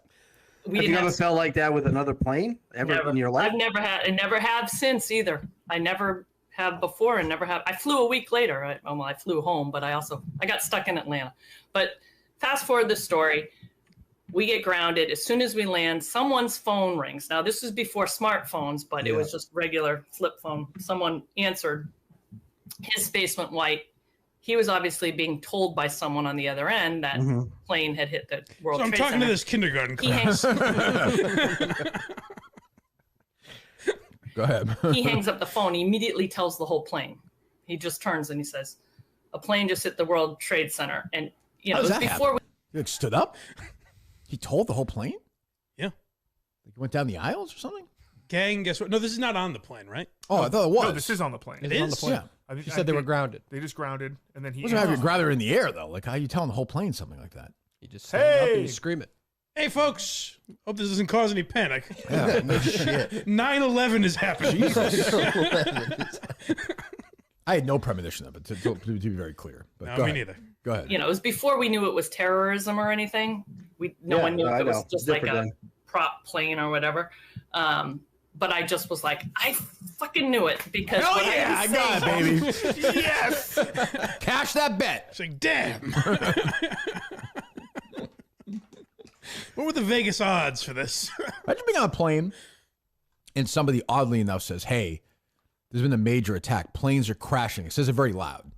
Have you ever felt like that with another plane ever in your life? I've never had, and never have since either. I never have before and never have. I flew a week later. I flew home, but I got stuck in Atlanta. But fast forward the story. We get grounded. As soon as we land, someone's phone rings. Now, this was before smartphones, but it was just regular flip phone. Someone answered, his face went white. He was obviously being told by someone on the other end that plane had hit the World So I'm Trade talking Center. to this kindergarten He hangs, class. Go ahead. he hangs up the phone. He immediately tells the whole plane. He just turns and he says, "A plane just hit the World Trade Center." And you know, How it does was that before happen? He like, stood up? He told the whole plane? Yeah. Like, he went down the aisles or something? Gang, guess what? No, this is not on the plane, right? Oh, I thought it was. No, this is on the plane. It It's on is? the plane. Yeah. I She said they were grounded. They just grounded, and then he. Wasn't having rather in the air though. Like, how are you telling the whole plane something like that? You just stand up and Hey! you scream it. Hey, folks. Hope this doesn't cause any panic. Yeah, no shit. 9/11 is happening. I had no premonition of it, to be very clear. But No, go me ahead. neither. Go ahead. You know, it was before we knew it was terrorism or anything. No one knew if it was just like a prop plane or whatever. But I just was like, I fucking knew it because Hell what yeah, I was got saying- it, baby. Yes. Cash that bet. It's like, damn. What were the Vegas odds for this? Imagine being on a plane and somebody oddly enough says, hey, there's been a major attack. Planes are crashing. It says it very loud.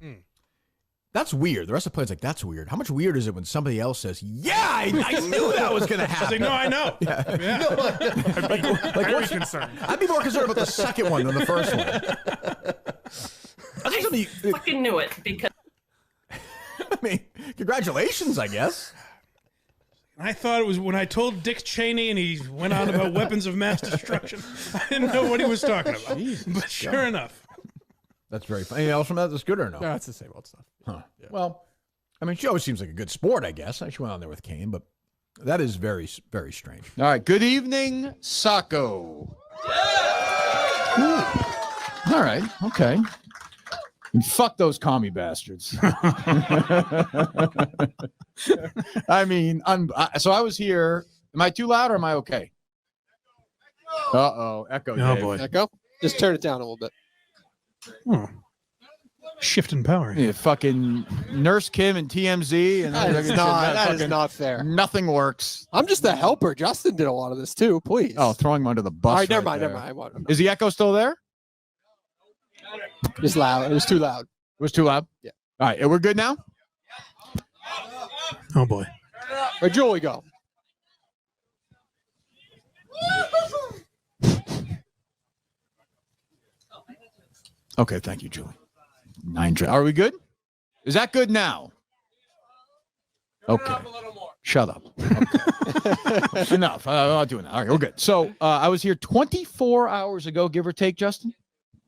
That's weird. The rest of the plane's like, that's weird. How much weird is it when somebody else says, yeah, I knew that was going to happen? I was like, no, I know. Yeah. Very concerned. I'd be more concerned about the second one than the first one. I fucking knew it because I mean, congratulations, I guess. I thought it was when I told Dick Cheney and he went on about weapons of mass destruction. I didn't know what he was talking about. But sure enough. That's very funny. Anything else from that that's good or no? No, it's the same old stuff. Huh. Yeah. Well, I mean, she always seems like a good sport, I guess. She went on there with Kane, but that is very, very strange. All right. Good evening, Saco. Ooh. All right. Okay. And fuck those commie bastards. I mean, so I was here. Am I too loud or am I okay? Uh-oh. Echo. Oh, Dave. boy. Echo? Just turn it down a little bit. Shift in power. Yeah, fucking Nurse Kim and TMZ. And That is not fair. Nothing works. I'm just the helper. Justin did a lot of this too. Please. Oh, throwing him under the bus. All right, never right mind. there. Never mind. Is the echo still there? It's loud. It was too loud. It was too loud? Yeah. All right. We're good now? Oh, boy. Where'd Julie go? Okay. Thank you, Julie. Are we good? Is that good now? Okay. Shut up. Okay. Enough. I'm not doing that. All right. We're good. So I was here 24 hours ago, give or take, Justin.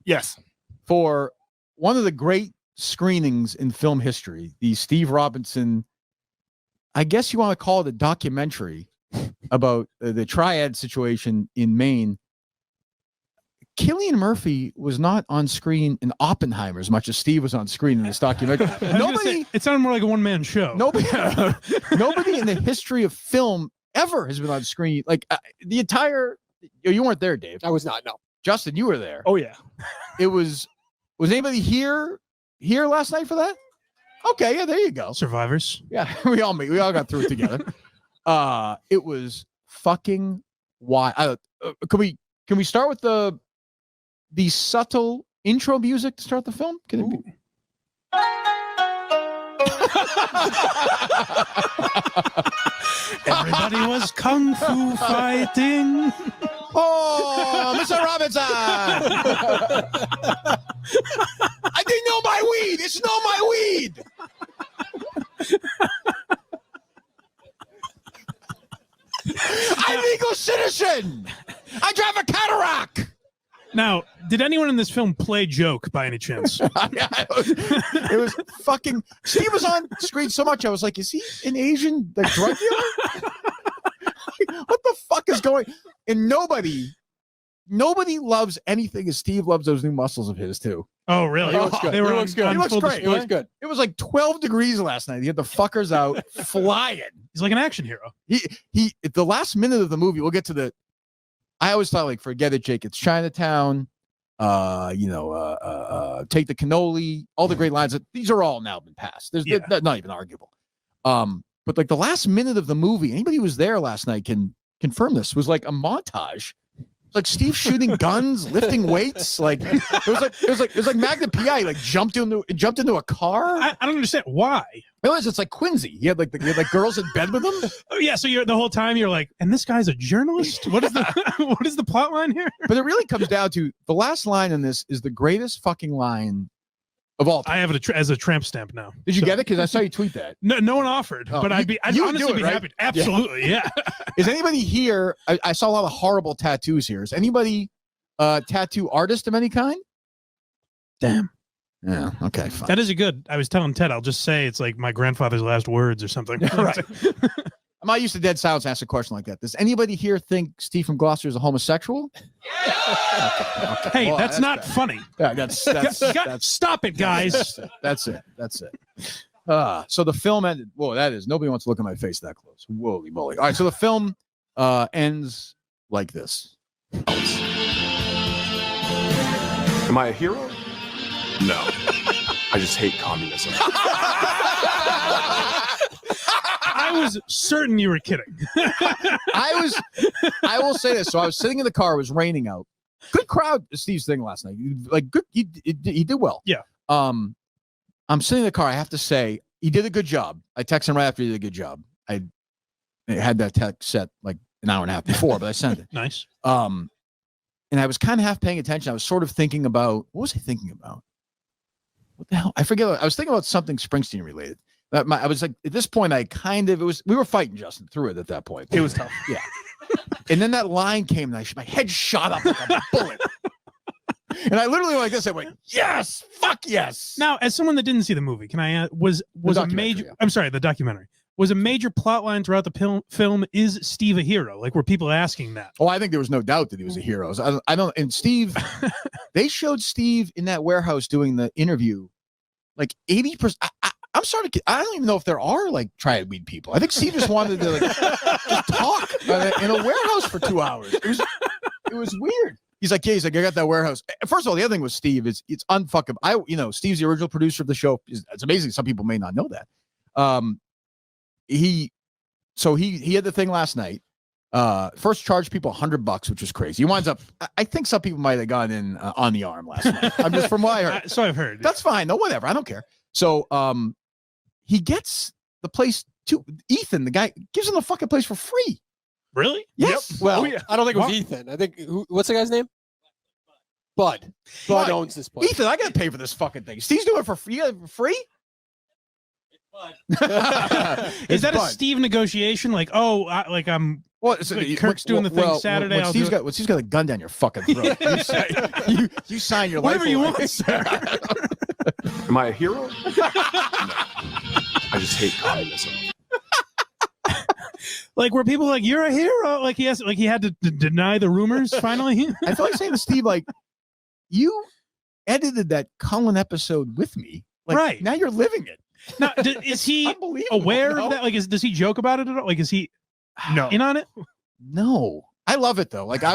Yes. For one of the great screenings in film history, the Steve Robinson, I guess you want to call it a documentary about the triad situation in Maine. Cillian Murphy was not on screen in Oppenheimer as much as Steve was on screen in this documentary. Nobody, it sounded more like a one-man show. nobody in the history of film ever has been on screen. Like the entire, you weren't there, Dave. I was not. No. Justin, you were there. Oh, yeah. It was anybody here last night for that? Okay, yeah, there you go. Survivors. Yeah, we all got through it together. It was fucking wild. Can we start with the subtle intro music to start the film? Can it be? Everybody was kung fu fighting. Oh, Mr. Robinson! I didn't know my weed. It's not my weed. I'm a legal citizen. I drive a Cadillac. Now, did anyone in this film play joke by any chance? It was fucking. Steve was on screen so much. I was like, is he an Asian drug dealer? What the fuck is going? And nobody loves anything as Steve loves those new muscles of his too. Oh, really? He looks good. They were He on- looks good. on He looks full great. display? It was like 12 degrees last night. He had the fuckers out flying. He's like an action hero. He at the last minute of the movie, we'll get to the. I always thought, like, forget it, Jake. It's Chinatown. Take the cannoli. All the great lines. These are all now been passed. They're not even arguable. But like the last minute of the movie, anybody who was there last night can confirm this, was like a montage Like Steve shooting guns, lifting weights. Like it was like Magnum PI. Like jumped into a car. I don't understand why. It's like Quincy. He had like girls in bed with him. Oh yeah, so you're the whole time you're like, and this guy's a journalist. What is the what is the plot line here? But it really comes down to the last line in this is the greatest fucking line of all time. I have it as a tramp stamp now. Did you get it? Because I saw you tweet that. No one offered, but I'd honestly be happy. Absolutely, yeah. Is anybody here? I saw a lot of horrible tattoos here. Is anybody tattoo artist of any kind? Damn. Yeah. Okay. Fine. That is a good. I was telling Ted, I'll just say it's like my grandfather's last words or something. Right. I'm not used to dead silence. Ask a question like that. Does anybody here think Steve from Gloucester is a homosexual? Okay. Hey, well, that's not funny. Yeah, that's stop it, guys. That's it. So the film ended. Whoa, that is. Nobody wants to look at my face that close. Holy moly! All right, so the film ends like this. Am I a hero? No. I just hate communism. I was certain you were kidding. I will say this. So I was sitting in the car. It was raining out. Good crowd. Steve's thing last night. Like good. He did well. Yeah. I'm sitting in the car. I have to say he did a good job. I texted him right after he did a good job. I had that text set like an hour and a half before, but I sent it. Nice. And I was kind of half paying attention. I was sort of thinking about what was I thinking about? What the hell? I forget. I was thinking about something Springsteen related. I was like, at this point, we were fighting Justin through it at that point. It was tough. Yeah. And then that line came and my head shot up like a bullet. And I literally like this. I went, yes, fuck yes. Now, as someone that didn't see the movie, can I ask, was a major, yeah. I'm sorry, the documentary, was a major plot line throughout the film, is Steve a hero? Like, were people asking that? Oh, I think there was no doubt that he was a hero. I don't, and Steve, they showed Steve in that warehouse doing the interview, like 80%. I'm sorry, I don't even know if there are like triad weed people. I think Steve just wanted to like just talk in a warehouse for 2 hours. It was weird. He's like, I got that warehouse. First of all, the other thing with Steve is it's unfuckable. Steve's the original producer of the show. It's amazing. Some people may not know that. He had the thing last night. First charged people $100, which was crazy. He winds up. I think some people might have gone in on the arm last night. I'm just from what I heard. So I've heard. That's fine. No, whatever. I don't care. So he gets the place to Ethan. The guy gives him the fucking place for free. Really? Yes. Yep. Well, yeah. I don't think it was Ethan. I think what's the guy's name? Bud. Bud owns this place. Ethan, I gotta pay for this fucking thing. Steve's doing it for free. For free? Is that a Steve negotiation? Like, I'm. Kirk's doing the thing Saturday. When Steve's got a gun down your fucking throat, you sign your whatever life you away. want, sir. Am I a hero? No. I just hate communism. Like, were people like, you're a hero? Like he had to deny the rumors finally. I feel like saying to Steve, like, you edited that Cullen episode with me. Like, right now you're living it. Now, is he aware of that? Like, does he joke about it at all? Like, is he in on it? No, I love it though. Like I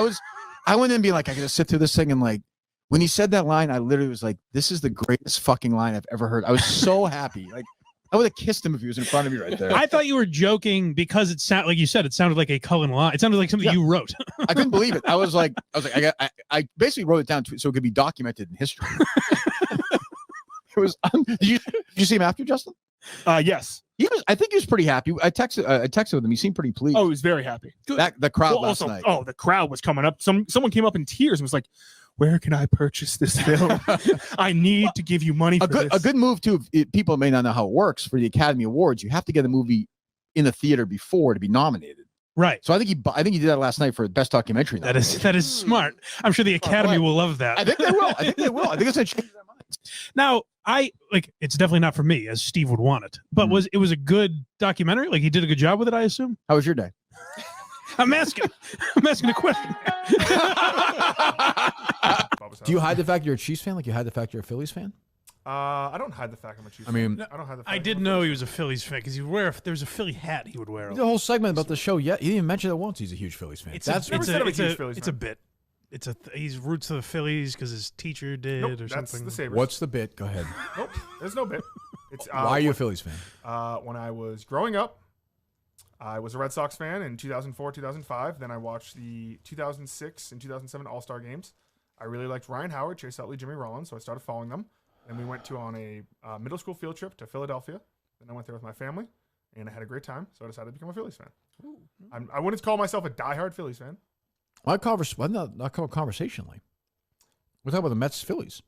went in being like, I gotta sit through this thing, and like when he said that line, I literally was like, this is the greatest fucking line I've ever heard. I was so happy. Like I would have kissed him if he was in front of me right there. I thought you were joking because it sounded like you said it sounded like a Cullen line. It sounded like something you wrote. I couldn't believe it. I was like, I basically wrote it down so it could be documented in history. It was. Did you see him after, Justin? Yes. I think he was pretty happy. I texted with him. He seemed pretty pleased. Oh, he was very happy. The crowd last night. Oh, the crowd was coming up. Someone came up in tears and was like, "Where can I purchase this film? I need to give you money for this." A good move too. People may not know how it works for the Academy Awards. You have to get a movie in the theater before to be nominated. Right. So I think he did that last night for best documentary. That is smart. I'm sure the Academy will love that. I think they will. I think it's gonna change their minds. Now, it's definitely not for me, as Steve would want it. But it was a good documentary? Like, he did a good job with it, I assume? How was your day? I'm asking a question. Do you hide the fact you're a Chiefs fan like you hide the fact you're a Phillies fan? I don't hide the fact I'm a Chiefs fan. I don't hide the fact. I did know he was a Phillies fan because there was a Philly hat he would wear. The whole segment about the show, he didn't even mention it once. He's a huge Phillies fan. It's a bit. He's roots to the Phillies because his teacher did or that's something. The Sabres. What's the bit? Go ahead. Nope, there's no bit. It's why are you a Phillies fan? When I was growing up, I was a Red Sox fan in 2004, 2005. Then I watched the 2006 and 2007 All-Star games. I really liked Ryan Howard, Chase Utley, Jimmy Rollins, so I started following them. Then we went on a middle school field trip to Philadelphia. Then I went there with my family, and I had a great time, so I decided to become a Phillies fan. I wouldn't call myself a diehard Phillies fan. Not conversationally. We're talking about the Mets Phillies.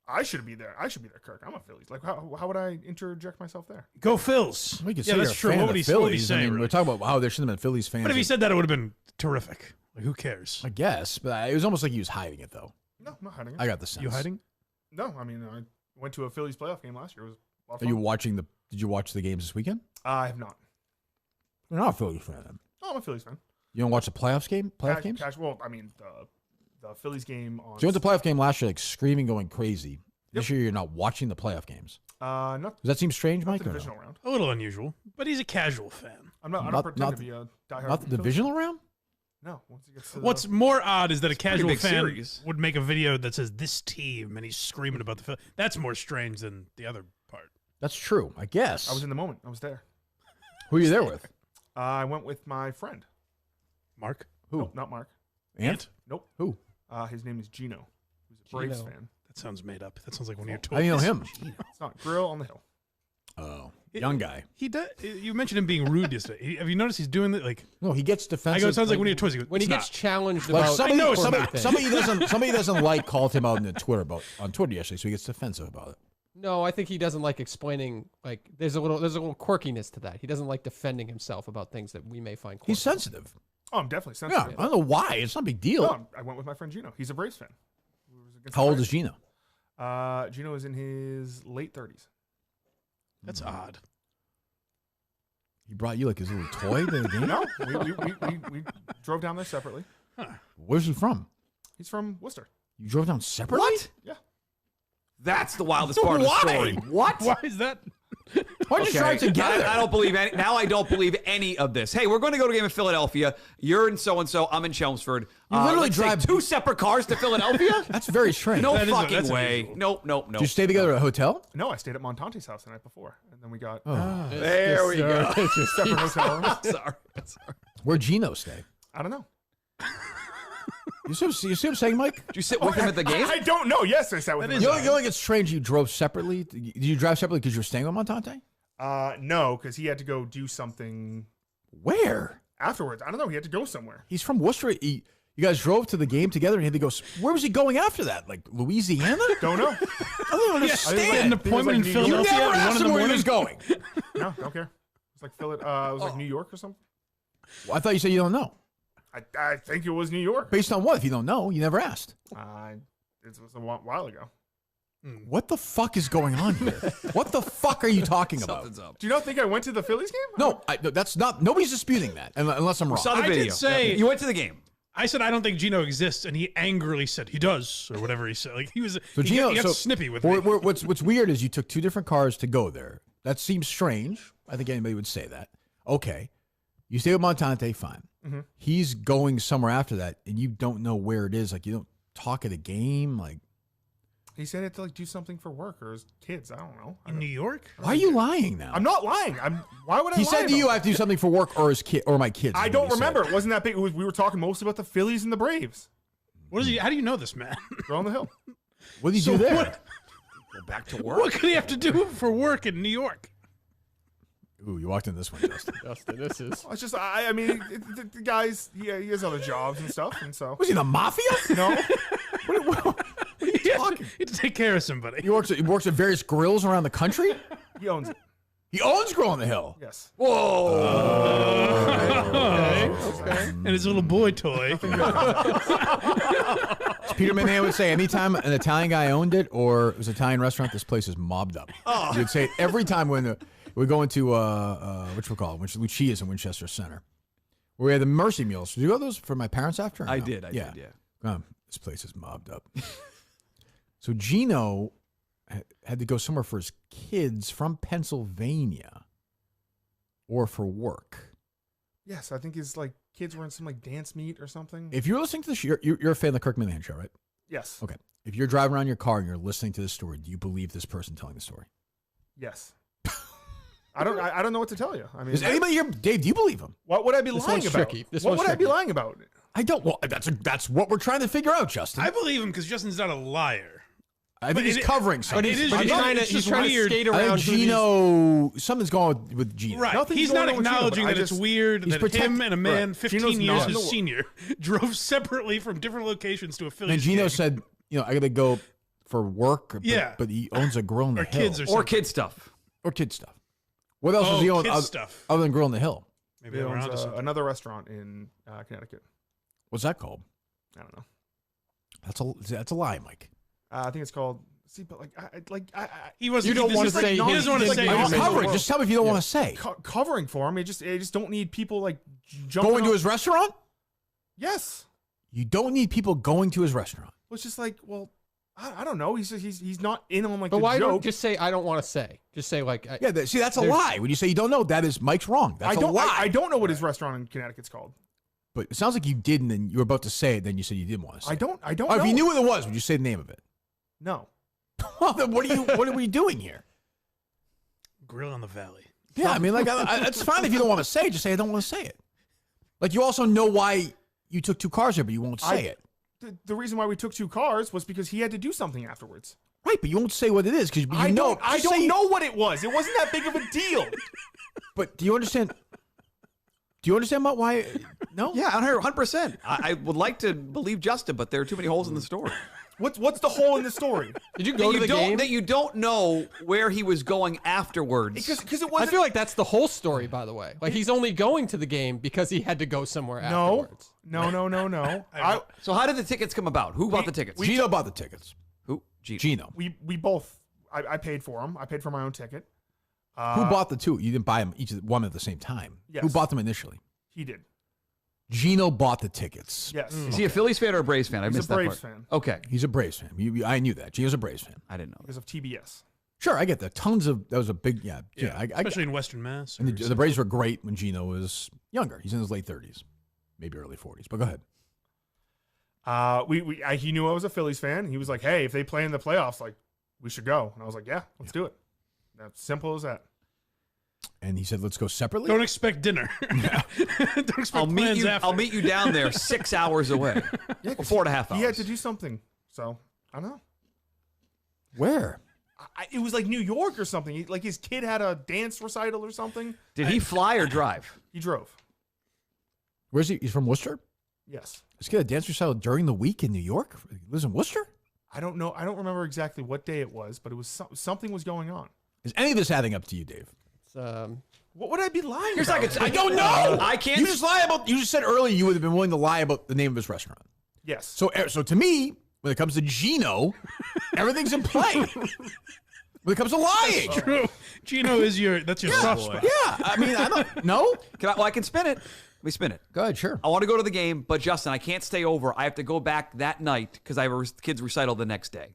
I should be there. I should be there, Kirk. I'm a Phillies. Like, how would I interject myself there? Go Phils. We could Yeah, say that's you're a true. fan What of would the he Phillies. say, I mean, really? we're talking about how there shouldn't have been Phillies fans. But if he said that, it would have been terrific. Like, who cares? I guess, but it was almost like he was hiding it, though. No, I'm not hiding it. I got the sense. You hiding? No, I mean, I went to a Phillies playoff game last year. It was a lot of Are you fun. watching the? Did you watch the games this weekend? I have not. You're not a Phillies fan. Then. No, I'm a Phillies fan. You don't watch the playoff games? Well, I mean, the Phillies game on. So you went to the playoff game last year, like screaming, going crazy. This year, you're not watching the playoff games. Not. Does that seem strange, Mike? The or no? divisional round. A little unusual, but he's a casual fan. I don't pretend to be a diehard. Not the Phillies divisional fan. round. No. Once it gets to What's more odd is that a pretty casual big fan series. would make a video that says this team and he's screaming about the Phillies. That's more strange than the other part. That's true, I guess. I was in the moment. I was there. Who are you there with? I went with my friend. Mark? Who? Nope, not Mark. Ant? Nope. Who? His name is Gino. Who's a Braves Gino. fan. That sounds made up. That sounds like one of your toys. How do you know him? It's not Grill on the Hill. Oh, young guy. He does. You mentioned him being rude yesterday. Have you noticed he's doing that? Like, No, he gets I defensive. go. It sounds like one of your toys. He goes, When he "It's gets not." challenged Like about somebody, know, somebody doesn't like called him out on Twitter yesterday, so he gets defensive about it. No, I think he doesn't like explaining. Like, there's a little quirkiness to that. He doesn't like defending himself about things that we may find quirky. He's sensitive. Oh, I'm definitely Yeah, sensitive. I don't know why. It's not a big deal. No, I went with my friend Gino. He's a Braves fan. How old is Gino? Gino is in his late 30s. That's odd. He brought you like his little toy to the game? No, we drove down there separately. Where's he from? He's from Worcester. You drove down separately? What? Yeah. That's the wildest part of the story. What? Why is that? Why'd you drive together? I don't believe any. Now I don't believe any of this. Hey, we're going to go to a game in Philadelphia. You're in so and so. I'm in Chelmsford. You literally let's take drive 2 separate cars to Philadelphia. That's very strange. No That is fucking that's way. unusual. Nope. Did you stay together at a hotel? No, I stayed at Montante's house the night before, and then we got There we go. separate hotel rooms. Sorry. Where'd Gino stay? I don't know. You see what I'm saying, Mike? Did you sit with him at the game? I don't know. Yes, I sat with him. You know it's strange you drove separately? Did you drive separately because you were staying with Montante? No, because he had to go do something Where? afterwards. I don't know. He had to go somewhere. He's from Worcester. You guys drove to the game together and he had to go. Where was he going after that? Like Louisiana? Don't know. I don't understand. He had an appointment in New York. You Philadelphia never at 1 asked in him the where he morning. was going. No, don't care. It's like it was like New York or something. Well, I thought you said you don't know. I think it was New York. Based on what? If you don't know, you never asked. It was a while ago. What the fuck is going on here? What the fuck are you talking about? Something's up. Do you not think I went to the Phillies game? No, that's not. Nobody's disputing that, unless I'm wrong. Saw the I video. did say You went to the game. I said I don't think Gino exists, and he angrily said he does, or whatever he said. Like he was. So he Gino, got so snippy with me. What's weird is you took 2 different cars to go there. That seems strange. I think anybody would say that. Okay, you stay with Montante, fine. Mm-hmm. He's going somewhere after that, and you don't know where it is. Like you don't talk at a game. Like He said he had to like do something for work or his kids. I don't know. In New York? why are you lying now? I'm not lying. Why would I? He lie said to you, about "I have to do something for work or his kid or my kids." I is what don't he said. remember. It wasn't that big. We were talking mostly about the Phillies and the Braves. What is he? How do you know this man? They're on the hill. What did he So do there? what- Go back to work. What could he have to do for work in New York? Ooh, you walked in this one, Justin. Justin, this is. It's just I mean the guy's he has other jobs and stuff, and so Was he in the mafia? no. What are you talking? He had to take care of somebody. He works at various grills around the country. He owns it. He owns Grill on the Hill. Yes. Okay. And his little boy toy. Peter Minahan would say, anytime an Italian guy owned it or it was an Italian restaurant, this place is mobbed up. He would say it every time when we go into Lucia's in Winchester Center, where we had the Mercy Meals. Did you go to those for my parents after? or I no? did. Yeah. This place is mobbed up. So Gino had to go somewhere for his kids from Pennsylvania or for work. Yes, I think his like kids were in some like dance meet or something. If you're listening to this, you're a fan of the Kirk Minahan show, right? Yes. Okay. If you're driving around your car and you're listening to this story, do you believe this person telling the story? Yes. I don't know what to tell you. I mean, Is anybody here, Dave? Do you believe him? What would I be This lying one's about? tricky. This What one's would I be tricky. lying about? I don't. Well, that's what we're trying to figure out, Justin. I believe him because Justin's not a liar. I think he's covering something. But it is But he's trying to skate I around. think Gino, something's going with Gino. Right. Nothing's He's going not on with Gino, acknowledging but that it's weird he's that him and a man right. 15 Gino's years not. his senior drove separately from different locations to a Phillies And Gino game. said, I got to go for work. But, Yeah. but he owns a grill in the Or hill. kids or Or something. kid stuff. Or kid stuff. What else does he own kid other, stuff. other than Grill in the Hill? Maybe He I'm owns onto something. another restaurant in Connecticut. What's that called? I don't know. That's a lie, Mike. I think it's called. See, but He wasn't. You don't he want doesn't- to say. He doesn't want to say. I'm anything. covering. Just tell me if you don't want to say. Covering for him. I just don't need people like jumping Going to on- his restaurant? Yes. You don't need people going to his restaurant. Well, it's just like, well, I don't know. He's not in on like But the why joke. don't just say I don't want to say? Just say like. Yeah, see, that's a there's- lie. When you say you don't know, that is Mike's wrong. That's I don't. a lie. I don't know what his restaurant in Connecticut's called. But it sounds like you didn't, and you were about to say it. Then you said you didn't want to say. I don't. I don't. Oh, know. if you knew what it was, would you say the name of it? No. Well, then what are we doing here? Grill on the Valley. Yeah, I mean, like, it's fine if you don't want to say it. Just say I don't want to say it. Like, you also know why you took 2 cars here, but you won't say it. The reason why we took 2 cars was because he had to do something afterwards. Right, but you won't say what it is because I know. don't. I Just don't say- know what it was. It wasn't that big of a deal. But do you understand? Do you understand about why? No. Yeah, 100%. I would like to believe Justin, but there are too many holes in the story. What's the hole in the story? Did you go to the game? That you don't know where he was going afterwards. Because it I wasn't. feel like that's the whole story, by the way. Like he's only going to the game because he had to go somewhere afterwards. No. So how did the tickets come about? Who bought the tickets? Gino bought the tickets. Who? Gino. We both. I paid for them. I paid for my own ticket. Who bought the 2? You didn't buy them one at the same time. Yes. Who bought them initially? He did. Gino bought the tickets. Yes. Is he a Phillies fan or a Braves fan? I He's missed a that Braves part. fan. Okay. He's a Braves fan. I knew that. Gino's a Braves fan. I didn't know Because of TBS. Sure, I get that. That was a big, yeah. Especially in Western Mass. And the Braves were great when Gino was younger. He's in his late 30s, maybe early 40s. But go ahead. He knew I was a Phillies fan. He was like, "Hey, if they play in the playoffs, like, we should go." And I was like, "Yeah, let's do it." That's simple as that. And he said, "Let's go separately." Don't expect dinner. Don't expect I'll meet plans you. after. I'll meet you down there 6 hours away. Yeah, Or 4.5 hours. He had to do something. So I don't know. Where? It was like New York or something. Like his kid had a dance recital or something. Did he fly or drive? He drove. Where's he? He's from Worcester? Yes. Let's get a dance recital during the week in New York? He lives in Worcester? I don't know. I don't remember exactly what day it was, but it was something was going on. Is any of this adding up to you, Dave? What would I be lying Here's about? like I don't know. I can't. You just lie about. You just said earlier you would have been willing to lie about the name of his restaurant. Yes. So to me, when it comes to Gino, everything's in play. When it comes to lying, True. Gino is that's your soft spot. Yeah, I mean, I don't know. I can spin it. Let me spin it. Go ahead, sure. I want to go to the game, but Justin, I can't stay over. I have to go back that night because I have a kid's recital the next day.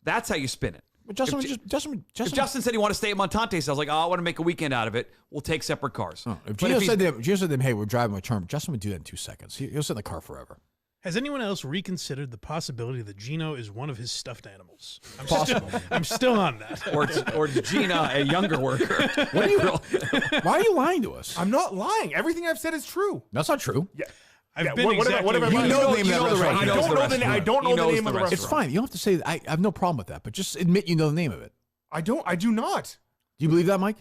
That's how you spin it. But Justin, If Justin said he wanted to stay at Montante, so I was like, "Oh, I want to make a weekend out of it. We'll take separate cars." If But Gino he's- said to him, "Hey, we're driving my term," Justin would do that in 2 seconds. He'll sit in the car forever. Has anyone else reconsidered the possibility that Gino is one of his stuffed animals? Possible. I'm still on that. or it's Gina, a younger worker. Why are you lying to us? I'm not lying. Everything I've said is true. That's not true. Yeah. I've been what exactly have I where You lied know about? the name of that restaurant. I don't know the name of the restaurant. It's fine. You don't have to say that. I have no problem with that. But just admit you know the name of it. I do not. Do you believe that, Mike?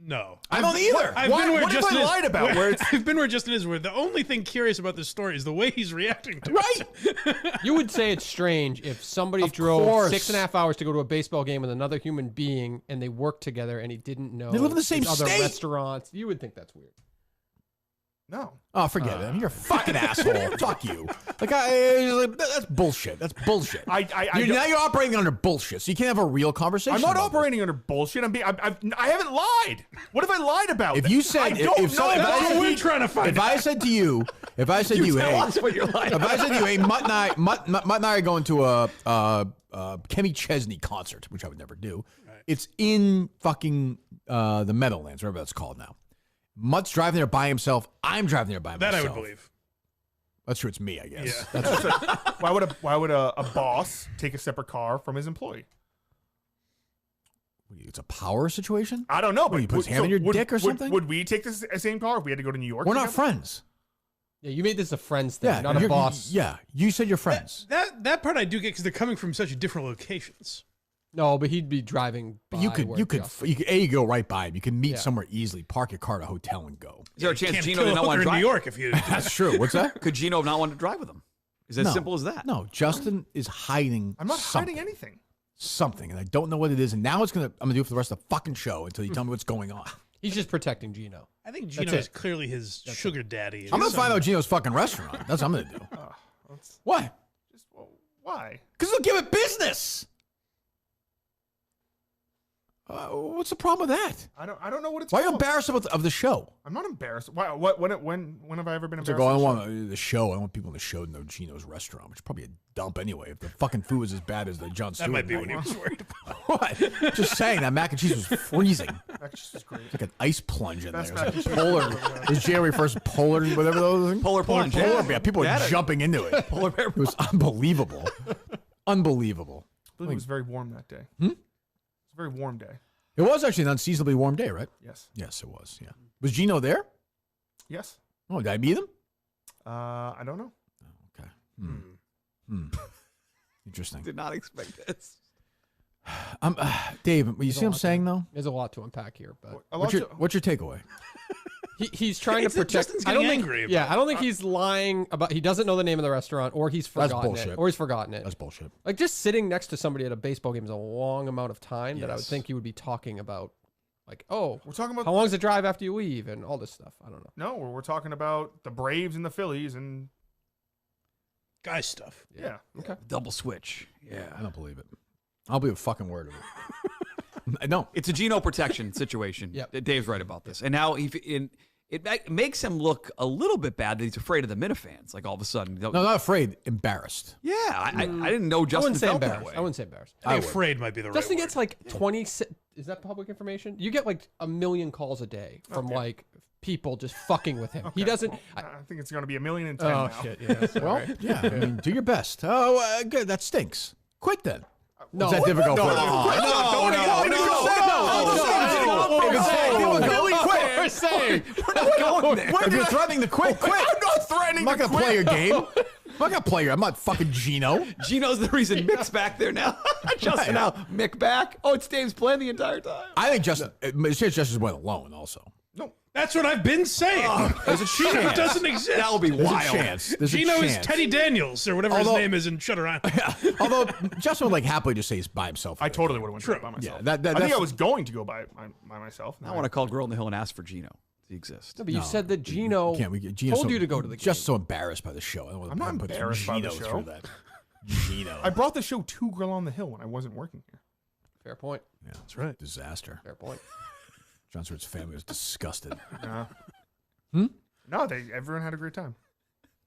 No. I don't either. I've been where what have Justin I is. lied about? Where it's I've been where Justin is. Where the only thing curious about this story is the way he's reacting to it. You would say it's strange if somebody Of drove course. 6.5 hours to go to a baseball game with another human being and they worked together and he didn't know They live in the same these other state. restaurants. You would think that's weird. no. Oh, forget it. I mean, you're a fucking asshole. Fuck you. That's bullshit. That's bullshit. Now you're operating under bullshit, so you can't have a real conversation. I'm not about this. operating under bullshit. I haven't lied. What have I lied about? If you said, I don't know. That's what we're trying to find if I said to you, hey, if I said to you, hey, Mut and I are going to a Kenny Chesney concert, which I would never do. It's in fucking the Meadowlands, whatever that's called now. Mut's driving there by himself. I'm driving there by myself. That I would believe. That's true. It's me, I guess. Yeah. That's Why would a boss take a separate car from his employee? It's a power situation? I don't know. What, But he puts hand in your dick or something? Would we take this same car if we had to go to New York? We're not together? friends. Yeah, you made this a friends thing, Yeah, not a you're- boss. Yeah, you said you're friends. That part I do get because they're coming from such different locations. No, but he'd be driving. But you by could where you could Justin- you go right by him. You can meet Yeah. somewhere easily. Park your car at a hotel and go. Is there a chance Can't Gino kill did a not want to hooker in drive? New York if you. That's true. What's that? Could Gino not want to drive with him? Is it No. as simple as that? No, Justin is hiding. I'm not something. hiding anything. Something, and I don't know what it is. And now I'm gonna do it for the rest of the fucking show until you tell me what's going on. He's just protecting Gino. I think That's Gino is it. clearly his sugar daddy. I'm gonna find out Gino's fucking restaurant. That's what I'm gonna do. What? Why? Because they'll give it business. What's the problem with that? I don't know what it's. Why are you called. embarrassed of the show? I'm not embarrassed. Why? When have I ever been So embarrassed? go, I of don't the show? want the show. I want people in the show to know Gino's restaurant, which is probably a dump anyway. If the fucking food was as bad as the Jon Stewart. That might be one. what he was worried about. What? Just saying that mac and cheese was freezing. Mac and cheese is great. It's like an ice plunge in Best there. mac It was and like cheese. polar. It was January 1st polar, whatever those things. Polar plunge. Yeah, people Yeah, were jumping into it. Polar bear. It was unbelievable. Unbelievable. I believe it was very warm that day. Hmm? It's a very warm day. It was actually an unseasonably warm day, right? Yes. Yes, it was. Yeah. Was Gino there? Yes. Oh, did I meet him? I don't know. Okay. Interesting. Did not expect this. Dave, you There's see a what I'm lot saying, to- though? There's a lot to unpack here, but What's your takeaway? He's trying to It's that protect. Justin's I don't getting think. angry Yeah, about I don't think he's lying about. He doesn't know the name of the restaurant, or he's That's forgotten bullshit. it, or he's forgotten it. That's bullshit. Like just sitting next to somebody at a baseball game is a long amount of time that I would Yes. think you would be talking about. Like, oh, We're talking about how long's the drive after you leave, and all this stuff. I don't know. No, we're talking about the Braves and the Phillies and guy stuff. yeah. Okay. Double switch. Yeah, I don't believe it. I'll believe a fucking word of it. I don't. It's a Gino protection situation. Yep. Dave's right about this. And now it makes him look a little bit bad that he's afraid of the Minifans. Like all of a sudden. No, not afraid. Embarrassed. Yeah, I didn't know I Justin wouldn't say felt that embarrassed. way. I wouldn't say embarrassed. I think afraid might be the right Justin word. gets like 20. Is that public information? You get like 1 million calls a day from like people just fucking with him. He doesn't. I think it's going to be 1,000,010 Oh now. shit! Yeah. Well, yeah. I mean, do your best. Oh, good. That stinks. Quit then. No. Is that difficult for you? We're saying. If you're threatening to quit, quit. I'm not threatening. I'm not going to play your game. I'm not going to play your. I'm not fucking Gino. Gino's the reason Mick's back there now. Justin now. Mick back. Oh, it's Dave's playing the entire time. I think Justin. It's just Justin went alone. Also, That's what I've been saying. there's a Gino chance. doesn't exist. That will be There's wild. a chance. There's Gino a is chance. Teddy Daniels or whatever Although- his name is in Shutter Island. Although Justin would like happily just say he's by himself. I totally would have went to it by myself. Yeah, that I think that's- I was going to go by myself. I want to call Girl in the Hill and ask for Gino to exist. No, but you said that Gino Gino's told so- you to go to the game. Just so embarrassed by the show. I don't want I'm not to put embarrassed by the Gino show. through that. Gino. I brought the show to Grill on the Hill when I wasn't working here. Fair point. Yeah, that's right. Disaster. Fair point. John Stewart's family was disgusted. No, everyone had a great time.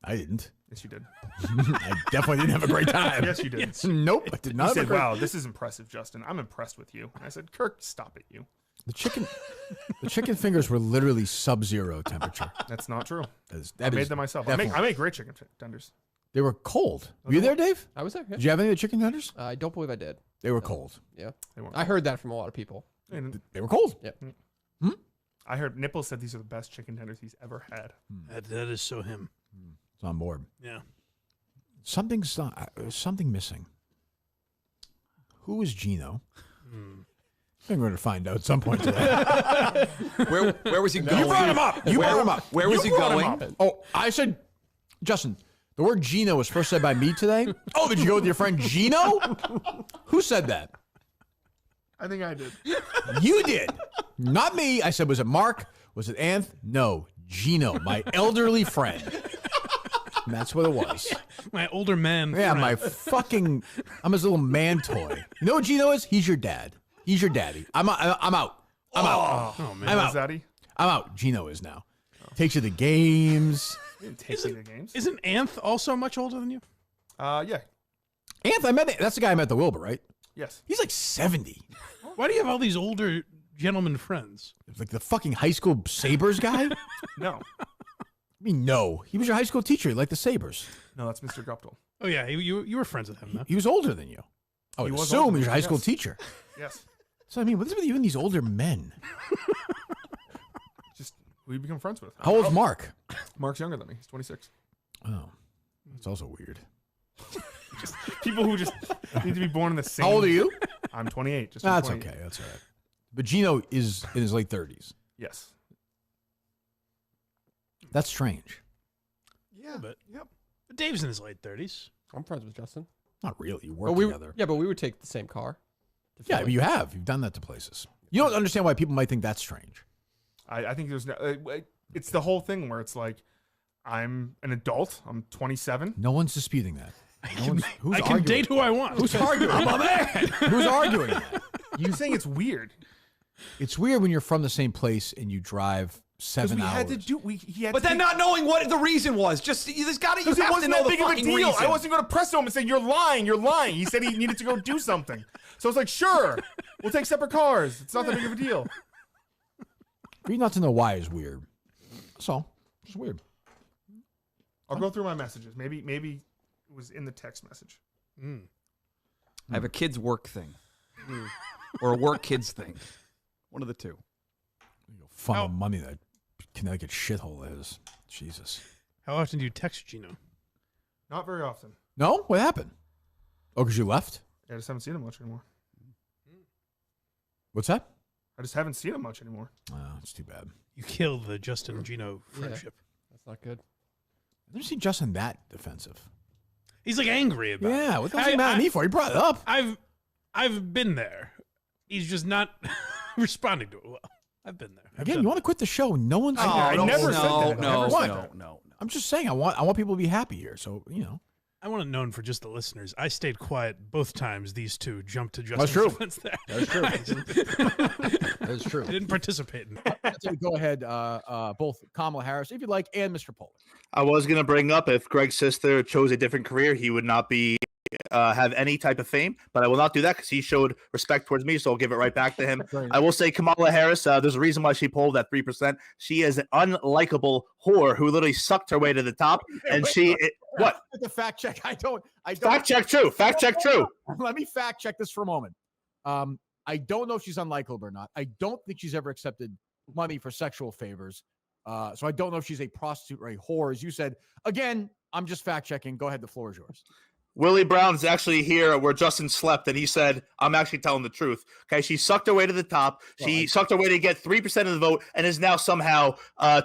I didn't. Yes, you did. I definitely didn't have a great time. Yes, you did. Nope, I did not You have a said, great "Wow, this is impressive, Justin. I'm impressed with you." And I said, "Kirk, stop it, you." The chicken fingers were literally sub-zero temperature. That's not true. That I made is them myself. definitely- I make great chicken tenders. They were cold. Were you there, Dave? I was there. Yeah. Did you have any of the chicken tenders? I don't believe I did. They were cold. Yeah. They weren't I heard that from a lot of people. They were cold. Yep. I heard Nipples said these are the best chicken tenders he's ever had. That is so him. It's on board. Yeah. Something missing. Who is Gino? I think we're going to find out at some point today. Where was he going? You brought him up. You brought him up. Where was he going? Oh, I said, Justin, the word Gino was first said by me today. Oh, did you go with your friend Gino? Who said that? I think I did. You did. Not me. I said, was it Mark? Was it Anth? No, Gino, my elderly friend. And that's what it was. My older man. Yeah, friend. my fucking, I'm his little man toy. You know what Gino is? He's your dad. He's your daddy. I'm out. I'm out. Oh, man. I'm Is out. daddy? I'm out. Gino is now. Takes you to games. He didn't take me to games. Isn't Anth also much older than you? Yeah. Anth, I met. That's the guy I met at the Wilbur, right? Yes. He's like 70. Why do you have all these older gentlemen friends? Like the fucking high school Sabres guy? No. I mean, no. He was your high school teacher. He liked the Sabres. No, that's Mr. Guptill. Oh yeah, you were friends with him. Though. He was older than you. I would He was assume older he was your than high school yes. teacher. Yes. So I mean, what's with you and these older men? Just who you become friends with. How old's Mark? Mark's younger than me. He's 26. Oh, it's also weird. Just people who just need to be born in the same. How old are you? I'm 28. Just That's 28. okay. That's all right. But Gino is in his late 30s. Yes. That's strange. Yeah, but Dave's in his late 30s. I'm friends with Justin. Not really. You work But we, together. yeah, but we would take the same car. to Yeah, Philly. but you have. You've done that to places. You don't understand why people might think that's strange. I think there's no. It's the whole thing where it's like, I'm an adult. I'm 27. No one's disputing that. I can date who I want. Who's arguing? I'm a man. Who's arguing that? You saying it's weird? It's weird when you're from the same place and you drive 7 we hours. had to do. He had But to then not knowing what the reason was, just there's got to you Because it have to wasn't know that the big of a fucking deal. reason. I wasn't going to press him and say, you're lying, you're lying. He said he needed to go do something. So I was like, sure, we'll take separate cars. It's not that big of a deal. For you not to know why is weird. That's all. It's weird. I'll go through my messages. Maybe it was in the text message. I have a kids work thing, or a work kids thing. One of the two. Funnel money that Connecticut shithole is. Jesus. How often do you text Gino? Not very often. No? What happened? Oh, because you left? I just haven't seen him much anymore. What's that? I just haven't seen him much anymore. Oh, it's too bad. You killed the Justin and Gino friendship. That's not good. I've never seen Justin that defensive. He's like angry about it. Yeah, what the hell's he mad at me for? He brought it up. I've been there. He's just not responding to it well. I've been there. Again, you want to quit the show? No one's. I never said that. No. I'm just saying. I want people to be happy here. So I want it known for just the listeners. I stayed quiet both times these two jumped to That's Justin's true. defense there. That's true. That's true. I didn't participate in it. So go ahead, both Kamala Harris, if you'd like, and Mr. Poehler. I was going to bring up if Greg's sister chose a different career, he would not be have any type of fame, but I will not do that because he showed respect towards me, so I'll give it right back to him. I will say Kamala Harris, there's a reason why she polled at 3%. She is an unlikable whore who literally sucked her way to the top, and what? The fact check. I don't. Fact check true. Fact check true. Let me fact check this for a moment. I don't know if she's unlikable or not. I don't think she's ever accepted money for sexual favors. So I don't know if she's a prostitute or a whore, as you said. Again, I'm just fact checking. Go ahead. The floor is yours. Willie Brown's actually here where Justin slept, and he said, I'm actually telling the truth. Okay, she sucked her way to the top. She sucked her way to get 3% of the vote and is now somehow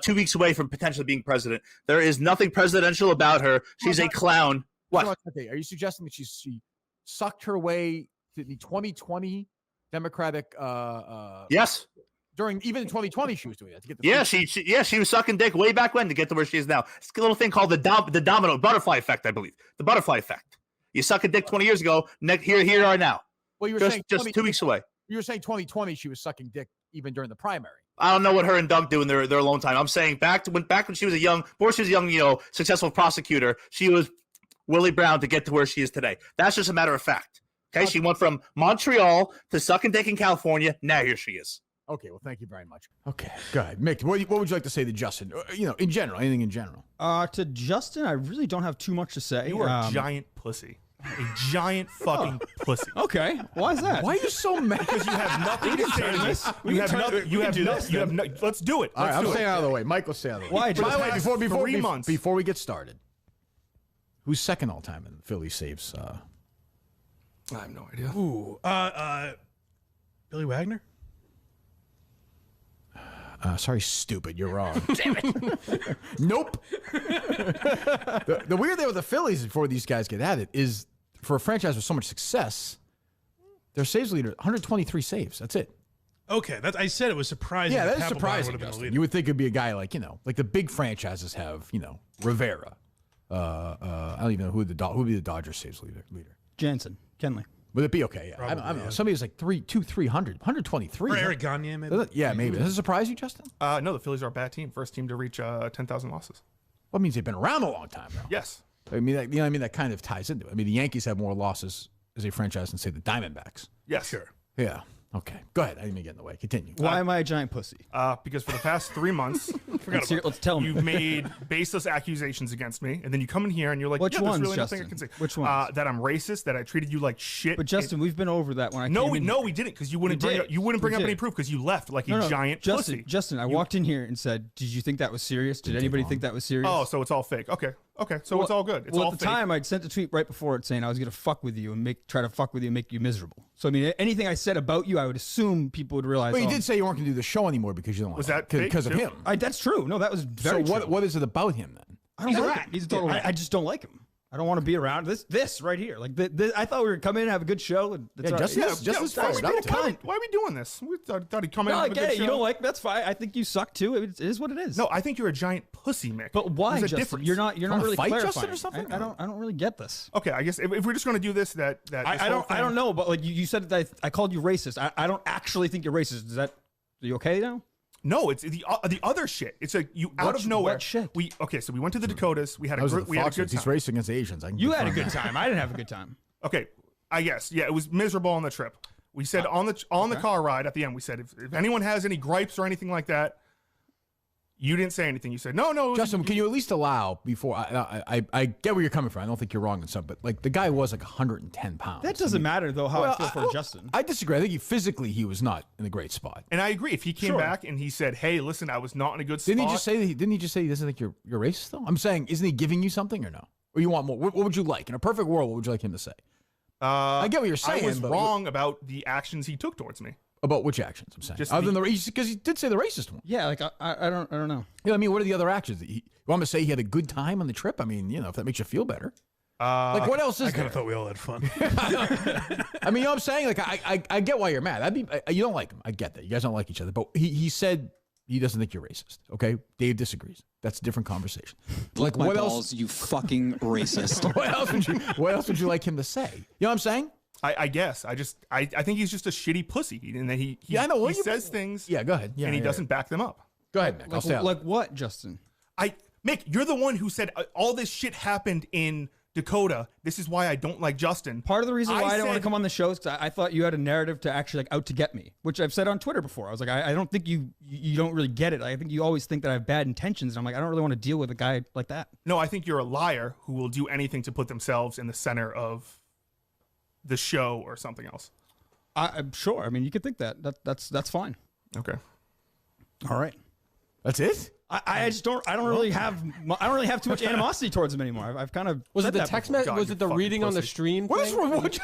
2 weeks away from potentially being president. There is nothing presidential about her. She's a clown. What? Okay, are you suggesting that she sucked her way to the 2020 Democratic? Yes. During even in 2020, she was doing that to get the. Yeah, she was sucking dick way back when to get to where she is now. It's a little thing called the domino butterfly effect, I believe. The butterfly effect. You suck a dick 20 years ago. Here you are now. Well, you were saying just 2 weeks away. You were saying 2020, she was sucking dick even during the primary. I don't know what her and Doug do in their alone time. I'm saying back when she was a young, successful prosecutor, she was Willie Brown to get to where she is today. That's just a matter of fact. Okay, she went from Montreal to sucking dick in California. Now here she is. Okay, well, thank you very much. Okay, go ahead, Mick. What would you like to say to Justin? In general, anything in general. To Justin, I really don't have too much to say. You are a giant pussy. A giant fucking pussy. Okay, why is that? Why are you so mad? Because you have nothing to say to this. Let's do it. All right, I'm staying out of the way. Mike, let's stay out of the way. Why? By the way, months. Before we get started, who's second all time in Philly saves? I have no idea. Ooh, Billy Wagner. Sorry, stupid. You're wrong. Damn it. Nope. The weird thing with the Phillies before these guys get at it is for a franchise with so much success, their saves leader, 123 saves. That's it. Okay, I said it was surprising. Yeah, that is Papelbon surprising. would have been the Justin. leader. You would think it'd be a guy like the big franchises have, Rivera. I don't even know who would be the Dodgers saves leader. Jansen, Kenley. Would it be okay? Yeah, I don't know. Somebody's like 300, 123. Or Eric Gagne, maybe. Yeah, maybe. Does it surprise you, Justin? No, the Phillies are a bad team. First team to reach 10,000 losses. Well, it means they've been around a long time now. Yes. I mean, that kind of ties into it. I mean, the Yankees have more losses as a franchise than, say, the Diamondbacks. Yes. Sure. Yeah. Okay, go ahead. I didn't mean to get in the way. Continue. Why am I a giant pussy? Because for the past 3 months, Let's tell me. you've made baseless accusations against me, and then you come in here and you're like, Which yeah, ones, there's really nothing I Justin? can say. Which ones? That I'm racist, that I treated you like shit. But Justin, we've been over that when I No, came we in no, here. we didn't, because you wouldn't We bring did. up, you wouldn't bring We up any did. proof because you left like No, a no, giant Justin, pussy. Justin, I walked in here and said, "Did you think that was serious? Did anybody think that was serious?" Oh, so it's all fake. Okay, so it's all good. It's well, all at the fake. time, I'd sent a tweet right before it saying I was going to fuck with you and try to fuck with you and make you miserable. So I mean, anything I said about you, I would assume people would realize. But you oh, did say you weren't going to do the show anymore because you don't like Was that him. fake, Because of too? him. That's true. No, that was very So true. what is it about him then? I don't He's a like rat. him. He's a total rat. I just don't like him. I don't want to be around this right here. Like I thought we were coming in and have a good show. And that's Yeah, all right. Justin's fired up. Why are we doing this? We thought he'd come in No, and I have a get good it. show. You don't like that's fine. I think you suck too. It is what it is. No, I think you're a giant pussy, Mick. But why, There's a Justin? difference. You're not really fight clarifying. Justin or something? I don't really get this. Okay, I guess if we're just going to do this, that I don't know. But like you said that I called you racist. I don't actually think you're racist. Is that are you okay now? No, it's the other shit. It's like you out of nowhere. What shit? So we went to the Dakotas. We had a good He's time. racing against Asians. I can You had a confirm good that. time. I didn't have a good time. Okay, I guess it was miserable on the trip. We said on the car ride at the end, we said if anyone has any gripes or anything like that, you didn't say anything. You said no. Justin, can you at least allow before I get where you're coming from. I don't think you're wrong in some, but like the guy was like 110 pounds. That doesn't matter though. How Well, I feel for Justin. I disagree. I think physically he was not in a great spot. And I agree. If he came Sure. back and he said, "Hey, listen, I was not in a good spot," Didn't he just say he doesn't think you're racist though? I'm saying, isn't he giving you something or no? Or you want more? What would you like in a perfect world? What would you like him to say? I get what you're saying. I was but wrong about the actions he took towards me. About which actions? I'm saying, Just other than the because he did say the racist one. Yeah, like I don't know. Yeah, I mean, what are the other actions? You want me to say he had a good time on the trip? I mean, if that makes you feel better. Like what else is I there? kind of thought we all had fun. I mean, you know what I'm saying? Like I get why you're mad. You don't like him. I get that. You guys don't like each other. But he said he doesn't think you're racist. Okay, Dave disagrees. That's a different conversation. Like what balls, else? you fucking racist. What else would you like him to say? You know what I'm saying? I guess. I think he's just a shitty pussy, and that he I know. he says things. Yeah, go ahead. Yeah, and he yeah, doesn't back them up. Go ahead, Mick. I'll stay out. Like what, Justin? Mick, you're the one who said all this shit happened in Dakota. This is why I don't like Justin. Part of the reason why I don't want to said- come on the show is because I thought you had a narrative to actually out to get me, which I've said on Twitter before. I was like, I don't think you don't really get it. I think you always think that I have bad intentions. And I'm like, I don't really want to deal with a guy like that. No, I think you're a liar who will do anything to put themselves in the center of the show or something else. I'm sure. I mean, you could think that. That's fine. Okay. All right. That's it. I just don't. I don't really have too much animosity towards him anymore. I've kind of Was it said the that text before. message? Was it the reading on the stream? What is wrong with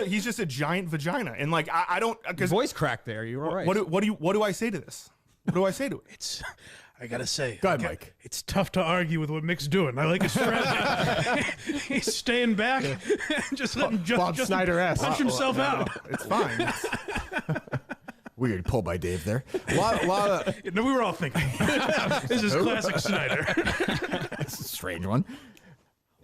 He's just a giant vagina, and like I don't. Cause Voice crack there. You're all right. What do I say to this? What do I say to it? I gotta say, Go ahead, Mike. It's tough to argue with what Mick's doing. I like his strategy. He's staying back, just letting Bob Justin Snyder-esque. punch himself out. It's fine. Weird pull by Dave there. A lot of No, we were all thinking. This is classic Snyder. That's a strange one.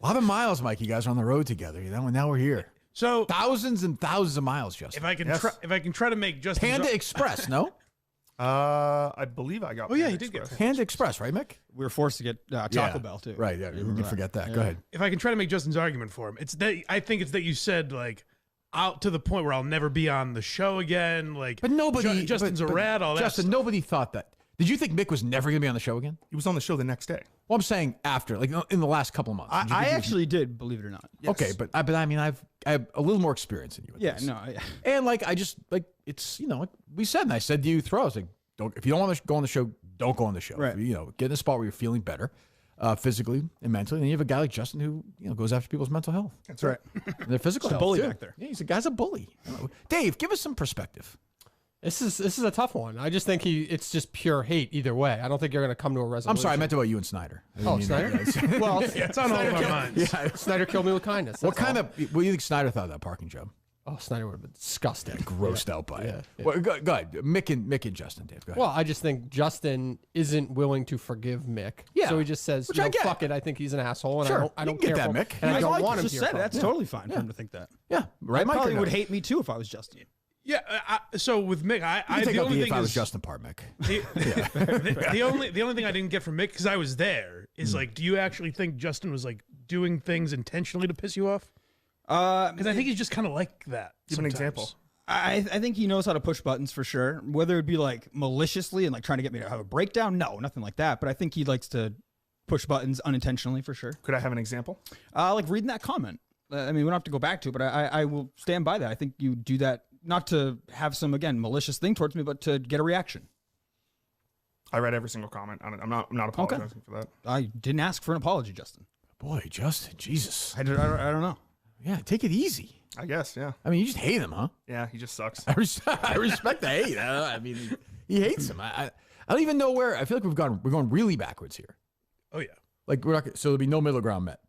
A lot of miles, Mike. You guys are on the road together. Now we're here. So thousands and thousands of miles, Justin. if I can try to make Justin Panda Express, no? I believe I got. Oh yeah, Panda he did get. Express. Panda Express, right, Mick? We were forced to get Taco Bell too. Right, yeah. You can forget that. Go ahead. If I can try to make Justin's argument for him, it's that I think it's that you said like out to the point where I'll never be on the show again. Like, But nobody. Justin's but a rat. All that. Justin, nobody thought that. Did you think Mick was never going to be on the show again? He was on the show the next day. Well, I'm saying after, like in the last couple of months. Did you I think he was- actually did, believe it or not. Okay, but I mean, I have a little more experience than you. With Yeah, this. no. And like, I just like it's like we said, and I said to you through, I was like, if you don't want to go on the show, don't go on the show. Right. Get in a spot where you're feeling better, physically and mentally. And you have a guy like Justin who goes after people's mental health. That's right. And their physical Just a health. bully too. back there. Yeah, guy's a bully. Dave, give us some perspective. This is a tough one. I just think it's just pure hate either way. I don't think you're going to come to a resolution. I'm sorry, I meant about you and Snyder. I didn't mean that. Snyder? Well, it's on all of our minds. Yeah, Snyder killed me with kindness. What that's kind all. of? What do you think Snyder thought of that parking job? Oh, Snyder would have been disgusted. Grossed out by it. Yeah. Well, go ahead, Mick and Justin. Dave, go ahead. Well, I just think Justin isn't willing to forgive Mick. Yeah. So he just says, Which I get. fuck it. I think he's an asshole, and Sure. I You don't can care get for that, him, Mick. and I don't want him just to said hear that's from him. totally fine for him to think that. Yeah, right. I Mike, probably or would no? hate me too if I was Justin. Yeah. So with Mick, I You can take the out only the thing if I was is Justin part, Mick. the only thing I didn't get from Mick because I was there is like, do you actually think Justin was like doing things intentionally to piss you off? Because I think he's just kind of like that. Give an sometimes. example. I think he knows how to push buttons for sure. Whether it be like maliciously and like trying to get me to have a breakdown, no, nothing like that. But I think he likes to push buttons unintentionally for sure. Could I have an example? Like reading that comment. I mean, we don't have to go back to it, but I will stand by that. I think you do that not to have some, again, malicious thing towards me, but to get a reaction. I read every single comment. I'm not apologizing for that. I didn't ask for an apology, Justin. Boy, Justin, Jesus. I don't know. Yeah, take it easy. I guess, yeah. I mean, you just hate him, huh? Yeah, he just sucks. I respect the hate. I mean, he hates him. I don't even know where. I feel like we're going really backwards here. Oh yeah. Like we're not. So there'll be no middle ground met.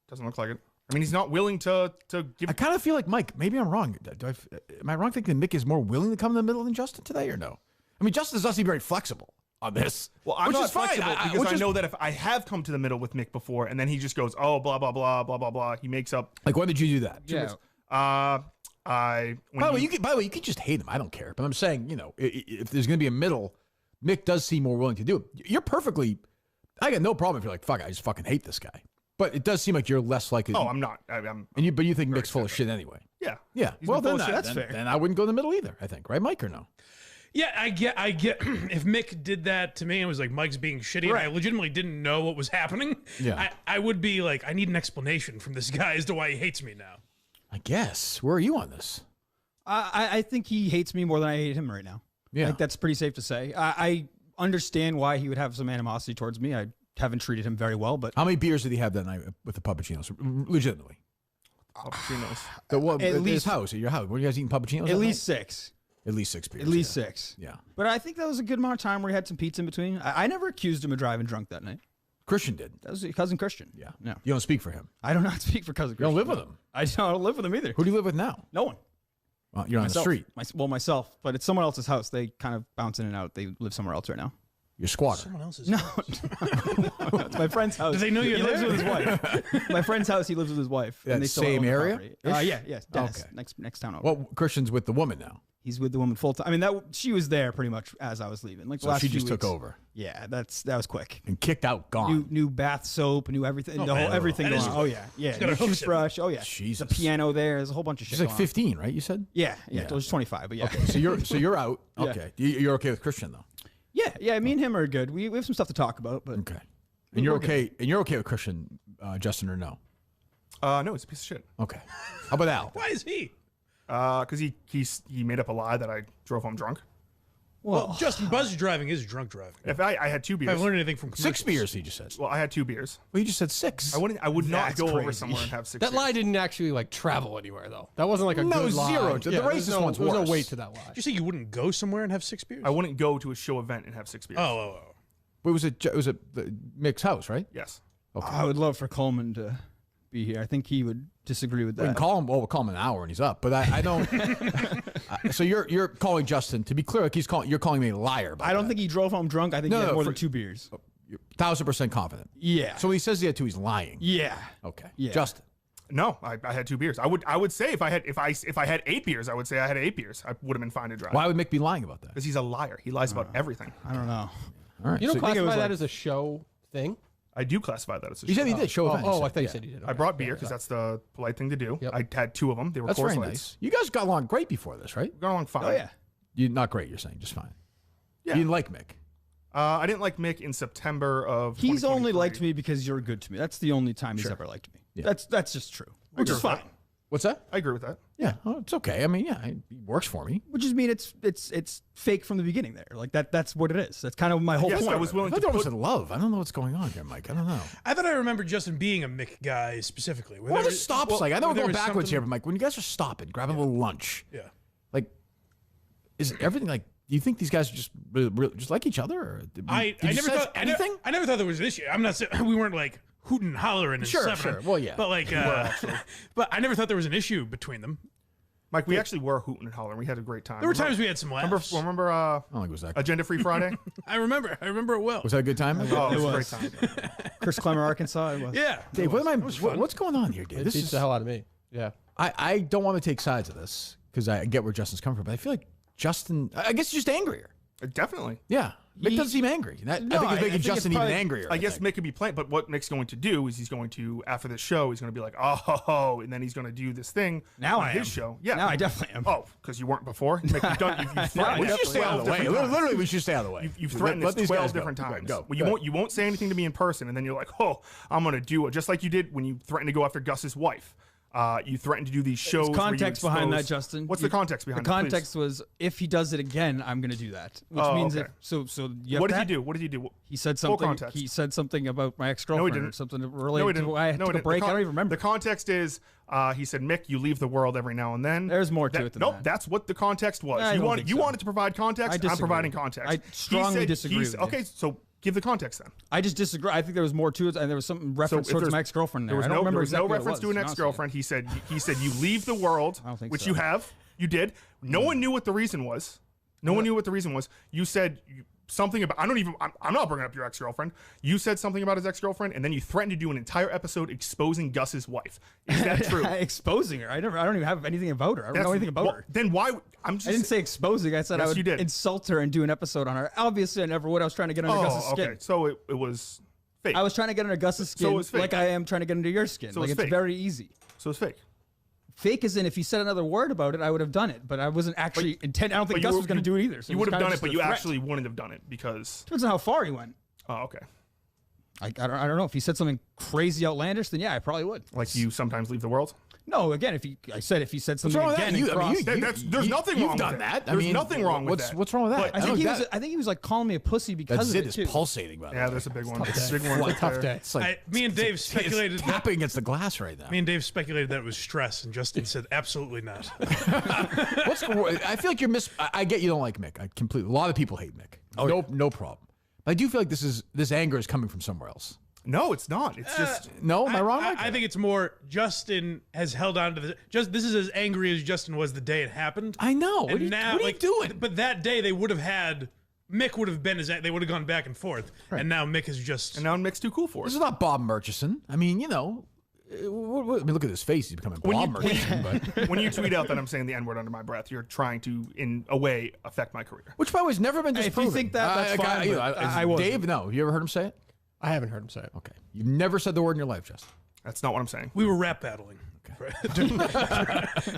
Doesn't look like it. I mean, he's not willing to give. I kind of feel like Mike. Maybe I'm wrong. Am I wrong thinking Mick is more willing to come in the middle than Justin today, or no? I mean, Justin does not seem very flexible on this. Well, I'm which not is fine. flexible because I know that if I have come to the middle with Mick before, and then he just goes, oh, blah blah blah blah blah blah. He makes up. Like, when did you do that? Yeah. By the way, you could just hate him. I don't care. But I'm saying, if there's going to be a middle, Mick does seem more willing to do it. You're perfectly. I got no problem if you're like, fuck, I just fucking hate this guy. But it does seem like you're less likely. Oh, I'm not. I'm but you think Mick's full of shit anyway. Yeah. Yeah. He's Well, been full then of shit. that's Then- fair. Then I wouldn't go in the middle either. I think, right, Mike, or no? Yeah, I get. If Mick did that to me and was like, Mike's being shitty, and I legitimately didn't know what was happening, Yeah. I would be like, I need an explanation from this guy as to why he hates me now. I guess. Where are you on this? I think he hates me more than I hate him right now. Yeah. I think that's pretty safe to say. I understand why he would have some animosity towards me. I haven't treated him very well, but How many beers did he have that night with the Puppuccinos? Legitimately. Puppuccinos. At his house, at your house. Were you guys eating Puppuccinos? at that least night? 6. At least 6 beers. At least yeah. 6. Yeah. But I think that was a good amount of time where he had some pizza in between. I never accused him of driving drunk that night. Christian did. That was cousin Christian. Yeah. No. You don't speak for him. I do not speak for cousin You Christian. don't live with him. I don't live with him either. Who do you live with now? No one. Well, you're on Myself. the street. Myself. But it's someone else's house. They kind of bounce in and out. They live somewhere else right now. You're a squatter. Someone else's. No. It's my friend's house. Do they know you're He lives there? with his wife. My friend's house, he lives with his wife. That and they still same own the area? property. Yeah. Dennis, Okay. next town over. Well, Christian's with the woman now. He's with the woman full time. I mean, she was there pretty much as I was leaving. Like the So last she few just took weeks. over. Yeah, that was quick. And kicked out, gone. New bath soap, new everything, Oh, man. everything That going is on. quick. Oh yeah. got a New hook toothbrush. Oh yeah. Jesus. The piano there. There's a whole bunch of shit. She's like going on. 15, right? You said? Yeah. Yeah. It was 25, but yeah. Okay. So you're out. Yeah. Okay. You're okay with Christian though. Yeah. Me and him are good. We have some stuff to talk about, but Okay. And you're okay. And you're okay with Christian, Justin, or no? No, it's a piece of shit. Okay. How about Al? Why is he? Because he made up a lie that I drove home drunk. Well, Justin Buzz driving is drunk driving. If I had 2 If beers. I've learned anything from 6 commercials. beers, he just said. Well, I had 2 beers. Well, you just said 6. I would not That's go over crazy. somewhere and have 6 That beers. lie didn't actually like travel anywhere though. That wasn't like a No, good lie. zero. The Yeah, racist there's no, one's There was worse. no weight to that lie. Did you say you wouldn't go somewhere and have 6 beers? I wouldn't go to a show event and have 6 beers. Oh. But it was at Mick's house, right? Yes. Okay. I would love for Coleman to be here. I think he would disagree with We can that. call him. Well, we'll call him an hour and he's up. But I don't. So you're calling Justin to be clear. Like you're calling me a liar. I don't think he drove home drunk. I think he had more than 2 beers. You're 1000% confident. Yeah. So when he says he had 2, he's lying. Yeah. Okay. Yeah. Justin. No, I had 2 beers. I would say if I had 8 beers, I would say I had 8 beers. I would have been fine to drive. Why would Mick be lying about that? Because he's a liar. He lies about everything. I don't know. All right. You don't So classify was that like- as a show thing? I do classify that as a he show. said he did show event. Oh, I thought you Yeah. said you did. I brought beer because that's the polite thing to do. Yep. I had 2 of them. They were That's Coors very Lights. nice. You guys got along great before this, right? Got along fine. Oh yeah. You not great. You're saying just fine. Yeah. You didn't like Mick. I didn't like Mick in September of. He's only 2023. liked me because you're good to me. That's the only time he's Sure. ever liked me. Yeah. That's just true. Which agree is with fine. that. What's that? I agree with that. Yeah. Oh, it's okay. I mean, yeah, he works for me. Which is mean it's fake from the beginning there. Like that's what it is. That's kind of my whole Yes, point. I was willing I to thought it was put. in love. I don't know what's going on here, Mike. I don't know. I thought I remembered Justin being a Mick guy specifically. What are the stops like? I know we're there going was backwards something- here, but Mike, when you guys are stopping, grabbing a little lunch, Yeah. like, is everything like? Do you think these guys are just really just like each other? Or did I you never sense thought anything. I never thought there was an issue. I'm not saying we weren't like hooting and hollering and Sure, stuff. sure. Well, yeah. But like, but I never thought there was an issue between them. Mike, we actually were hooting and hollering. We had a great time. There were times we had some laughs. Remember I don't think it was that. Agenda Free Friday? I remember it well. Was that a good time? Oh, it was a was. great time. Chris Clemmer, Arkansas. It was. Yeah. Dave, what's going on here, dude? It beats the hell out of me. Yeah. I don't want to take sides of this because I get where Justin's coming from, but I feel like Justin, I guess, he's just angrier. Definitely. Yeah. Mick doesn't seem angry. I think it's making Justin even angrier. I guess Mick could be playing, but what Mick's going to do is he's going to, after this show, he's going to be like, oh, and then he's going to do this thing Now on I his am. show. Yeah. Now I definitely am. Oh, because you weren't before? Mick, you've done, you've threatened we should stay out of the way. 12 different Literally, times. we should stay out of the way. You've threatened Let this these 12 guys go. different times. Go. Well, you won't say anything to me in person, and then you're like, oh, I'm going to do it. Just like you did when you threatened to go after Gus's wife. You threatened to do these shows. There's context where you behind that, expose- Justin. What's the context behind the it? context was if he does it again, I'm going to do that. Which means okay. if so you have What did to he do? What did he do? He said Full something. context. He said something about my ex-girlfriend or didn't. something No, he related didn't. to why I No, took he a break. didn't. I don't even remember. The context is he said, Mick, you leave the world every now and then. There's more to it than nope, that. that's what the context was. I you don't wanted think you so. wanted to provide context. I I'm disagree. providing context. I He strongly said- disagree he's- with you. Okay, so give the context then. I just disagree. I think there was more to it, and there was some reference if towards there's- my ex-girlfriend there. There was I don't no, remember there was exactly no what it reference was, to an be honest with you. ex-girlfriend. He said you leave the world, think which so. you have. You did. No one knew what the reason was. No one knew what the reason was. You said something about. I'm not bringing up your ex-girlfriend. You said something about his ex-girlfriend, and then you threatened to do an entire episode exposing Gus's wife. Is that true? Exposing her. I don't even have anything about her. I don't know anything about her. Then why? I didn't say exposing. I said I Yes, would you did. insult her and do an episode on her. Obviously, I never would. I was trying to get under Gus's skin. okay. So it was fake. I was trying to get under Gus's skin, So it was fake. like I am trying to get under your skin. So like it's it's fake. very easy. So it's fake. Fake is in if he said another word about it, I would have done it. But I wasn't actually intent. I don't think But Gus you was going to do it either. So you was would have kinda done it, just but a you threat. actually wouldn't have done it because. Depends on how far he went. Oh, okay. I don't know if he said something crazy outlandish, then yeah, I probably would. Like you sometimes leave the world. No, again, if he said something wrong with that? again, You- and I mean, crossed- There's nothing wrong You've with done that. that. I There's mean, nothing wrong with that. What's wrong with that? I think he was like calling me a pussy because That of zit it is too. pulsating. By the way. Yeah, there's a big one. It's Big one. a right tough there. day. It's like Me and Dave speculated it's tapping against the glass right now. Me and Dave speculated that it was stress, and Justin said absolutely not. I feel like you're I get you don't like Mick. I completely. A lot of people hate Mick. No problem. But I do feel like this anger is coming from somewhere else. No, it's not. It's just no. Am I wrong? I think it's more Justin has held on to this is as angry as Justin was the day it happened. I know. And What are you- now, what are you doing? But that day they would have had Mick would have been they would have gone back and forth, and now Mick is just and now Mick's too cool for it. This is not Bob Murchison. I mean, I mean, look at his face. He's becoming Bob Murchison. But when you tweet out that I'm saying the N-word under my breath, you're trying to, in a way, affect my career. which, by the way, has never been If you disproven. think that, that's fine, but I wasn't. Dave, no. You ever heard him say it? I haven't heard him say it. Okay. You've never said the word in your life, Justin. That's not what I'm saying. we were rap battling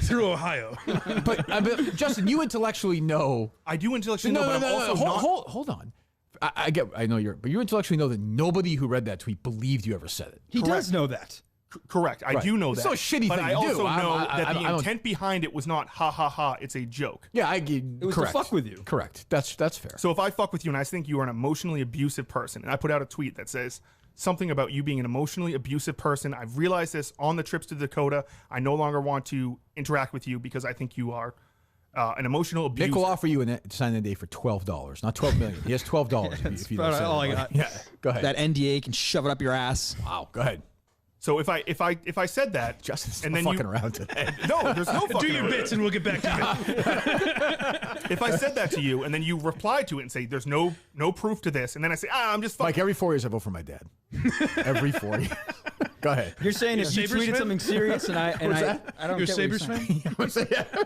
through Ohio. But Justin, you intellectually know. I do intellectually know, but I'm also not. Hold on. I know but you intellectually know that nobody who read that tweet believed you ever said it. He does know that. Correct. I Right. do know It's that. no shitty but thing I to do. also know I that the don't- intent behind it was not ha ha ha. It's a joke. Yeah, It was correct. to fuck with you. Correct. That's fair. So if I fuck with you and I think you are an emotionally abusive person, and I put out a tweet that says something about you being an emotionally abusive person, I've realized this on the trips to Dakota. I no longer want to interact with you because I think you are an emotional abuser. Nick will offer you a sign-in day for $12, not $12 million. He has $12 if you don't about send all it. I got. Yeah, go ahead. That NDA can shove it up your ass. Wow, go ahead. So if I said that, Justin's and not then fucking you, around today. No, there's no fucking Do your around. bits, and we'll get back to it. If I said that to you and then you reply to it and say there's no proof to this, and then I say I'm just fucking. Mike, every 4 years I vote for my dad. Every 4 years. Go ahead. You're saying if you Sabres tweeted fan? something serious and I What's that? I don't You're a get Sabres what you're saying. fan?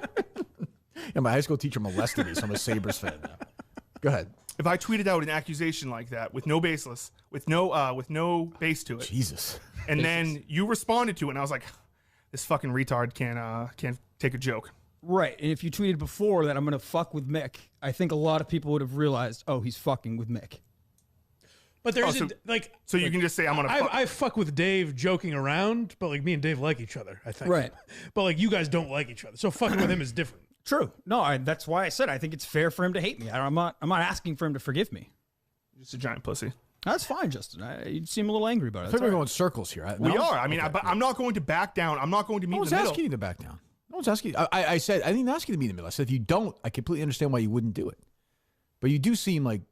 Yeah, my high school teacher molested me, so I'm a Sabres fan now. Go ahead. If I tweeted out an accusation like that with no baseless, with no base to it, Jesus. and then you responded to it, and I was like, this fucking retard can't take a joke. Right, and if you tweeted before that I'm gonna fuck with Mick, I think a lot of people would have realized, oh, he's fucking with Mick. But there's so you can just say I'm gonna. I fuck with Dave joking around, but like me and Dave like each other, I think. Right. But like you guys don't like each other, so fucking with him is different. True. No, that's why I said I think it's fair for him to hate me. I'm not asking for him to forgive me. Just a giant pussy. That's fine, Justin. You seem a little angry about it. I think That's we're all going right. circles here. We are. I mean, Okay, but I'm not going to back down. I'm not going to meet No in one's the middle. asking you to back down. No one's asking you. I said, I didn't ask you to meet in the middle. I said, if you don't, I completely understand why you wouldn't do it. But you do seem like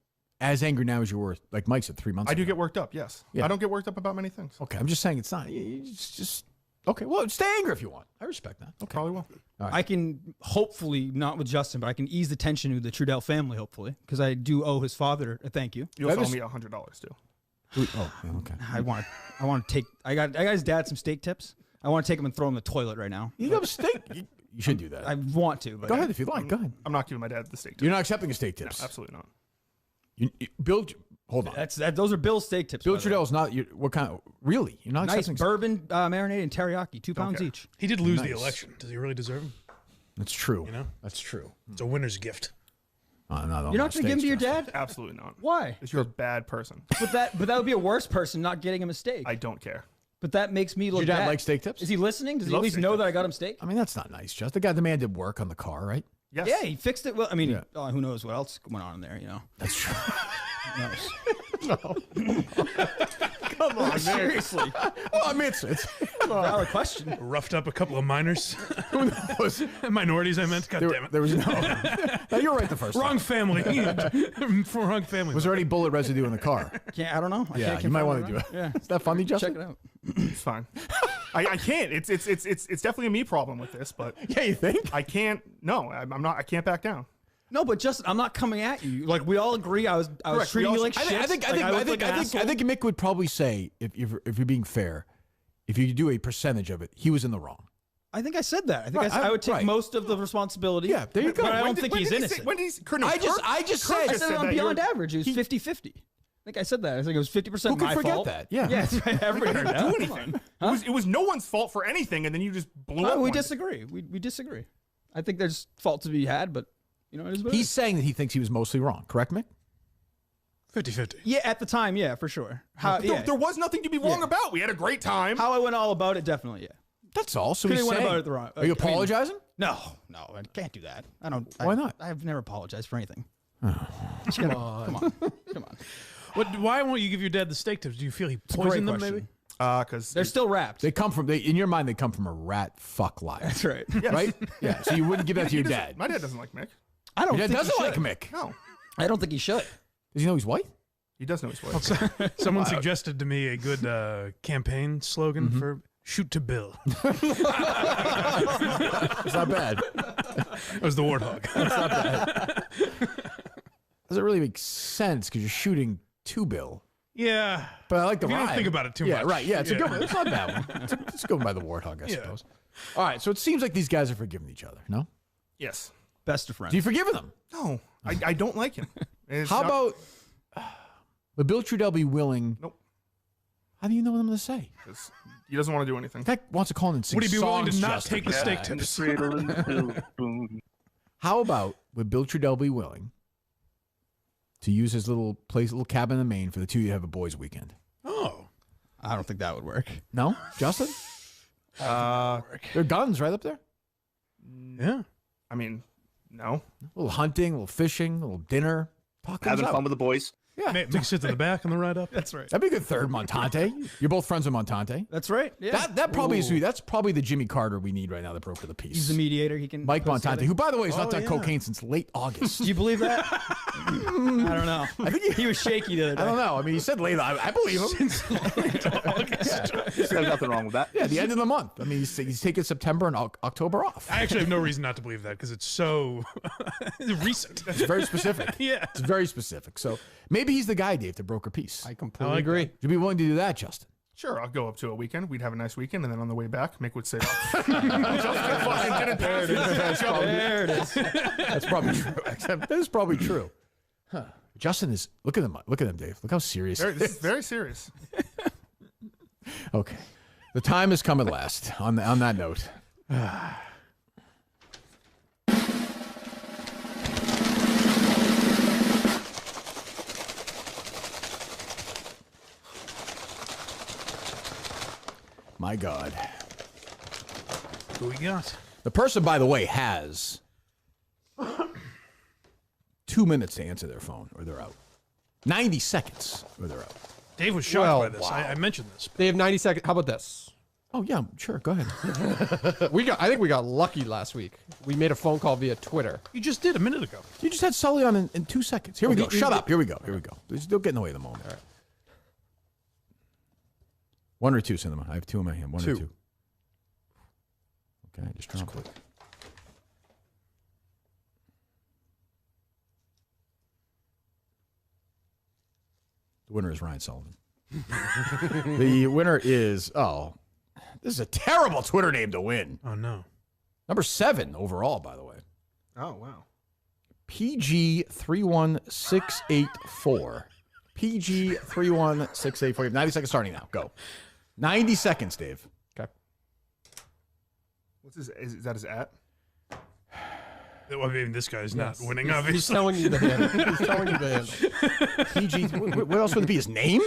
as angry now as you were, like Mike said, 3 months I ago. do get worked up. Yes. Yeah. I don't get worked up about many things. Okay, I'm just saying it's not. It's just okay. Well, stay angry if you want. I respect that. Okay. Probably will. I can hopefully not with Justin, but I can ease the tension with the Trudell family, hopefully, because I do owe his father a thank you. You'll owe me $100 too. Oh, okay. I want to take. I got his dad some steak tips. I want to take him and throw him in the toilet right now. You got a steak. You should do that. I want to. But Go ahead if you like. Go ahead. I'm not giving my dad the steak. You're not accepting a steak No, tips. absolutely not. Bill, hold on. Those are Bill's steak tips. Bill Trudell's not. What kind of? Really? You're not nice accepting? bourbon marinated and teriyaki, 2 pounds Okay. each. He did lose the Nice. election. Does he really deserve him? That's true. You know, that's true. It's a winner's gift. You're not going to give him to your dad? Absolutely not. Why? Because you're a bad person. But that would be a worse person not getting him a steak. I don't care. But that makes me look Your dad bad. like steak tips? Is he listening? Does he at loves least steak know tips. that I got him steak? I mean, that's not nice, Just. The guy demanded work on the car, right? Yes. Yeah, he fixed it. Well, I mean, Yeah. who knows what else went on in there, you know? That's true. Come on, seriously. Well, I mean, it's valid question. Roughed up a couple of minors. Who knows? Minorities, I meant. God damn it. There was no. No, you're right the first Wrong time. family. Wrong family. Was there any bullet residue in the car? I don't know. Yeah, you might want to do it. Yeah. Is that funny, Justin? Check it out. It's fine. I can't. It's definitely a me problem with this, but yeah, you think? I can't. No, I'm not. I can't back down. No, but just I'm not coming at you. Like we all agree, I was Correct. treating We you all- like shit. I think Mick would probably say, if you're being fair, if you do a percentage of it, he was in the wrong. I think I said that. I think Right, I would take right. most of the responsibility. Yeah, there you go. But I When don't did- think when he's did he innocent. say- When he's I just said. I said it on that Beyond you're- Average. It was 50-50. I think I said that. I think it was 50% Who could my forget fault. that? Yeah. Yeah, that's right. Everybody didn't heard do that. anything. Huh? It was no one's fault for anything, and then you just blew up. We one day. disagree. We disagree. I think there's fault to be had, but you know, it is what it He's is. saying that he thinks he was mostly wrong. Correct, Mick? 50-50. Yeah, at the time, yeah, for sure. How, There- yeah. There was nothing to be wrong about. We had a great time. How I went all about it, definitely, yeah. That's all. So Could he's have went saying. about it the wrong. Are you apologizing? No, I can't do that. I don't. Why not? I've never apologized for anything. Come on. Why won't you give your dad the steak tips? Do you feel he a great poisoned them? question. Maybe. Because They're still wrapped. They come from. In your mind, they come from a rat fuck life. That's right. Yes. Right? Yeah. So you wouldn't give that to He your doesn't- dad. My dad doesn't like Mick. I don't Your dad think doesn't he like should. Mick. No, I don't think he should. Does he know he's white? he does know his wife. Someone suggested to me a good campaign slogan for "Shoot to Bill." It's not bad. That was the warthog. It's not bad. Doesn't really make sense because you're shooting to Bill. Yeah, But I like the If you don't rhyme. think about it too yeah, much. right. Yeah, it's a good Yeah. one. It's not a bad one. It's going by the warthog, I Yeah. suppose. All right, so it seems like these guys are forgiving each other. No, Yes. Best of friends. do you forgive them? No, I don't like him. It's How not- about would Bill Trudell be willing? Nope. How do you know what I'm going to say? 'Cause he doesn't want to do anything. That guy wants to call in and sing Would he be willing to songs, not Justin. take the steak tips? Cradle and the silver spoon. How about would Bill Trudell be willing to use his little place, little cabin in Maine for the two of you to have a boys' weekend? Oh, I don't think that would work. No, Justin? There are guns right up there. yeah. I mean, no. A little hunting, a little fishing, a little dinner. Talk things Having out. fun with the boys. Yeah, Make sit to the back on the ride up. That's right. that'd be a good third, Montante. You're both friends with Montante. That's right. Yeah. That probably is. That's probably the Jimmy Carter we need right now. The broker the peace. He's the mediator. He can. Mike put us Montante, together. who by the way has not Oh, done yeah. cocaine since late August. Do you believe that? I don't know. I think He was shaky the other day. I don't know. I mean, he said late. I believe him. There's nothing wrong with that. Yeah, the end of the month. I mean, he's taking September and October off. I actually have no reason not to believe that because it's so recent. It's very specific. Yeah. It's very specific. So maybe he's the guy, Dave, to broker peace. I completely like agree. Would you be willing to do that, Justin? Sure, I'll go up to a weekend. We'd have a nice weekend, and then on the way back, Mick would say, There it is. That's probably true. Except that is probably true. Huh. Justin is. Look at him. Look at him, Dave. Look how serious. he This is. is very serious. Okay. The time has come at last. On that note. My God. Who we got? The person, by the way, has 2 minutes to answer their phone or they're out. 90 seconds or they're out. Dave was shocked by this. I mentioned this. They have 90 seconds. How about this? Oh, yeah, sure. Go ahead. I think we got lucky last week. We made a phone call via Twitter. You just did a minute ago. You just had Sully on in 2 seconds. Here we go. Okay, Shut up. Here we go. Don't get in the way of the moment. All right. 1 or 2, Cinema. I have 2 in my hand. 1 or 2. 2. Okay, just turn quick. The winner is Ryan Sullivan. The winner is, this is a terrible Twitter name to win. Oh, no. Number 7 overall, by the way. Oh, wow. PG31684. PG31684. 90 seconds starting now. Go. 90 seconds, Dave. Okay. What's his? Is that his at? Well, I mean, this guy's not winning, He's obviously. telling you the handle. He's telling you the handle. PG. What else would it be? His name?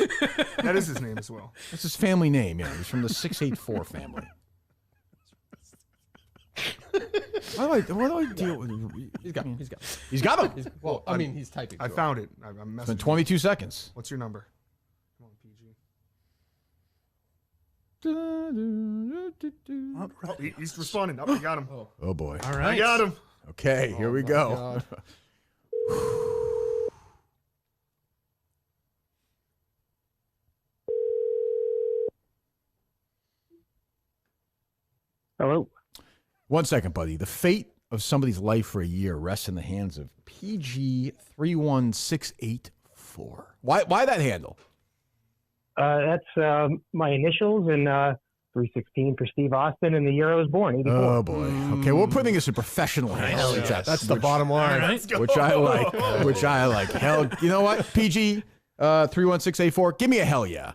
That is his name as well. That's his family name. Yeah, he's from the 684 family. Why do I deal with? He's got him. He's got him. Well, I mean, he's typing. I found it. I'm It's been 22 seconds. What's your number? Come on, PG. He's responding. Oh, I got him. Oh boy. All right. I got him. Okay, here we go. Hello. 1 second, buddy. The fate of somebody's life for a year rests in the hands of PG31684. Why that handle? That's my initials and 316 for Steve Austin and the year I was born, 84. Oh boy. Okay, we're putting this in professional hands. Yes. That's the bottom line. Which I like. Which I like. Hell, you know what? PG 31684. Give me a hell yeah.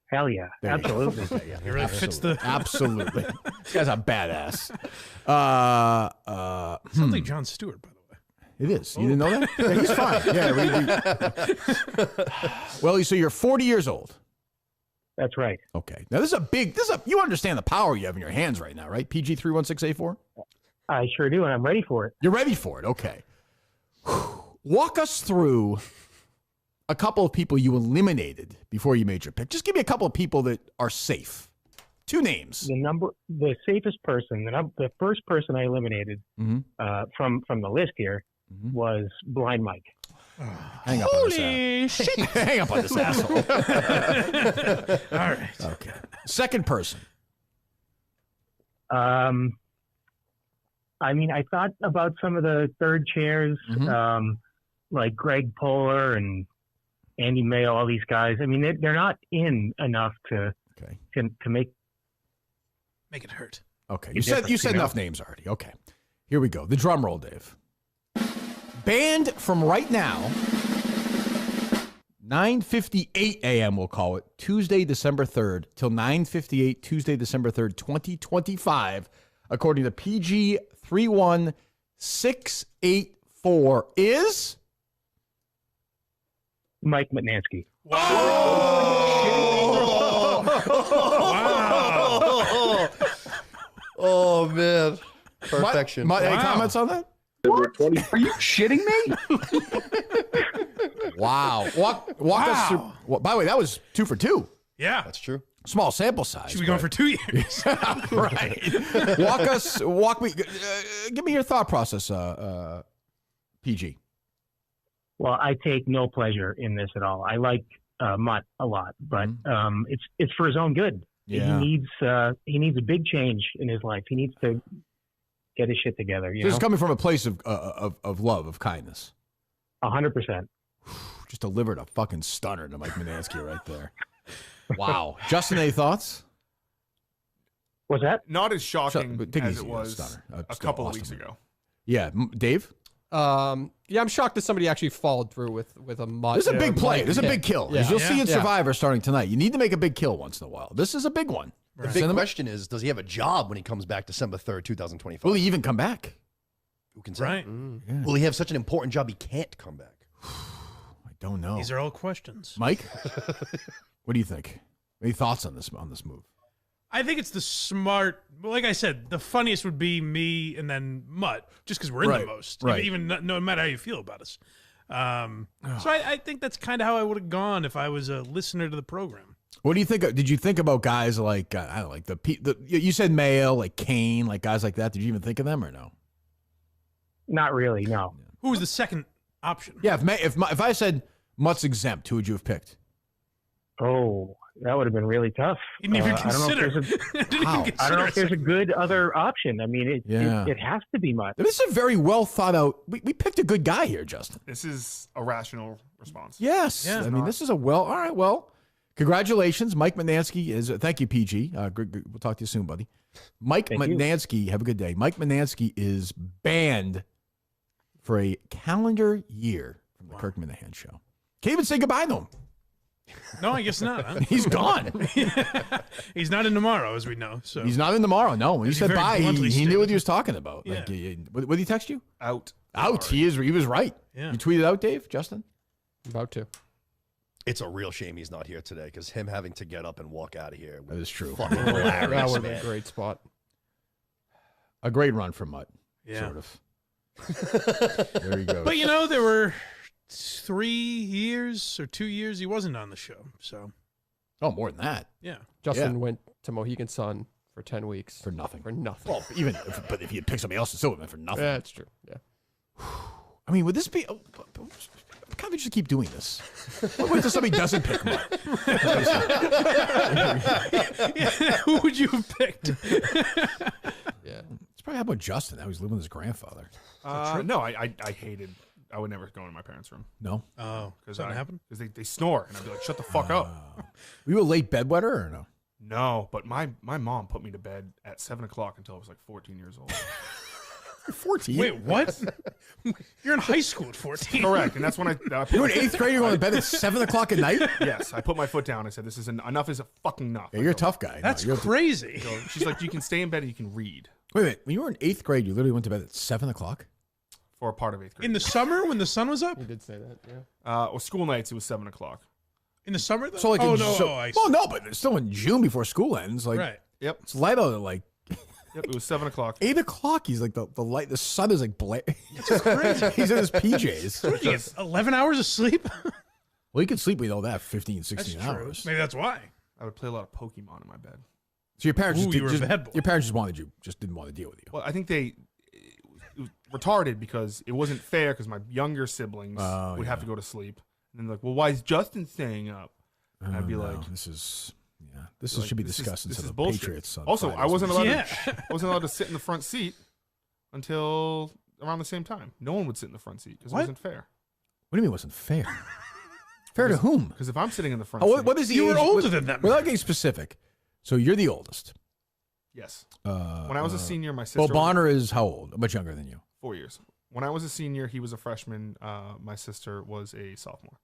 Hell yeah. There you go. Absolutely. Yeah, It really fits the. Absolutely. This guy's a badass. Sounds like Jon Stewart, by the way. It is. You didn't know that? Yeah, he's fine. Yeah. Well, so you're 40 years old. That's right. Okay. Now this is a you understand the power you have in your hands right now, right? PG 31684. I sure do, and I'm ready for it. You're ready for it. Okay. Walk us through a couple of people you eliminated before you made your pick. Just give me a couple of people that are safe. 2 names. The safest person, the first person I eliminated from the list here was Blind Mike. Hang up on this shit. Hang up on this asshole. All right. Okay. Second person. I mean, I thought about some of the third chairs, like Greg Poehler and Andy Mayo, all these guys. I mean, they're not in enough to make it hurt. Okay. You said enough names already. Okay. Here we go. The drum roll, Dave. Banned from right now, 9:58 a.m. we'll call it, Tuesday, December 3rd, till 9:58, Tuesday, December 3rd, 2025, according to PG 31684 is Mike Mutnansky. Wow. Oh, man. Perfection. Any comments on that? Are you shitting me? Wow. Walk us through. Well, by the way, that was 2 for 2. Yeah. That's true. Small sample size. Should be going for 2 years. Right. Give me your thought process, PG. Well, I take no pleasure in this at all. I like Mut a lot, but it's for his own good. Yeah. He needs a big change in his life. He needs to get his shit together. This is coming from a place of love, of kindness. 100%. Just delivered a fucking stunner to Mike Mutnansky right there. Wow. Justin, any thoughts? What's that? Not as shocking Take it as easy, it was stunner. a Still couple of awesome. weeks ago. Yeah. Dave? Yeah, I'm shocked that somebody actually followed through with a Mut. This is a big play. This is a big kill. Yeah. As you'll see in Survivor starting tonight. You need to make a big kill once in a while. This is a big one. The big question is, does he have a job when he comes back December 3rd, 2025? Will he even come back? Who can say? Right. Yeah. Will he have such an important job he can't come back? I don't know. These are all questions. Mike, what do you think? Any thoughts on this move? I think it's the smart. Well, like I said, the funniest would be me and then Mut, just because we're in the most. Right. Even no matter how you feel about us. So I think that's kind of how I would have gone if I was a listener to the program. What do you think? Did you think about guys like I don't know, like the you said Mayo, like Kane, like guys like that? Did you even think of them or no? Not really. No. Who was the second option? Yeah, if I said Mut's exempt, who would you have picked? Oh, that would have been really tough. You didn't even I don't know if consider. I don't know if there's a good other option. I mean, it has to be Mut. This is a very well thought out. We picked a good guy here, Justin. This is a rational response. Yes. Yeah. I mean, this is all right. Well, congratulations. Mike Mutnansky is, thank you, PG. We'll talk to you soon, buddy. Mike Mutnansky, have a good day. Mike Mutnansky is banned for a calendar year from the Kirk Minahan Show. Can't even say goodbye to him. No, I guess not. Huh? He's gone. He's not in tomorrow, as we know. So He's not in tomorrow. No, when he He's said very bye, bluntly he knew stated. what he was talking about. Yeah. Like, what did he text you? Out. Out. He was right. Yeah. You tweeted out, Dave, Justin? About to. It's a real shame he's not here today because him having to get up and walk out of here. That is true. Fucking That hilarious, would be a man. great spot. A great run for Mut. Yeah. Sort of. There you go. But you know, there were 3 years or 2 years he wasn't on the show. So Oh, more than that. yeah. Justin went to Mohegan Sun for 10 weeks. For nothing. For nothing. Well, but if he had picked somebody else, it still would have been for nothing. Yeah, that's true. Yeah. I mean, would this be? Can't we just keep doing this? What if somebody doesn't pick Mut? Who would you have picked? Yeah. It's probably how about Justin? How he's living with his grandfather. No, I hated. I would never go into my parents' room. No. Oh, because something happened? Because they snore, and I'd be like, "Shut the fuck up." Were you a late bedwetter or no? No, but my mom put me to bed at 7 o'clock until I was like 14 years old. You're 14. Wait, what? You're in high school at 14. Correct, and that's when I You were in 8th grade. You're going to bed at 7 o'clock at night. Yes, I put my foot down. I said, "This is enough. Is a fucking enough." Yeah, you're a tough guy. That's you're crazy. So she's like, "You can stay in bed and you can read." Wait a minute. When you were in 8th grade, you literally went to bed at 7 o'clock. For a part of 8th grade. In the summer when the sun was up? You did say that, yeah. Well, school nights it was 7 o'clock. In the summer though? So like, oh, in, no. so, I see. well, no, but it's still in June before school ends. Like, Right. Yep. It's light out at like Yep. It was 7 o'clock. 8 o'clock. He's like the light. The sun is like That's crazy. He's in his PJs. What, you get 11 hours of sleep? Well, you could sleep with all that 15, 16 That's true. hours. Maybe that's why. I would play a lot of Pokemon in my bed. So your parents Ooh, just, you were a just bad boy. your parents just wanted you, just didn't want to deal with you. Well, I think it was retarded because it wasn't fair because my younger siblings would have to go to sleep. And then they're like, well, why is Justin staying up? And I'd be like, this is like, should be this discussed is instead of bullshit. Patriots. On Also, Fridays. I wasn't allowed. Yeah. I wasn't allowed to sit in the front seat until around the same time. No one would sit in the front seat because it What? wasn't fair. What do you mean it wasn't fair? Fair to whom? Because if I'm sitting in the front Oh, seat, what is the You age? were older than them. We're not getting specific. So you're the oldest. yes. When I was a senior, my sister. Well, Bonner is how old? Much younger than you. 4 years. When I was a senior, he was a freshman. My sister was a sophomore.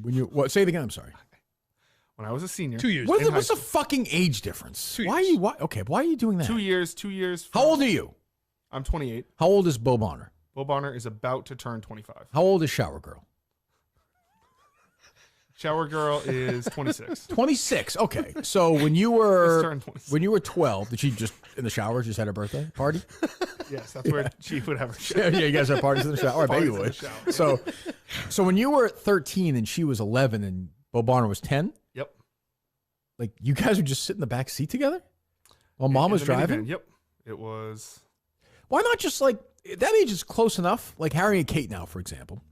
When you say it again? I'm sorry. When I was a senior, 2 years. What's in high the school. fucking age difference? 2 Why are years. you? Why are you doing that? 2 years. 2 years. How old are you? I'm 28. How old is Bo Bonner? Bo Bonner is about to turn 25. How old is Shower Girl? Shower Girl is 26. 26. Okay. So when you Just were turned 26. when you were 12, did she just in the shower just had her birthday party? Yes, that's where she would have her shower. Yeah, you guys have parties in the shower. I bet you Parties in would. the shower. So when you were 13 and she was 11 and Bo Bonner was 10, Yep. like you guys would just sit in the back seat together while mom In was the driving. minivan. Yep. It was. Why not just like that age is close enough? Like Harry and Kate now, for example.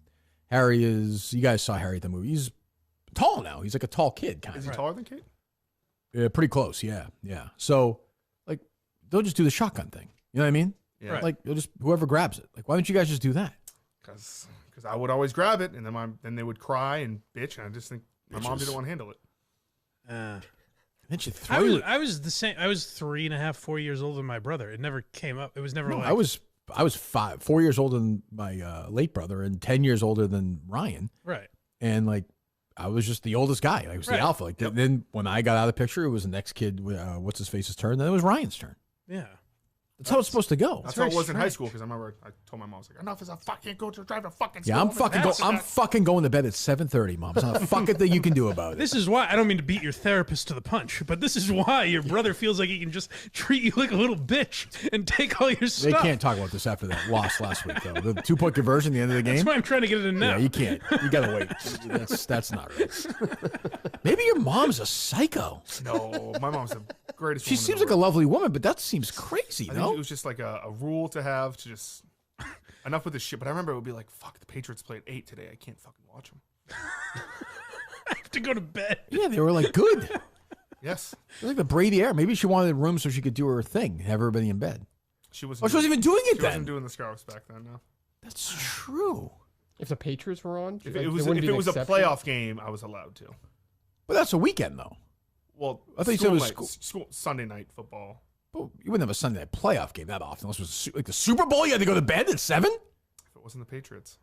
Harry is. You guys saw Harry at the movie. He's tall now. He's like a tall kid, kind Is of. he taller than Kate? Yeah, pretty close. Yeah, yeah. So, like, they'll just do the shotgun thing. You know what I mean? Yeah. Right. Like, you'll just whoever grabs it. Like, why don't you guys just do that? Because I would always grab it, and then they would cry and bitch, and I just think my mom Bitches. didn't want to handle it. And then she I throw was, you. I was the same. I was 3.5, 4 years older than my brother. It never came up. It was never No, like I was 4 years older than my late brother and 10 years older than Ryan. right. And like, I was just the oldest guy. I was Right. the alpha. Like, then when I got out of the picture, it was the next kid. What's his face's turn? Then it was Ryan's turn. Yeah. That's how it's supposed to go. That's how it was in high school. Because I remember I told my mom, I was like, enough is a fucking go to drive to fucking school. Yeah, I'm fucking going to bed at 7:30, Mom. There's not a fucking thing you can do about it. This is why I don't mean to beat your therapist to the punch, but this is why your brother feels like he can just treat you like a little bitch and take all your They stuff. can't talk about this after that loss last week, though. The 2-point conversion at the end of the game. That's why I'm trying to get it in now. Yeah, you can't. You gotta wait. That's not right. Maybe your mom's a psycho. No, my mom's the greatest. She woman in seems the like a world. lovely woman, but that seems crazy, I think no? it was just like a rule to have to just enough with this shit. But I remember it would be like, fuck, the Patriots play at 8 today. I can't fucking watch them. I have to go to bed. Yeah, they were like good. Yes. It was like the Brady era. Maybe she wanted a room so she could do her thing, have everybody in bed. She wasn't. Oh, she wasn't even doing it She then. wasn't doing the scarves back then. No. That's true. If the Patriots were on, If like, it was there wouldn't be an a exception? playoff game, I was allowed to. But that's a weekend, though. Well, I thought you said it was night, school. Sunday night football. Well, you wouldn't have a Sunday night playoff game that often unless it was like the Super Bowl. You had to go to bed at 7. Wasn't the Patriots.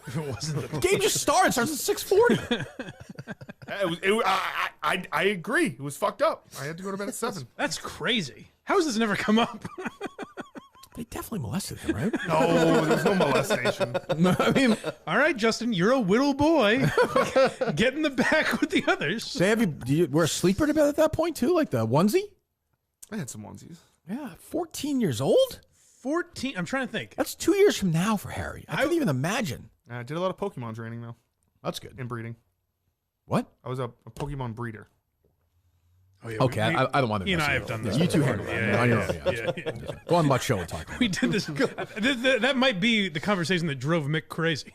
If it wasn't the Game just started. Starts at 6:40. I agree. It was fucked up. I had to go to bed at 7. That's crazy. How has this never come up? They definitely molested him, right? No, there's no molestation. I mean, all right, Justin, you're a whittle boy. Get in the back with the others. Say, do you wear a sleeper to bed at that point too, like the onesie? I had some onesies. Yeah, 14 years old. 14. I'm trying to think. That's 2 years from now for Harry. I couldn't even imagine. I did a lot of Pokemon training though. That's good. And breeding. What? I was a Pokemon breeder. Oh, yeah, Okay, I don't want to. You and I have done this. You two before. handle it. Yeah. Go on Mutt Show and talk. We did this. That might be the conversation that drove Mick crazy.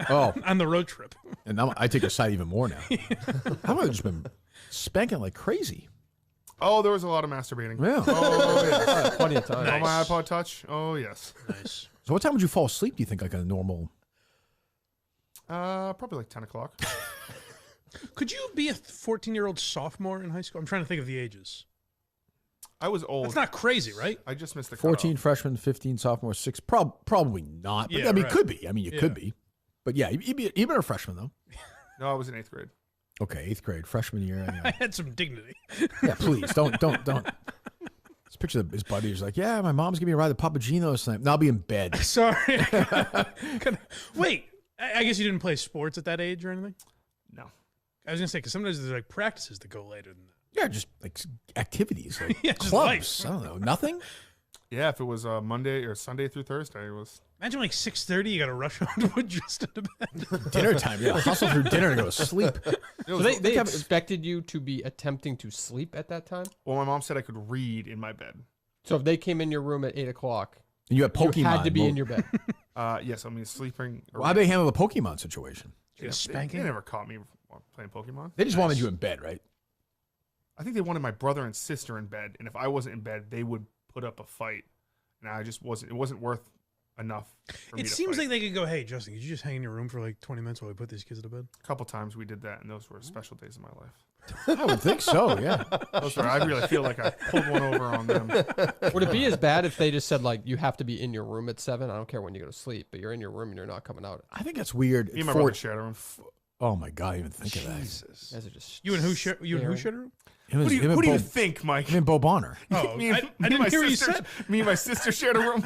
Oh, on the road trip. And now I take a side even more now. I've just been spanking like crazy. Oh, there was a lot of masturbating. Yeah. Oh, yes. Plenty of time. On my iPod Touch. Oh, yes. Nice. So what time would you fall asleep, do you think, like a normal? Probably like 10 o'clock. Could you be a 14-year-old sophomore in high school? I'm trying to think of the ages. I was old. That's not crazy, right? I just missed the 14 freshman, 15 sophomore, 6. Probably not. But, Yeah, I mean, right. it could be. I mean, you Yeah. could be. But yeah, you've been a freshman, though. No, I was in 8th grade. Okay, 8th grade, freshman year. I Anyway. had some dignity. Yeah, please, don't. This picture of his buddy. He's like, yeah, my mom's giving me a ride to Papa Gino's tonight. Now I'll be in bed. Sorry. Wait, I guess you didn't play sports at that age or anything? No. I was going to say, because sometimes there's like practices that go later than that. Yeah, just like activities, like Yeah, just clubs. life. I don't know, nothing. Yeah, if it was Monday or Sunday through Thursday, it was. Imagine like 6:30, you got to rush on to put Justin to bed. Dinner time. Yeah, hustle through dinner to go to sleep. So they expected you to be attempting to sleep at that time? Well, my mom said I could read in my bed. So if they came in your room at 8 o'clock, And you had Pokemon. you had to be in your bed. Yes, I mean sleeping. Well, how'd they handle the Pokemon situation? They never caught me playing Pokemon. They just wanted you in bed, right? I think they wanted my brother and sister in bed, and if I wasn't in bed, they would put up a fight. And I just wasn't. It wasn't worth enough. For me It to seems fight. like they could go, hey, Justin, could you just hang in your room for like 20 minutes while we put these kids to bed? A couple times we did that, and those were special days of my life. I would think so. Yeah. Those were, I really feel like I pulled one over on them. Would it be as bad if they just said, like, you have to be in your room at 7? I don't care when you go to sleep, but you're in your room and you're not coming out. I think that's weird. Me and my brother shared a room. Oh my god, I didn't even think of that. Jesus. Guys are just You and who shared a room? Him Who do him and you Bo- think, Mike? Him and Bo Bonner. Oh, me and, I me and didn't my hear what you sister. said. Me and my sister shared a room.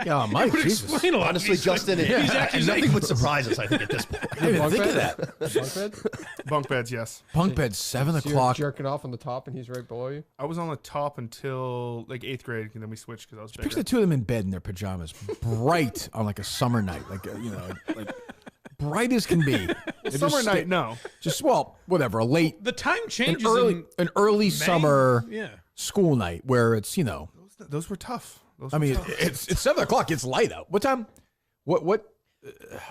Yeah, Mike. Would Jesus. explain a lot. Honestly, Justin, nothing would surprise us, I think, at this point. I didn't even think of that. Bunk bed? Bunk beds, yes. Bunk bed, 7 So you're o'clock. jerking off on the top and he's right below you? I was on the top until like 8th grade, and then we switched because I was bigger. Picture the two of them in bed in their pajamas, bright on like a summer night, like like bright as can be. They Summer just night, no. Just whatever, a late, The time changes. an early May? summer Yeah. school night where it's Those were tough. Those I were mean, tough. it's 7 o'clock. It's light out. What time? What?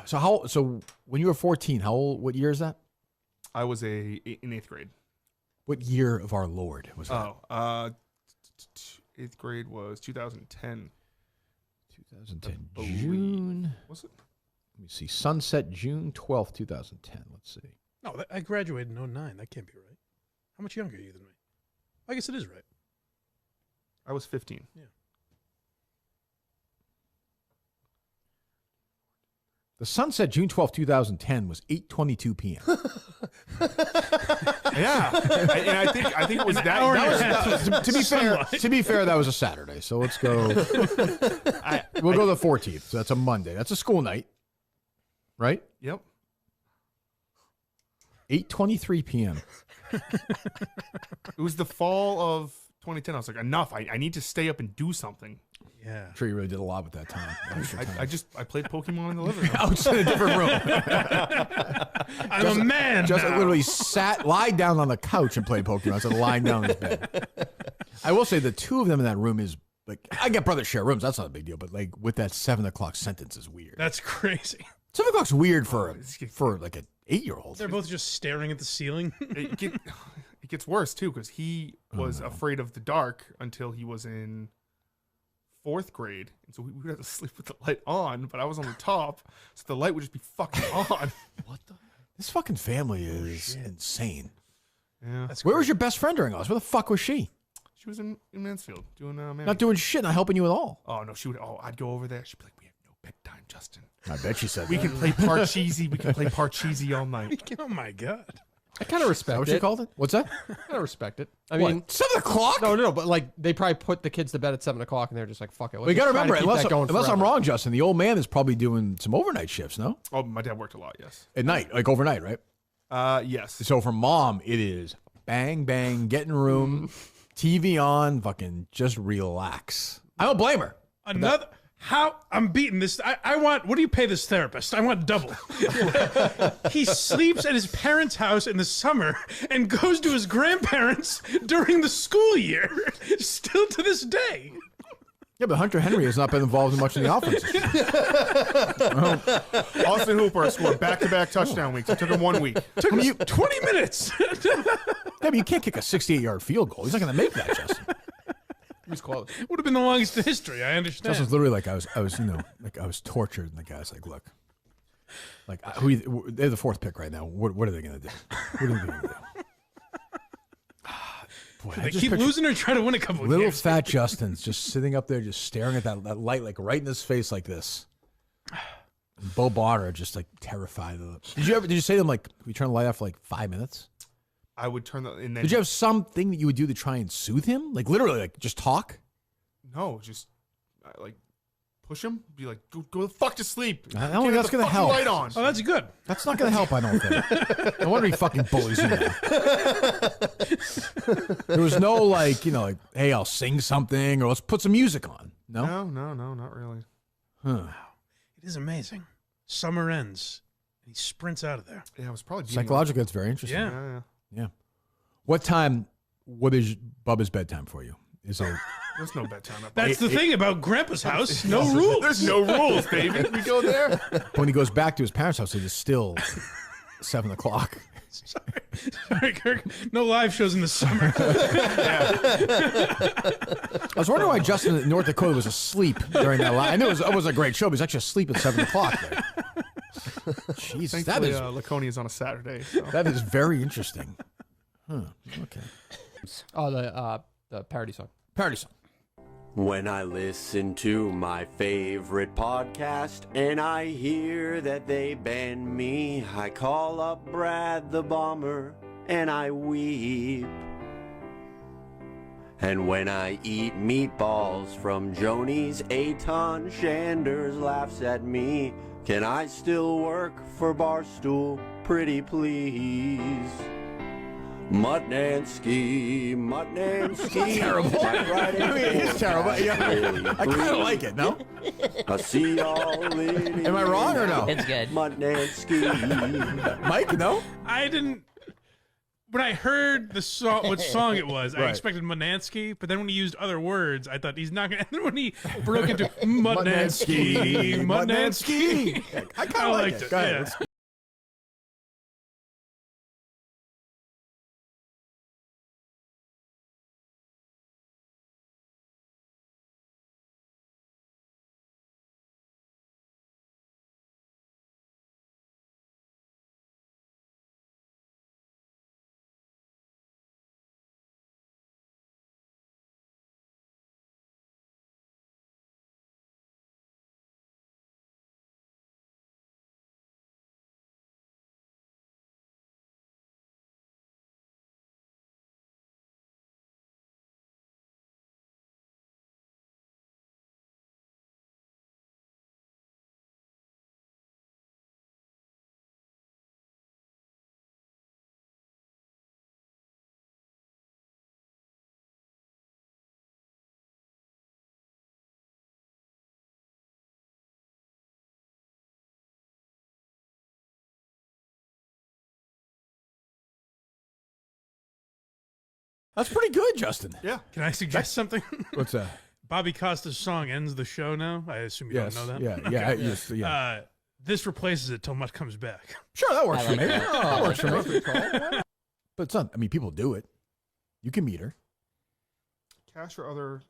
So when you were 14, how old? What year is that? I was in 8th grade. What year of our Lord was that? 8th grade was 2010. 2010 June. Was it? Let me see. Sunset June 12th, 2010. Let's see. No, I graduated in 09. That can't be right. How much younger are you than me? I guess it is right. I was 15. Yeah. The sunset June 12th, 2010 was 8:22 p.m. Yeah, and I think it was To be fair, that was a Saturday. So let's go. We'll go the 14th. So that's a Monday. That's a school night, right? Yep. 8:23 p.m. It was the fall of 2010. I was like, enough. I need to stay up and do something. Yeah. I'm sure you really did a lot with that time. I played Pokemon in the living room. Outside a different room. I'm a man. Just now. literally lied down on the couch and played Pokemon instead of lying down in his bed. I will say the two of them in that room is like, I get brothers share rooms. That's not a big deal. But like with that 7 o'clock sentence is weird. That's crazy. 7 o'clock's weird for like an 8-year-old. They're both just staring at the ceiling. It gets worse too because he was afraid of the dark until he was in 4th grade, and so we would have to sleep with the light on. But I was on the top, so the light would just be fucking on. What the? This fucking family is insane. Yeah. Where was your best friend during all this? Where the fuck was she? She was in Mansfield doing Not doing shit, not helping you at all. Oh no, she would. Oh, I'd go over there. She'd be like, "We have no bedtime Justin. I bet she said We that. can play Parcheesi. We can play Parcheesi all night. Oh my god. I kind of respect what it. she called it? What's that? I kind of respect it. I What, mean, 7 o'clock? No, but like they probably put the kids to bed at 7 o'clock, and they're just like, "Fuck it." We got to remember, unless going I'm wrong, Justin, the old man is probably doing some overnight shifts, no? Oh, my dad worked a lot, yes. At night, like overnight, right? Yes. So for mom, it is bang, bang, get in room, TV on, fucking just relax. I don't blame her. Another. How I'm beating this. I want. What do you pay this therapist? I want double. He sleeps at his parents' house in the summer and goes to his grandparents during the school year. Still to this day. Yeah, but Hunter Henry has not been involved in much in the offense. Austin Hooper scored back-to-back touchdown weeks. It took him 1 week. Took him 20 minutes. Yeah, but you can't kick a 68-yard field goal. He's not going to make that, Justin. He was close. Would have been the longest in history. I understand. Justin's literally like I was, like I was tortured, and the guy's like, look, like they're the 4th pick right now. What are they going to do? What are they going to do? Boy, they keep losing or try to win a couple of Little games. fat Justin's just sitting up there, just staring at that light, like right in his face, like this. And Bo Bonner just like terrified of it. Did you say to him like, we turn the light off for like 5 minutes? I would turn the. And then, Did you have something that you would do to try and soothe him? Like literally, like just talk? No, just like push him. Be like, go the fuck to sleep. I don't think that's going to help. Light on. Oh, that's good. That's not going to help, I don't think. No wonder he fucking bullies you now. There was no like, like, hey, I'll sing something or let's put some music on. No? No, not really. Huh. It is amazing. Summer ends. And he sprints out of there. Yeah, it was probably Psychologically, that's very interesting. Yeah. What is Bubba's bedtime for you? Is it? There's no bedtime. That's the thing about Grandpa's house. No rules. There's no rules, baby. We go there. When he goes back to his parents' house, it is still 7 o'clock. Sorry, Kirk. No live shows in the summer. I was wondering why Justin in North Dakota was asleep during that live. I knew it was a great show, but he's actually asleep at 7 o'clock there. Jesus, that Thankfully, is Laconia is on a Saturday. So. that is very interesting. Huh. Okay. Oh, the parody song. Parody song. When I listen to my favorite podcast and I hear that they banned me, I call up Brad the Bomber and I weep. And when I eat meatballs from Joni's Aton, Shanders laughs at me. Can I still work for Barstool? Pretty please. Mutnansky. Terrible. I mean, it is terrible. Yeah, Really I kind of like it. No. I see y'all later. Am I wrong or no? It's good. Mutnansky. Mike, no. I didn't. When I heard the song, what song it was, I Right. expected Montante, but then when he used other words, I thought he's not going to. And then when he broke into Mutnansky. I kind of liked it. Go ahead. Yeah. Let's- That's pretty good, Justin. Yeah. Can I suggest something? What's that? Bobby Costa's song ends the show now. I assume you Yes. don't know that. Yeah. Okay. Yeah. Yes. Yeah. This replaces it till Mut comes back. Sure, that works I for like me. that. That works for That's a me. good call. But it's not. I mean, people do it. You can meet her. Cash or other.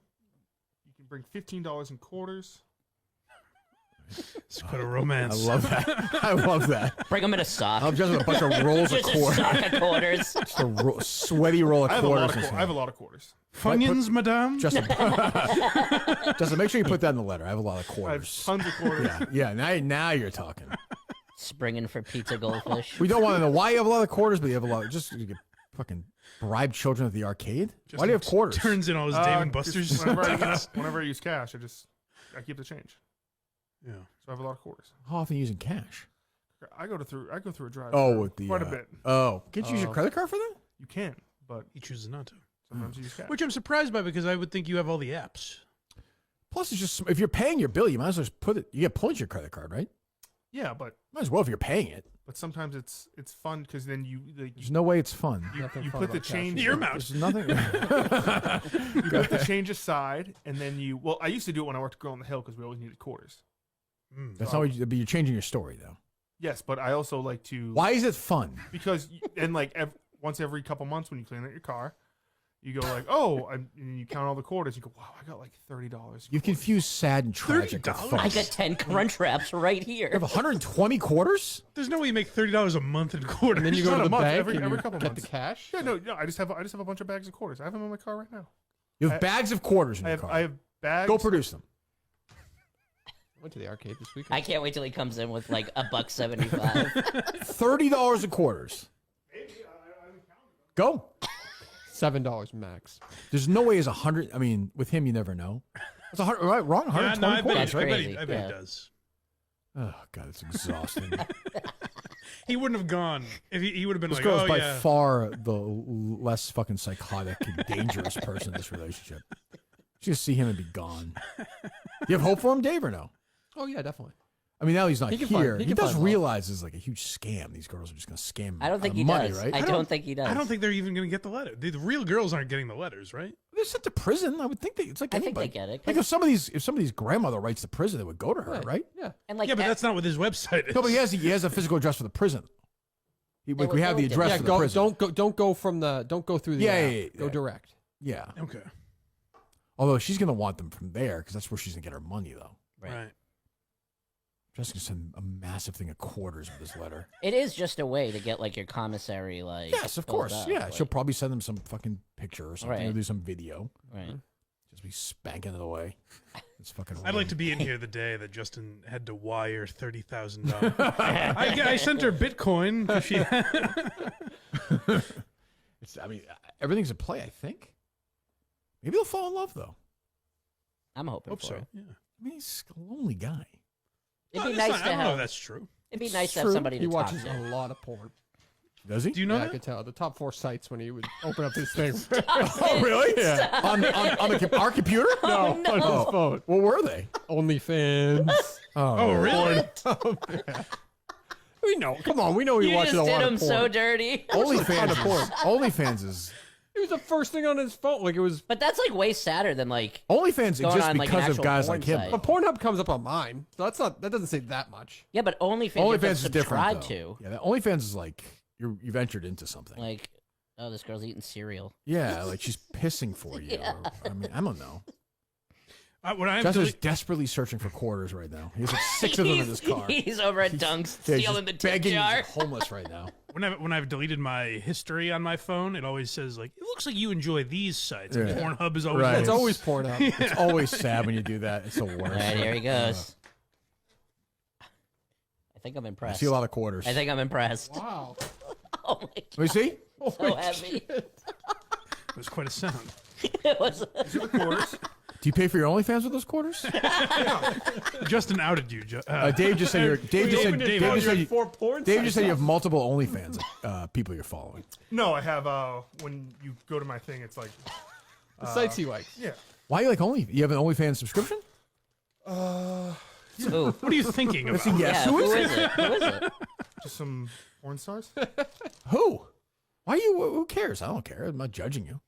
You can bring $15 in quarters. It's quite a romance. I love that. I love that. Bring them in a sock. I'm just with a bunch of rolls of Just a quarters. sock of quarters. Just a sweaty roll of I have a lot quarters. of I have a lot of quarters. Funyuns, madame. Justin, make sure you put that in the letter. I have a lot of I quarters. have tons of quarters. Yeah. Now you're talking. Springing for pizza goldfish. We don't want to know why you have a lot of quarters, but you have a lot. Just you get fucking bribe children at the arcade. Why do you have quarters? Turns in all his Dave and Buster's. Just whenever I use cash, I keep the change. Yeah. So I have a lot of quarters. How often are you using cash? I go through a drive. Oh, with the quite a bit. Oh, can't you use your credit card for that? You can, but he chooses not to. Sometimes you use cash. Which I'm surprised by because I would think you have all the apps. Plus, it's just if you're paying your bill, you might as well just put it. You get points your credit card, right? Yeah, but might as well if you're paying it. But sometimes it's fun because then There's no way it's fun. You put the change. Your mouth. There's nothing. You put the change aside, and then you. Well, I used to do it when I worked at Girl on the Hill because we always needed quarters. That's not what you, but you're changing your story though. Yes, but I also like to. Why is it fun? Because and like once every couple months when you clean out your car, you go like, oh, and you count all the quarters. You go, wow, I got like $30. You confuse sad and tragic with fun. I got 10 crunch wraps right here. You have 120 quarters? There's no way you make $30 a month in quarters. And then you go to the bank every and you couple get months. the cash. Yeah, no, I just have a bunch of bags of quarters. I have them in my car right now. You have bags of quarters in your car. I have bags. Go produce them. Went to the arcade this weekend. I can't wait till he comes in with like $1.75. $30 of quarters. Go. $7 max. There's no way it's 100. I mean, with him, you never know. It's 100. Right? Wrong. 120 quarters. Right? I bet he does. Oh God, it's exhausting. He wouldn't have gone if he would have been This like, girl's oh by yeah. far the less fucking psychotic and dangerous person in this relationship. She just see him and be gone. You have hope for him, Dave, or no? Oh yeah, definitely. I mean, now he's not He can here. find- he He can does find love. realize it's like a huge scam. These girls are just going to scam him I don't think out of he money, does. right? I don't think he does. I don't think they're even going to get the letter. The real girls aren't getting the letters, right? They're sent to prison. I would think it's like I think anybody. they get it, Like if somebody's grandmother writes to prison, it would go to her, right? Yeah. And like yeah, but that's not what his website is. No, but he has a physical address for the prison. Like we have the address Yeah, for the prison. don't go through the app. Go direct. Yeah. Okay. Although she's going to want them from there because that's where she's going to get her money, though. Right. Jessica sent a massive thing of quarters with this letter. It is just a way to get like your commissary, like. Yes, of built course. up, Yeah, like- she'll probably send them some fucking picture or something, or Right. do some video. Right. Just be spanking it away. It's fucking. I'd like to be in here the day that Justin had to wire $30,000. I sent her Bitcoin. 'Cause she. I mean, everything's in play. I think. Maybe they'll fall in love though. I'm hoping Hope for so. it. Yeah. I mean, he's a lonely guy. It'd be it's nice not- to I don't know have. if that's true. It'd be It's nice to have true. somebody He to talk watches to. a lot of porn. Does he? Do you know Yeah, I that? could tell. The top 4 sites when he would open up his thing. Oh, really? Yeah. On our computer? No, no. on his phone. What were they? OnlyFans. Oh, really? We know. Come on, we know he You watches just a lot did of him porn. so dirty. OnlyFans is. It was the first thing on his phone. Like it was. But that's like way sadder than like. OnlyFans going exists on, like, an because of actual guys porn like him. site. But Pornhub comes up on mine. So that's not. That doesn't say that much. Yeah, but OnlyFans, you have to OnlyFans is different. subscribe Though. to. Yeah, OnlyFans is like you've entered into something. Like, oh, this girl's eating cereal. Yeah, like she's pissing for you. Yeah. Or, I mean, I don't know. When I'm Justin's desperately searching for quarters right now. He has like 6 of them in his car. He's over at Dunk's Yeah, he's stealing the just tip begging. jar. He's homeless right now. when I've deleted my history on my phone, it always says like, it looks like you enjoy these sites. Yeah. And Pornhub is always Right. It's always Pornhub. It's always sad when you do that. It's the worst. All right, here he goes. I think I'm I impressed. see a lot of quarters. I think I'm impressed. Wow. Oh my Let me see. so heavy. It was quite a sound. It was. Do you pay for your OnlyFans with those quarters? Justin outed you. Dave just said you're. Dave just said. Dave just said. Dave just said you have sites. multiple OnlyFans people you're following. No, I have. When you go to my thing, it's like The sites he likes. yeah. Why you like Only? You have an OnlyFans subscription? Ooh. What are you thinking about? Yes. Yeah, Who is who it? is it? Who is it? Just some porn stars. Who? Why you? Who cares? I don't care. I'm not judging you.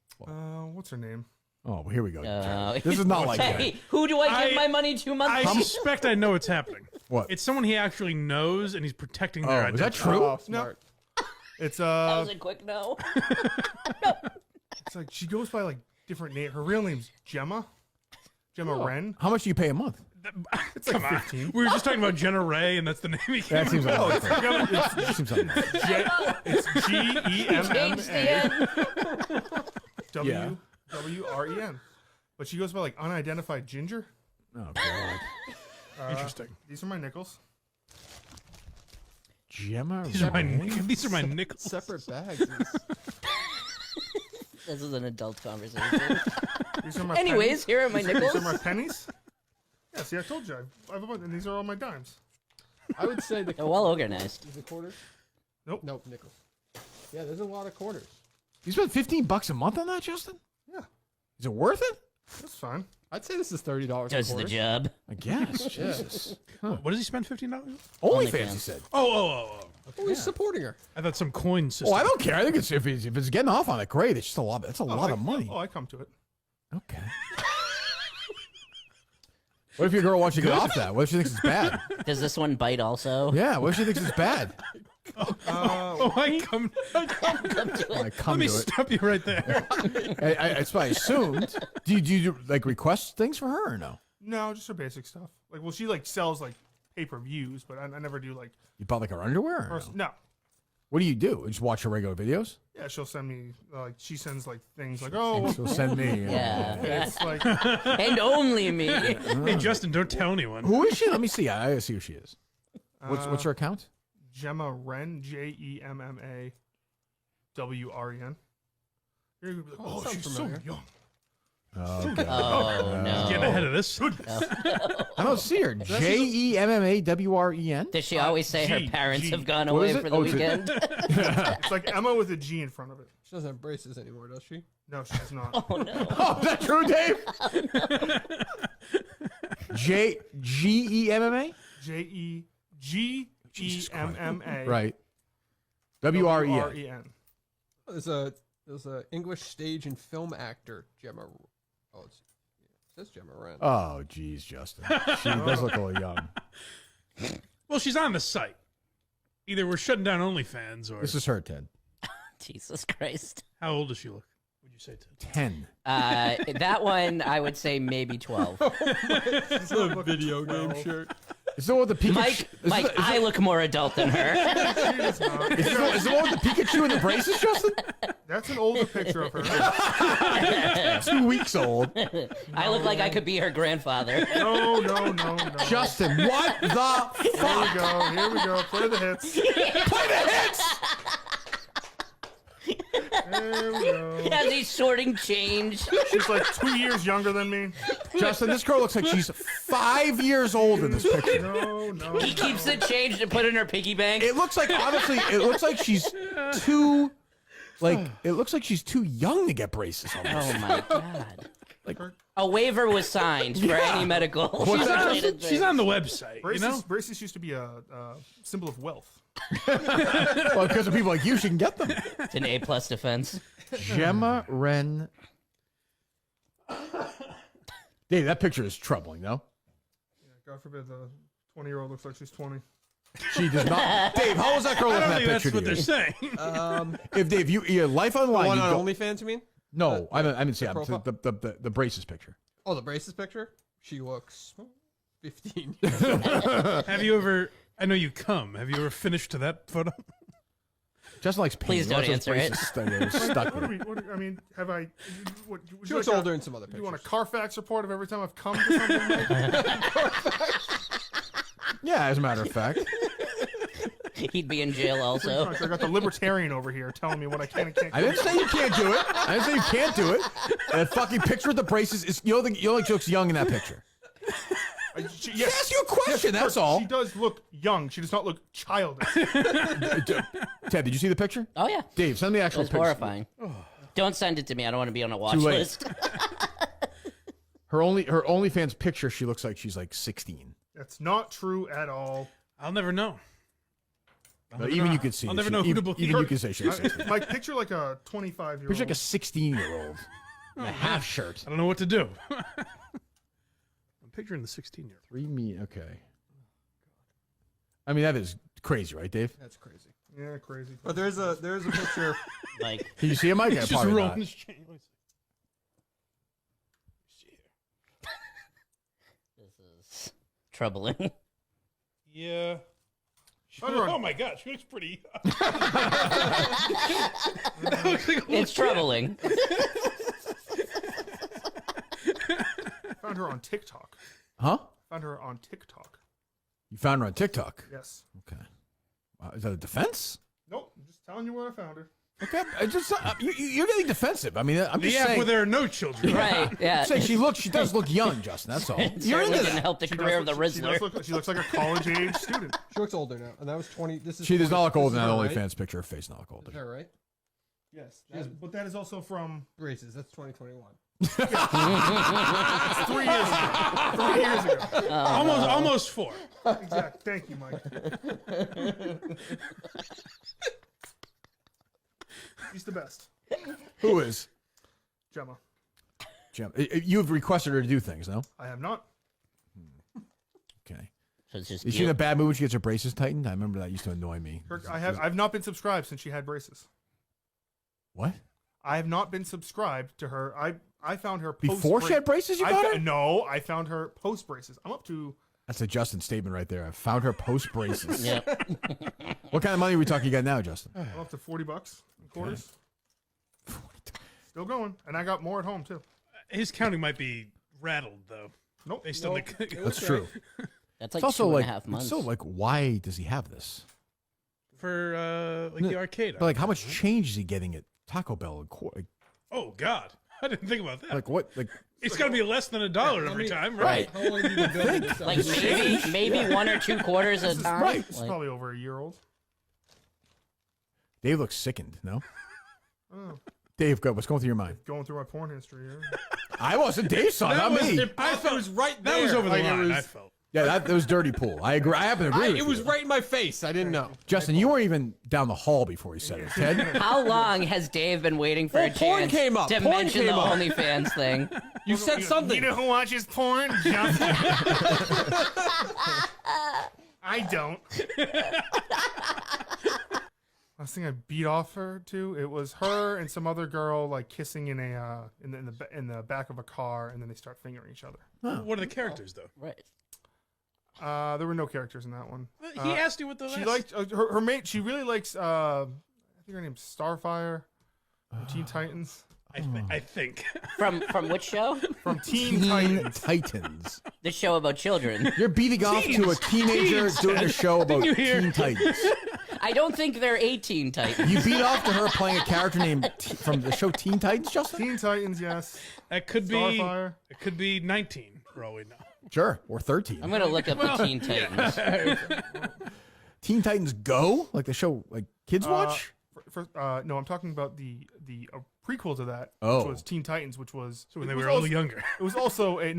What's her name? Oh, well, here we go. Uh, This is not like that. Hey, who do I give my money to? I Monthly? suspect I know what's happening. What? It's someone he actually knows, and he's protecting their Oh, is that identity. true? Oh, smart. It's That was a quick no. It's like she goes by like different name. Her real name's Gemma. Gemma Wren. How much do you pay a month? It's like Come on. 15. We were just talking about Jenna Ray, and that's the name he came That seems up like with. seems like It's GEMMA Yeah. WREN. But she goes by like unidentified ginger. Oh god. Interesting. These are my nickels. Gemma. These are my nickels. Separate bags. This is an adult conversation. These are my Anyways, pennies. here are my nickels. These are my pennies. Yeah, see, I told you. I have a bunch, and these are all my dimes. I would say They're well organized. Is it quarters? Nope. Nope, nickels. Yeah, there's a lot of quarters. You spent $15 a month on that, Justin? Yeah. Is it worth it? That's fine. I'd say this is $30. Does the job. I guess. Jesus. What does he spend $15? OnlyFans, he said. Oh. Oh, he's supporting her. I thought some coin system. Oh, I don't care. I think it's if it's getting off on it, great. It's just a lot. That's a lot of money. Oh, I come to it. Okay. What if your girl wants you to get off that? What if she thinks it's bad? Does this one bite also? Yeah. What if she thinks it's bad? I come to it. I come Let me to it. stop you right there. That's what I assumed. Do you like request things for her or no? No, just her basic stuff. Like, well, she like sells like pay-per-views, but I never do like. You bought like her underwear? Or no? No. What do? You just watch her regular videos? Yeah, she'll send me like she sends like things like oh. She'll send me. Yeah. It's like And only me. Hey, Justin, don't tell anyone. Who is she? Let me see. I gotta see who she is. What's her account? Gemma Wren, JEMMA WREN. You're gonna be like, oh, she's so young. Okay. Oh, no. Getting ahead of this. I don't see her. JEMMAWREN. Does she always say her parents have gone What away is it? for the Oh, it's a- weekend? It's like Emma with a G in front of it. She doesn't have braces anymore, does she? No, she's not. Oh, no. Oh, is that true, Dave? GEMMA? JEGEMMA. Right. WREN. WREN. There's a English stage and film actor, Gemma. Oh, it says Gemma Wren. Oh, geez, Justin. She does look a little young. Well, she's on the site. Either we're shutting down OnlyFans or. This is her, Ted. Jesus Christ. How old does she look? Would you say 10. That one, I would say maybe 12. It's a video game shirt. Is the one with the Pikachu? Mike, I look more adult than her. Is the one with the Pikachu and the braces, Justin? That's an older picture of her. 2 weeks old. I look like I could be her grandfather. No. Justin, what the fuck? Here we go. Play the hits. Play the hits! There we go. As he's sorting change. She's like 2 years younger than me. Justin, this girl looks like she's 5 years old in this picture. No. He keeps the change to put in her piggy bank. It looks like, honestly, it looks like she's too, it looks like she's too young to get braces almost. Oh my god. Like, a waiver was signed for any medical. She's on the website. Braces, You know? braces used to be a symbol of wealth. well, because of people like you, she can get them. It's an A+ defense. Gemma Wren. Dave, that picture is troubling, no? God forbid the 20-year-old looks like she's 20. She does not. Dave, how was that girl I in don't that think picture? that's what to they're you? saying. If Dave, your life online. One you on go- OnlyFans, you mean? No, I didn't see profile? the braces picture. Oh, the braces picture? She looks 15. Have you ever? I know you come. Have you ever finished to that photo? Justin likes pain. Please He don't wants those answer it. braces stuck What there. I mean, have I? Would She you looks like older in some other You want a pictures. Carfax report of every time I've come to something? Yeah, as a matter of fact. He'd be in jail also. I got the libertarian over here telling me what I can and can't. I didn't say you can't do it. I didn't say you can't do it. That fucking picture with the braces is. You don't think she looks young in that picture? She asked you a question, that's all. She does look young. She does not look childish. Ted, did you see the picture? Oh yeah. Dave, send me the It actual was picture. horrifying. Don't send it to me. I don't want to be on a watch Too late. list. Her OnlyFans picture, she looks like she's like 16. That's not true at all. I'll never know. Even you could see. I'll it. never know who to believe. Even you can say she's 16. Like picture like a 25-year-old. Picture like a 16-year-old in a half shirt. I don't know what to do. I'm picturing the 16-year-old. 3 me. Okay. I mean, that is crazy, right, Dave? That's crazy. Yeah, crazy. But there's a picture. Like, Can you see it, Mike? He's Yeah, just probably rolling not. his chain. Let me see. this is troubling. Yeah. Oh my God, she looks pretty. It's troubling. Found her on TikTok. Huh? Found her on TikTok. You found her on TikTok? Yes. Okay. Is that a defense? Nope. I'm just telling you where I found her. Okay. You're getting defensive. I mean, I'm just saying. where there are no children. Right, yeah. I'm saying she does look young, Justin. That's all. You're into Didn't that. help the career of the Rizzler. She looks like a college-age student. She looks older now, and that was 20. This is She does not look older this than is that her, right? OnlyFans picture. Her face not look older. Is that right? Yes. But that is also from... Braces. That's 2021. 3 years ago. 3 years ago. Almost 4. Exactly. Thank you, Mike. He's the best. Who is? Gemma. You've requested her to do things, no? I have not. Okay. So it's just Is she in a bad mood when she gets her braces tightened? I remember that used to annoy me. I've not been subscribed since she had braces. What? I have not been subscribed to her. I found her Before she had braces, you got her? No, I found her post braces. I'm up to... That's a Justin statement right there. I found her post braces. Yep. What kind of money are we talking about now, Justin? I'm up to $40 in quarters. Still going. And I got more at home, too. His counting might be rattled, though. Nope. Based on the... That's true. That's It's like also 2.5 months. It's so like, why does he have this? For the arcade. But like, how much change is he getting at Taco Bell? Oh, God. I didn't think about that. Like what? Like it's got to be less than $1 every time, right? How long have you been building this? Like maybe 1 or 2 quarters at a time. Right. This is probably over a year old. Dave looks sickened. No. Oh. Dave, go. What's going through your mind? Going through my porn history here. I wasn't. Dave saw it, not me. I felt it was right there. That was over the line, I felt. Yeah, that was dirty pool. I agree. I happen to agree with It was right in my face. I didn't know. Justin, you weren't even down the hall before he said it. Ted? How long has Dave been waiting for a porn chance came up. to Porn mention came the up. OnlyFans thing? You said something. You know who watches porn? Justin. I don't. Last thing I beat off her to, it was her and some other girl like kissing in a in the back of a car, and then they start fingering each other. What are the characters, though? Right. There were no characters in that one. He asked you what the she last... liked her mate. She really likes. I think her name's Starfire from Teen Titans. I think. From which show? From Teen Titans. Titans. The show about children. You're beating off to a teenager doing a show about Teen Titans. I don't think they're 18 Titans. You beat off to her playing a character named from the show Teen Titans, Justin? Teen Titans, yes. That could be. Starfire. It could be 19 for all we know. Sure, or 13. I'm gonna look up the Teen Titans. Teen Titans Go, like the show, like kids watch. No, I'm talking about the prequel to that, Oh. which was Teen Titans, which was So when they it was were all also- younger. It was also it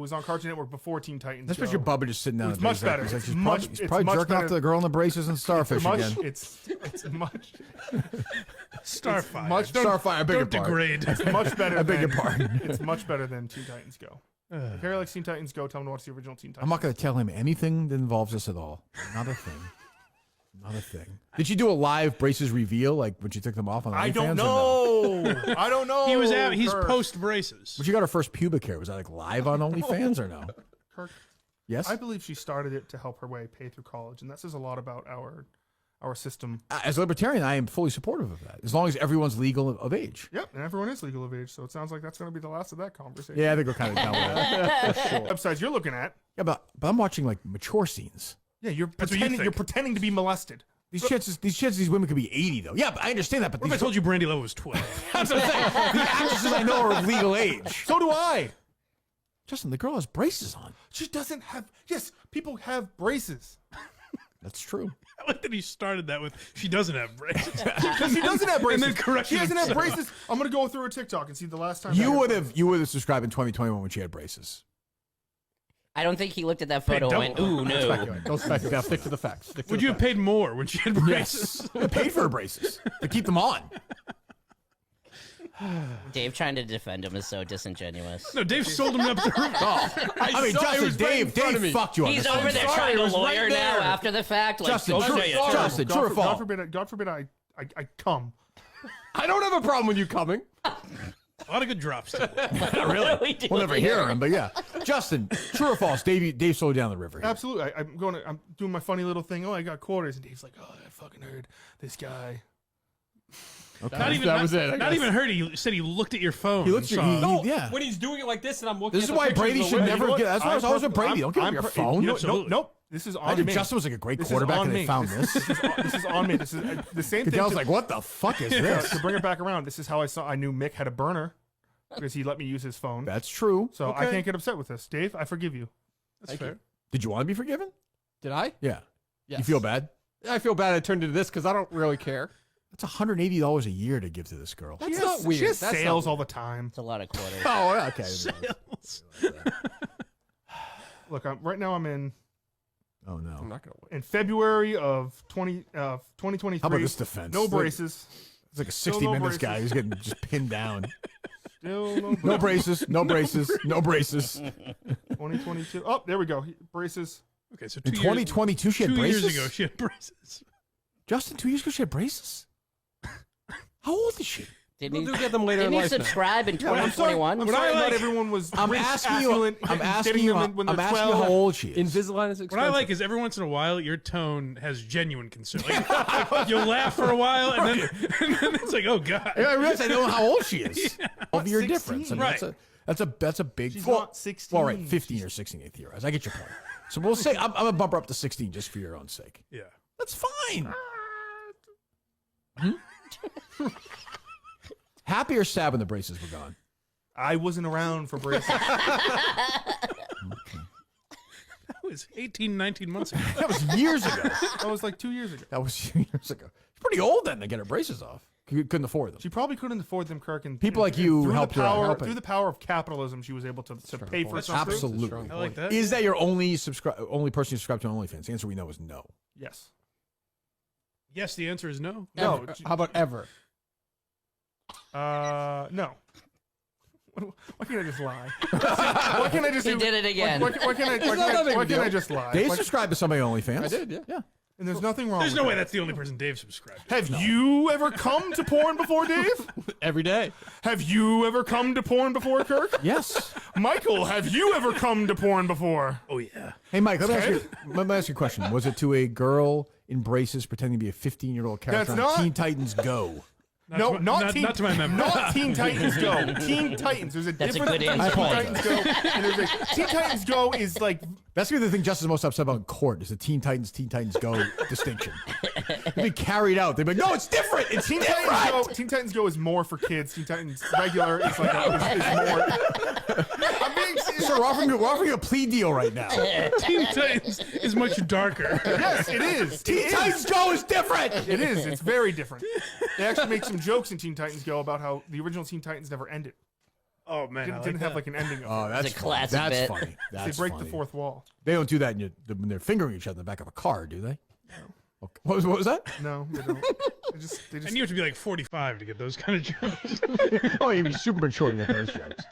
was on Cartoon Network before Teen Titans. That's picture so Bubba just sitting down. It's at much base, like, better. he's like, It's he's much- probably, he's it's probably much jerking off better. to the girl in the braces and starfish again. It's much Starfire. much Starfire, I beg your don't pardon. degrade. It's much better. I beg your than- pardon. It's much better than Teen Titans Go. If Harry likes Teen Titans Go, tell him to watch the original Teen Titans. I'm not going to tell him anything that involves this at all. Not a thing. Not a thing. Did you do a live braces reveal, like when she took them off on OnlyFans? I don't or no? know. I don't know. He was out. He's Kirk. post braces. When she got her first pubic hair, was that like live on OnlyFans or no? Kirk. Yes. I believe she started it to help her pay through college, and that says a lot about our system. As a libertarian, I am fully supportive of that, as long as everyone's legal of age. Yep, and everyone is legal of age, so it sounds like that's going to be the last of that conversation. Yeah, I think we're kind of done with that. For sure. Websites you're looking at. Yeah, but I'm watching like mature scenes. Yeah, you're That's what you pretending. think. You're pretending to be molested. These women could be 80 though. Yeah, but I understand that. But What if I told you Brandy Lowe was 12? That's what I'm saying. The actresses I know are of legal age. So do I. Justin, the girl has braces on. She doesn't have. Yes, people have braces. That's true. I like that he started that with, she doesn't have braces. Because she doesn't have braces. And then corrected She doesn't have himself. braces. I'm going to go through her TikTok and see the last time. You would have subscribed in 2021 when she had braces. I don't think he looked at that photo and went, "Ooh, no." Don't speculate. Now stick to the facts. Stick to Would the you have facts. paid more when she had braces? Yes. Paid for her braces to keep them on. Dave trying to defend him is so disingenuous. No, Dave sold him up the roof. Oh, I mean, saw it Justin, was right in front of me. Dave fucked you on He's this over one. there sorry, trying it to was lawyer right now there. after the fact. Like, Justin, go true- say it. Justin, true or false? God forbid I come. I don't have a problem with you coming. A lot of good drops. Today. Not really. We'll never hear him, but yeah. Justin, true or false? Dave slowed down the river. Here. Absolutely. I'm doing my funny little thing. Oh, I got quarters, and Dave's like, oh, I fucking heard this guy. Okay. Not even that was it. Not even heard. He said he looked at your phone. He looked. Yeah. When he's doing it like this, and I'm looking. This at is the why pictures Brady of the should win. never get. That's why I was always with Brady. Don't give him your phone. Nope. This is on Imagine me. Justin was like a great This is quarterback on and they me. found this. This is on me. This is the same thing. Goodell's like, what the fuck is this? To bring it back around, this is how I knew Mick had a burner because he let me use his phone. That's true. So I Okay. can't get upset with this. Dave, I forgive you. That's fair. Did you want to be forgiven? Did I? Yeah. Yes. You feel bad? I feel bad I turned into this because I don't really care. That's $180 a year to give to this girl. That's not weird. She has That's sales not all the time. It's a lot of quarters. Oh, okay. Sales. Look, right now I'm in. Oh no. I'm not gonna win. In February of 2023. How about this defense? No braces. It's like a Still 60 no minutes braces. guy who's getting just pinned down. Still No braces. No braces. No braces. 2022. Oh, there we go. Braces. Okay, so In 2022, she had 2 braces. years ago, she had braces. Justin, 2 years ago, she had braces. How old is she? Didn't We'll get them later in he life now. subscribe in I'm sorry. 2021? I'm sorry. Not everyone was. I'm rich, asking you. affluent, I'm getting asking you. them when I'm they're asking you 12. how old she is. Invisalign is What expensive. I like is every once in a while your tone has genuine concern. Like, you'll laugh for a while and then it's like, oh god. I realize I know how old she is. Yeah. 12-year 16? difference. I mean, Right. That's a big. She's well, not 16. Well, right, 15 or 16 8th year. I get your point. So we'll say I'm gonna bump her up to 16 just for your own sake. Yeah. That's fine. Happy or sad when the braces were gone? I wasn't around for braces. That was 18, 19 months ago. That was years ago. That was like 2 years ago. That was years ago. She's pretty old then to get her braces off. Couldn't afford them. She probably couldn't afford them, Kirk. And People like you through helped the her out, power, helping. through the power of capitalism, she was able to pay for something. Absolutely. I like that. Is that your only person you subscribe to OnlyFans? The answer we know is no. Yes. Yes, the answer is no. No. How about ever? No. Why can't I just lie? Why can't I just? He did it again. Why can't I just lie? Dave Why- subscribed to somebody on OnlyFans. I did, yeah. Yeah. And there's nothing wrong. There's with no way that. that's the only person Dave subscribed to. Have you ever come to porn before, Dave? Every day. Have you ever come to porn before, Kirk? Yes. Michael, have you ever come to porn before? Oh, yeah. Hey, Mike, let me ask you a question. Was it to a girl in braces pretending to be a 15-year-old character That's on not- Teen Titans Go? Not to my memory. Not Teen Titans Go. Teen Titans. There's a That's a difference good between answer. Teen Titans Go and there's a Teen Titans Go is like That's gonna be the thing Justin's most upset about in court is the Teen Titans Go distinction. They'll be carried out. They'll be like, no, it's different. It's Teen different. Titans Go. Teen Titans Go is more for kids. Teen Titans regular is like is more. I'm being serious. Sir, we're offering you a plea deal right now. Teen Titans is much darker. Yes, it is. Teen Titans Go is different. It is. It's very different. They actually make some jokes in Teen Titans Go about how the original Teen Titans never ended. Oh man, Didn't have like an ending. Of Oh, it. that's It's a funny. classic That's bit. funny. That's They break funny. the fourth wall. They don't do that when they're fingering each other in the back of a car, do they? No. Okay. What was that? No, they don't. They just. And you have to be like 45 to get those kind of jokes. Oh, you'd be super mature to get those jokes.